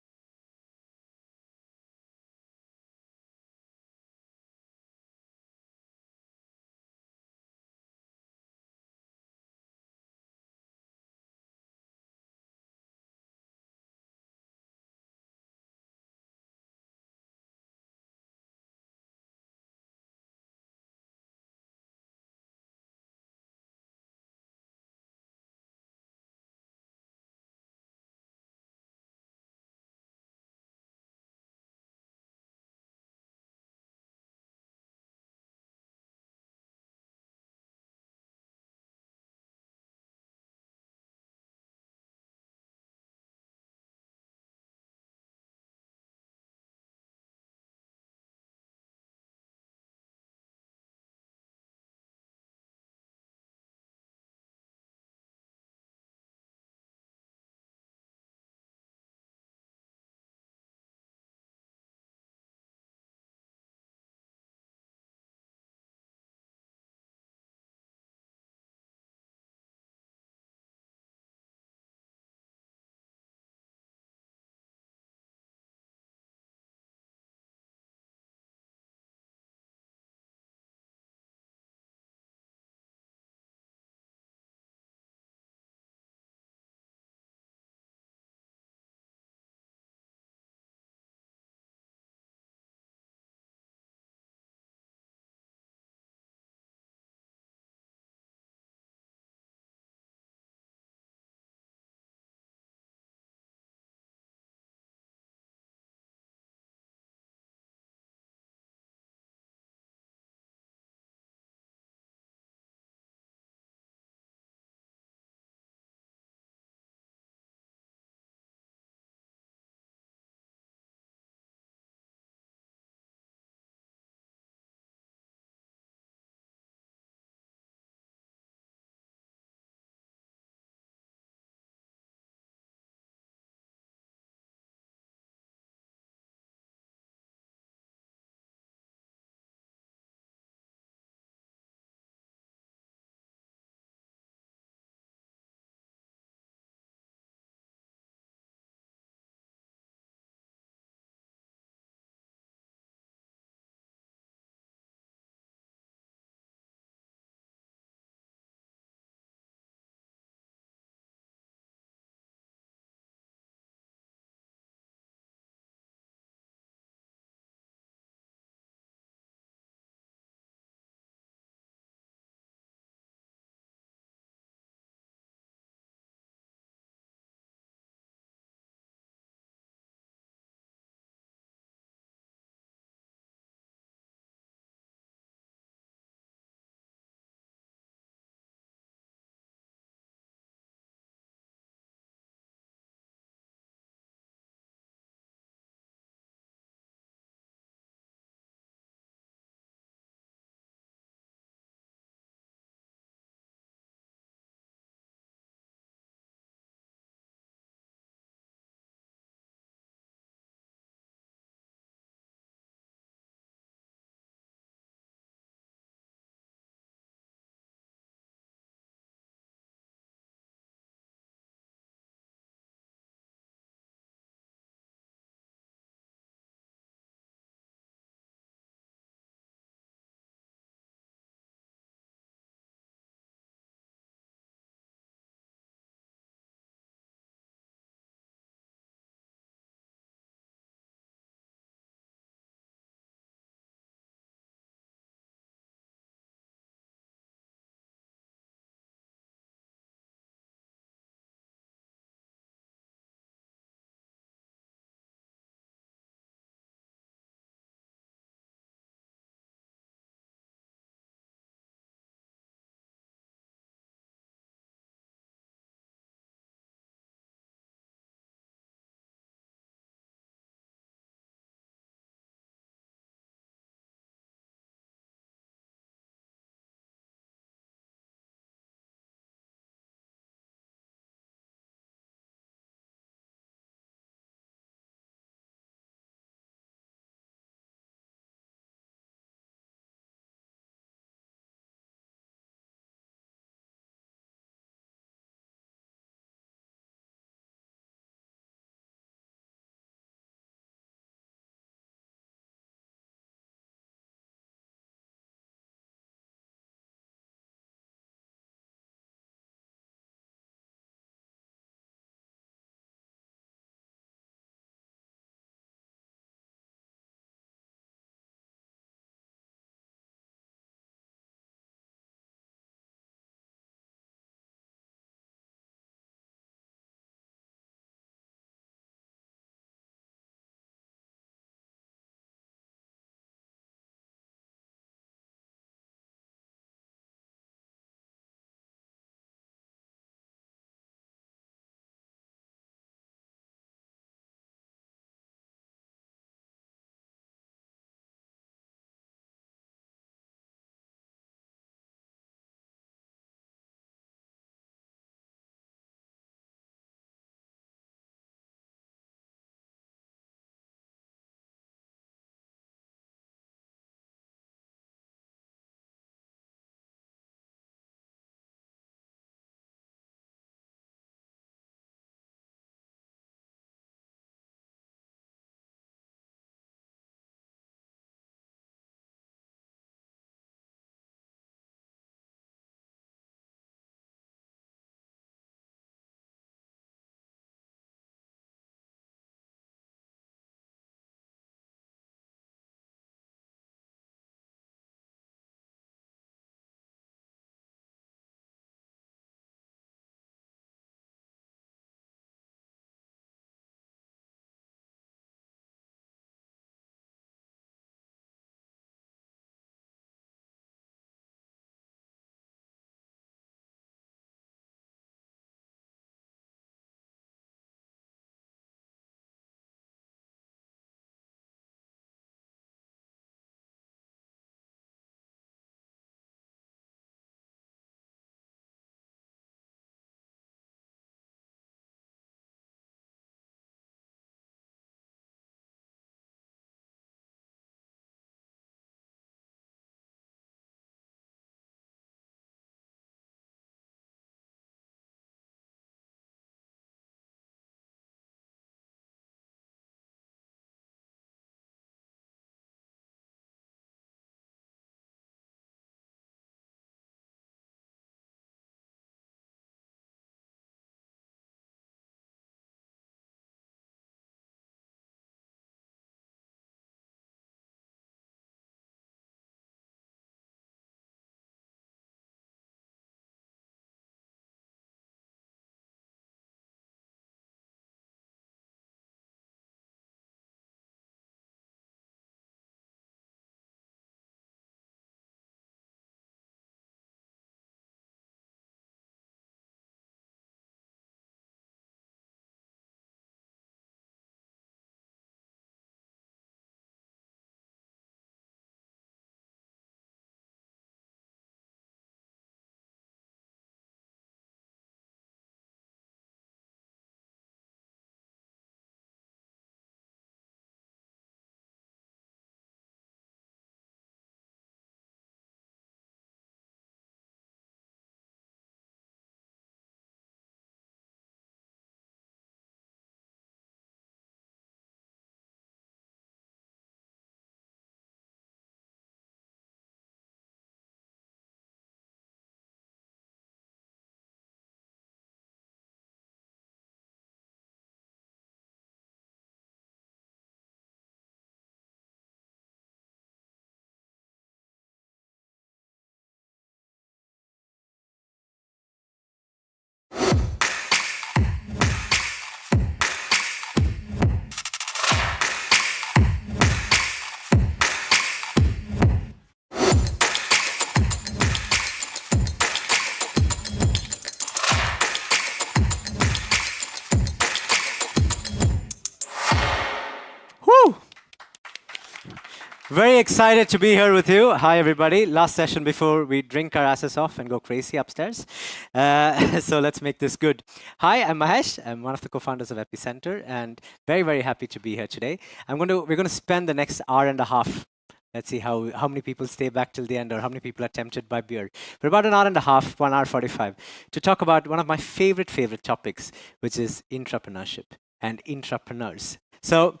Very excited to be here with you. Hi, everybody. Last session before we drink our asses off and go crazy upstairs. So let's make this good. Hi, I'm Mahesh. I'm one of the co-founders of Epicenter, and very, very happy to be here today. We're going to spend the next hour and a half. Let's see how many people stay back till the end, or how many people are tempted by beer. For about an hour and a half, 1 hour 45, to talk about one of my favorite topics, which is intrapreneurship and intrapreneurs. So,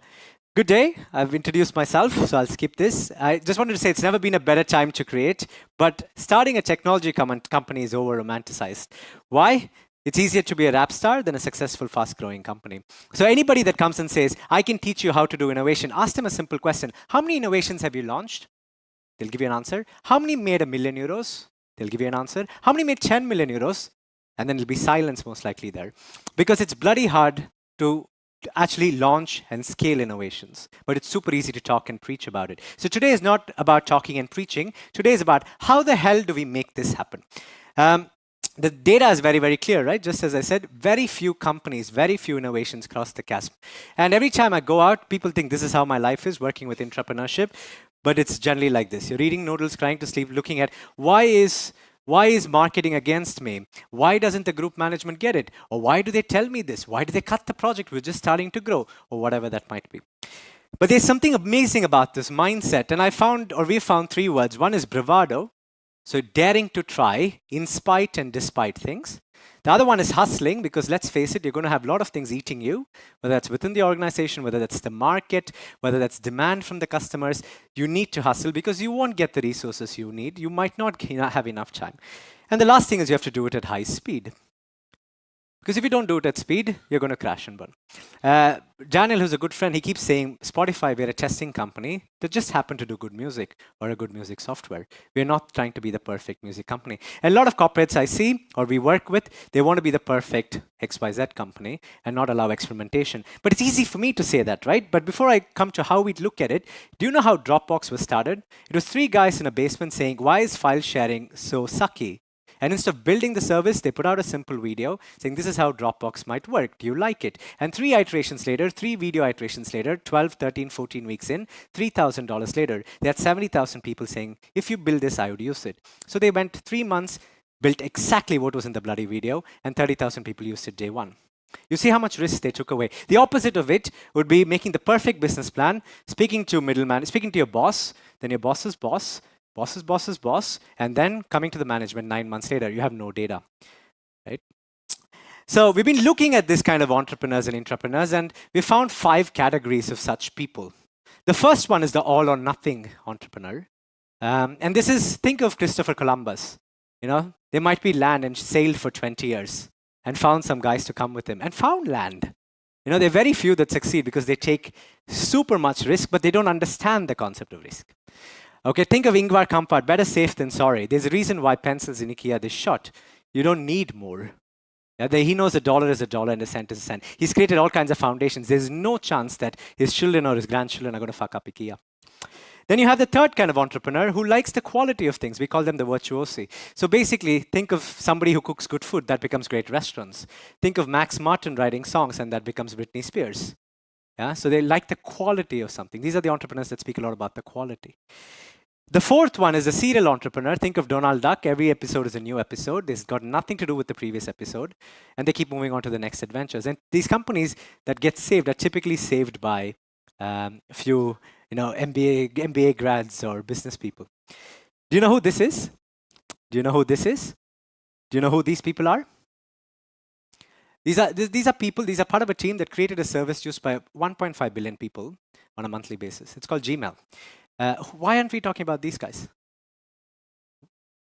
good day. I've introduced myself, so I'll skip this. I just wanted to say it's never been a better time to create, but starting a technology company is over-romanticized. Why? It's easier to be a rap star than a successful, fast-growing company. So anybody that comes and says, I can teach you how to do innovation, ask them a simple question. How many innovations have you launched? They'll give you an answer. How many made €1 million? They'll give you an answer. How many made €10 million? And then it'll be silence most likely there. Because it's bloody hard to actually launch and scale innovations. But it's super easy to talk and preach about it. So today is not about talking and preaching. Today is about how the hell do we make this happen? The data is very, very clear, right? Just as I said, very few companies, very few innovations cross the chasm. And every time I go out, people think this is how my life is, working with intrapreneurship. But it's generally like this. You're eating noodles, crying to sleep, looking at why is marketing against me? Why doesn't the group management get it? Or why do they tell me this? Why do they cut the project? We're just starting to grow, or whatever that might be. But there's something amazing about this mindset. And we found 3 words. One is bravado. So daring to try in spite and despite things. The other one is hustling, because let's face it, you're going to have a lot of things eating you, whether that's within the organization, whether that's the market, whether that's demand from the customers. You need to hustle because you won't get the resources you need. You might not have enough time. And the last thing is you have to do it at high speed. Because if you don't do it at speed, you're going to crash and burn. Daniel, who's a good friend, he keeps saying, Spotify, we're a testing company that just happen to do good music or a good music software. We're not trying to be the perfect music company. And a lot of corporates I see or we work with, they want to be the perfect XYZ company and not allow experimentation. But it's easy for me to say that, right? But before I come to how we look at it, do you know how Dropbox was started? It was 3 guys in a basement saying, why is file sharing so sucky? And instead of building the service, they put out a simple video saying, this is how Dropbox might work. Do you like it? And 3 iterations later, 3 video iterations later, 12, 13, 14 weeks in, $3,000 later, they had 70,000 people saying, if you build this, I would use it. So they went 3 months, built exactly what was in the bloody video, and 30,000 people used it day 1. You see how much risk they took away. The opposite of it would be making the perfect business plan, speaking to middleman, speaking to your boss, then your boss's boss, boss's boss's boss, and then coming to the management 9 months later, you have no data, right? So we've been looking at this kind of entrepreneurs and intrapreneurs, and we found 5 categories of such people. The first one is the all or nothing entrepreneur. And this is, think of Christopher Columbus. You know, they might be land and sailed for 20 years and found some guys to come with him and found land. You know, there are very few that succeed because they take super much risk, but they don't understand the concept of risk. Okay, think of Ingvar Kamprad, better safe than sorry. There's a reason why pencils in IKEA are this short. You don't need more. Yeah, he knows a dollar is a dollar and a cent is a cent. He's created all kinds of foundations. There's no chance that his children or his grandchildren are going to fuck up IKEA. Then you have the third kind of entrepreneur who likes the quality of things. We call them the virtuosi. So basically, think of somebody who cooks good food, that becomes great restaurants. Think of Max Martin writing songs, and that becomes Britney Spears. Yeah, so they like the quality of something. These are the entrepreneurs that speak a lot about the quality. The fourth one is a serial entrepreneur. Think of Donald Duck. Every episode is a new episode. This has got nothing to do with the previous episode. And they keep moving on to the next adventures. And these companies that get saved are typically saved by a few MBA grads or business people. Do you know who this is? Do you know who this is? Do you know who these people are? These are people, these are part of a team that created a service used by 1.5 billion people on a monthly basis. It's called Gmail. Why aren't we talking about these guys?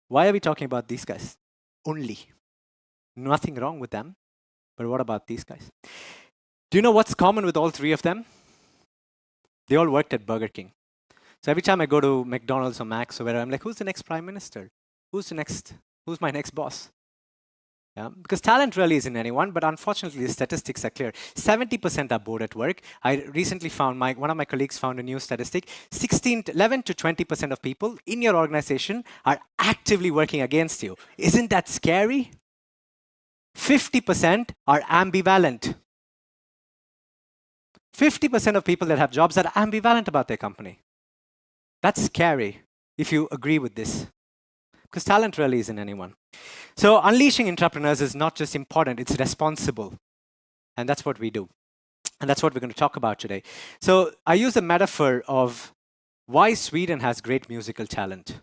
Why are we talking about these guys only? Nothing wrong with them, but what about these guys? Do you know what's common with all 3 of them? They all worked at Burger King. So every time I go to McDonald's or Max or wherever, I'm like, who's the next prime minister? Who's my next boss? Yeah, because talent really isn't anyone, but unfortunately the statistics are clear. 70% are bored at work. I recently found, one of my colleagues found a new statistic. 11 to 20% of people in your organization are actively working against you. Isn't that scary? 50% are ambivalent. 50% of people that have jobs are ambivalent about their company. That's scary if you agree with this, because talent really isn't anyone. So unleashing entrepreneurs is not just important, it's responsible. And that's what we do. And that's what we're going to talk about today. So I use a metaphor of why Sweden has great musical talent.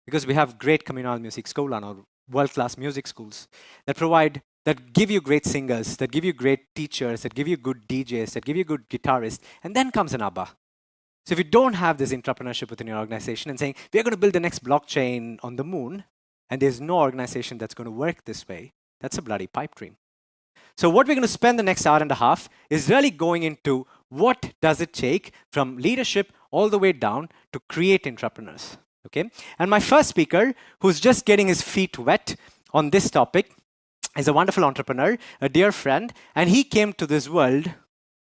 Because we have great communal music skolan or world-class music schools that give you great singers, that give you great teachers, that give you good DJs, that give you good guitarists, and then comes an ABBA. So if you don't have this entrepreneurship within your organization and saying, we're going to build the next blockchain on the moon, and there's no organization that's going to work this way, that's a bloody pipe dream. So what we're going to spend the next hour and a half is really going into what does it take from leadership all the way down to create entrepreneurs. Okay? And my first speaker, who's just getting his feet wet on this topic, is a wonderful entrepreneur, a dear friend, and he came to this world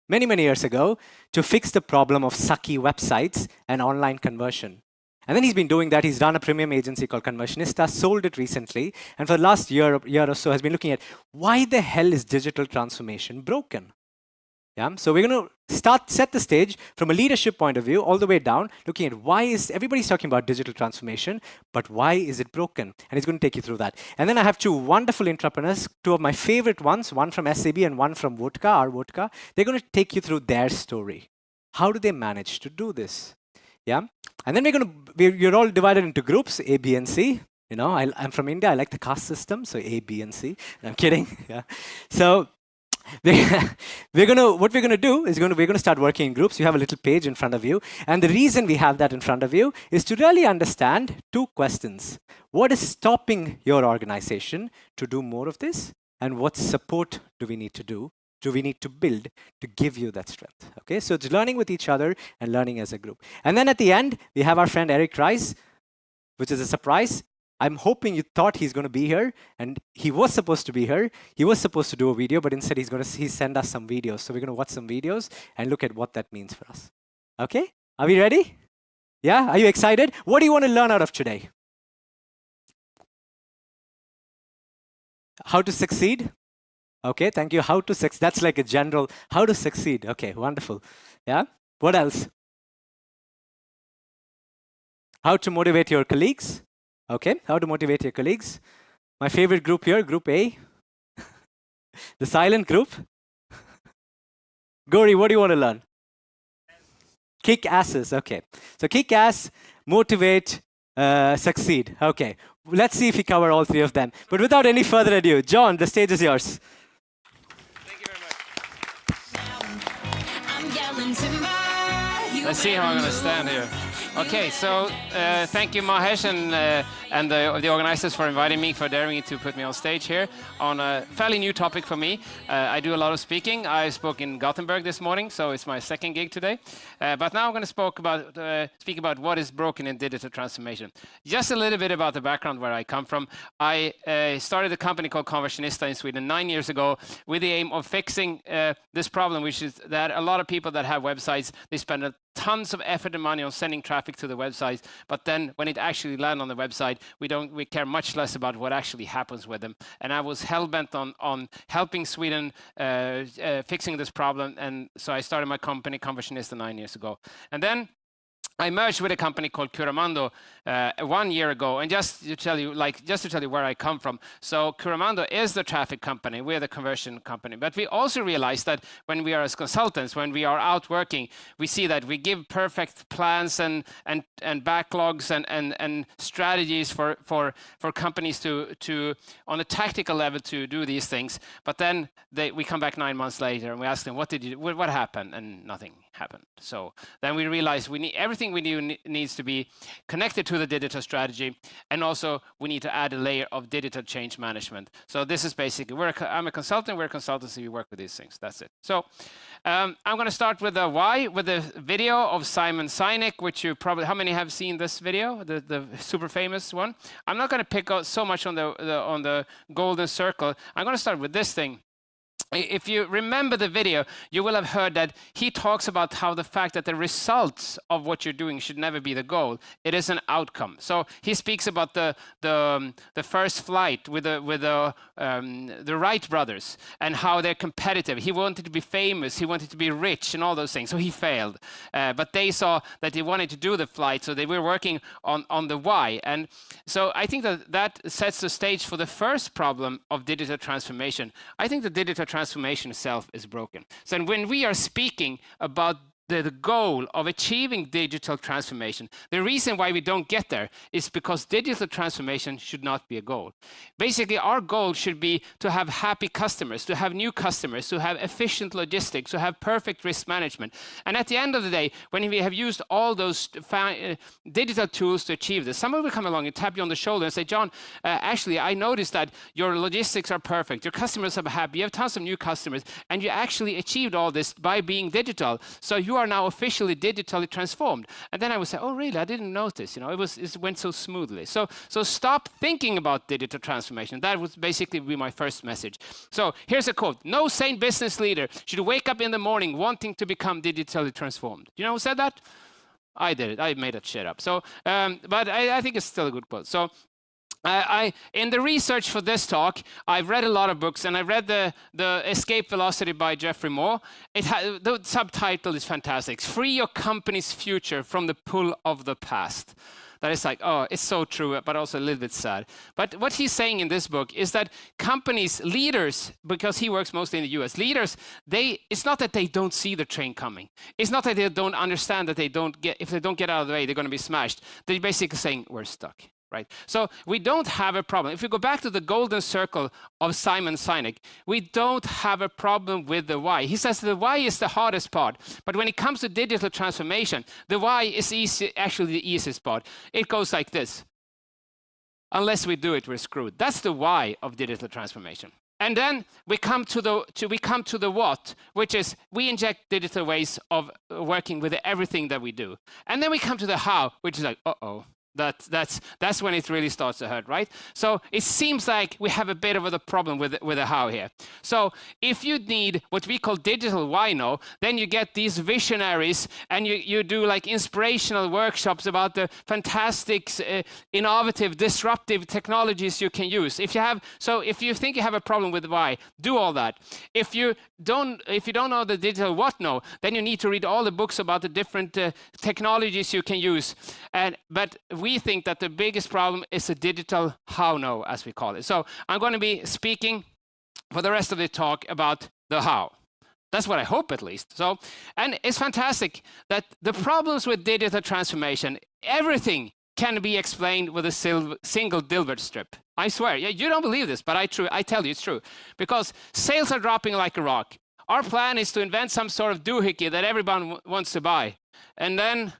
many, many years ago to fix the problem of sucky websites and online conversion. And then he's been doing that. He's run a premium agency called Conversionista, sold it recently, and for the last year or so has been looking at why the hell is digital transformation broken? Yeah? So we're going to set the stage from a leadership point of view all the way down, looking at why is everybody's talking about digital transformation, but why is it broken? And he's going to take you through that. And then I have two wonderful entrepreneurs, two of my favorite ones, one from SAB and one from Vodka, our Vodka. They're going to take you through their story. How do they manage to do this? Yeah. And then we're all divided into groups, A, B, and C. You know, I'm from India. I like the caste system, so A, B, and C. I'm kidding. Yeah. So what we're gonna do is we're gonna start working in groups. You have a little page in front of you, and the reason we have that in front of you is to really understand two questions: what is stopping your organization to do more of this, and what support do we need to build to give you that strength? Okay, so it's learning with each other and learning as a group. And then at the end, we have our friend Eric Rice, which is a surprise. I'm hoping you thought he's going to be here, and he was supposed to be here. He was supposed to do a video, but instead he send us some videos. So we're going to watch some videos and look at what that means for us. Okay, are we ready? Yeah, are you excited? What do you want to learn out of today? How to succeed? Okay, thank you. How to succeed? That's like a general, how to succeed. Okay, wonderful. Yeah, what else? How to motivate your colleagues? Okay, how to motivate your colleagues. My favorite group here, Group A. The silent group. Gauri, what do you want to learn? Kick asses, okay. So kick ass, motivate, succeed. Okay, let's see if we cover all three of them. But without any further ado, John, the stage is yours. Let's see how I'm going to stand here. Okay, so thank you, Mahesh, and the organizers for inviting me, for daring to put me on stage here on a fairly new topic for me. I do a lot of speaking. I spoke in Gothenburg this morning, so it's my second gig today. But now I'm going to speak about what is broken in digital transformation. Just a little bit about the background where I come from. I started a company called Conversionista in Sweden 9 years ago with the aim of fixing this problem, which is that a lot of people that have websites, they spend tons of effort and money on sending traffic to the websites, but then when it actually lands on the website, we care much less about what actually happens with them. And I was hell-bent on helping Sweden fixing this problem, and so I started my company Conversionista 9 years ago. And then I merged with a company called Curamando 1 year ago, and just to tell you where I come from. So Curamando is the traffic company, we're the conversion company. But we also realized that when we are as consultants, when we are out working, we see that we give perfect plans and backlogs and strategies for companies to on a tactical level to do these things. But then we come back 9 months later and we ask them, what happened? And nothing happened. So then we realized everything we do needs to be connected to the digital strategy, and also we need to add a layer of digital change management. So this is basically, I'm a consultant, we're a consultancy, we work with these things. That's it. So I'm going to start with the why, with the video of Simon Sinek, which you probably, how many have seen this video, the super famous one? I'm not going to pick out so much on the golden circle. I'm going to start with this thing. if you remember the video, you will have heard that he talks about how the fact that the results of what you're doing should never be the goal. It is an outcome. So he speaks about the first flight with the Wright brothers and how they're competitive. He wanted to be famous, he wanted to be rich, and all those things. So he failed, but they saw that he wanted to do the flight, so they were working on the why. And so I think that sets the stage for the first problem of digital transformation. I think the digital transformation itself is broken. So when we are speaking about the goal of achieving digital transformation, the reason why we don't get there is because digital transformation should not be a goal. Basically, our goal should be to have happy customers, to have new customers, to have efficient logistics, to have perfect risk management. And at the end of the day, when we have used all those digital tools to achieve this, someone will come along and tap you on the shoulder and say, John, actually, I noticed that your logistics are perfect, your customers are happy, you have tons of new customers, and you actually achieved all this by being digital. So you are now officially digitally transformed. And then I would say, oh, really? I didn't notice. It went so smoothly. So stop thinking about digital transformation. That would basically be my first message. So here's a quote. No sane business leader should wake up in the morning wanting to become digitally transformed. You know who said that? I did it. I made that shit up. So, but I think it's still a good quote. So in the research for this talk, I've read a lot of books, and I read the Escape Velocity by Jeffrey Moore. The subtitle is fantastic. Free your company's future from the pull of the past. That is like, oh, it's so true, but also a little bit sad. But what he's saying in this book is that companies, leaders, because he works mostly in the US, leaders, it's not that they don't see the train coming. It's not that they don't understand that if they don't get out of the way, they're going to be smashed. They're basically saying, we're stuck. Right? So we don't have a problem. If we go back to the golden circle of Simon Sinek, we don't have a problem with the why. He says the why is the hardest part. But when it comes to digital transformation, the why is actually the easiest part. It goes like this. Unless we do it, we're screwed. That's the why of digital transformation. And then we come to the what, which is we inject digital ways of working with everything that we do. And then we come to the how, which is like, uh-oh. That's when it really starts to hurt, right? So it seems like we have a bit of a problem with the how here. So if you need what we call digital why-no, then you get these visionaries and you do like inspirational workshops about the fantastic, innovative, disruptive technologies you can use. If you think you have a problem with why, do all that. If you don't know the digital what-no, then you need to read all the books about the different technologies you can use. But we think that the biggest problem is a digital how-no, as we call it. So I'm going to be speaking for the rest of the talk about the how. That's what I hope, at least. So, and it's fantastic that the problems with digital transformation, everything can be explained with a single Dilbert strip. I swear. Yeah, you don't believe this, but I tell you it's true. Because sales are dropping like a rock. Our plan is to invent some sort of doohickey that everyone wants to buy. And then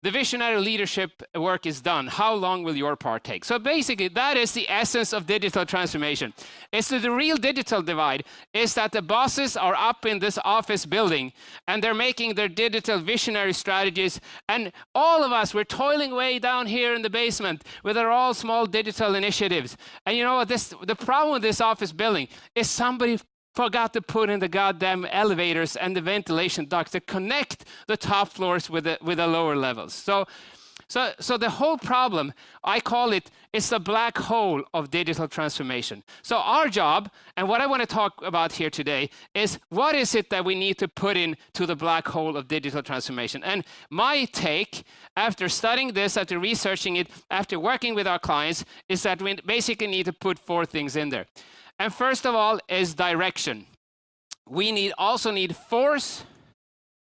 the visionary leadership work is done. How long will your part take? So basically, that is the essence of digital transformation. It's the real digital divide is that the bosses are up in this office building and they're making their digital visionary strategies. And all of us, we're toiling way down here in the basement with our all small digital initiatives. And you know what? The problem with this office building is somebody forgot to put in the goddamn elevators and the ventilation ducts to connect the top floors with the lower levels. So the whole problem, I call it, is the black hole of digital transformation. So our job, and what I want to talk about here today, is what is it that we need to put into the black hole of digital transformation? And my take, after studying this, after researching it, after working with our clients, is that we basically need to put 4 things in there. And first of all is direction. We also need force,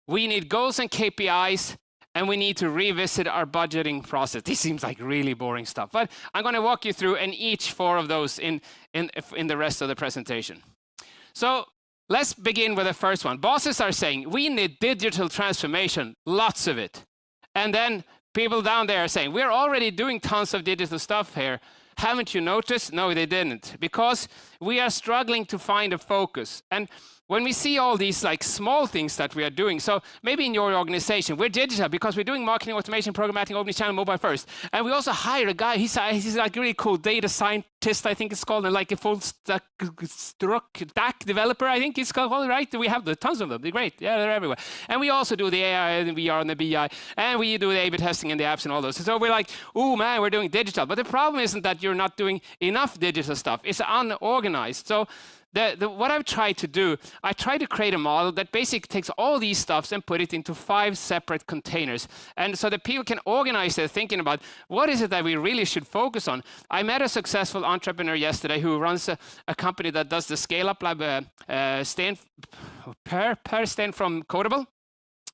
we need goals and KPIs, and we need to revisit our budgeting process. This seems like really boring stuff, but I'm going to walk you through each 4 of those in the rest of the presentation. So let's begin with the first one. Bosses are saying, we need digital transformation, lots of it. And then people down there are saying, we're already doing tons of digital stuff here. Haven't you noticed? No, they didn't, because we are struggling to find a focus. And when we see all these like small things that we are doing, so maybe in your organization, we're digital because we're doing marketing automation, programmatic, omnichannel, mobile first. And we also hire a guy, he's like a really cool data scientist, I think it's called, and like a full stack developer, I think it's called, right? We have tons of them, they're great, yeah, they're everywhere. And we also do the AI and the VR and the BI, and we do the A/B testing and the apps and all those. So we're like, oh man, we're doing digital. But the problem isn't that you're not doing enough digital stuff, it's unorganized. So what I've tried to do, I try to create a model that basically takes all these stuffs and put it into 5 separate containers. And so that people can organize their thinking about what is it that we really should focus on. I met a successful entrepreneur yesterday who runs a company that does the scale-up lab, Per Steen from Codable.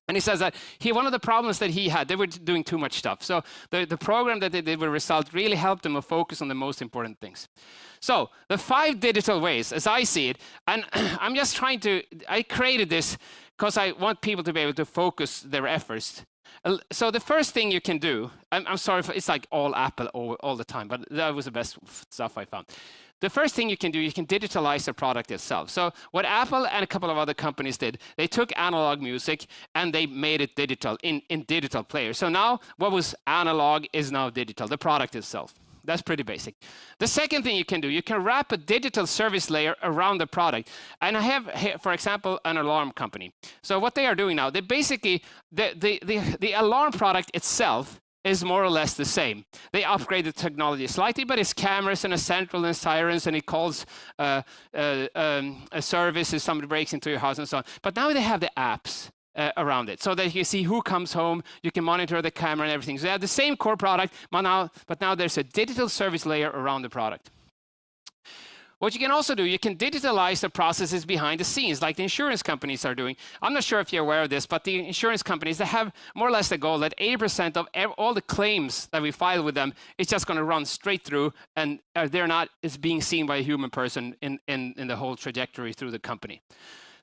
And he says that one of the problems that he had, they were doing too much stuff. So the program that they did with Result really helped them to focus on the most important things. So the 5 digital ways, as I see it, and I'm just trying to, I created this because I want people to be able to focus their efforts. So the first thing you can do, I'm sorry, it's like all Apple all the time, but that was the best stuff I found. The first thing you can do, you can digitalize the product itself. So what Apple and a couple of other companies did, they took analog music and they made it digital in digital players. So now what was analog is now digital, the product itself. That's pretty basic. The second thing you can do, you can wrap a digital service layer around the product. And I have, for example, an alarm company. So what they are doing now, they basically, the alarm product itself is more or less the same. They upgraded technology slightly, but it's cameras and a central and sirens, and it calls a service if somebody breaks into your house and so on. But now they have the apps around it, so that you see who comes home, you can monitor the camera and everything. So they have the same core product, but now there's a digital service layer around the product. What you can also do, you can digitalize the processes behind the scenes, like the insurance companies are doing. I'm not sure if you're aware of this, but the insurance companies, they have more or less the goal that 80% of all the claims that we file with them is just going to run straight through, and they're not is being seen by a human person in the whole trajectory through the company.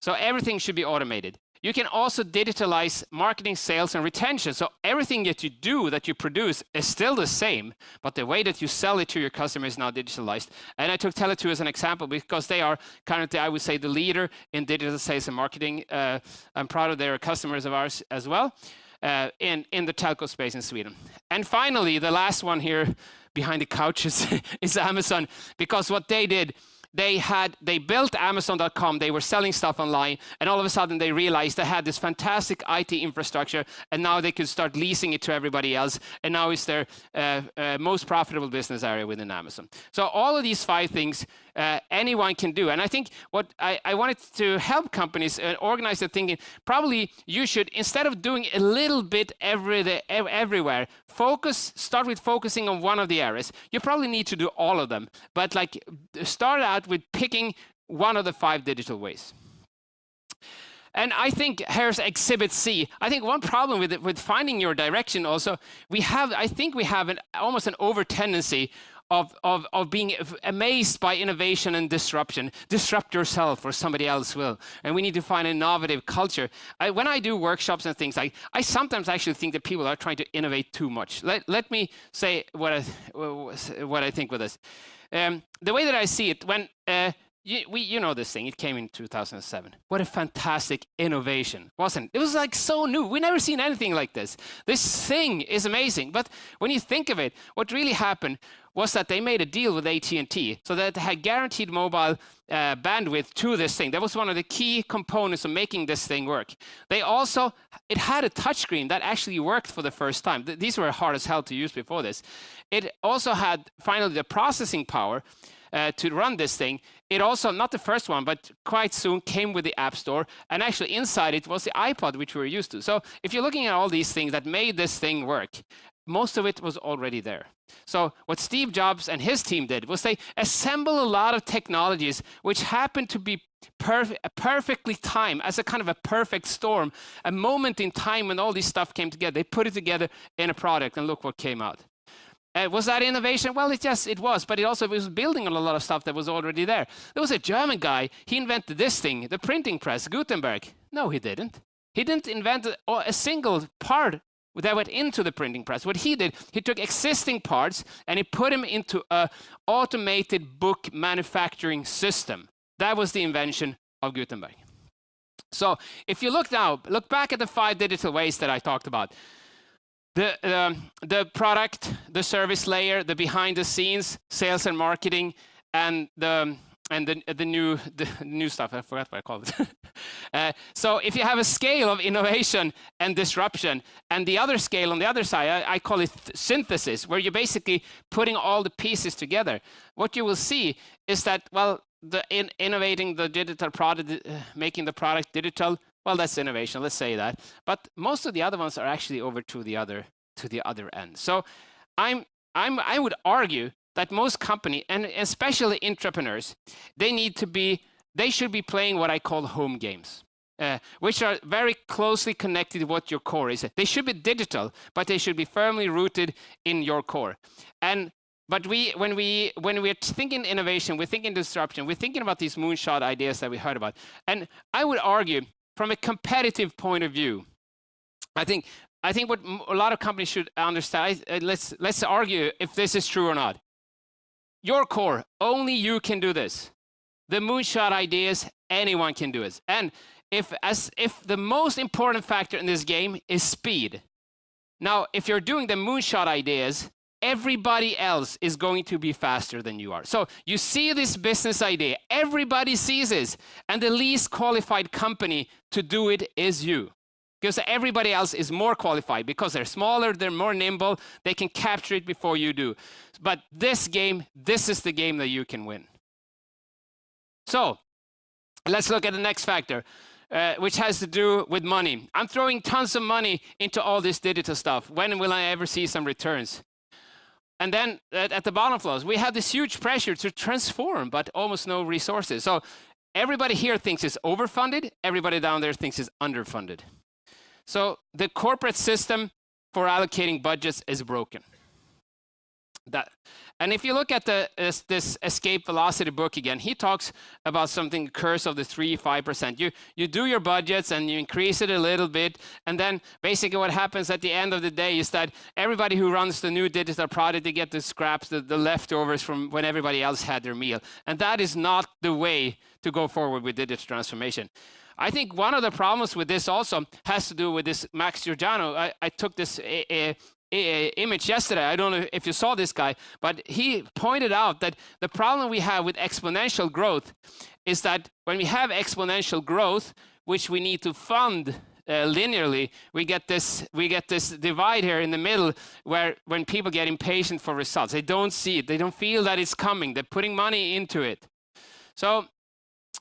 So everything should be automated. You can also digitalize marketing, sales, and retention. So everything that you do, that you produce, is still the same, but the way that you sell it to your customer is now digitalized. And I took Tele2 as an example because they are currently, I would say, the leader in digital sales and marketing. I'm proud of their customers of ours as well in the telco space in Sweden. And finally, the last one here behind the couches is Amazon, because what they did, they built Amazon.com, they were selling stuff online, and all of a sudden they realized they had this fantastic IT infrastructure, and now they could start leasing it to everybody else, and now it's their most profitable business area within Amazon. So all of these 5 things anyone can do. And I think what I wanted to help companies organize their thinking, probably you should, instead of doing a little bit everywhere, start with focusing on one of the areas. You probably need to do all of them, but like start out with picking one of the 5 digital ways. And I think here's Exhibit C. I think one problem with finding your direction also, I think we have almost an over tendency of being amazed by innovation and disruption. Disrupt yourself or somebody else will. And we need to find an innovative culture. When I do workshops and things, I sometimes actually think that people are trying to innovate too much. Let me say what I think with this. The way that I see it, when you know this thing, it came in 2007. What a fantastic innovation, wasn't it? It was like so new. We never seen anything like this. This thing is amazing. But when you think of it, what really happened was that they made a deal with AT&T so that they had guaranteed mobile bandwidth to this thing. That was one of the key components of making this thing work. It had a touchscreen that actually worked for the first time. These were hard as hell to use before this. It also had finally the processing power to run this thing. It also, not the first one, but quite soon came with the App Store, and actually inside it was the iPod, which we were used to. So if you're looking at all these things that made this thing work, most of it was already there. So what Steve Jobs and his team did was they assembled a lot of technologies which happened to be perfectly timed as a kind of a perfect storm, a moment in time when all this stuff came together. They put it together in a product, and look what came out. Was that innovation? Well, it was, but it also was building on a lot of stuff that was already there. There was a German guy, he invented this thing, the printing press, Gutenberg. No, he didn't. He didn't invent a single part that went into the printing press. What he did, he took existing parts and he put them into an automated book manufacturing system. That was the invention of Gutenberg. So if you look back at the 5 digital ways that I talked about. The product, the service layer, the behind the scenes, sales and marketing, and the new stuff. I forgot what I called it. So if you have a scale of innovation and disruption, and the other scale on the other side, I call it synthesis, where you're basically putting all the pieces together. What you will see is that, well, innovating the digital product, making the product digital, well, that's innovation, let's say that. But most of the other ones are actually over to the other end. So I would argue that most companies, and especially entrepreneurs, they should be playing what I call home games, which are very closely connected to what your core is. They should be digital, but they should be firmly rooted in your core. But when we're thinking innovation, we're thinking disruption, we're thinking about these moonshot ideas that we heard about. And I would argue, from a competitive point of view, I think what a lot of companies should understand, let's argue if this is true or not. Your core, only you can do this. The moonshot ideas, anyone can do it. And if the most important factor in this game is speed. Now, if you're doing the moonshot ideas, everybody else is going to be faster than you are. So you see this business idea, everybody sees this, and the least qualified company to do it is you. Because everybody else is more qualified, because they're smaller, they're more nimble, they can capture it before you do. But this is the game that you can win. So let's look at the next factor, which has to do with money. I'm throwing tons of money into all this digital stuff. When will I ever see some returns? And then at the bottom flows, we have this huge pressure to transform, but almost no resources. So everybody here thinks it's overfunded. Everybody down there thinks it's underfunded. So the corporate system for allocating budgets is broken. And if you look at this Escape Velocity book again, he talks about something, curse of the 3-5%. You do your budgets and you increase it a little bit, and then basically what happens at the end of the day is that everybody who runs the new digital product, they get the scraps, the leftovers from when everybody else had their meal. And that is not the way to go forward with digital transformation. I think one of the problems with this also has to do with this Max Giordano. I took this image yesterday. I don't know if you saw this guy, but he pointed out that the problem we have with exponential growth is that when we have exponential growth, which we need to fund linearly, we get this divide here in the middle where when people get impatient for results, they don't see it, they don't feel that it's coming, they're putting money into it. So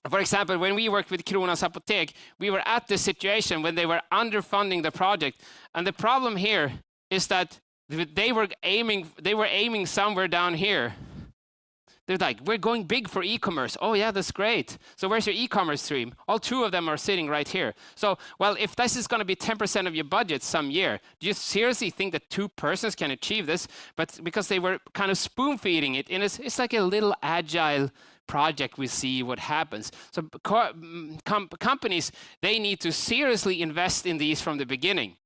for example, when we worked with Kronans Apotek, we were at this situation when they were underfunding the project, and the problem here is that they were aiming somewhere down here. They're like, we're going big for e-commerce. Oh yeah, that's great. So where's your e-commerce stream? All 2 of them are sitting right here. So, well, if this is going to be 10% of your budget some year, do you seriously think that 2 persons can achieve this? But because they were kind of spoon feeding it, and it's like a little agile project, we see what happens. So companies, they need to seriously invest in these from the beginning.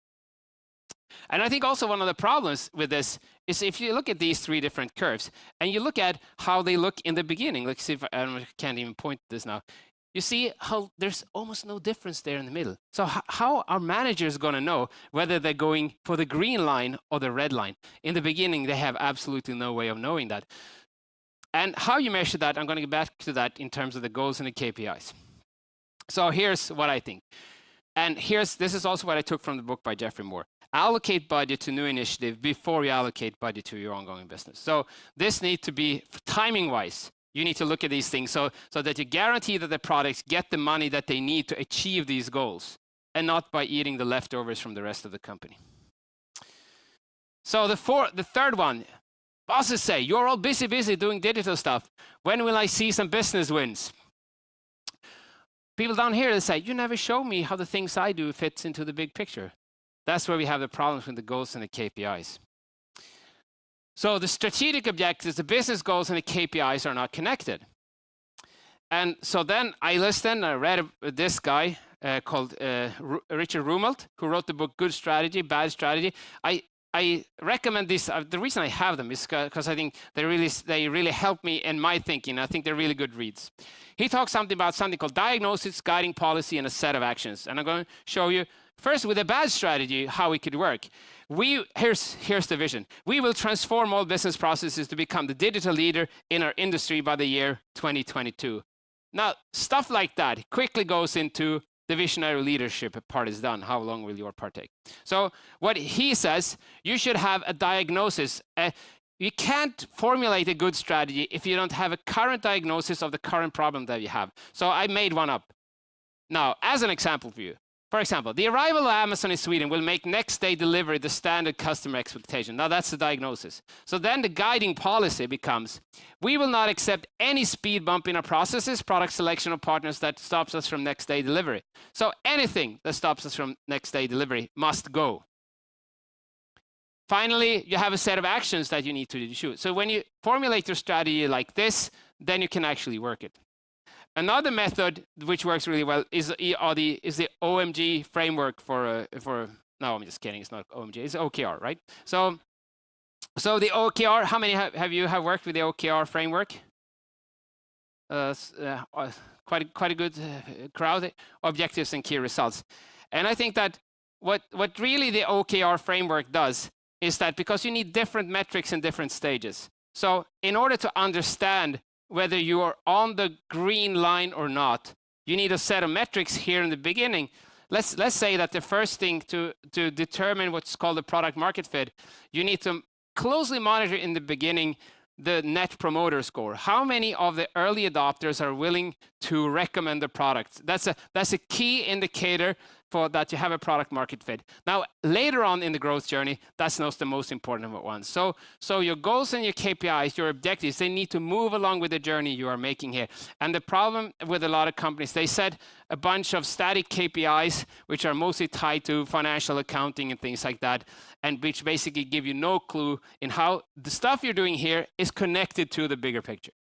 And I think also one of the problems with this is if you look at these 3 different curves and you look at how they look in the beginning, let's see if I can't even point this now. You see how there's almost no difference there in the middle. So how are managers going to know whether they're going for the green line or the red line? In the beginning, they have absolutely no way of knowing that. And how you measure that, I'm going to get back to that in terms of the goals and the KPIs. So here's what I think. And this is also what I took from the book by Jeffrey Moore. Allocate budget to new initiative before you allocate budget to your ongoing business. So this needs to be, timing-wise, you need to look at these things so that you guarantee that the products get the money that they need to achieve these goals, and not by eating the leftovers from the rest of the company. So the third one, bosses say, you're all busy doing digital stuff. When will I see some business wins? People down here, they say, you never show me how the things I do fits into the big picture. That's where we have the problems with the goals and the KPIs. So the strategic objectives, the business goals and the KPIs are not connected. And so then I read this guy called Richard Rumelt, who wrote the book Good Strategy, Bad Strategy. I recommend this. The reason I have them is because I think they really help me in my thinking. I think they're really good reads. He talks about something called diagnosis, guiding policy, and a set of actions. And I'm going to show you first with a bad strategy how it could work. Here's the vision. We will transform all business processes to become the digital leader in our industry by the year 2022. Now, stuff like that quickly goes into the visionary leadership part is done. How long will your part take? So what he says, you should have a diagnosis. You can't formulate a good strategy if you don't have a current diagnosis of the current problem that you have. So I made one up. Now, as an example for you, for example, the arrival of Amazon in Sweden will make next day delivery the standard customer expectation. Now that's the diagnosis. So then the guiding policy becomes, we will not accept any speed bump in our processes, product selection, or partners that stops us from next day delivery. So anything that stops us from next day delivery must go. Finally, you have a set of actions that you need to do. So when you formulate your strategy like this, then you can actually work it. Another method which works really well is the OMG framework for no, I'm just kidding, it's not OMG, it's OKR, right? So the OKR, how many have you worked with the OKR framework? Quite a good crowd, objectives and key results. And I think that what really the OKR framework does is that because you need different metrics in different stages. So in order to understand whether you are on the green line or not, you need a set of metrics here in the beginning. Let's say that the first thing to determine what's called a product market fit, you need to closely monitor in the beginning the net promoter score. How many of the early adopters are willing to recommend the product? That's a key indicator for that you have a product market fit. Now, later on in the growth journey, that's not the most important one. So your goals and your KPIs, your objectives, they need to move along with the journey you are making here. And the problem with a lot of companies, they set a bunch of static KPIs, which are mostly tied to financial accounting and things like that, and which basically give you no clue in how the stuff you're doing here is connected to the bigger picture.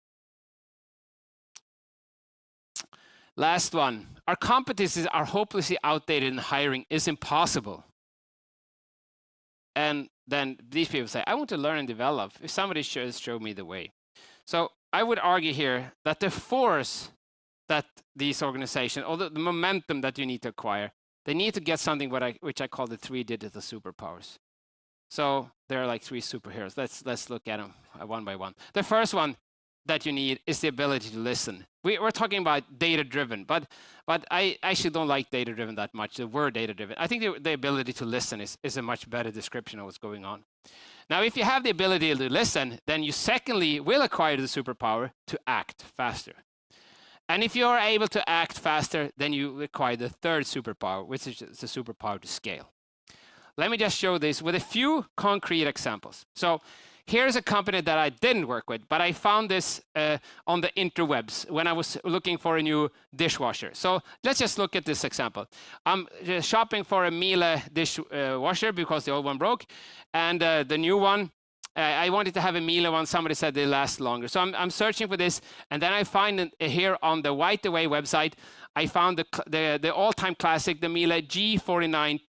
Last one, our competencies are hopelessly outdated and hiring is impossible. And then these people say, I want to learn and develop. If somebody show me the way. So I would argue here that the force that these organizations, or the momentum that you need to acquire, they need to get something which I call the 3 digital superpowers. So there are like 3 superheroes. Let's look at them one by one. The first one that you need is the ability to listen. We're talking about data-driven, but I actually don't like data-driven that much, the word data-driven. I think the ability to listen is a much better description of what's going on. Now, if you have the ability to listen, then you secondly will acquire the superpower to act faster. And if you're able to act faster, then you acquire the third superpower, which is the superpower to scale. Let me just show this with a few concrete examples. So here's a company that I didn't work with, but I found this on the interwebs when I was looking for a new dishwasher. So let's just look at this example. I'm shopping for a Miele dishwasher because the old one broke, and the new one, I wanted to have a Miele one. Somebody said they last longer. So I'm searching for this, and then I find it here on the White Away website, I found the all-time classic, the Miele G4910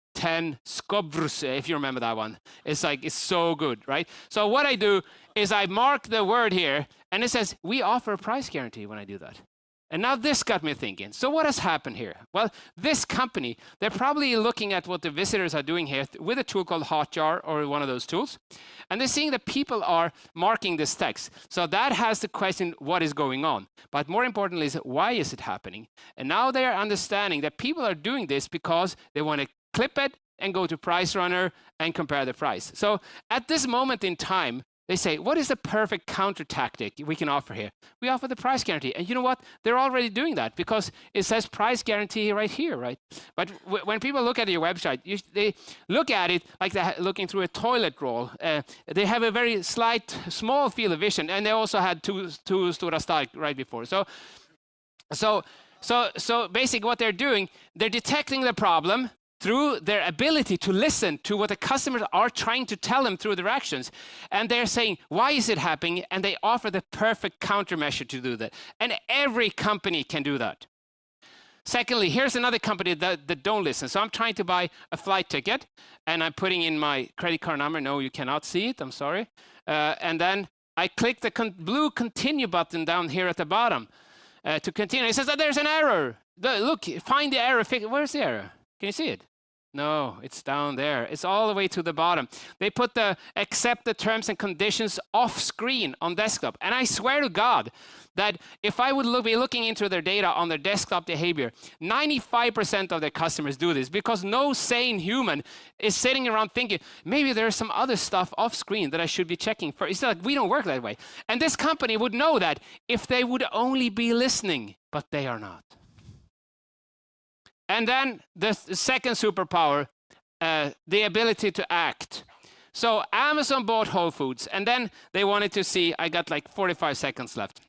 Skobrus, if you remember that one. It's so good, right? So what I do is I mark the word here, and it says, we offer a price guarantee when I do that. And now this got me thinking, so what has happened here? Well, this company, they're probably looking at what the visitors are doing here with a tool called Hotjar or one of those tools. And they're seeing that people are marking this text. So that has the question, what is going on? But more importantly is, why is it happening? And now they are understanding that people are doing this because they want to clip it and go to Price Runner and compare the price. So at this moment in time, they say, what is the perfect counter tactic we can offer here? We offer the price guarantee. And you know what? They're already doing that because it says price guarantee right here, right? But when people look at your website, they look at it like they're looking through a toilet roll. They have a very small field of vision, and they also had two Stora Stark right before. So basically what they're doing, they're detecting the problem through their ability to listen to what the customers are trying to tell them through their actions. And they're saying, why is it happening? And they offer the perfect countermeasure to do that. And every company can do that. Secondly, here's another company that don't listen. So I'm trying to buy a flight ticket, and I'm putting in my credit card number. No, you cannot see it. I'm sorry. And then I click the blue continue button down here at the bottom to continue. It says that there's an error. Look, find the error. Where's the error? Can you see it? No, it's down there. It's all the way to the bottom. They put the accept the terms and conditions off screen on desktop. And I swear to God that if I would be looking into their data on their desktop behavior, 95% of their customers do this because no sane human is sitting around thinking, maybe there's some other stuff off screen that I should be checking for. It's like we don't work that way. And this company would know that if they would only be listening, but they are not. And then the second superpower, the ability to act. So Amazon bought Whole Foods, and then they wanted to see, I got like 45 seconds left.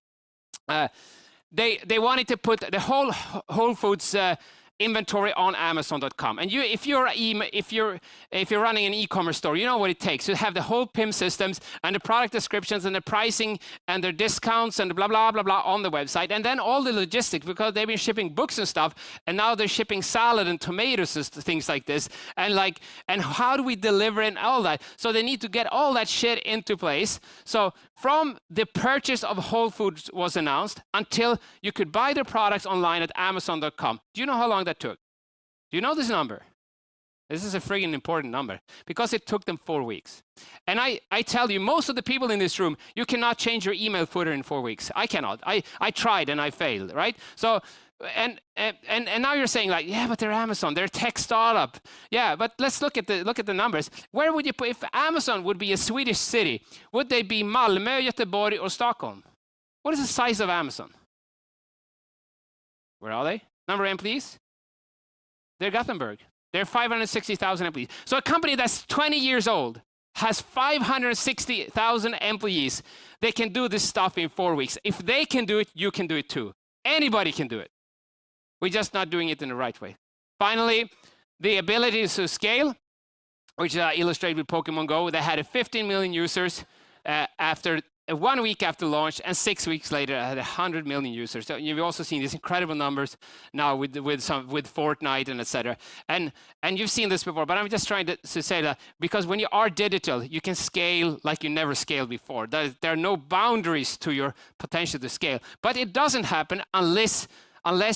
They wanted to put the whole Whole Foods inventory on Amazon.com. And if you're running an e-commerce store, you know what it takes. You have the whole PIM systems and the product descriptions and the pricing and their discounts and blah, blah, blah, blah on the website. And then all the logistics, because they've been shipping books and stuff, and now they're shipping salad and tomatoes and things like this. And how do we deliver and all that? So they need to get all that shit into place. So from the purchase of Whole Foods was announced until you could buy their products online at Amazon.com. Do you know how long that took? Do you know this number? This is a friggin' important number because it took them 4 weeks. And I tell you, most of the people in this room, you cannot change your email footer in 4 weeks. I cannot. I tried and I failed, right? So, and now you're saying like, yeah, but they're Amazon, they're a tech startup. Yeah, but let's look at the numbers. Where would you put, if Amazon would be a Swedish city, would they be Malmö, Göteborg, or Stockholm? What is the size of Amazon? Where are they? Number of employees? They're Gothenburg. They're 560,000 employees. So a company that's 20 years old has 560,000 employees. They can do this stuff in 4 weeks. If they can do it, you can do it too. Anybody can do it. We're just not doing it in the right way. Finally, the ability to scale, which I illustrated with Pokemon Go. They had 15 million users after 1 week after launch, and 6 weeks later, I had 100 million users. So you've also seen these incredible numbers now with Fortnite and etc. And you've seen this before, but I'm just trying to say that because when you are digital, you can scale like you never scaled before. There are no boundaries to your potential to scale, but it doesn't happen unless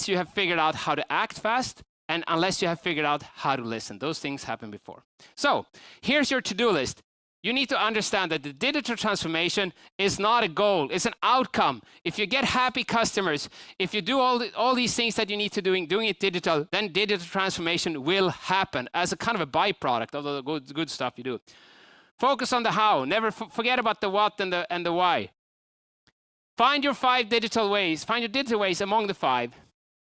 you have figured out how to act fast and unless you have figured out how to listen. Those things happen before. So here's your to-do list. You need to understand that the digital transformation is not a goal, it's an outcome. If you get happy customers, if you do all these things that you need to doing it digital, then digital transformation will happen as a kind of a byproduct of the good stuff you do. Focus on the how, never forget about the what and the why. Find your digital ways among the 5.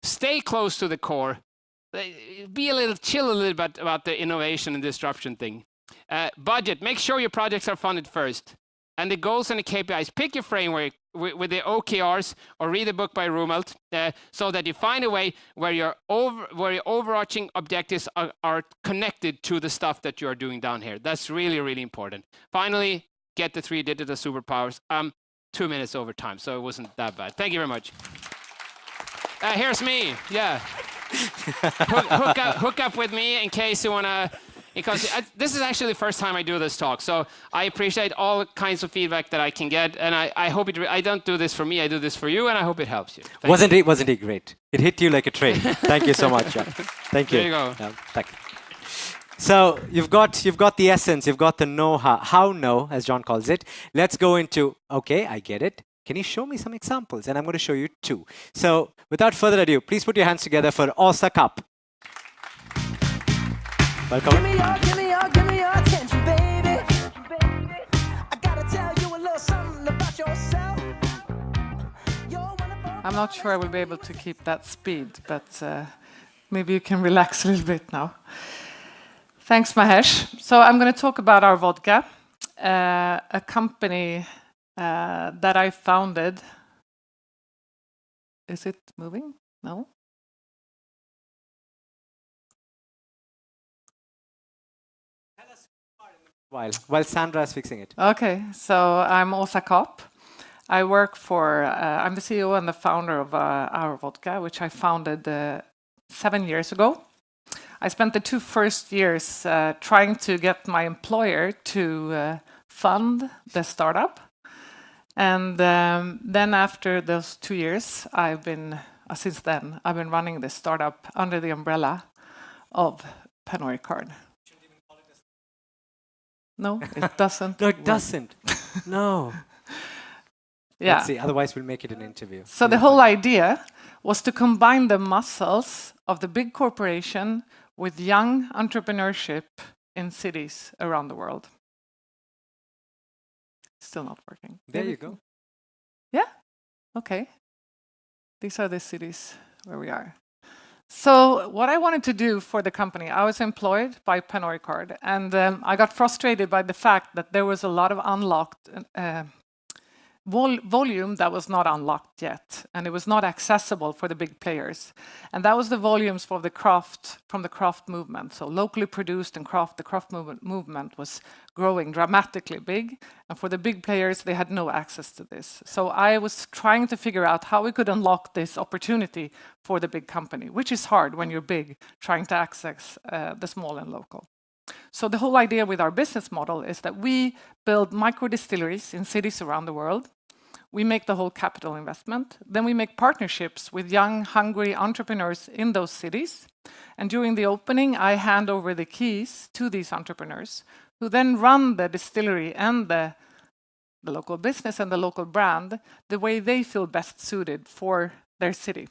Stay close to the core. Chill a little bit about the innovation and disruption thing. Budget, make sure your projects are funded first. And the goals and the KPIs, pick your framework with the OKRs or read a book by Rumelt so that you find a way where your overarching objectives are connected to the stuff that you are doing down here. That's really, really important. Finally, get the 3 digital superpowers. 2 minutes over time, so it wasn't that bad. Thank you very much. Here's me, yeah. Hook up with me in case you want to, because this is actually the first time I do this talk, so I appreciate all kinds of feedback that I can get, and I hope I don't do this for me, I do this for you, and I hope it helps you. Wasn't it great? It hit you like a train. Thank you so much. Yeah. Thank you. There you go. Thank you. So you've got the essence, you've got the know, as John calls it. Let's go into, okay, I get it. Can you show me some examples? And I'm going to show you 2. So without further ado, please put your hands together for Åsa Kapp. Welcome. Give me your attention, baby. I gotta tell you a little something about yourself. I'm not sure I will be able to keep that speed, but maybe you can relax a little bit now. Thanks, Mahesh. So I'm going to talk about our vodka, a company that I founded. Is it moving? No? While Sandra is fixing it. Okay, so I'm Åsa Kapp. I work for, I'm the CEO and the founder of our vodka, which I founded 7 years ago. I spent the 2 first years trying to get my employer to fund the startup. And then after those 2 years, since then, I've been running this startup under the umbrella of Pernod Ricard. No, it doesn't. No, it doesn't. No. Yeah. Let's see, otherwise we'll make it an interview. So the whole idea was to combine the muscles of the big corporation with young entrepreneurship in cities around the world. Still not working. There you go. Yeah? Okay. These are the cities where we are. So what I wanted to do for the company, I was employed by Pernod Ricard, and I got frustrated by the fact that there was a lot of unlocked volume that was not unlocked yet, and it was not accessible for the big players. And that was the volumes from the craft movement. So locally produced and the craft movement was growing dramatically big, and for the big players, they had no access to this. So I was trying to figure out how we could unlock this opportunity for the big company, which is hard when you're big, trying to access the small and local. So the whole idea with our business model is that we build micro distilleries in cities around the world. We make the whole capital investment. Then we make partnerships with young, hungry entrepreneurs in those cities. And during the opening, I hand over the keys to these entrepreneurs, who then run the distillery and the local business and the local brand the way they feel best suited for their city.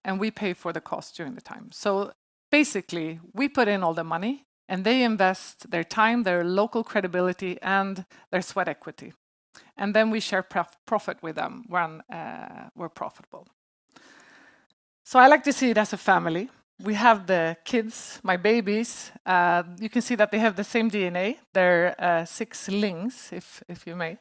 And we pay for the cost during the time. So basically, we put in all the money, and they invest their time, their local credibility, and their sweat equity. And then we share profit with them when we're profitable. So I like to see it as a family. We have the kids, my babies. You can see that they have the same DNA. They're 6 lings, if you may.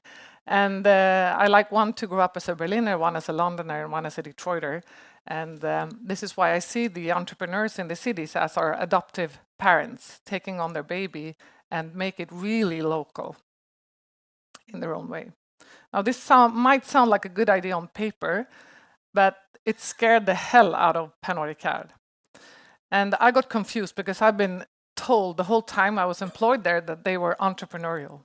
And I like one to grow up as a Berliner, one as a Londoner, and one as a Detroiter. And this is why I see the entrepreneurs in the cities as our adoptive parents, taking on their baby and make it really local in their own way. Now, this might sound like a good idea on paper, but it scared the hell out of Pernod Ricard. And I got confused because I've been told the whole time I was employed there that they were entrepreneurial.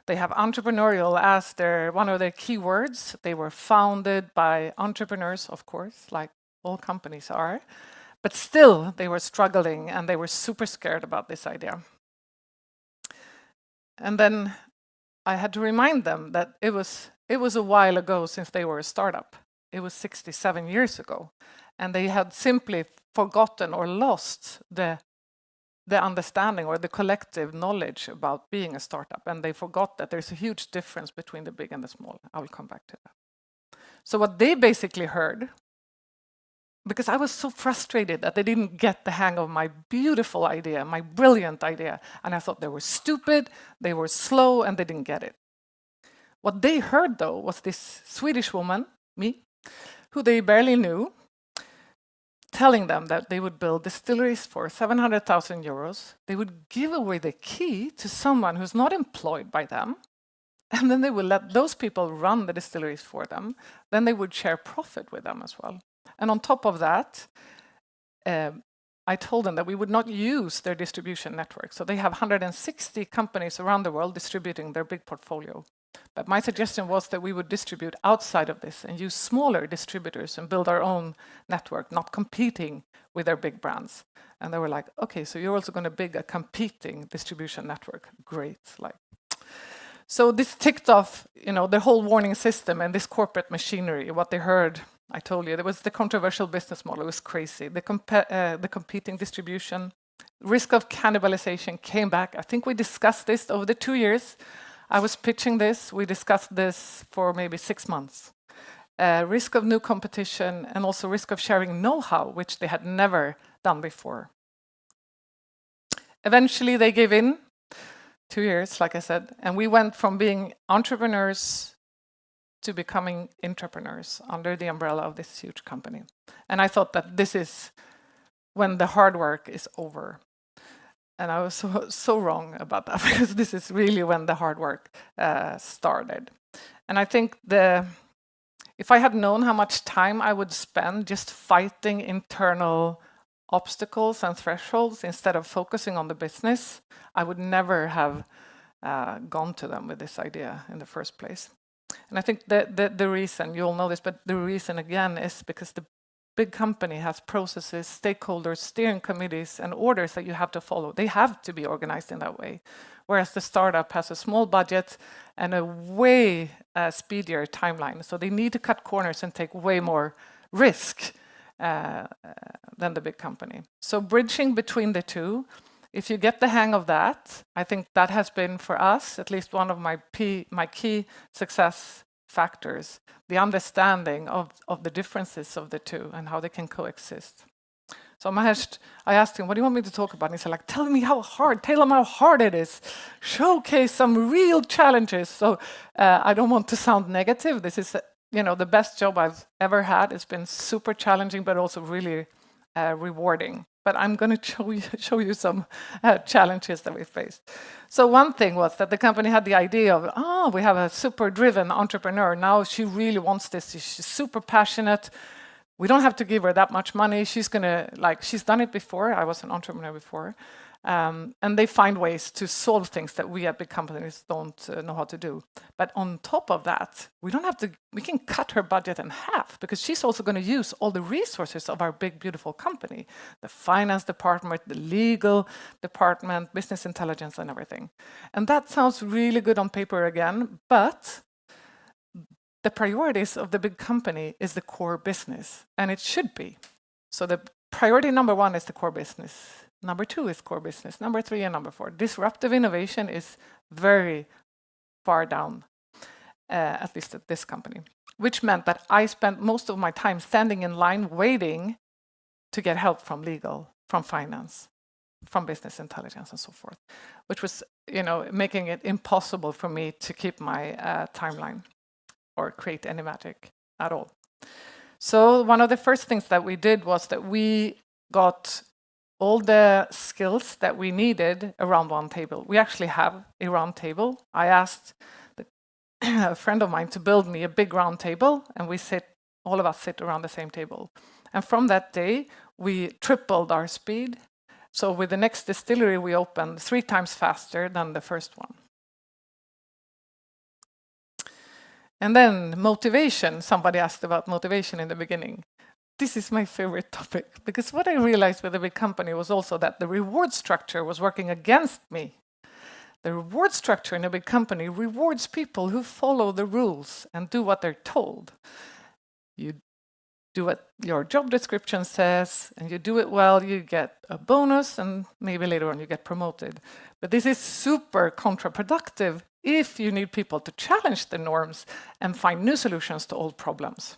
They have entrepreneurial as one of their key words. They were founded by entrepreneurs, of course, like all companies are. But still, they were struggling and they were super scared about this idea. And then I had to remind them that it was a while ago since they were a startup. It was 67 years ago. And they had simply forgotten or lost the understanding or the collective knowledge about being a startup. And they forgot that there's a huge difference between the big and the small. I will come back to that. So what they basically heard, because I was so frustrated that they didn't get the hang of my beautiful idea, my brilliant idea. And I thought they were stupid, they were slow, and they didn't get it. What they heard, though, was this Swedish woman, me, who they barely knew, telling them that they would build distilleries for 700,000 euros. They would give away the key to someone who's not employed by them. And then they would let those people run the distilleries for them. Then they would share profit with them as well. And on top of that, I told them that we would not use their distribution network. So they have 160 companies around the world distributing their big portfolio. But my suggestion was that we would distribute outside of this and use smaller distributors and build our own network, not competing with their big brands. And they were like, okay, so you're also going to build a competing distribution network. Great. So this ticked off, the whole warning system and this corporate machinery. What they heard, I told you, there was the controversial business model. It was crazy. The competing distribution, risk of cannibalization came back. I think we discussed this over the 2 years. I was pitching this. We discussed this for maybe 6 months. Risk of new competition and also risk of sharing know-how, which they had never done before. Eventually, they gave in. 2 years, like I said, and we went from being entrepreneurs to becoming intrapreneurs under the umbrella of this huge company. And I thought that this is when the hard work is over. And I was so wrong about that, because this is really when the hard work started. And I think If I had known how much time I would spend just fighting internal obstacles and thresholds instead of focusing on the business, I would never have gone to them with this idea in the first place. And I think the reason, you all know this, but the reason again is because the big company has processes, stakeholders, steering committees, and orders that you have to follow. They have to be organized in that way. Whereas the startup has a small budget and a way speedier timeline. So they need to cut corners and take way more risk than the big company. So bridging between the two, if you get the hang of that, I think that has been for us, at least one of my key success factors, the understanding of the differences of the two and how they can coexist. So Mahesh, I asked him, what do you want me to talk about? And he said, like, tell them how hard it is. Showcase some real challenges. So I don't want to sound negative. This is, the best job I've ever had. It's been super challenging, but also really rewarding. But I'm going to show you some challenges that we faced. So one thing was that the company had the idea of, we have a super driven entrepreneur. Now she really wants this. She's super passionate. We don't have to give her that much money. She's going to, she's done it before. I was an entrepreneur before. And they find ways to solve things that we at big companies don't know how to do. But on top of that, we can cut her budget in half because she's also going to use all the resources of our big, beautiful company, the finance department, the legal department, business intelligence, and everything. And that sounds really good on paper again, but the priorities of the big company is the core business, and it should be. So the priority number 1 is the core business. Number 2 is core business. Number 3 and number 4. Disruptive innovation is very far down, at least at this company, which meant that I spent most of my time standing in line waiting to get help from legal, from finance, from business intelligence and so forth, which was, making it impossible for me to keep my timeline or create any magic at all. So one of the first things that we did was that we got all the skills that we needed around one table. We actually have a round table. I asked a friend of mine to build me a big round table, and all of us sit around the same table. And from that day, we tripled our speed. So with the next distillery, we opened 3 times faster than the first one. And then motivation. Somebody asked about motivation in the beginning. This is my favorite topic, because what I realized with a big company was also that the reward structure was working against me. The reward structure in a big company rewards people who follow the rules and do what they're told. You do what your job description says, and you do it well, you get a bonus, and maybe later on you get promoted. But this is super counterproductive if you need people to challenge the norms and find new solutions to old problems.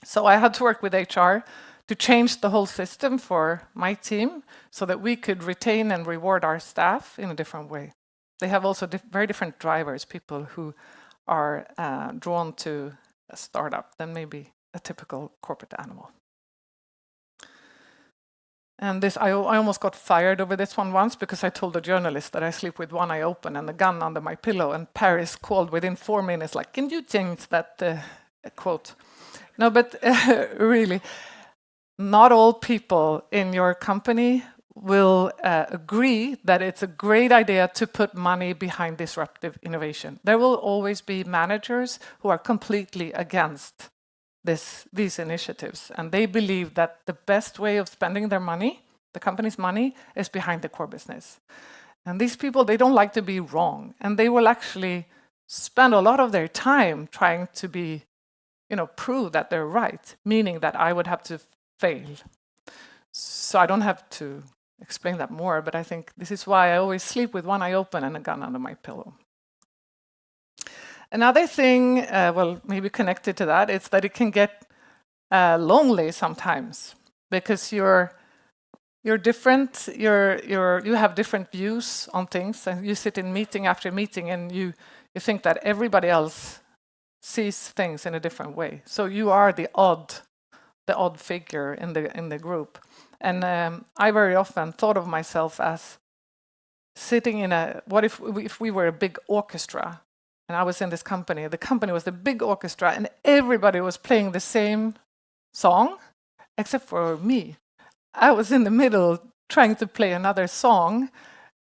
So I had to work with HR to change the whole system for my team so that we could retain and reward our staff in a different way. They have also very different drivers, people who are drawn to a startup than maybe a typical corporate animal. And this, I almost got fired over this one once because I told a journalist that I sleep with one eye open and a gun under my pillow, and Paris called within 4 minutes, like, can you change that quote? No, but really, not all people in your company will agree that it's a great idea to put money behind disruptive innovation. There will always be managers who are completely against these initiatives, and they believe that the best way of spending their money, the company's money, is behind the core business. And these people, they don't like to be wrong, and they will actually spend a lot of their time trying to be, prove that they're right, meaning that I would have to fail. So I don't have to explain that more, but I think this is why I always sleep with one eye open and a gun under my pillow. Another thing, maybe connected to that, is that it can get lonely sometimes because you're different. You have different views on things, and you sit in meeting after meeting, and you think that everybody else sees things in a different way. So you are the odd figure in the group. And I very often thought of myself as sitting in what if we were a big orchestra, and I was in this company. The company was the big orchestra, and everybody was playing the same song, except for me. I was in the middle trying to play another song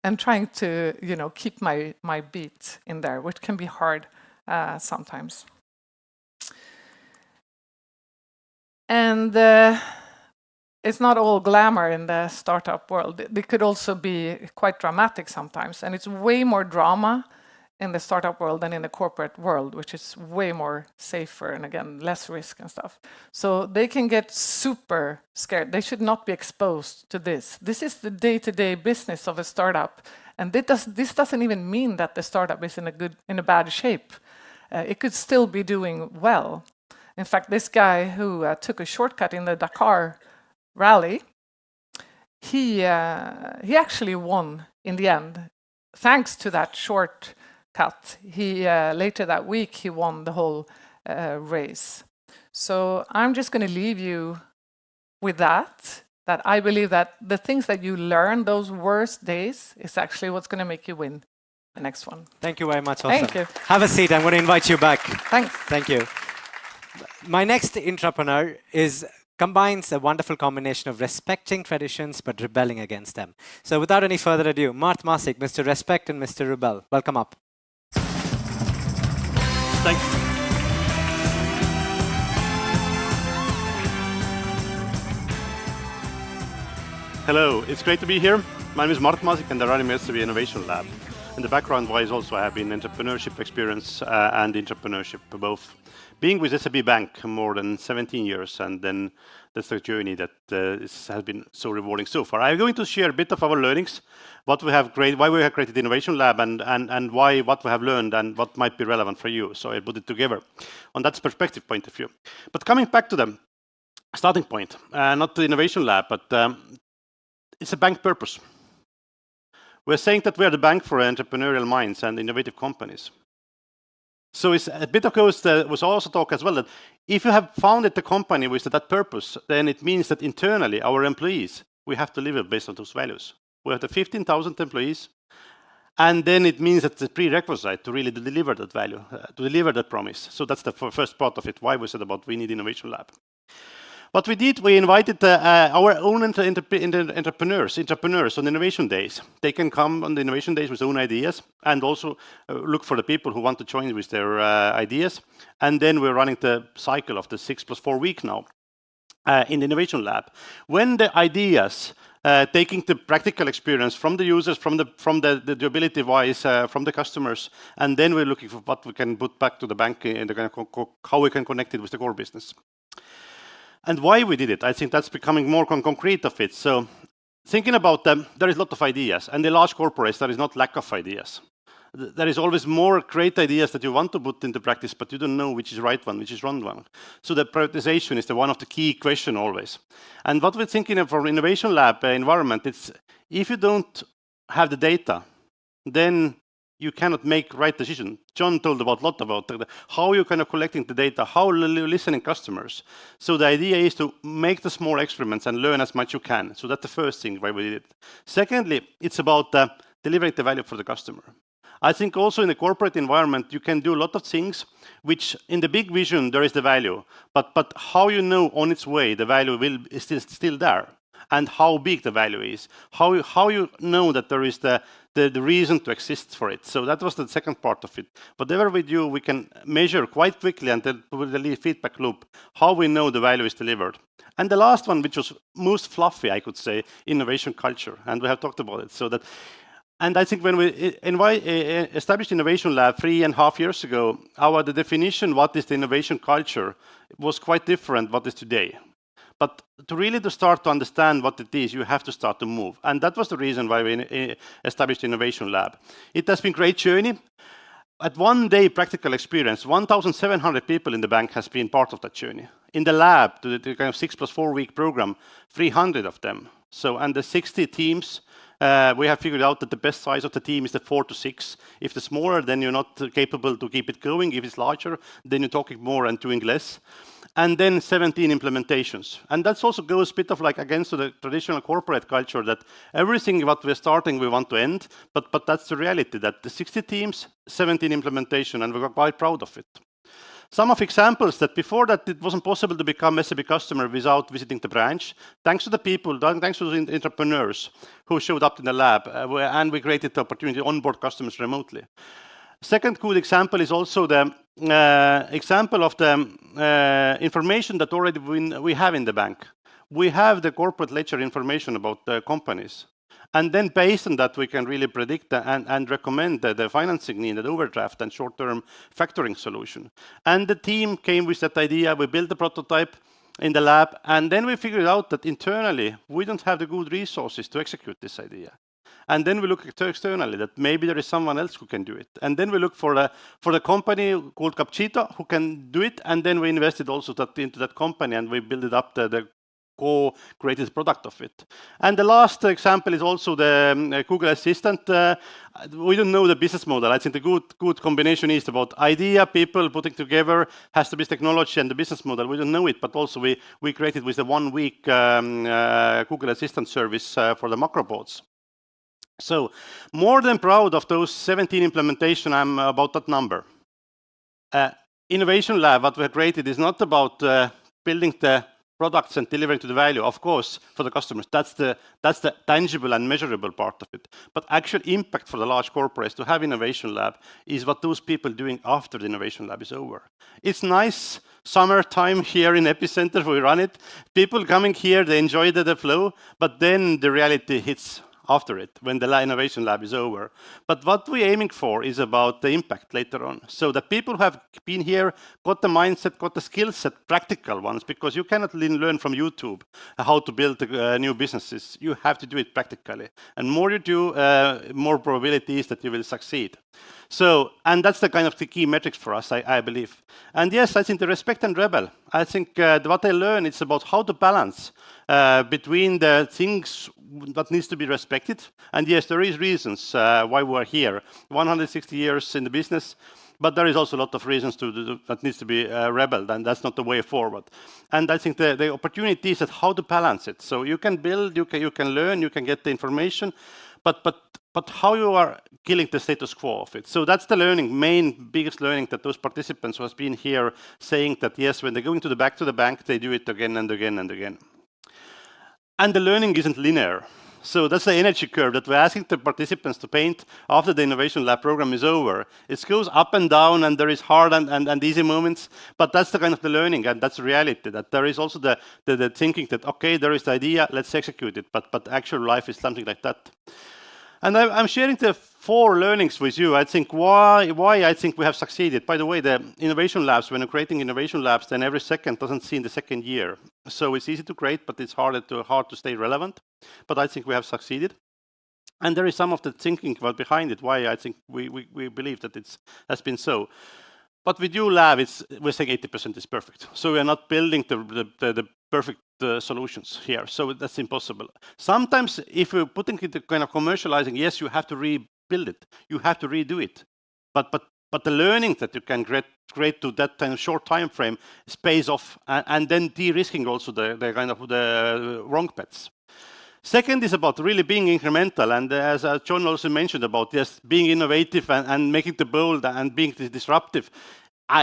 and trying to, keep my beat in there, which can be hard sometimes. And it's not all glamour in the startup world. It could also be quite dramatic sometimes, and it's way more drama in the startup world than in the corporate world, which is way more safer and, again, less risk and stuff. So they can get super scared. They should not be exposed to this. This is the day-to-day business of a startup, and this doesn't even mean that the startup is in a bad shape. It could still be doing well. In fact, this guy who took a shortcut in the Dakar rally, he actually won in the end, thanks to that shortcut. He later that week he won the whole race. So I'm just going to leave you with that I believe that the things that you learn those worst days is actually what's going to make you win the next one. Thank you very much, Åsa. Thank you. Have a seat. I'm going to invite you back. Thanks. Thank you. My next entrepreneur combines a wonderful combination of respecting traditions but rebelling against them. So without any further ado, Mart Masik, Mr. Respect and Mr. Rebel. Welcome up. Thanks. Hello, it's great to be here. My name is Mart Masik and I'm running SEB Innovation Lab. And the background-wise also I have been entrepreneurship experience and entrepreneurship both. Being with SEB Bank more than 17 years, and then that's the journey that has been so rewarding so far. I'm going to share a bit of our learnings, what we have why we have created Innovation Lab, and why what we have learned and what might be relevant for you. So I put it together on that perspective point of view. But coming back to the starting point, not the Innovation Lab, but it's a bank purpose. We're saying that we are the bank for entrepreneurial minds and innovative companies. So it's a bit of course was also talk as well that if you have founded the company with that purpose, then it means that internally our employees, we have to live based on those values. We have the 15,000 employees, and then it means that it's a prerequisite to really deliver that value, to deliver that promise. So that's the first part of it, why we said about we need Innovation Lab. What we did, we invited our own entrepreneurs on Innovation Days. They can come on the Innovation Days with their own ideas and also look for the people who want to join with their ideas. And then we're running the cycle of the 6+4 week now in the Innovation Lab. When the ideas, taking the practical experience from the users, from the ability-wise, from the customers, and then we're looking for what we can put back to the bank and how we can connect it with the core business. And why we did it, I think that's becoming more concrete of it. So thinking about them, there is a lot of ideas. And in large corporates, there is not lack of ideas. There is always more great ideas that you want to put into practice, but you don't know which is right one, which is wrong one. So the prioritization is one of the key questions always. And what we're thinking of for Innovation Lab environment, it's if you don't have the data, then you cannot make right decision. John told about a lot about how you're kind of collecting the data, how listening customers. So the idea is to make the small experiments and learn as much you can. So that's the first thing why we did it. Secondly, it's about delivering the value for the customer. I think also in the corporate environment, you can do a lot of things, which in the big vision, there is the value. But how you know on its way, the value is still there. And how big the value is, how you know that there is the reason to exist for it. So that was the second part of it. Whatever we do, we can measure quite quickly and then with the feedback loop, how we know the value is delivered. And the last one, which was most fluffy, I could say, innovation culture. And we have talked about it. So that, and I think when we established Innovation Lab 3.5 years ago, the definition, what is the innovation culture, was quite different what is today. But to really start to understand what it is, you have to start to move. And that was the reason why we established Innovation Lab. It has been a great journey. At 1 day practical experience, 1,700 people in the bank has been part of that journey. In the lab, the kind of 6+4 week program, 300 of them. So, and the 60 teams, we have figured out that the best size of the team is the 4 to 6. If it's smaller, then you're not capable to keep it going. If it's larger, then you're talking more and doing less. and then 17 implementations. And that also goes a bit of like against the traditional corporate culture that everything what we're starting we want to end, but that's the reality that the 60 teams, 17 implementation, and we're quite proud of it. Some of examples that before that it wasn't possible to become SAP customer without visiting the branch, thanks to the people, thanks to the entrepreneurs who showed up in the lab, and we created the opportunity to onboard customers remotely. Second good example is also the example of the information that already we have in the bank. We have the corporate ledger information about the companies. And then based on that, we can really predict and recommend the financing need, the overdraft and short-term factoring solution. And the team came with that idea. We built the prototype in the lab, and then we figured out that internally, we don't have the good resources to execute this idea. And then we look externally that maybe there is someone else who can do it. And then we look for the company called Capcito who can do it. And then we invested also into that company, and we built it up the co-created product of it. And the last example is also the Google Assistant. We don't know the business model. I think the good combination is about idea, people putting together, has to be technology and the business model. We don't know it, but also we created with a 1 week Google Assistant service for the macro bots. So more than proud of those 17 implementation, I'm about that number. Innovation Lab, what we have created is not about building the products and delivering to the value, of course, for the customers. That's the tangible and measurable part of it. But actual impact for the large corporates to have Innovation Lab is what those people doing after the Innovation Lab is over. It's nice summertime here in Epicenter, we run it. People coming here, they enjoy the flow, but then the reality hits after it, when the Innovation Lab is over. But what we're aiming for is about the impact later on. So the people who have been here, got the mindset, got the skill set, practical ones, because you cannot learn from YouTube how to build new businesses. You have to do it practically. And more you do, more probability is that you will succeed. So, and that's the kind of the key metrics for us, I believe. And yes, I think the respect and rebel. I think what I learned, it's about how to balance between the things that needs to be respected. And yes, there is reasons why we are here. 160 years in the business, but there is also a lot of reasons that needs to be rebelled, and that's not the way forward. And I think the opportunity is that how to balance it. So you can build, you can learn, you can get the information, but how you are killing the status quo of it. So that's the biggest learning that those participants who has been here saying that yes, when they're going back to the bank, they do it again and again and again. And the learning isn't linear. So that's the energy curve that we're asking the participants to paint after the Innovation Lab program is over. It goes up and down, and there is hard and easy moments, but that's the kind of the learning, and that's the reality, that there is also the thinking that, okay, there is the idea, let's execute it, but actual life is something like that. And I'm sharing the 4 learnings with you. I think why I think we have succeeded. By the way, the innovation labs, when you're creating innovation labs, then every second doesn't see in the second year. So it's easy to create, but it's hard to stay relevant. But I think we have succeeded. And there is some of the thinking behind it, why I think we believe that it has been so. But with you lab, we're saying 80% is perfect. So we're not building the perfect solutions here. So that's impossible. Sometimes if we're putting it kind of commercializing, yes, you have to rebuild it. You have to redo it. But the learning that you can create to that kind of short time frame pays off, and then de-risking also the kind of the wrong bets. Second is about really being incremental, and as John also mentioned about being innovative and making the bold and being disruptive.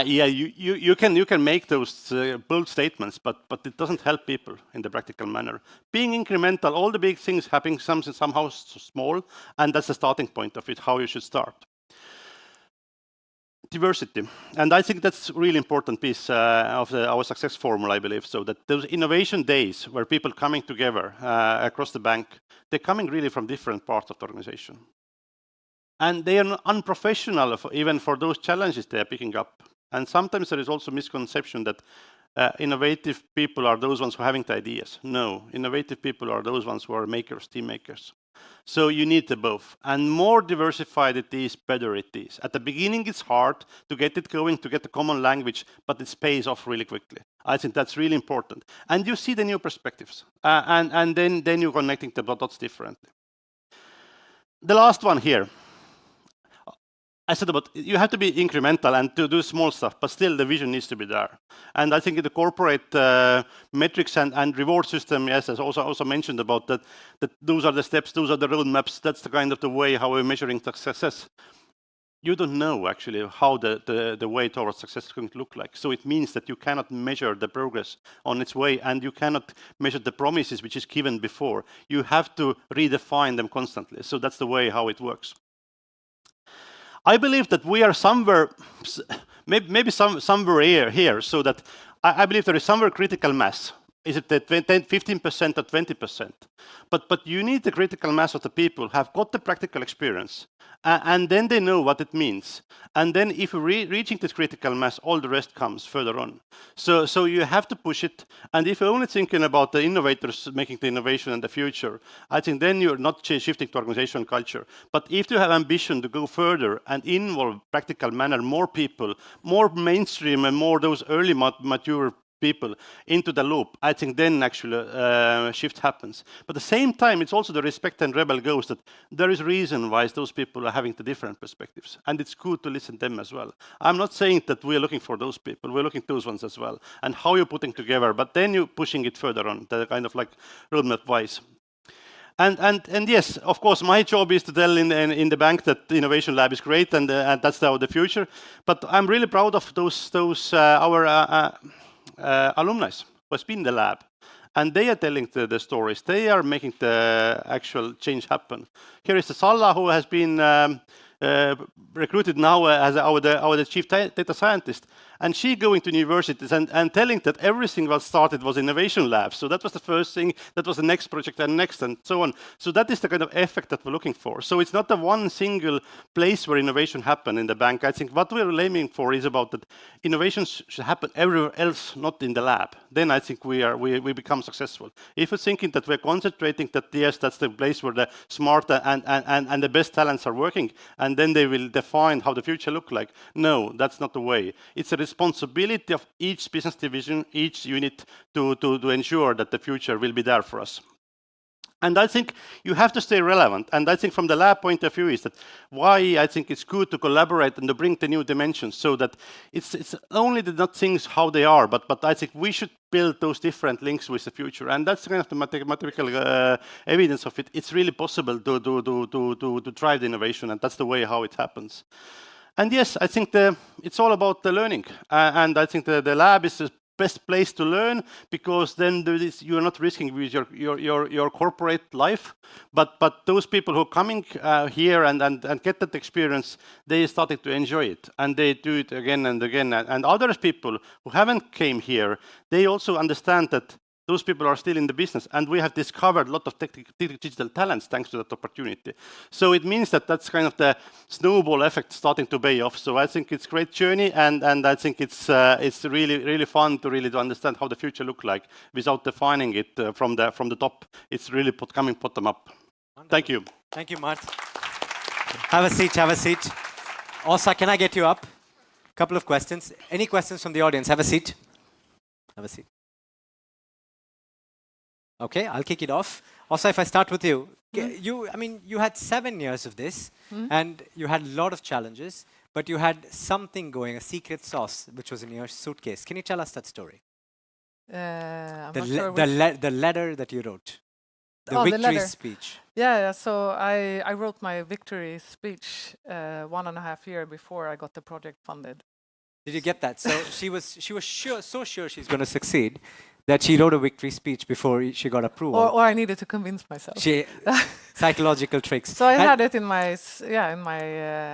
Yeah, you can make those bold statements, but it doesn't help people in the practical manner. Being incremental, all the big things happening somehow small, and that's the starting point of it, how you should start. Diversity, and I think that's a really important piece of our success formula, I believe. So that those innovation days where people coming together across the bank, they're coming really from different parts of the organization. And they are unprofessional even for those challenges they are picking up. And sometimes there is also misconception that innovative people are those ones who are having the ideas. No, innovative people are those ones who are makers, team makers. So you need the both. And more diversified it is, better it is. At the beginning, it's hard to get it going, to get the common language, but it pays off really quickly. I think that's really important. And you see the new perspectives. And then you're connecting the dots differently. The last one here. I said about you have to be incremental and to do small stuff, but still the vision needs to be there. And I think the corporate metrics and reward system, yes, as also mentioned about that those are the steps, those are the roadmaps. That's the kind of the way how we're measuring success. You don't know actually how the way towards success is going to look like. So it means that you cannot measure the progress on its way, and you cannot measure the promises which is given before. You have to redefine them constantly. So that's the way how it works. I believe that we are somewhere, maybe somewhere here, so that I believe there is somewhere critical mass. Is it the 15% or 20%? But you need the critical mass of the people who have got the practical experience, and then they know what it means. And then if you're reaching this critical mass, all the rest comes further on. So you have to push it. And if you're only thinking about the innovators making the innovation in the future, I think then you're not shifting to organizational culture. But if you have ambition to go further and involve practical manner, more people, more mainstream and more those early mature people into the loop, I think then actually shift happens. But at the same time, it's also the respect and rebel goes that there is reason why those people are having the different perspectives. And it's good to listen to them as well. I'm not saying that we're looking for those people, we're looking at those ones as well. And how you're putting together, but then you're pushing it further on, the kind of like roadmap wise. And yes, of course, my job is to tell in the bank that the Innovation Lab is great and that's the future. But I'm really proud of those our alumni who has been in the lab, and they are telling the stories. They are making the actual change happen. Here is the Salla who has been recruited now as our chief data scientist, and she going to universities and telling that everything was started was innovation labs. So that was the first thing, that was the next project and next and so on. So that is the kind of effect that we're looking for. So it's not the one single place where innovation happen in the bank. I think what we're aiming for is about that innovations should happen everywhere else, not in the lab. Then I think we become successful. If we're thinking that we're concentrating that yes, that's the place where the smart and the best talents are working, and then they will define how the future look like. No, that's not the way. It's a responsibility of each business division, each unit to ensure that the future will be there for us. And I think you have to stay relevant. And I think from the lab point of view is that why I think it's good to collaborate and to bring the new dimensions so that it's only not things how they are, but I think we should build those different links with the future. And that's kind of the mathematical evidence of it. It's really possible to drive the innovation, and that's the way how it happens. And yes, I think it's all about the learning. And I think the lab is the best place to learn, because then you're not risking with your corporate life. But those people who are coming here and get that experience, they started to enjoy it. And they do it again and again. And other people who haven't came here, they also understand that those people are still in the business, and we have discovered a lot of digital talents thanks to that opportunity. So it means that that's kind of the snowball effect starting to pay off. So I think it's a great journey, and I think it's really fun to really understand how the future look like without defining it from the top. It's really coming bottom up. Wonderful. Thank you. Thank you, Mart. Have a seat. Have a seat. Åsa, can I get you up? Couple of questions. Any questions from the audience? Have a seat. Have a seat. Okay, I'll kick it off. Also, if I start with you, you had 7 years of this, and you had a lot of challenges, but you had something going, a secret sauce, which was in your suitcase. Can you tell us that story? The letter that you wrote, the victory speech. Yeah. So I wrote my victory speech 1.5 years before I got the project funded. Did you get that? So she was so sure she's going to succeed that she wrote a victory speech before she got approval. Or I needed to convince myself. Psychological tricks. So I had it in my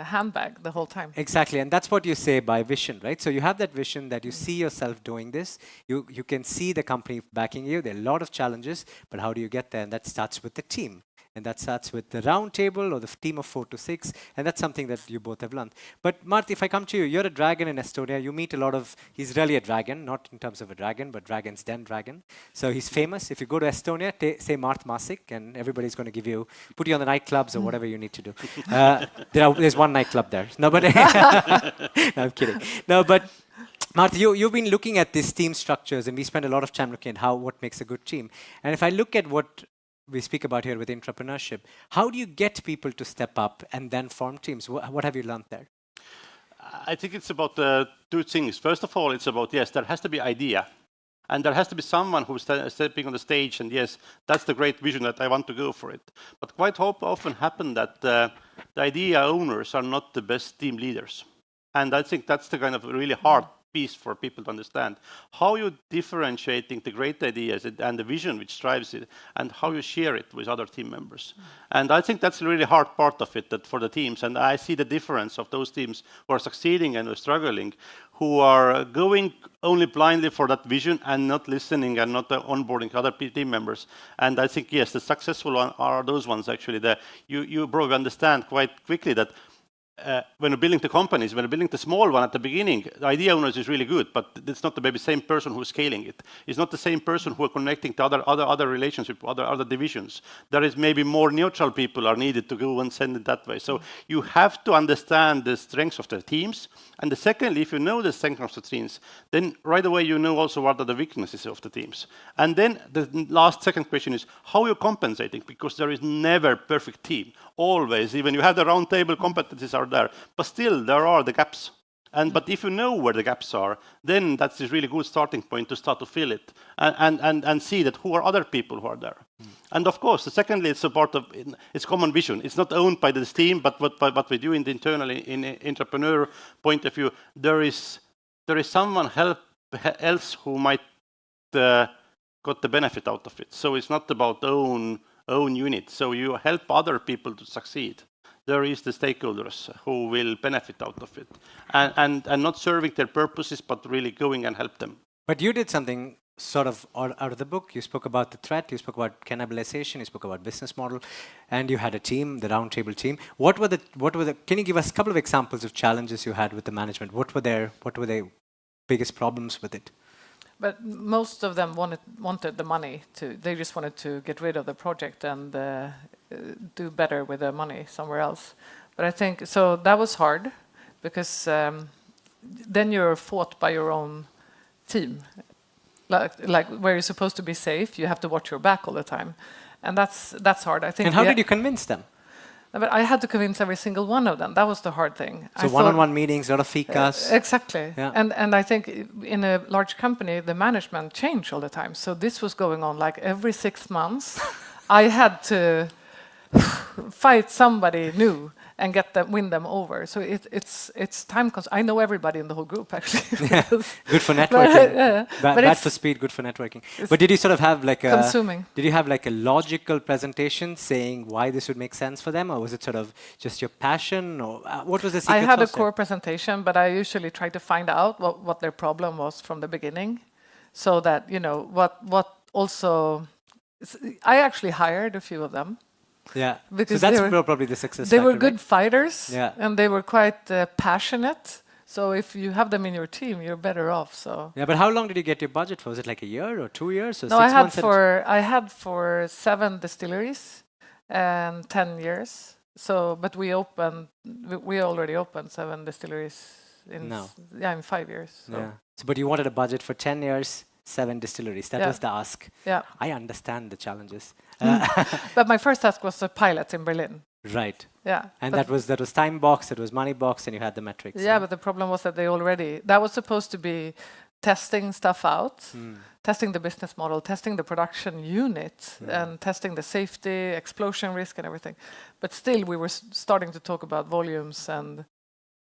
handbag the whole time. Exactly, and that's what you say by vision, right? So you have that vision that you see yourself doing this. You can see the company backing you. There are a lot of challenges, but how do you get there? And that starts with the team. And that starts with the round table or the team of 4 to 6. And that's something that you both have learned. But Mart, if I come to you, you're a dragon in Estonia. You meet a lot of, he's really a dragon, not in terms of a dragon, but Dragon's Den dragon. So he's famous. If you go to Estonia, say Mart Masik, and everybody's going to put you on the nightclubs or whatever you need to do. There's one nightclub there. No, but no, I'm kidding. No, but Mart, you've been looking at these team structures, and we spend a lot of time looking at what makes a good team. And if I look at what we speak about here with entrepreneurship, how do you get people to step up and then form teams? What have you learned there? I think it's about two things. First of all, it's about, yes, there has to be idea. And there has to be someone who's stepping on the stage and yes, that's the great vision that I want to go for it. But quite often happen that the idea owners are not the best team leaders. And I think that's the kind of really hard piece for people to understand. How you differentiating the great ideas and the vision which drives it and how you share it with other team members. And I think that's a really hard part of it that for the teams. And I see the difference of those teams who are succeeding and who are struggling, who are going only blindly for that vision and not listening and not onboarding other team members. And I think, yes, the successful one are those ones actually that you probably understand quite quickly that when you're building the companies, when you're building the small one at the beginning, the idea owners is really good, but it's not the maybe same person who's scaling it. It's not the same person who are connecting to other relationships, other divisions. There is maybe more neutral people are needed to go and send it that way. So you have to understand the strengths of the teams. And the secondly, if you know the strengths of the teams, then right away you know also what are the weaknesses of the teams. And then the second question is how you're compensating, because there is never perfect team. Always, even you have the round table competencies are there, but still there are the gaps. But if you know where the gaps are, then that's a really good starting point to start to fill it and see that who are other people who are there. And of course, secondly, it's a part of it's common vision. It's not owned by this team, but what we do in the internally in entrepreneur point of view, there is someone else who might got the benefit out of it. So it's not about own unit. So you help other people to succeed. There is the stakeholders who will benefit out of it, and not serving their purposes, but really going and help them. But you did something sort of out of the book. You spoke about the threat, you spoke about cannibalization, you spoke about business model, and you had a team, the roundtable team. What were the? Can you give us a couple of examples of challenges you had with the management? What were their biggest problems with it? But most of them wanted the money they just wanted to get rid of the project and do better with their money somewhere else. But I think, so that was hard because then you're fought by your own team. Like where you're supposed to be safe, you have to watch your back all the time. And that's hard. I think. And how did you convince them? But I had to convince every single one of them. That was the hard thing. So one-on-one meetings, a lot of fikas. Exactly. Yeah. And I think in a large company, the management changed all the time. So this was going on like every 6 months. I had to fight somebody new and win them over. So it's time consuming. I know everybody in the whole group actually. Good for networking. But bad for speed, good for networking. But did you sort of have like consuming. Did you have like a logical presentation saying why this would make sense for them, or was it sort of just your passion, or what was the secret? I had a core presentation, but I usually try to find out what their problem was from the beginning, so that what also. I actually hired a few of them. Yeah, because so that's probably the success They factor, were good right? fighters, yeah. And they were quite passionate. So if you have them in your team, you're better off. So yeah, but how long did you get your budget for? Was it like a year or 2 years or no, 6 months? I had for 7 distilleries and 10 years. So, but we already opened 7 distilleries in 5 years. So. Yeah. So, but you wanted a budget for 10 years. 7 distilleries. That was the ask. Yeah. I understand the challenges. But my first task was the pilot in Berlin. Right. Yeah. And that was time box, it was money box, and you had the metrics. Yeah, but the problem was that that was supposed to be testing stuff out, testing the business model, testing the production unit, and testing the safety, explosion risk, and everything. But still, we were starting to talk about volumes and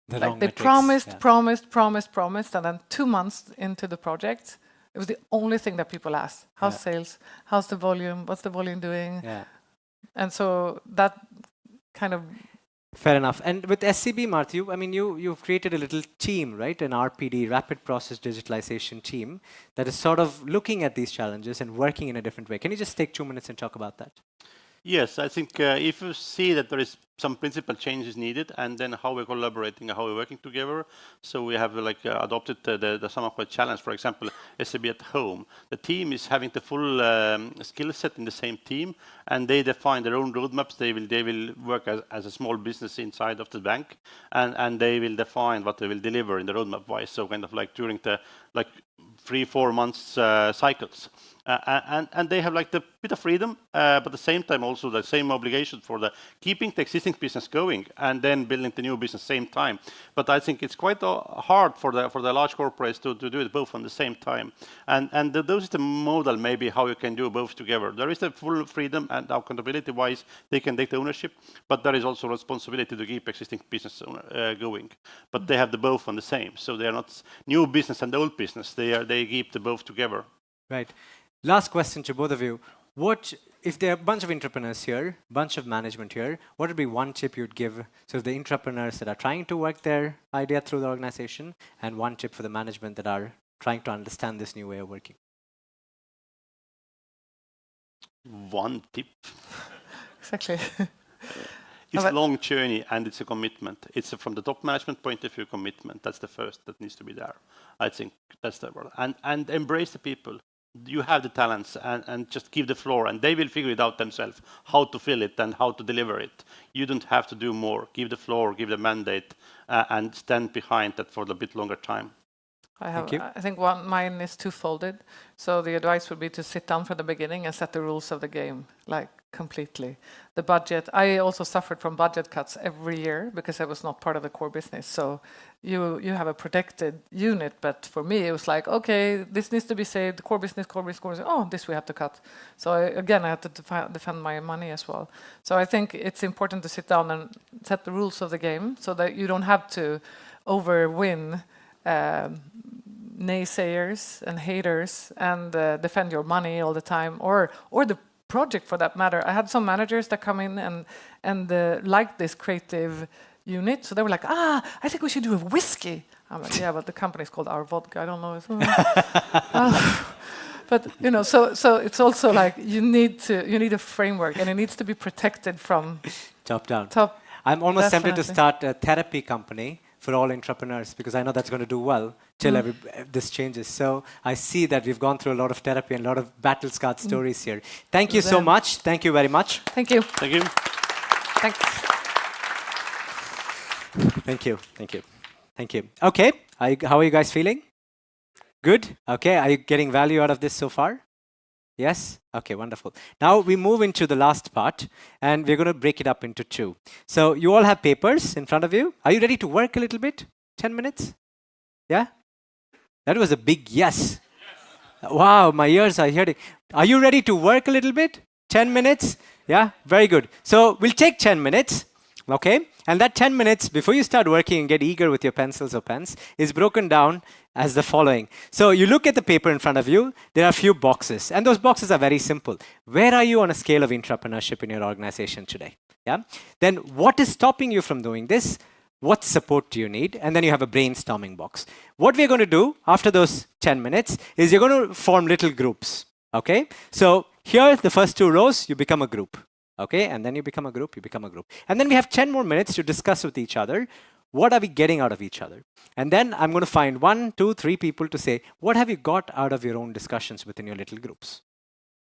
they promised, and then 2 months into the project, it was the only thing that people asked. How's sales? How's the volume? What's the volume doing? Yeah. And so that kind of... Fair enough. And with SCB, Marth, you've created a little team, right? An RPD, Rapid Process Digitalization team, that is sort of looking at these challenges and working in a different way. Can you just take 2 minutes and talk about that? Yes, I think if you see that there is some principal changes needed, and then how we're collaborating, how we're working together. So we have adopted the somewhat challenge. For example, SAB at home. The team is having the full skill set in the same team, and they define their own roadmaps. They will work as a small business inside of the bank, and they will define what they will deliver in the roadmap wise. So kind of like during the 3-4 months cycles. And they have like the bit of freedom, but at the same time also the same obligation for the keeping the existing business going and then building the new business same time. But I think it's quite hard for the large corporates to do it both on the same time. And those is the model maybe how you can do both together. There is the full freedom and accountability wise they can take the ownership, but there is also responsibility to keep existing business going. But they have the both on the same, so they are not new business and old business. They keep the both together. Right. Last question to both of you. What, if there are a bunch of entrepreneurs here, bunch of management here, what would be one tip you'd give to the entrepreneurs that are trying to work their idea through the organization, and one tip for the management that are trying to understand this new way of working? One tip. Exactly. It's a long journey and it's a commitment. It's from the top management point of view commitment. That's the first that needs to be there. I think that's the word. And embrace the people. You have the talents and just give the floor and they will figure it out themselves, how to fill it and how to deliver it. You don't have to do more. Give the floor, give the mandate and stand behind that for a bit longer time. I think mine is two-folded. So the advice would be to sit down from the beginning and set the rules of the game, like completely. The budget, I also suffered from budget cuts every year because I was not part of the core business. So you have a protected unit, but for me it was like, okay, this needs to be saved, core business, oh, this we have to cut. So I had to defend my money as well. So I think it's important to sit down and set the rules of the game so that you don't have to overwin naysayers and haters and defend your money all the time, or the project for that matter. I had some managers that come in and like this creative unit, so they were like, I think we should do a whiskey. I'm like, yeah, but the company's called Our Vodka. I don't know. But so it's also like you need a framework, and it needs to be protected from top down. I'm almost tempted to start a therapy company for all entrepreneurs, because I know that's going to do well till this changes. So I see that we've gone through a lot of therapy and a lot of battle-scarred stories here. Thank you so much. Thank you very much. Thank you. Thank you. Thanks. Thank you. Thank you. Thank you. Okay. How are you guys feeling? Good? Okay. Are you getting value out of this so far? Yes? Okay, wonderful. Now we move into the last part, and we're going to break it up into two. So you all have papers in front of you. Are you ready to work a little bit? 10 minutes? Yeah? That was a big yes. Wow, my ears are hearing. Are you ready to work a little bit? 10 minutes? Yeah? Very good. So we'll take 10 minutes. Okay? And that 10 minutes, before you start working and get eager with your pencils or pens, is broken down as the following. So you look at the paper in front of you, there are a few boxes, and those boxes are very simple. Where are you on a scale of entrepreneurship in your organization today? Yeah. Then what is stopping you from doing this? What support do you need? And then you have a brainstorming box. What we're going to do after those 10 minutes is you're going to form little groups. Okay? So here, the first two rows, you become a group. Okay, and then you become a group, And then we have 10 more minutes to discuss with each other, what are we getting out of each other? And then I'm going to find 1, 2, 3 people to say, what have you got out of your own discussions within your little groups?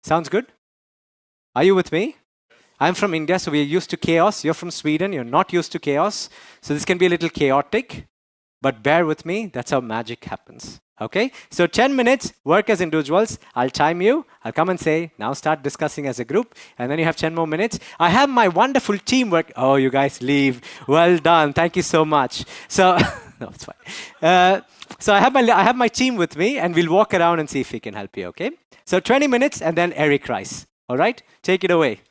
Sounds good? Are you with me? I'm from India, so we're used to chaos. You're from Sweden, you're not used to chaos. So this can be a little chaotic, but bear with me, that's how magic happens. Okay, so 10 minutes, work as individuals. I'll time you. I'll come and say, now start discussing as a group. And then you have 10 more minutes. I have my wonderful teamwork. Oh, you guys leave. Well done. Thank you so much. So, no, it's fine. So I have my team with me, and we'll walk around and see if we can help you, okay? So 20 minutes, and then Eric Rice. All right? Take it away.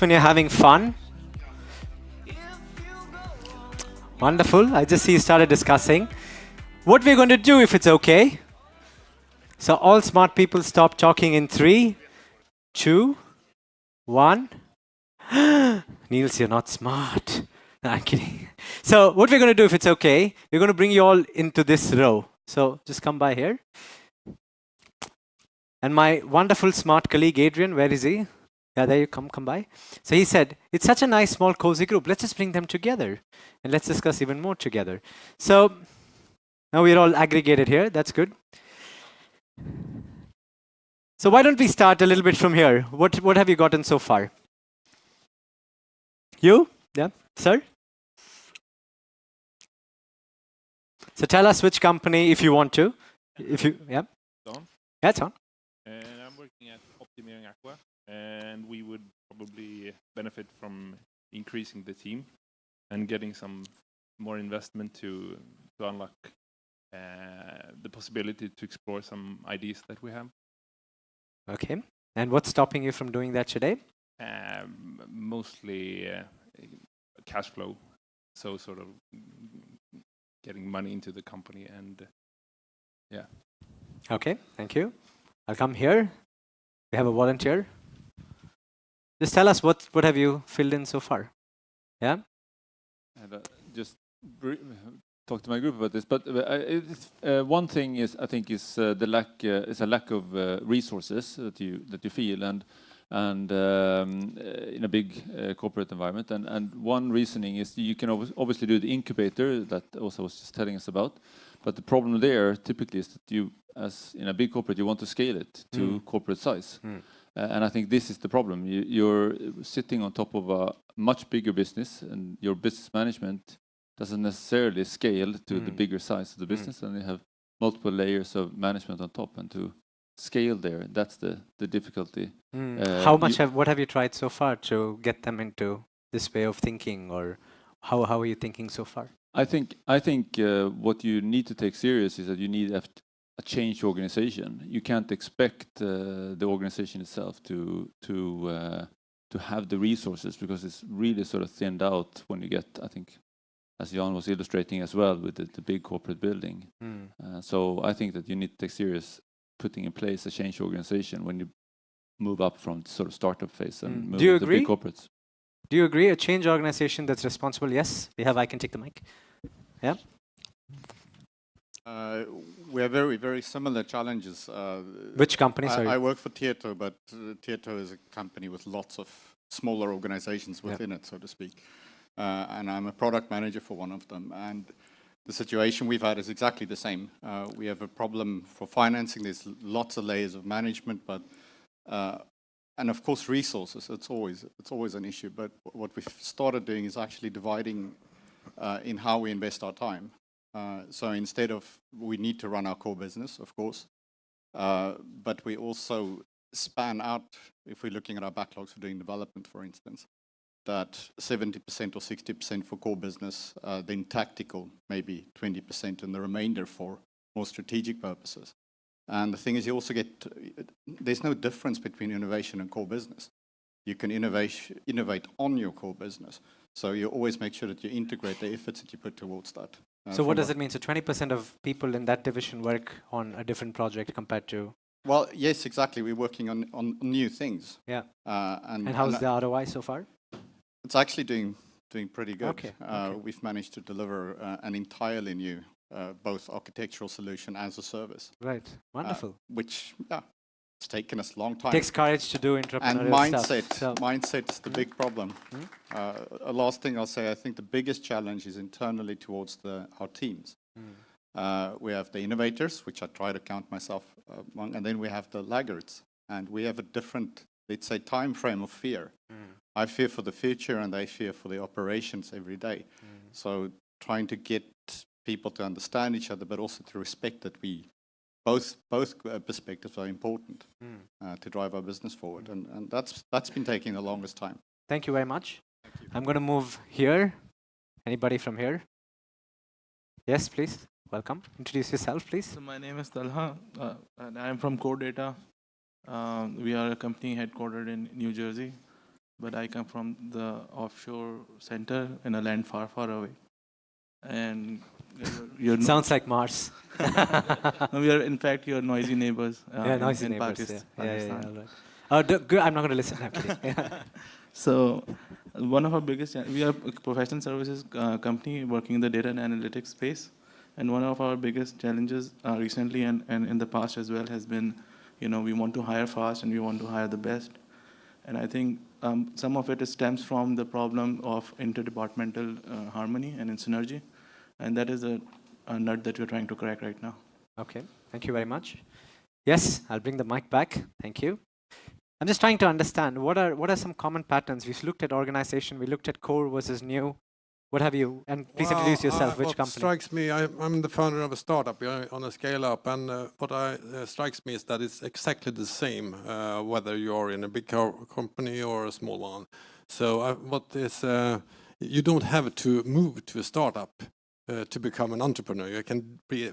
when you're having fun. Wonderful. I just see you started discussing what we're going to do if it's okay. So all smart people stop talking in 3, 2, 1. Niels, you're not smart. No, I'm kidding. So what we're going to do if it's okay, we're going to bring you all into this row. So just come by here. And my wonderful smart colleague Adrian, where is he? Yeah, there you come by. So he said, it's such a nice, small, cozy group. Let's just bring them together and let's discuss even more together. So now we're all aggregated here. That's good. So why don't we start a little bit from here? What have you gotten so far? You? Yeah, sir? So tell us which company, if you want to. If you, yeah. On. Yeah, it's on. And I'm working at Optimering Aqua, and we would probably benefit from increasing the team and getting some more investment to unlock the possibility to explore some ideas that we have. Okay. And what's stopping you from doing that today? Mostly cash flow, so sort of getting money into the company and yeah. Okay, thank you. I'll come here. We have a volunteer. Just tell us what have you filled in so far? Yeah? Just talk to my group about this, but one thing is I think is the lack is a lack of resources that you feel and in a big corporate environment and one reasoning is you can obviously do the incubator that Åsa was just telling us about, but the problem there typically is that you as in a big corporate you want to scale it to corporate size. And I think this is the problem. You're sitting on top of a much bigger business and your business management doesn't necessarily scale to the bigger size of the business and you have multiple layers of management on top and to scale there, that's the difficulty. What have you tried so far to get them into this way of thinking, or how are you thinking so far? I think what you need to take serious is that you need a change organization. You can't expect the organization itself to have the resources because it's really sort of thinned out when you get, I think, as Jan was illustrating as well with the big corporate building. So I think that you need to take serious putting in place a change organization when you move up from sort of startup phase and move to the big corporates. Do you agree? A change organization that's responsible? Yes. I can take the mic. Yeah. We have very, very similar challenges. Which company? Sorry. I work for Tieto, but Tieto is a company with lots of smaller organizations within it, so to speak. And I'm a product manager for one of them. And the situation we've had is exactly the same. We have a problem for financing. There's lots of layers of management, but and of course resources. It's always an issue. But what we've started doing is actually dividing in how we invest our time. So instead of we need to run our core business, of course, but we also span out. If we're looking at our backlogs for doing development, for instance, that 70% or 60% for core business, then tactical, maybe 20%, and the remainder for more strategic purposes. And the thing is, you also get, there's no difference between innovation and core business. You can innovate on your core business. So you always make sure that you integrate the efforts that you put towards that. So what does it mean? So 20% of people in that division work on a different project compared to? Well, yes, exactly. We're working on new things. Yeah. And how's the ROI so far? It's actually doing pretty good. Okay. We've managed to deliver an entirely new both architectural solution as a service. Right. Wonderful. Which it's taken us a long time. Takes courage to do entrepreneurial and stuff. So mindset's the big problem. A last thing I'll say, I think the biggest challenge is internally towards our teams. We have the innovators, which I try to count myself among, and then we have the laggards. And we have a different, let's say, time frame of fear. I fear for the future and they fear for the operations every day. So trying to get people to understand each other, but also to respect that we both perspectives are important to drive our business forward. And that's been taking the longest time. Thank you very much. I'm going to move here. Anybody from here? Yes, please. Welcome. Introduce yourself, please. So my name is Talha, and I'm from Core Data. We are a company headquartered in New Jersey. but I come from the offshore center in a land far, far away. And you're Sounds like Mars. no, we are in fact your noisy neighbors. Yeah, noisy in neighbors. Pakistan. All right. Oh, good. I'm not going to listen. I'm kidding. Yeah. So, one of our biggest, we are a professional services company working in the data and analytics space, and one of our biggest challenges recently and in the past as well has been, we want to hire fast and we want to hire the best, and I think some of it stems from the problem of interdepartmental harmony and in synergy, and that is a nut that we're trying to crack right now. Okay, thank you very much. Yes, I'll bring the mic back. Thank you. I'm just trying to understand what are some common patterns. We've looked at organization, we looked at core versus new. What have you? And please introduce yourself. Which what company? Strikes me, I'm the founder of a startup. We are on a scale up, and what strikes me is that it's exactly the same whether you're in a big company or a small one. So you don't have to move to a startup to become an entrepreneur. You can be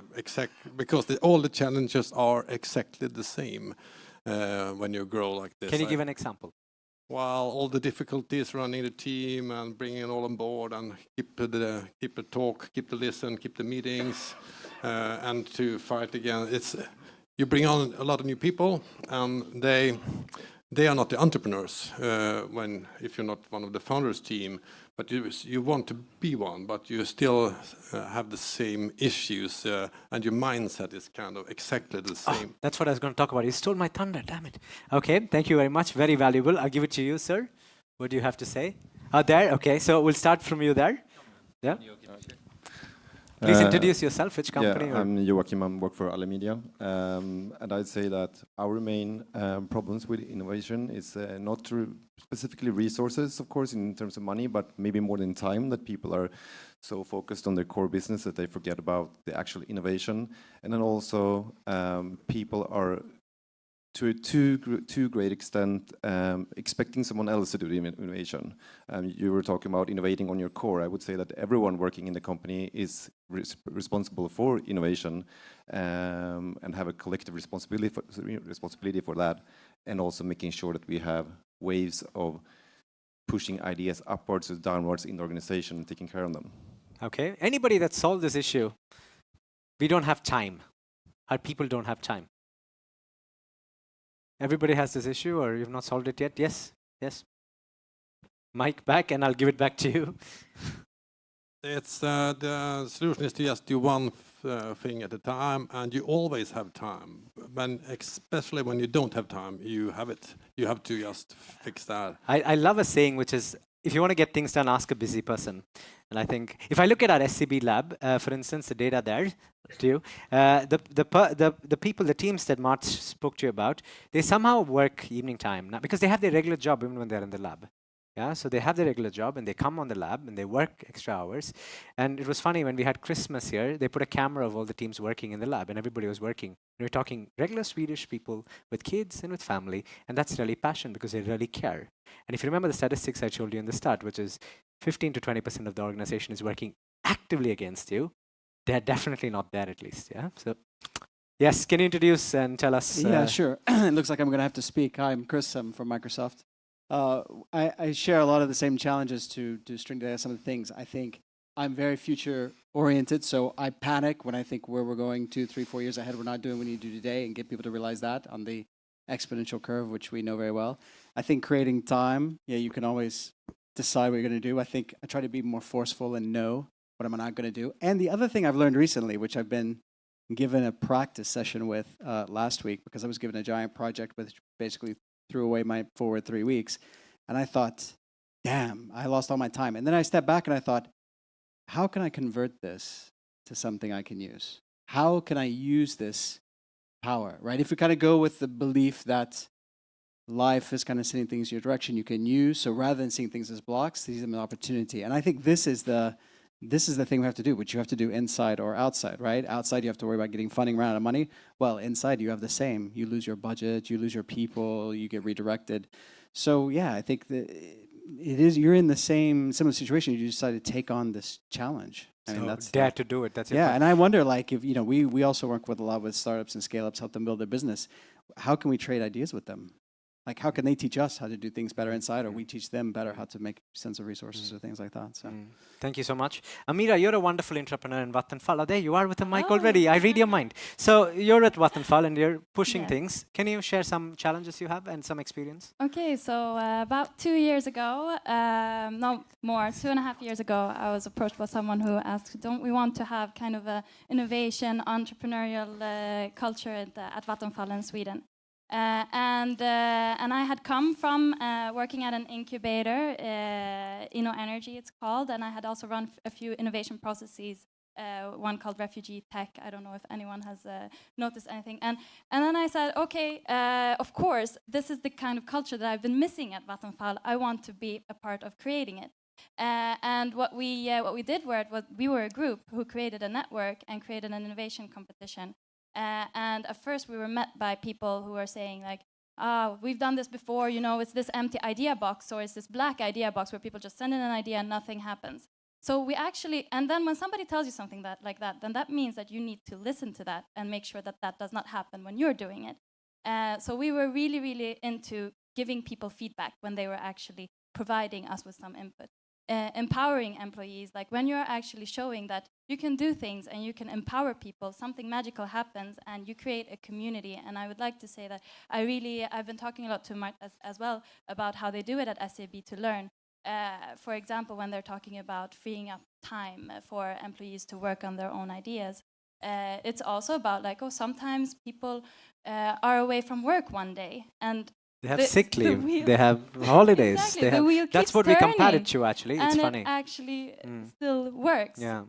because all the challenges are exactly the same when you grow like this. Can you give an example? Well, all the difficulties running the team and bringing it all on board and keep the talk, keep the listen, keep the meetings, and to fight again. You bring on a lot of new people, and they are not the entrepreneurs if you're not one of the founders team. But you want to be one, but you still have the same issues, and your mindset is kind of exactly the same. Oh, that's what I was going to talk about. You stole my thunder, damn it. Okay, thank you very much. Very valuable. I'll give it to you, sir. What do you have to say? There, okay. So we'll start from you there. Yeah. Please introduce yourself. Which company? Yeah, I'm Joachim. I work for Allemedia. And I'd say that our main problems with innovation is not specifically resources, of course, in terms of money, but maybe more than time, that people are so focused on their core business that they forget about the actual innovation. And then also people are to a too great extent expecting someone else to do the innovation. You were talking about innovating on your core. I would say that everyone working in the company is responsible for innovation and have a collective responsibility for that, and also making sure that we have waves of pushing ideas upwards or downwards in the organization and taking care of them. Okay. Anybody that solved this issue? We don't have time. Our people don't have time. Everybody has this issue, or you've not solved it yet? Yes? Yes? Mic back, and I'll give it back to you. It's the solution is to just do one thing at a time, and you always have time. Especially when you don't have time, you have it. You have to just fix that. I love a saying which is, if you want to get things done, ask a busy person. And I think if I look at our SCB lab, for instance, the data there, to you, the people, the teams that Mart spoke to you about, they somehow work evening time now because they have their regular job even when they're in the lab. Yeah, so they have their regular job and they come on the lab and they work extra hours. And it was funny when we had Christmas here, they put a camera of all the teams working in the lab and everybody was working. And we're talking regular Swedish people with kids and with family, and that's really passion because they really care. And if you remember the statistics I told you in the start, which is 15 to 20% of the organization is working actively against you, they're definitely not there at least. Yeah. So, yes, can you introduce and tell us? Yeah, sure. It looks like I'm going to have to speak. Hi, I'm Chris. I'm from Microsoft. I share a lot of the same challenges to string together some of the things. I think I'm very future oriented, so I panic when I think where we're going 2, 3, 4 years ahead. We're not doing what we need to do today, and get people to realize that on the exponential curve, which we know very well. I think creating time, you can always decide what you're going to do. I think I try to be more forceful and know what I'm not going to do. And the other thing I've learned recently, which I've been given a practice session with last week, because I was given a giant project which basically threw away my forward 3 weeks. And I thought, damn, I lost all my time. And then I stepped back and I thought, how can I convert this to something I can use? How can I use this power, right? If we kind of go with the belief that life is kind of sending things your direction you can use, so rather than seeing things as blocks, see them as an opportunity. And I think this is the thing we have to do, which you have to do inside or outside, right? Outside, you have to worry about getting funding, run out of money. Well, inside, you have the same. You lose your budget, you lose your people, you get redirected. So, yeah, I think that you're in the similar situation. You decide to take on this challenge. I mean, that's dare to do it. That's yeah. And I wonder, like, if we also work with a lot with startups and scale-ups, help them build their business. How can we trade ideas with them? like how can they teach us how to do things better inside, or we teach them better how to make sense of resources or things like that. So. Thank you so much. Amira, you're a wonderful entrepreneur in Vattenfall. Oh, there you are with a mic already. I read your mind. So you're at Vattenfall and you're pushing things. Can you share some challenges you have and some experience? Okay, so about 2 years ago, no more, 2.5 years ago, I was approached by someone who asked, don't we want to have kind of a innovation, entrepreneurial culture at Vattenfall in Sweden? And I had come from working at an incubator, Energy it's called, and I had also run a few innovation processes, one called Refugee Tech. I don't know if anyone has noticed anything. And then I said, okay, of course, this is the kind of culture that I've been missing at Vattenfall. I want to be a part of creating it. And what we did was we were a group who created a network and created an innovation competition. And at first we were met by people who were saying like, we've done this before, you know, it's this empty idea box, or it's this black idea box where people just send in an idea and nothing happens. So we actually, and then when somebody tells you something like that, then that means that you need to listen to that and make sure that that does not happen when you're doing it. So we were really, really into giving people feedback when they were actually providing us with some input. Empowering employees, like when you're actually showing that you can do things and you can empower people, something magical happens and you create a community. And I would like to say that I've been talking a lot to Mart as well about how they do it at SAB to learn. For example, when they're talking about freeing up time for employees to work on their own ideas, it's also about like, sometimes people are away from work one day and they have sick leave, they have holidays. Exactly. They have, that's what we compare it to, actually. It's funny. And it actually still works. Yeah.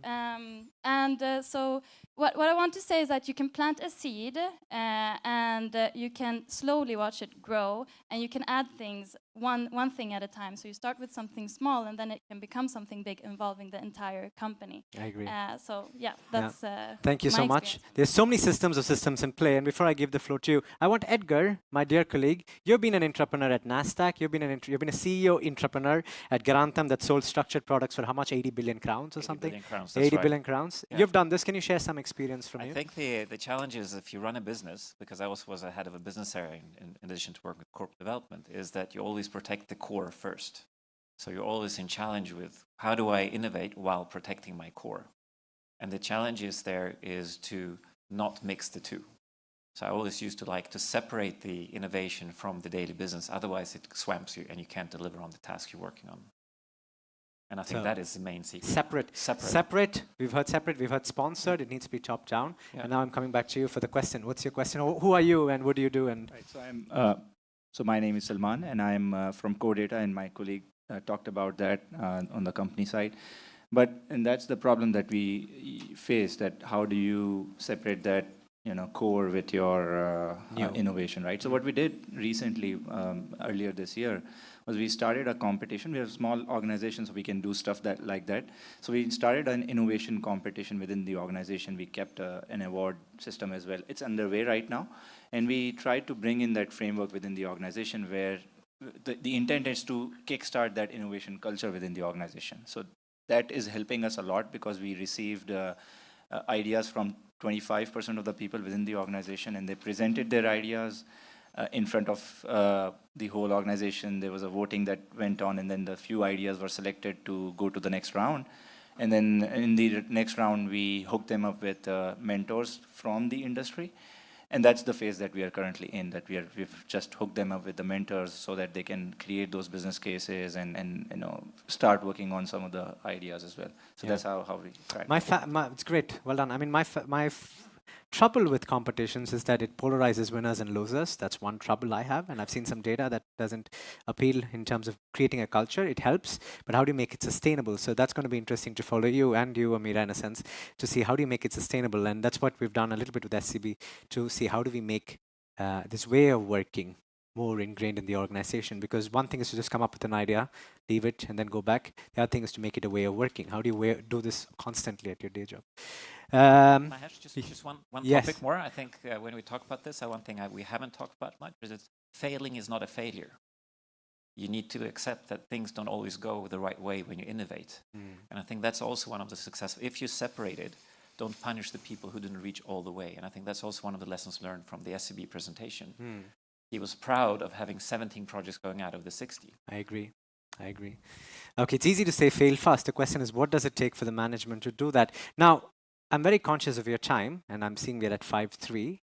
So what I want to say is that you can plant a seed and you can slowly watch it grow, and you can add things one thing at a time. So you start with something small, and then it can become something big involving the entire company. I agree. So yeah, that's Thank you my so much. experience. There's so many systems in play. And before I give the floor to you, I want Edgar, my dear colleague. You've been an entrepreneur at Nasdaq. You've been a CEO entrepreneur at Garantam that sold structured products for how much? 80 billion crowns or 80 something? billion crowns, 80 that's billion right. crowns. Yeah. You've done this. Can you share some experience from you? I think the challenge is if you run a business, because I also was a head of a business area in addition to work with corporate development, is that you always protect the core first. So you're always in challenge with how do I innovate while protecting my core? And the challenge is to not mix the two. So I always used to like to separate the innovation from the daily business. Otherwise, it swamps you and you can't deliver on the task you're working on. And I think So, that is the main secret. Separate. We've heard separate. We've heard sponsored. It needs to be chopped down. Yeah. And now I'm coming back to you for the question. What's your question? Who are you and what do you do? And So my name is Salman, and I'm from CoreData, and my colleague talked about that on the company side. And that's the problem that we face, that how do you separate that core with your innovation, right? So what we did recently, earlier this year, was we started a competition. We have a small organization, so we can do stuff like that. So we started an innovation competition within the organization. We kept an award system as well. It's underway right now. And we tried to bring in that framework within the organization where the intent is to kickstart that innovation culture within the organization. So that is helping us a lot because we received ideas from 25% of the people within the organization, and they presented their ideas in front of the whole organization. There was a voting that went on, and then the few ideas were selected to go to the next round. And then in the next round, we hooked them up with mentors from the industry. And that's the phase that we are currently in, that we've just hooked them up with the mentors so that they can create those business cases and start working on some of the ideas as well. So that's how we try. It's great. Well done. I mean, my trouble with competitions is that it polarizes winners and losers. That's one trouble I have, and I've seen some data that doesn't appeal in terms of creating a culture. It helps, but how do you make it sustainable? So that's going to be interesting to follow you and you, Amira, in a sense, to see how do you make it sustainable. And that's what we've done a little bit with SCB, to see how do we make this way of working more ingrained in the organization. Because one thing is to just come up with an idea, leave it, and then go back. The other thing is to make it a way of working. How do you do this constantly at your day job? Mahesh, just one yes. topic more. I think when we talk about this, one thing we haven't talked about much is that failing is not a failure. You need to accept that things don't always go the right way when you innovate. And I think that's also one of the success. If you separate it, don't punish the people who didn't reach all the way. And I think that's also one of the lessons learned from the SCB presentation. he was proud of having 17 projects going out of the 60. I agree. I agree. Okay, it's easy to say fail fast. The question is, what does it take for the management to do that? Now, I'm very conscious of your time, and I'm seeing we're at 5:03.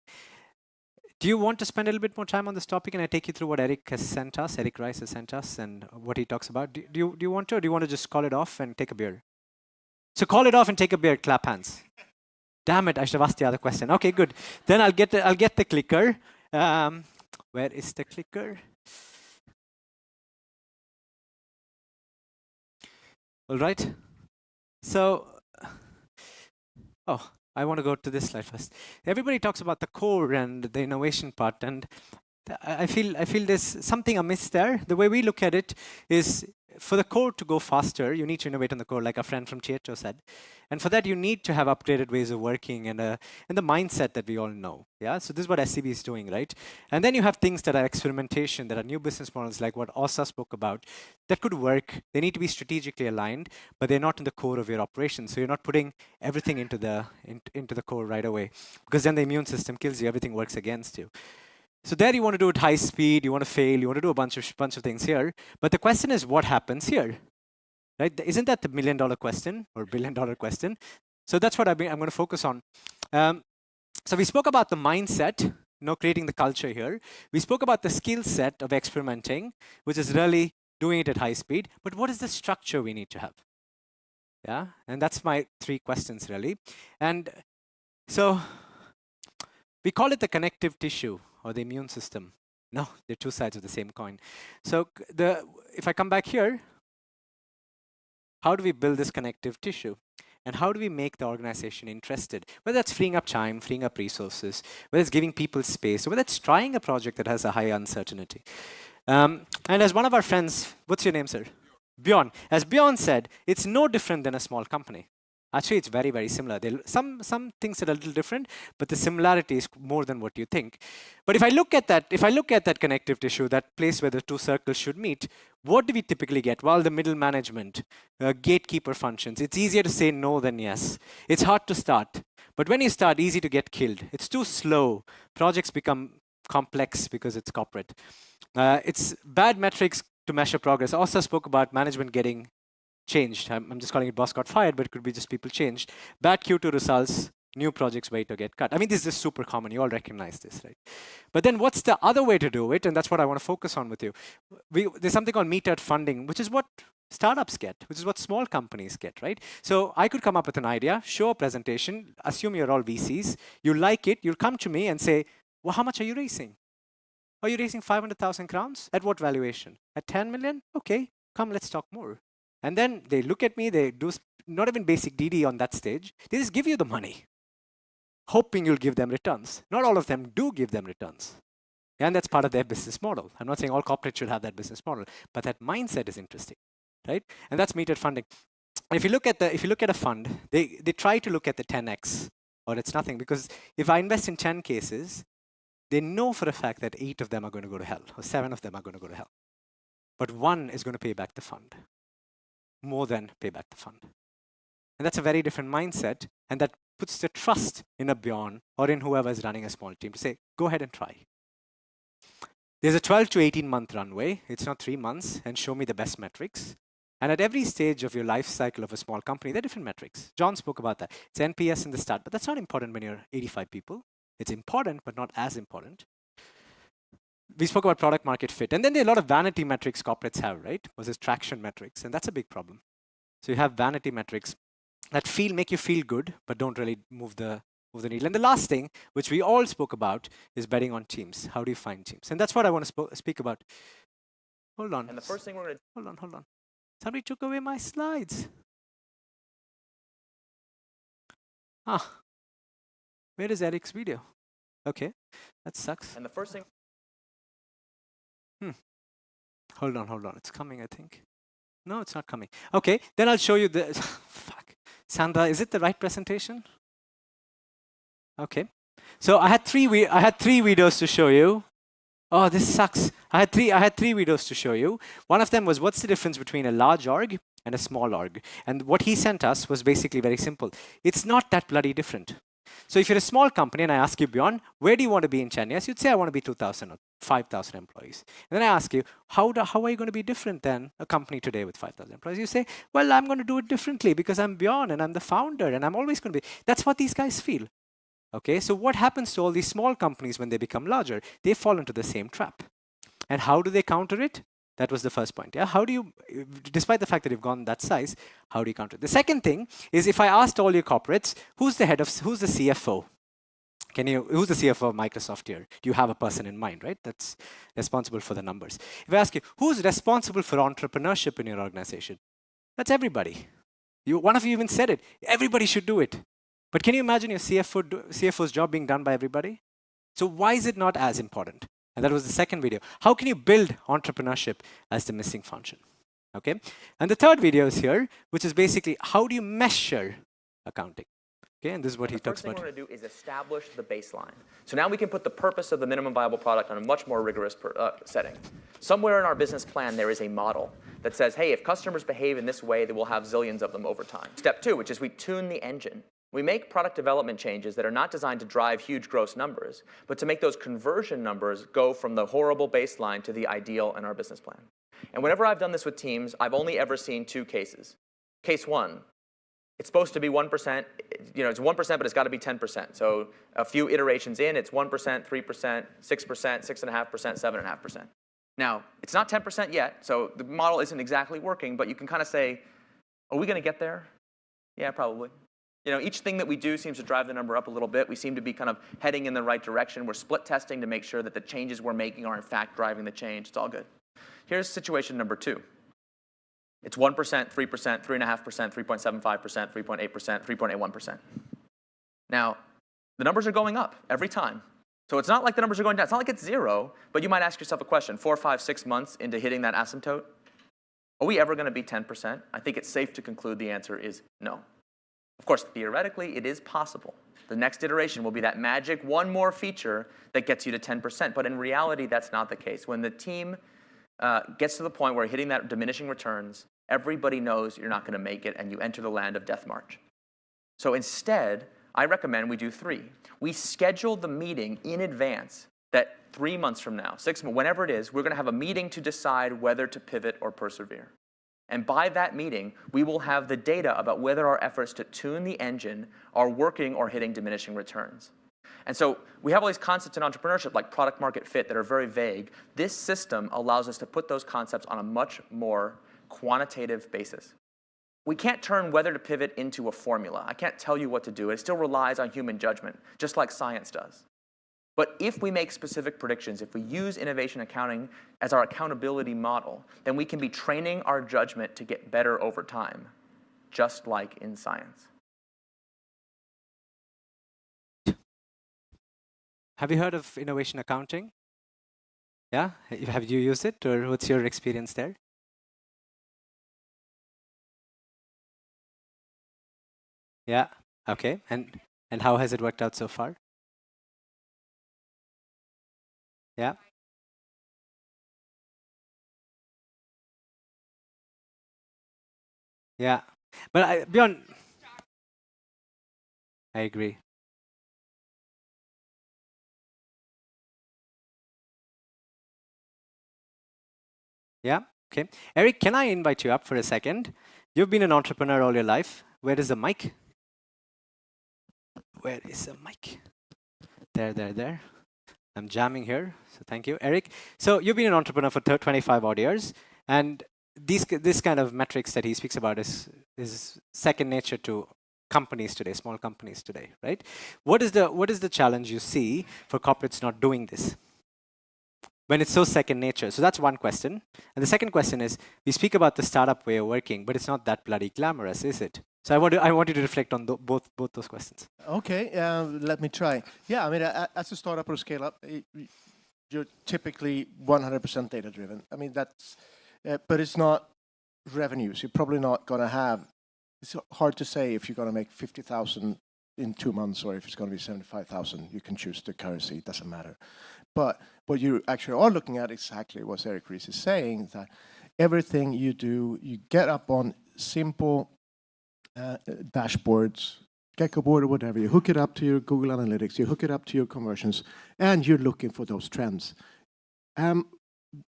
Do you want to spend a little bit more time on this topic, and I take you through what Eric has sent us, Eric Rice has sent us, and what he talks about? Do you want to, or do you want to just call it off and take a beer? So call it off and take a beer. Clap hands. Damn it! I should have asked the other question. Okay, good. Then I'll get the clicker. Where is the clicker? All right. So, I want to go to this slide first. Everybody talks about the core and the innovation part, and I feel there's something amiss there. The way we look at it is, for the core to go faster, you need to innovate on the core, like our friend from Tieto said. And for that, you need to have upgraded ways of working and the mindset that we all know. Yeah. So this is what SCB is doing, right? And then you have things that are experimentation, that are new business models, like what Åsa spoke about, that could work. They need to be strategically aligned, but they're not in the core of your operation. So you're not putting everything into the core right away, because then the immune system kills you. Everything works against you. So there you want to do it high speed, you want to fail, you want to do a bunch of things here. But the question is, what happens here? Right? Isn't that the $1 million question or $1 billion question? So that's what I'm going to focus on. So we spoke about the mindset, creating the culture here. We spoke about the skill set of experimenting, which is really doing it at high speed. But what is the structure we need to have? Yeah, and that's my 3 questions really. And so we call it the connective tissue, or the immune system. No, they're 2 sides of the same coin. So if I come back here, how do we build this connective tissue? And how do we make the organization interested? Whether that's freeing up time, freeing up resources, whether it's giving people space, or whether it's trying a project that has a high uncertainty. And as one of our friends, what's your name, sir? Bjorn. As Bjorn said, it's no different than a small company. Actually, it's very, very similar. Some things that are a little different, but the similarity is more than what you think. But if I look at that connective tissue, that place where the 2 circles should meet, what do we typically get? Well, the middle management, gatekeeper functions. It's easier to say no than yes. It's hard to start. But when you start, easy to get killed. It's too slow. Projects become complex because it's corporate. It's bad metrics to measure progress. Åsa spoke about management getting changed. I'm just calling it boss got fired, but it could be just people changed. Bad Q2 results, new projects wait to get cut. I mean, this is super common. You all recognize this, right? But then what's the other way to do it? And that's what I want to focus on with you. There's something called metered funding, which is what startups get, which is what small companies get, right? So I could come up with an idea, show a presentation, assume you're all VCs, you like it, you'll come to me and say, well, how much are you raising? Are you raising 500,000 crowns? At what valuation? At 10 million? Okay, come, let's talk more. And then they look at me, they do not even basic DD on that stage. They just give you the money, hoping you'll give them returns. Not all of them do give them returns. And that's part of their business model. I'm not saying all corporates should have that business model, but that mindset is interesting, right? And that's metered funding. If you look at a fund, they try to look at the 10x, or it's nothing, because if I invest in 10 cases, they know for a fact that 8 of them are going to go to hell, or 7 of them are going to go to hell. But 1 is going to pay back the fund, more than pay back the fund. And that's a very different mindset, and that puts the trust in a Bjorn or in whoever is running a small team to say, go ahead and try. There's a 12 to 18 month runway. It's not 3 months, and show me the best metrics. And at every stage of your life cycle of a small company, there are different metrics. John spoke about that. It's NPS in the start, but that's not important when you're 85 people. It's important, but not as important. We spoke about product market fit. And then there are a lot of vanity metrics corporates have, right? Versus traction metrics. And that's a big problem. So you have vanity metrics that make you feel good, but don't really move the needle. And the last thing, which we all spoke about, is betting on teams. How do you find teams? And that's what I want to speak about. Hold on. And the first thing we're going to... Hold on. Somebody took away my slides. Where is Eric's video? Okay, that sucks. And the first thing... Hold on. It's coming, I think. No, it's not coming. Okay, then I'll show you the... Fuck. Sandra, is it the right presentation? Okay. So I had three videos to show you. Oh, this sucks. I had three videos to show you. One of them was, what's the difference between a large org and a small org? And what he sent us was basically very simple. It's not that bloody different. So if you're a small company and I ask you, Bjorn, where do you want to be in 10 years? You'd say, I want to be 2,000 or 5,000 employees. And then I ask you, how are you going to be different than a company today with 5,000 employees? You say, well, I'm going to do it differently because I'm Bjorn and I'm the founder and I'm always going to be. That's what these guys feel. Okay, so what happens to all these small companies when they become larger? They fall into the same trap. And how do they counter it? That was the first point. Yeah, how do you, despite the fact that you've gone that size, how do you counter it? The second thing is, if I asked all your corporates, who's the CFO? Who's the CFO of Microsoft here? Do you have a person in mind, right? That's responsible for the numbers. If I ask you, who's responsible for entrepreneurship in your organization? That's everybody. One of you even said it. Everybody should do it. But can you imagine your CFO's job being done by everybody? So why is it not as important? And that was the second video. How can you build entrepreneurship as the missing function? Okay. And the third video is here, which is basically, how do you measure accounting? Okay, and this is what he talks about. The first thing we're going to do is establish the baseline. So now we can put the purpose of the minimum viable product on a much more rigorous setting. Somewhere in our business plan, there is a model that says, hey, if customers behave in this way, then we'll have zillions of them over time. Step 2, which is we tune the engine. We make product development changes that are not designed to drive huge gross numbers, but to make those conversion numbers go from the horrible baseline to the ideal in our business plan. And whenever I've done this with teams, I've only ever seen 2 cases. Case 1, it's supposed to be 1%, it's 1%, but it's got to be 10%. So a few iterations in, it's 1%, 3%, 6%, 6.5%, 7.5%. Now, it's not 10% yet, so the model isn't exactly working, but you can kind of say, are we going to get there? Yeah, probably. Each thing that we do seems to drive the number up a little bit. We seem to be kind of heading in the right direction. We're split testing to make sure that the changes we're making are in fact driving the change. It's all good. Here's situation number 2. It's 1%, 3%, 3.5%, 3.75%, 3.8%, 3.81%. Now, the numbers are going up every time. So it's not like the numbers are going down. It's not like it's 0, but you might ask yourself a question. 4, 5, 6 months into hitting that asymptote, are we ever going to be 10%? I think it's safe to conclude the answer is no. Of course, theoretically, it is possible. The next iteration will be that magic one more feature that gets you to 10%. But in reality, that's not the case. When the team gets to the point where hitting that diminishing returns, everybody knows you're not going to make it, and you enter the land of death march. So instead, I recommend we do 3. We schedule the meeting in advance that 3 months from now, 6 months, whenever it is, we're going to have a meeting to decide whether to pivot or persevere. And by that meeting, we will have the data about whether our efforts to tune the engine are working or hitting diminishing returns. And so we have all these concepts in entrepreneurship, like product market fit, that are very vague. This system allows us to put those concepts on a much more quantitative basis. We can't turn whether to pivot into a formula. I can't tell you what to do. It still relies on human judgment, just like science does. But if we make specific predictions, if we use innovation accounting as our accountability model, then we can be training our judgment to get better over time, just like in science. Have you heard of innovation accounting? Yeah? Have you used it, or what's your experience there? Yeah, okay. And how has it worked out so far? Yeah. Yeah. But Bjorn, I agree. Yeah, okay. Eric, can I invite you up for a second? You've been an entrepreneur all your life. Where is the mic? Where is the mic? There. I'm jamming here, so thank you. Eric, so you've been an entrepreneur for 25 odd years, and this kind of metrics that he speaks about is second nature to companies today, small companies today, right? What is the challenge you see for corporates not doing this when it's so second nature? So that's one question. And the second question is, we speak about the startup way of working, but it's not that bloody glamorous, is it? So I want you to reflect on both those questions. Okay, let me try. Yeah, I mean, as a startup or scale up, you're typically 100% data driven. I mean, that's, but it's not revenues. You're probably not going to have, it's hard to say if you're going to make 50,000 in 2 months or if it's going to be 75,000. You can choose the currency, it doesn't matter. But what you actually are looking at exactly what Eric Ries is saying, that everything you do, you get up on simple dashboards, Gecko board or whatever, you hook it up to your Google Analytics, you hook it up to your conversions, and you're looking for those trends.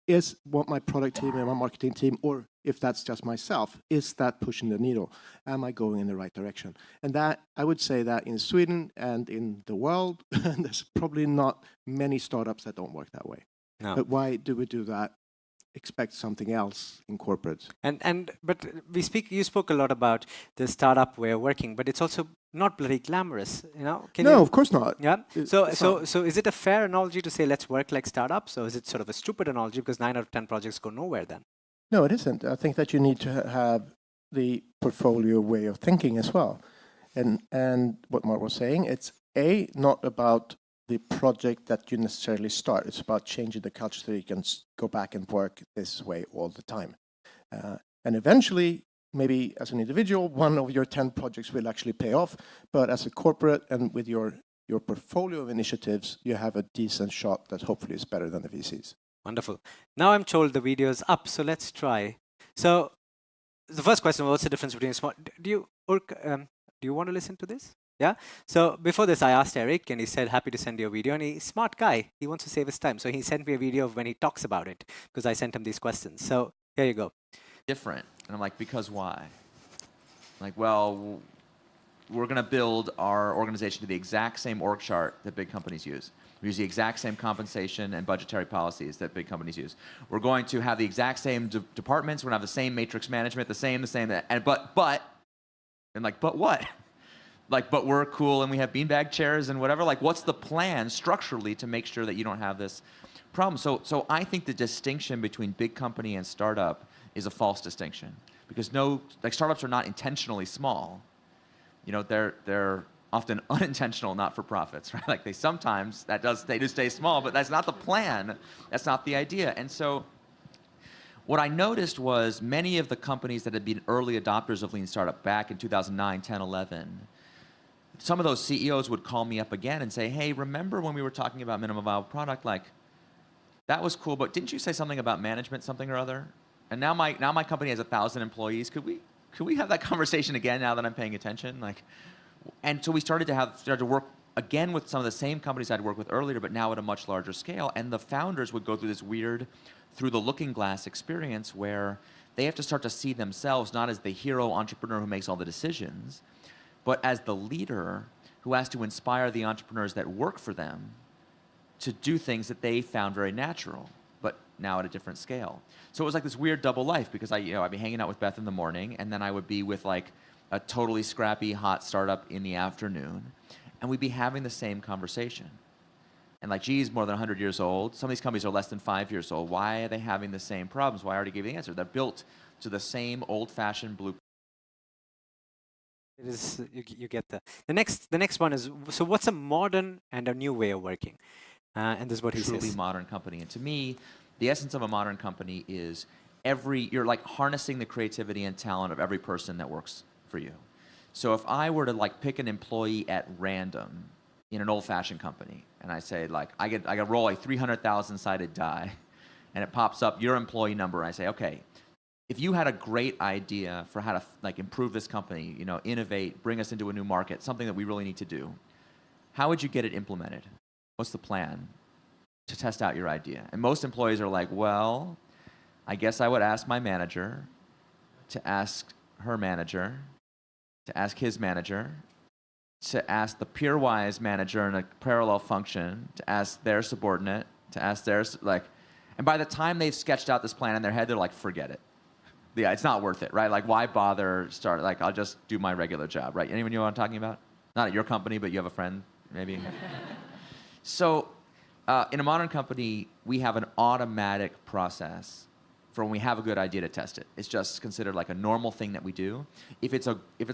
Is what my product team and my marketing team, or if that's just myself, is that pushing the needle? Am I going in the right direction? And that, I would say that in Sweden and in the world, there's probably not many startups that don't work that way. No. But why do we do that? Expect something else in corporate. But you spoke a lot about the startup way of working, but it's also not bloody glamorous, you know? No, of course not. Yeah. It's So not. is it a fair analogy to say let's work like startups, or is it sort of a stupid analogy because 9 out of 10 projects go nowhere then? No, it isn't. I think that you need to have the portfolio way of thinking as well. And what Mark was saying, it's not about the project that you necessarily start. It's about changing the culture so you can go back and work this way all the time. And eventually, maybe as an individual, one of your 10 projects will actually pay off. But as a corporate and with your portfolio of initiatives, you have a decent shot that hopefully is better than the VCs. Wonderful. Now I'm told the video is up, so let's try. So the first question, what's the difference between small... Do you want to listen to this? Yeah. So before this, I asked Eric, and he said, happy to send you a video. And he's a smart guy. He wants to save his time. So he sent me a video of when he talks about it, because I sent him these questions. So here you go. Different. And I'm like, because why? Like, well, we're going to build our organization to the exact same org chart that big companies use. We use the exact same compensation and budgetary policies that big companies use. We're going to have the exact same departments. We're going to have the same matrix management, the same, and but what? Like, but we're cool and we have beanbag chairs and whatever. Like, what's the plan structurally to make sure that you don't have this problem? So I think the distinction between big company and startup is a false distinction, because startups are not intentionally small. You know, they're often unintentional not-for-profits, right? Like they do stay small, but that's not the plan. That's not the idea. And so what I noticed was many of the companies that had been early adopters of Lean Startup back in 2009, 10, 11, some of those CEOs would call me up again and say, hey, remember when we were talking about minimum viable product? Like, that was cool, but didn't you say something about management, something or other? And now my company has 1,000 employees. Could we have that conversation again now that I'm paying attention? And so we started to work again with some of the same companies I'd worked with earlier, but now at a much larger scale. And the founders would go through this weird, through the looking glass experience where they have to start to see themselves not as the hero entrepreneur who makes all the decisions, but as the leader who has to inspire the entrepreneurs that work for them to do things that they found very natural, but now at a different scale. So it was like this weird double life, because I'd be hanging out with Beth in the morning, and then I would be with like a totally scrappy, hot startup in the afternoon, and we'd be having the same conversation. And like, geez, more than 100 years old. Some of these companies are less than 5 years old. Why are they having the same problems? Well, I already gave you the answer. They're built to the same old-fashioned blueprint. It is, you get the next one is, so what's a modern and a new way of working? And this is what he says. Truly modern company. And to me, the essence of a modern company is you're like harnessing the creativity and talent of every person that works for you. So if I were to like pick an employee at random in an old-fashioned company, and I say like, I get roll a 300,000 sided die, and it pops up your employee number, and I say, okay, if you had a great idea for how to like improve this company, you know, innovate, bring us into a new market, something that we really need to do, how would you get it implemented? What's the plan to test out your idea? And most employees are like, well, I guess I would ask my manager to ask her manager to ask his manager to ask the peer-wise manager in a parallel function to ask their subordinate to ask theirs, and by the time they've sketched out this plan in their head, they're like, forget it. Yeah, it's not worth it, right? Like, why bother start? Like, I'll just do my regular job, right? Anyone know what I'm talking about? Not at your company, but you have a friend, maybe. So, in a modern company, we have an automatic process for when we have a good idea to test it. It's just considered like a normal thing that we do. If it's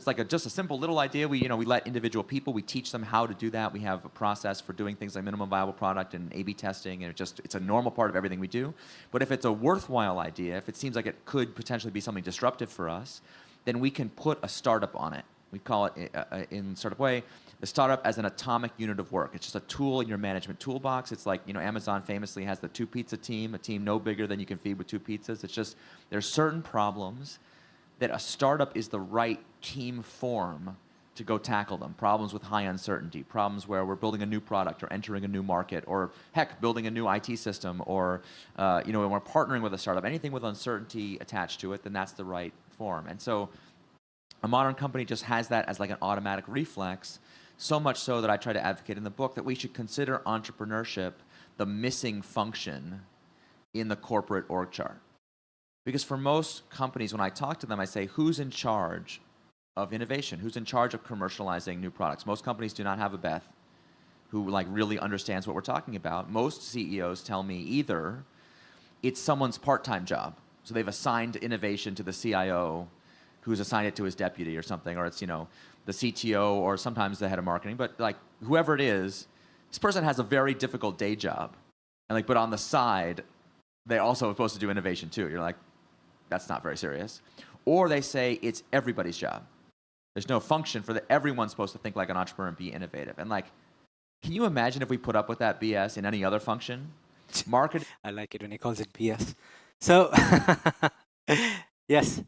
like just a simple little idea, we let individual people, we teach them how to do that. We have a process for doing things like minimum viable product and A/B testing, and it's a normal part of everything we do. But if it's a worthwhile idea, if it seems like it could potentially be something disruptive for us, then we can put a startup on it. We call it, in Startup Way, the startup as an atomic unit of work. It's just a tool in your management toolbox. It's like, Amazon famously has the 2-pizza team, a team no bigger than you can feed with 2 pizzas. It's just, there's certain problems that a startup is the right team form to go tackle them. Problems with high uncertainty, problems where we're building a new product or entering a new market, or heck, building a new IT system, or when we're partnering with a startup, anything with uncertainty attached to it, then that's the right form. And so a modern company just has that as like an automatic reflex, so much so that I try to advocate in the book that we should consider entrepreneurship the missing function in the corporate org chart. Because for most companies, when I talk to them, I say, who's in charge of innovation? Who's in charge of commercializing new products? Most companies do not have a Beth who like really understands what we're talking about. Most CEOs tell me either it's someone's part-time job, so they've assigned innovation to the CIO, who's assigned it to his deputy or something, or it's the CTO or sometimes the head of marketing. But like whoever it is, this person has a very difficult day job, and but on the side, they also are supposed to do innovation too. You're like, that's not very serious. Or they say it's everybody's job. There's no function for everyone's supposed to think like an entrepreneur and be innovative. And can you imagine if we put up with that BS in any other function? Market. I like it when he calls it BS. So, yes.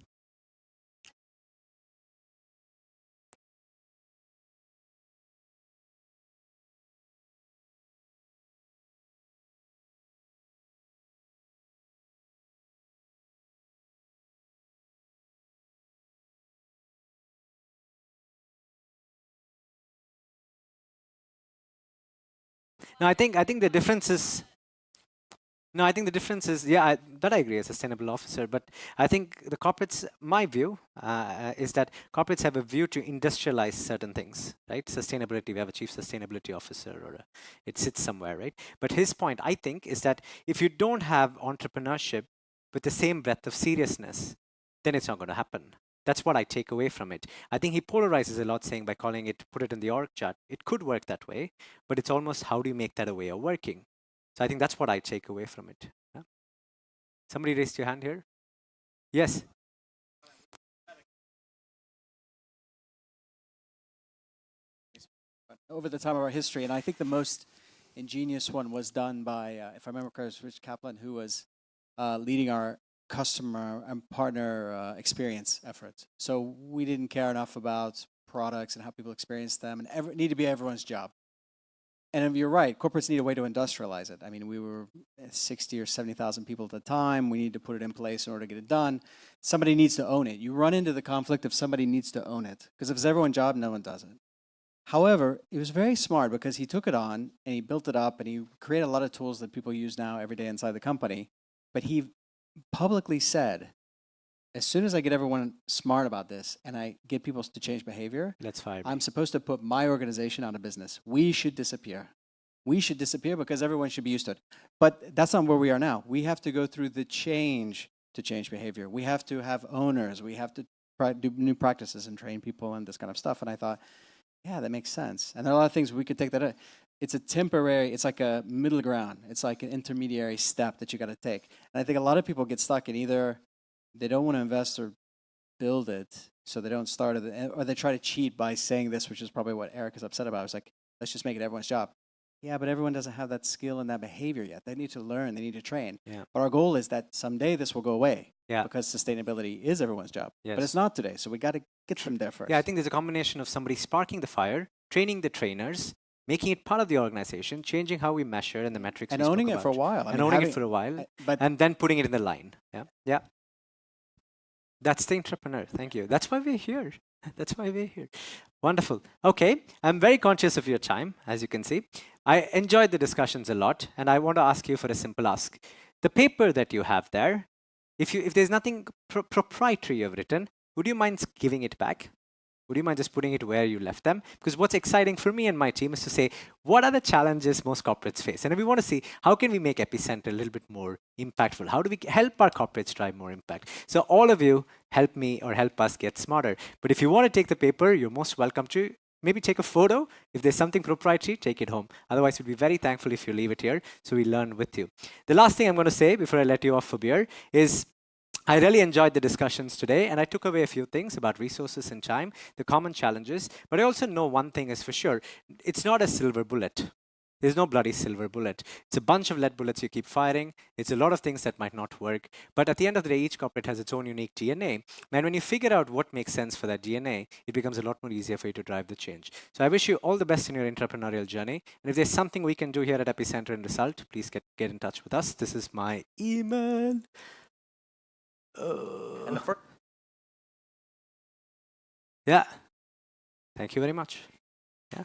No, I think the difference is. No, I think the difference is, that I agree, a sustainable officer. But I think the corporates, my view is that corporates have a view to industrialize certain things, right? Sustainability, we have a chief sustainability officer, or it sits somewhere, right? But his point, I think, is that if you don't have entrepreneurship with the same breadth of seriousness, then it's not going to happen. That's what I take away from it. I think he polarizes a lot, saying by calling it, put it in the org chart. It could work that way, but it's almost how do you make that a way of working? So I think that's what I take away from it. Yeah? Somebody raised your hand here? Yes. Over the time of our history, and I think the most ingenious one was done by, if I remember correctly, Rich Kaplan, who was leading our customer and partner experience efforts. So we didn't care enough about products and how people experience them, and it needed to be everyone's job. And you're right, corporates need a way to industrialize it. I mean, we were 60 or 70,000 people at the time. We need to put it in place in order to get it done. Somebody needs to own it. You run into the conflict of somebody needs to own it. Because if it's everyone's job, no one does it. However, he was very smart because he took it on and he built it up and he created a lot of tools that people use now every day inside the company. But he publicly said, as soon as I get everyone smart about this and I get people to change behavior, I'm supposed to put my organization out of business. We should disappear. We should disappear because everyone should be used to it. But that's not where we are now. We have to go through the change to change behavior. We have to have owners. We have to do new practices and train people and this kind of stuff. And I thought, yeah, that makes sense. And there are a lot of things we could take that. It's a temporary, it's like a middle ground. It's like an intermediary step that you got to take. And I think a lot of people get stuck in either they don't want to invest or build it, so they don't start it, or they try to cheat by saying this, which is probably what Eric is upset about. It's like, let's just make it everyone's job. Yeah, but everyone doesn't have that skill and that behavior yet. They need to learn, they need to train. Yeah. But our goal is that someday this will go away. Yeah. Because sustainability is everyone's job. Yes. But it's not today, so we got to get them there first. Yeah, I think there's a combination of somebody sparking the fire, training the trainers, making it part of the organization, changing how we measure and the metrics. And we spoke owning it about. for a while. And owning it for a while, and then putting it in the line. Yeah, yeah. That's the entrepreneur. Thank you. That's why we're here. That's why we're here. Wonderful. Okay, I'm very conscious of your time, as you can see. I enjoyed the discussions a lot, and I want to ask you for a simple ask. The paper that you have there, if there's nothing proprietary you've written, would you mind giving it back? Would you mind just putting it where you left them? Because what's exciting for me and my team is to say, what are the challenges most corporates face? And we want to see, how can we make Epicenter a little bit more impactful? How do we help our corporates drive more impact? So all of you help me or help us get smarter. But if you want to take the paper, you're most welcome to. Maybe take a photo. If there's something proprietary, take it home. Otherwise, we'd be very thankful if you leave it here so we learn with you. The last thing I'm going to say before I let you off for beer is I really enjoyed the discussions today, and I took away a few things about resources and time, the common challenges, but I also know one thing is for sure, it's not a silver bullet. There's no bloody silver bullet. It's a bunch of lead bullets you keep firing. It's a lot of things that might not work. But at the end of the day, each corporate has its own unique DNA. And when you figure out what makes sense for that DNA, it becomes a lot more easier for you to drive the change. So I wish you all the best in your entrepreneurial journey. And if there's something we can do here at Epicenter and Result, please get in touch with us. This is my email. And the first Yeah. Thank you very much. Yeah.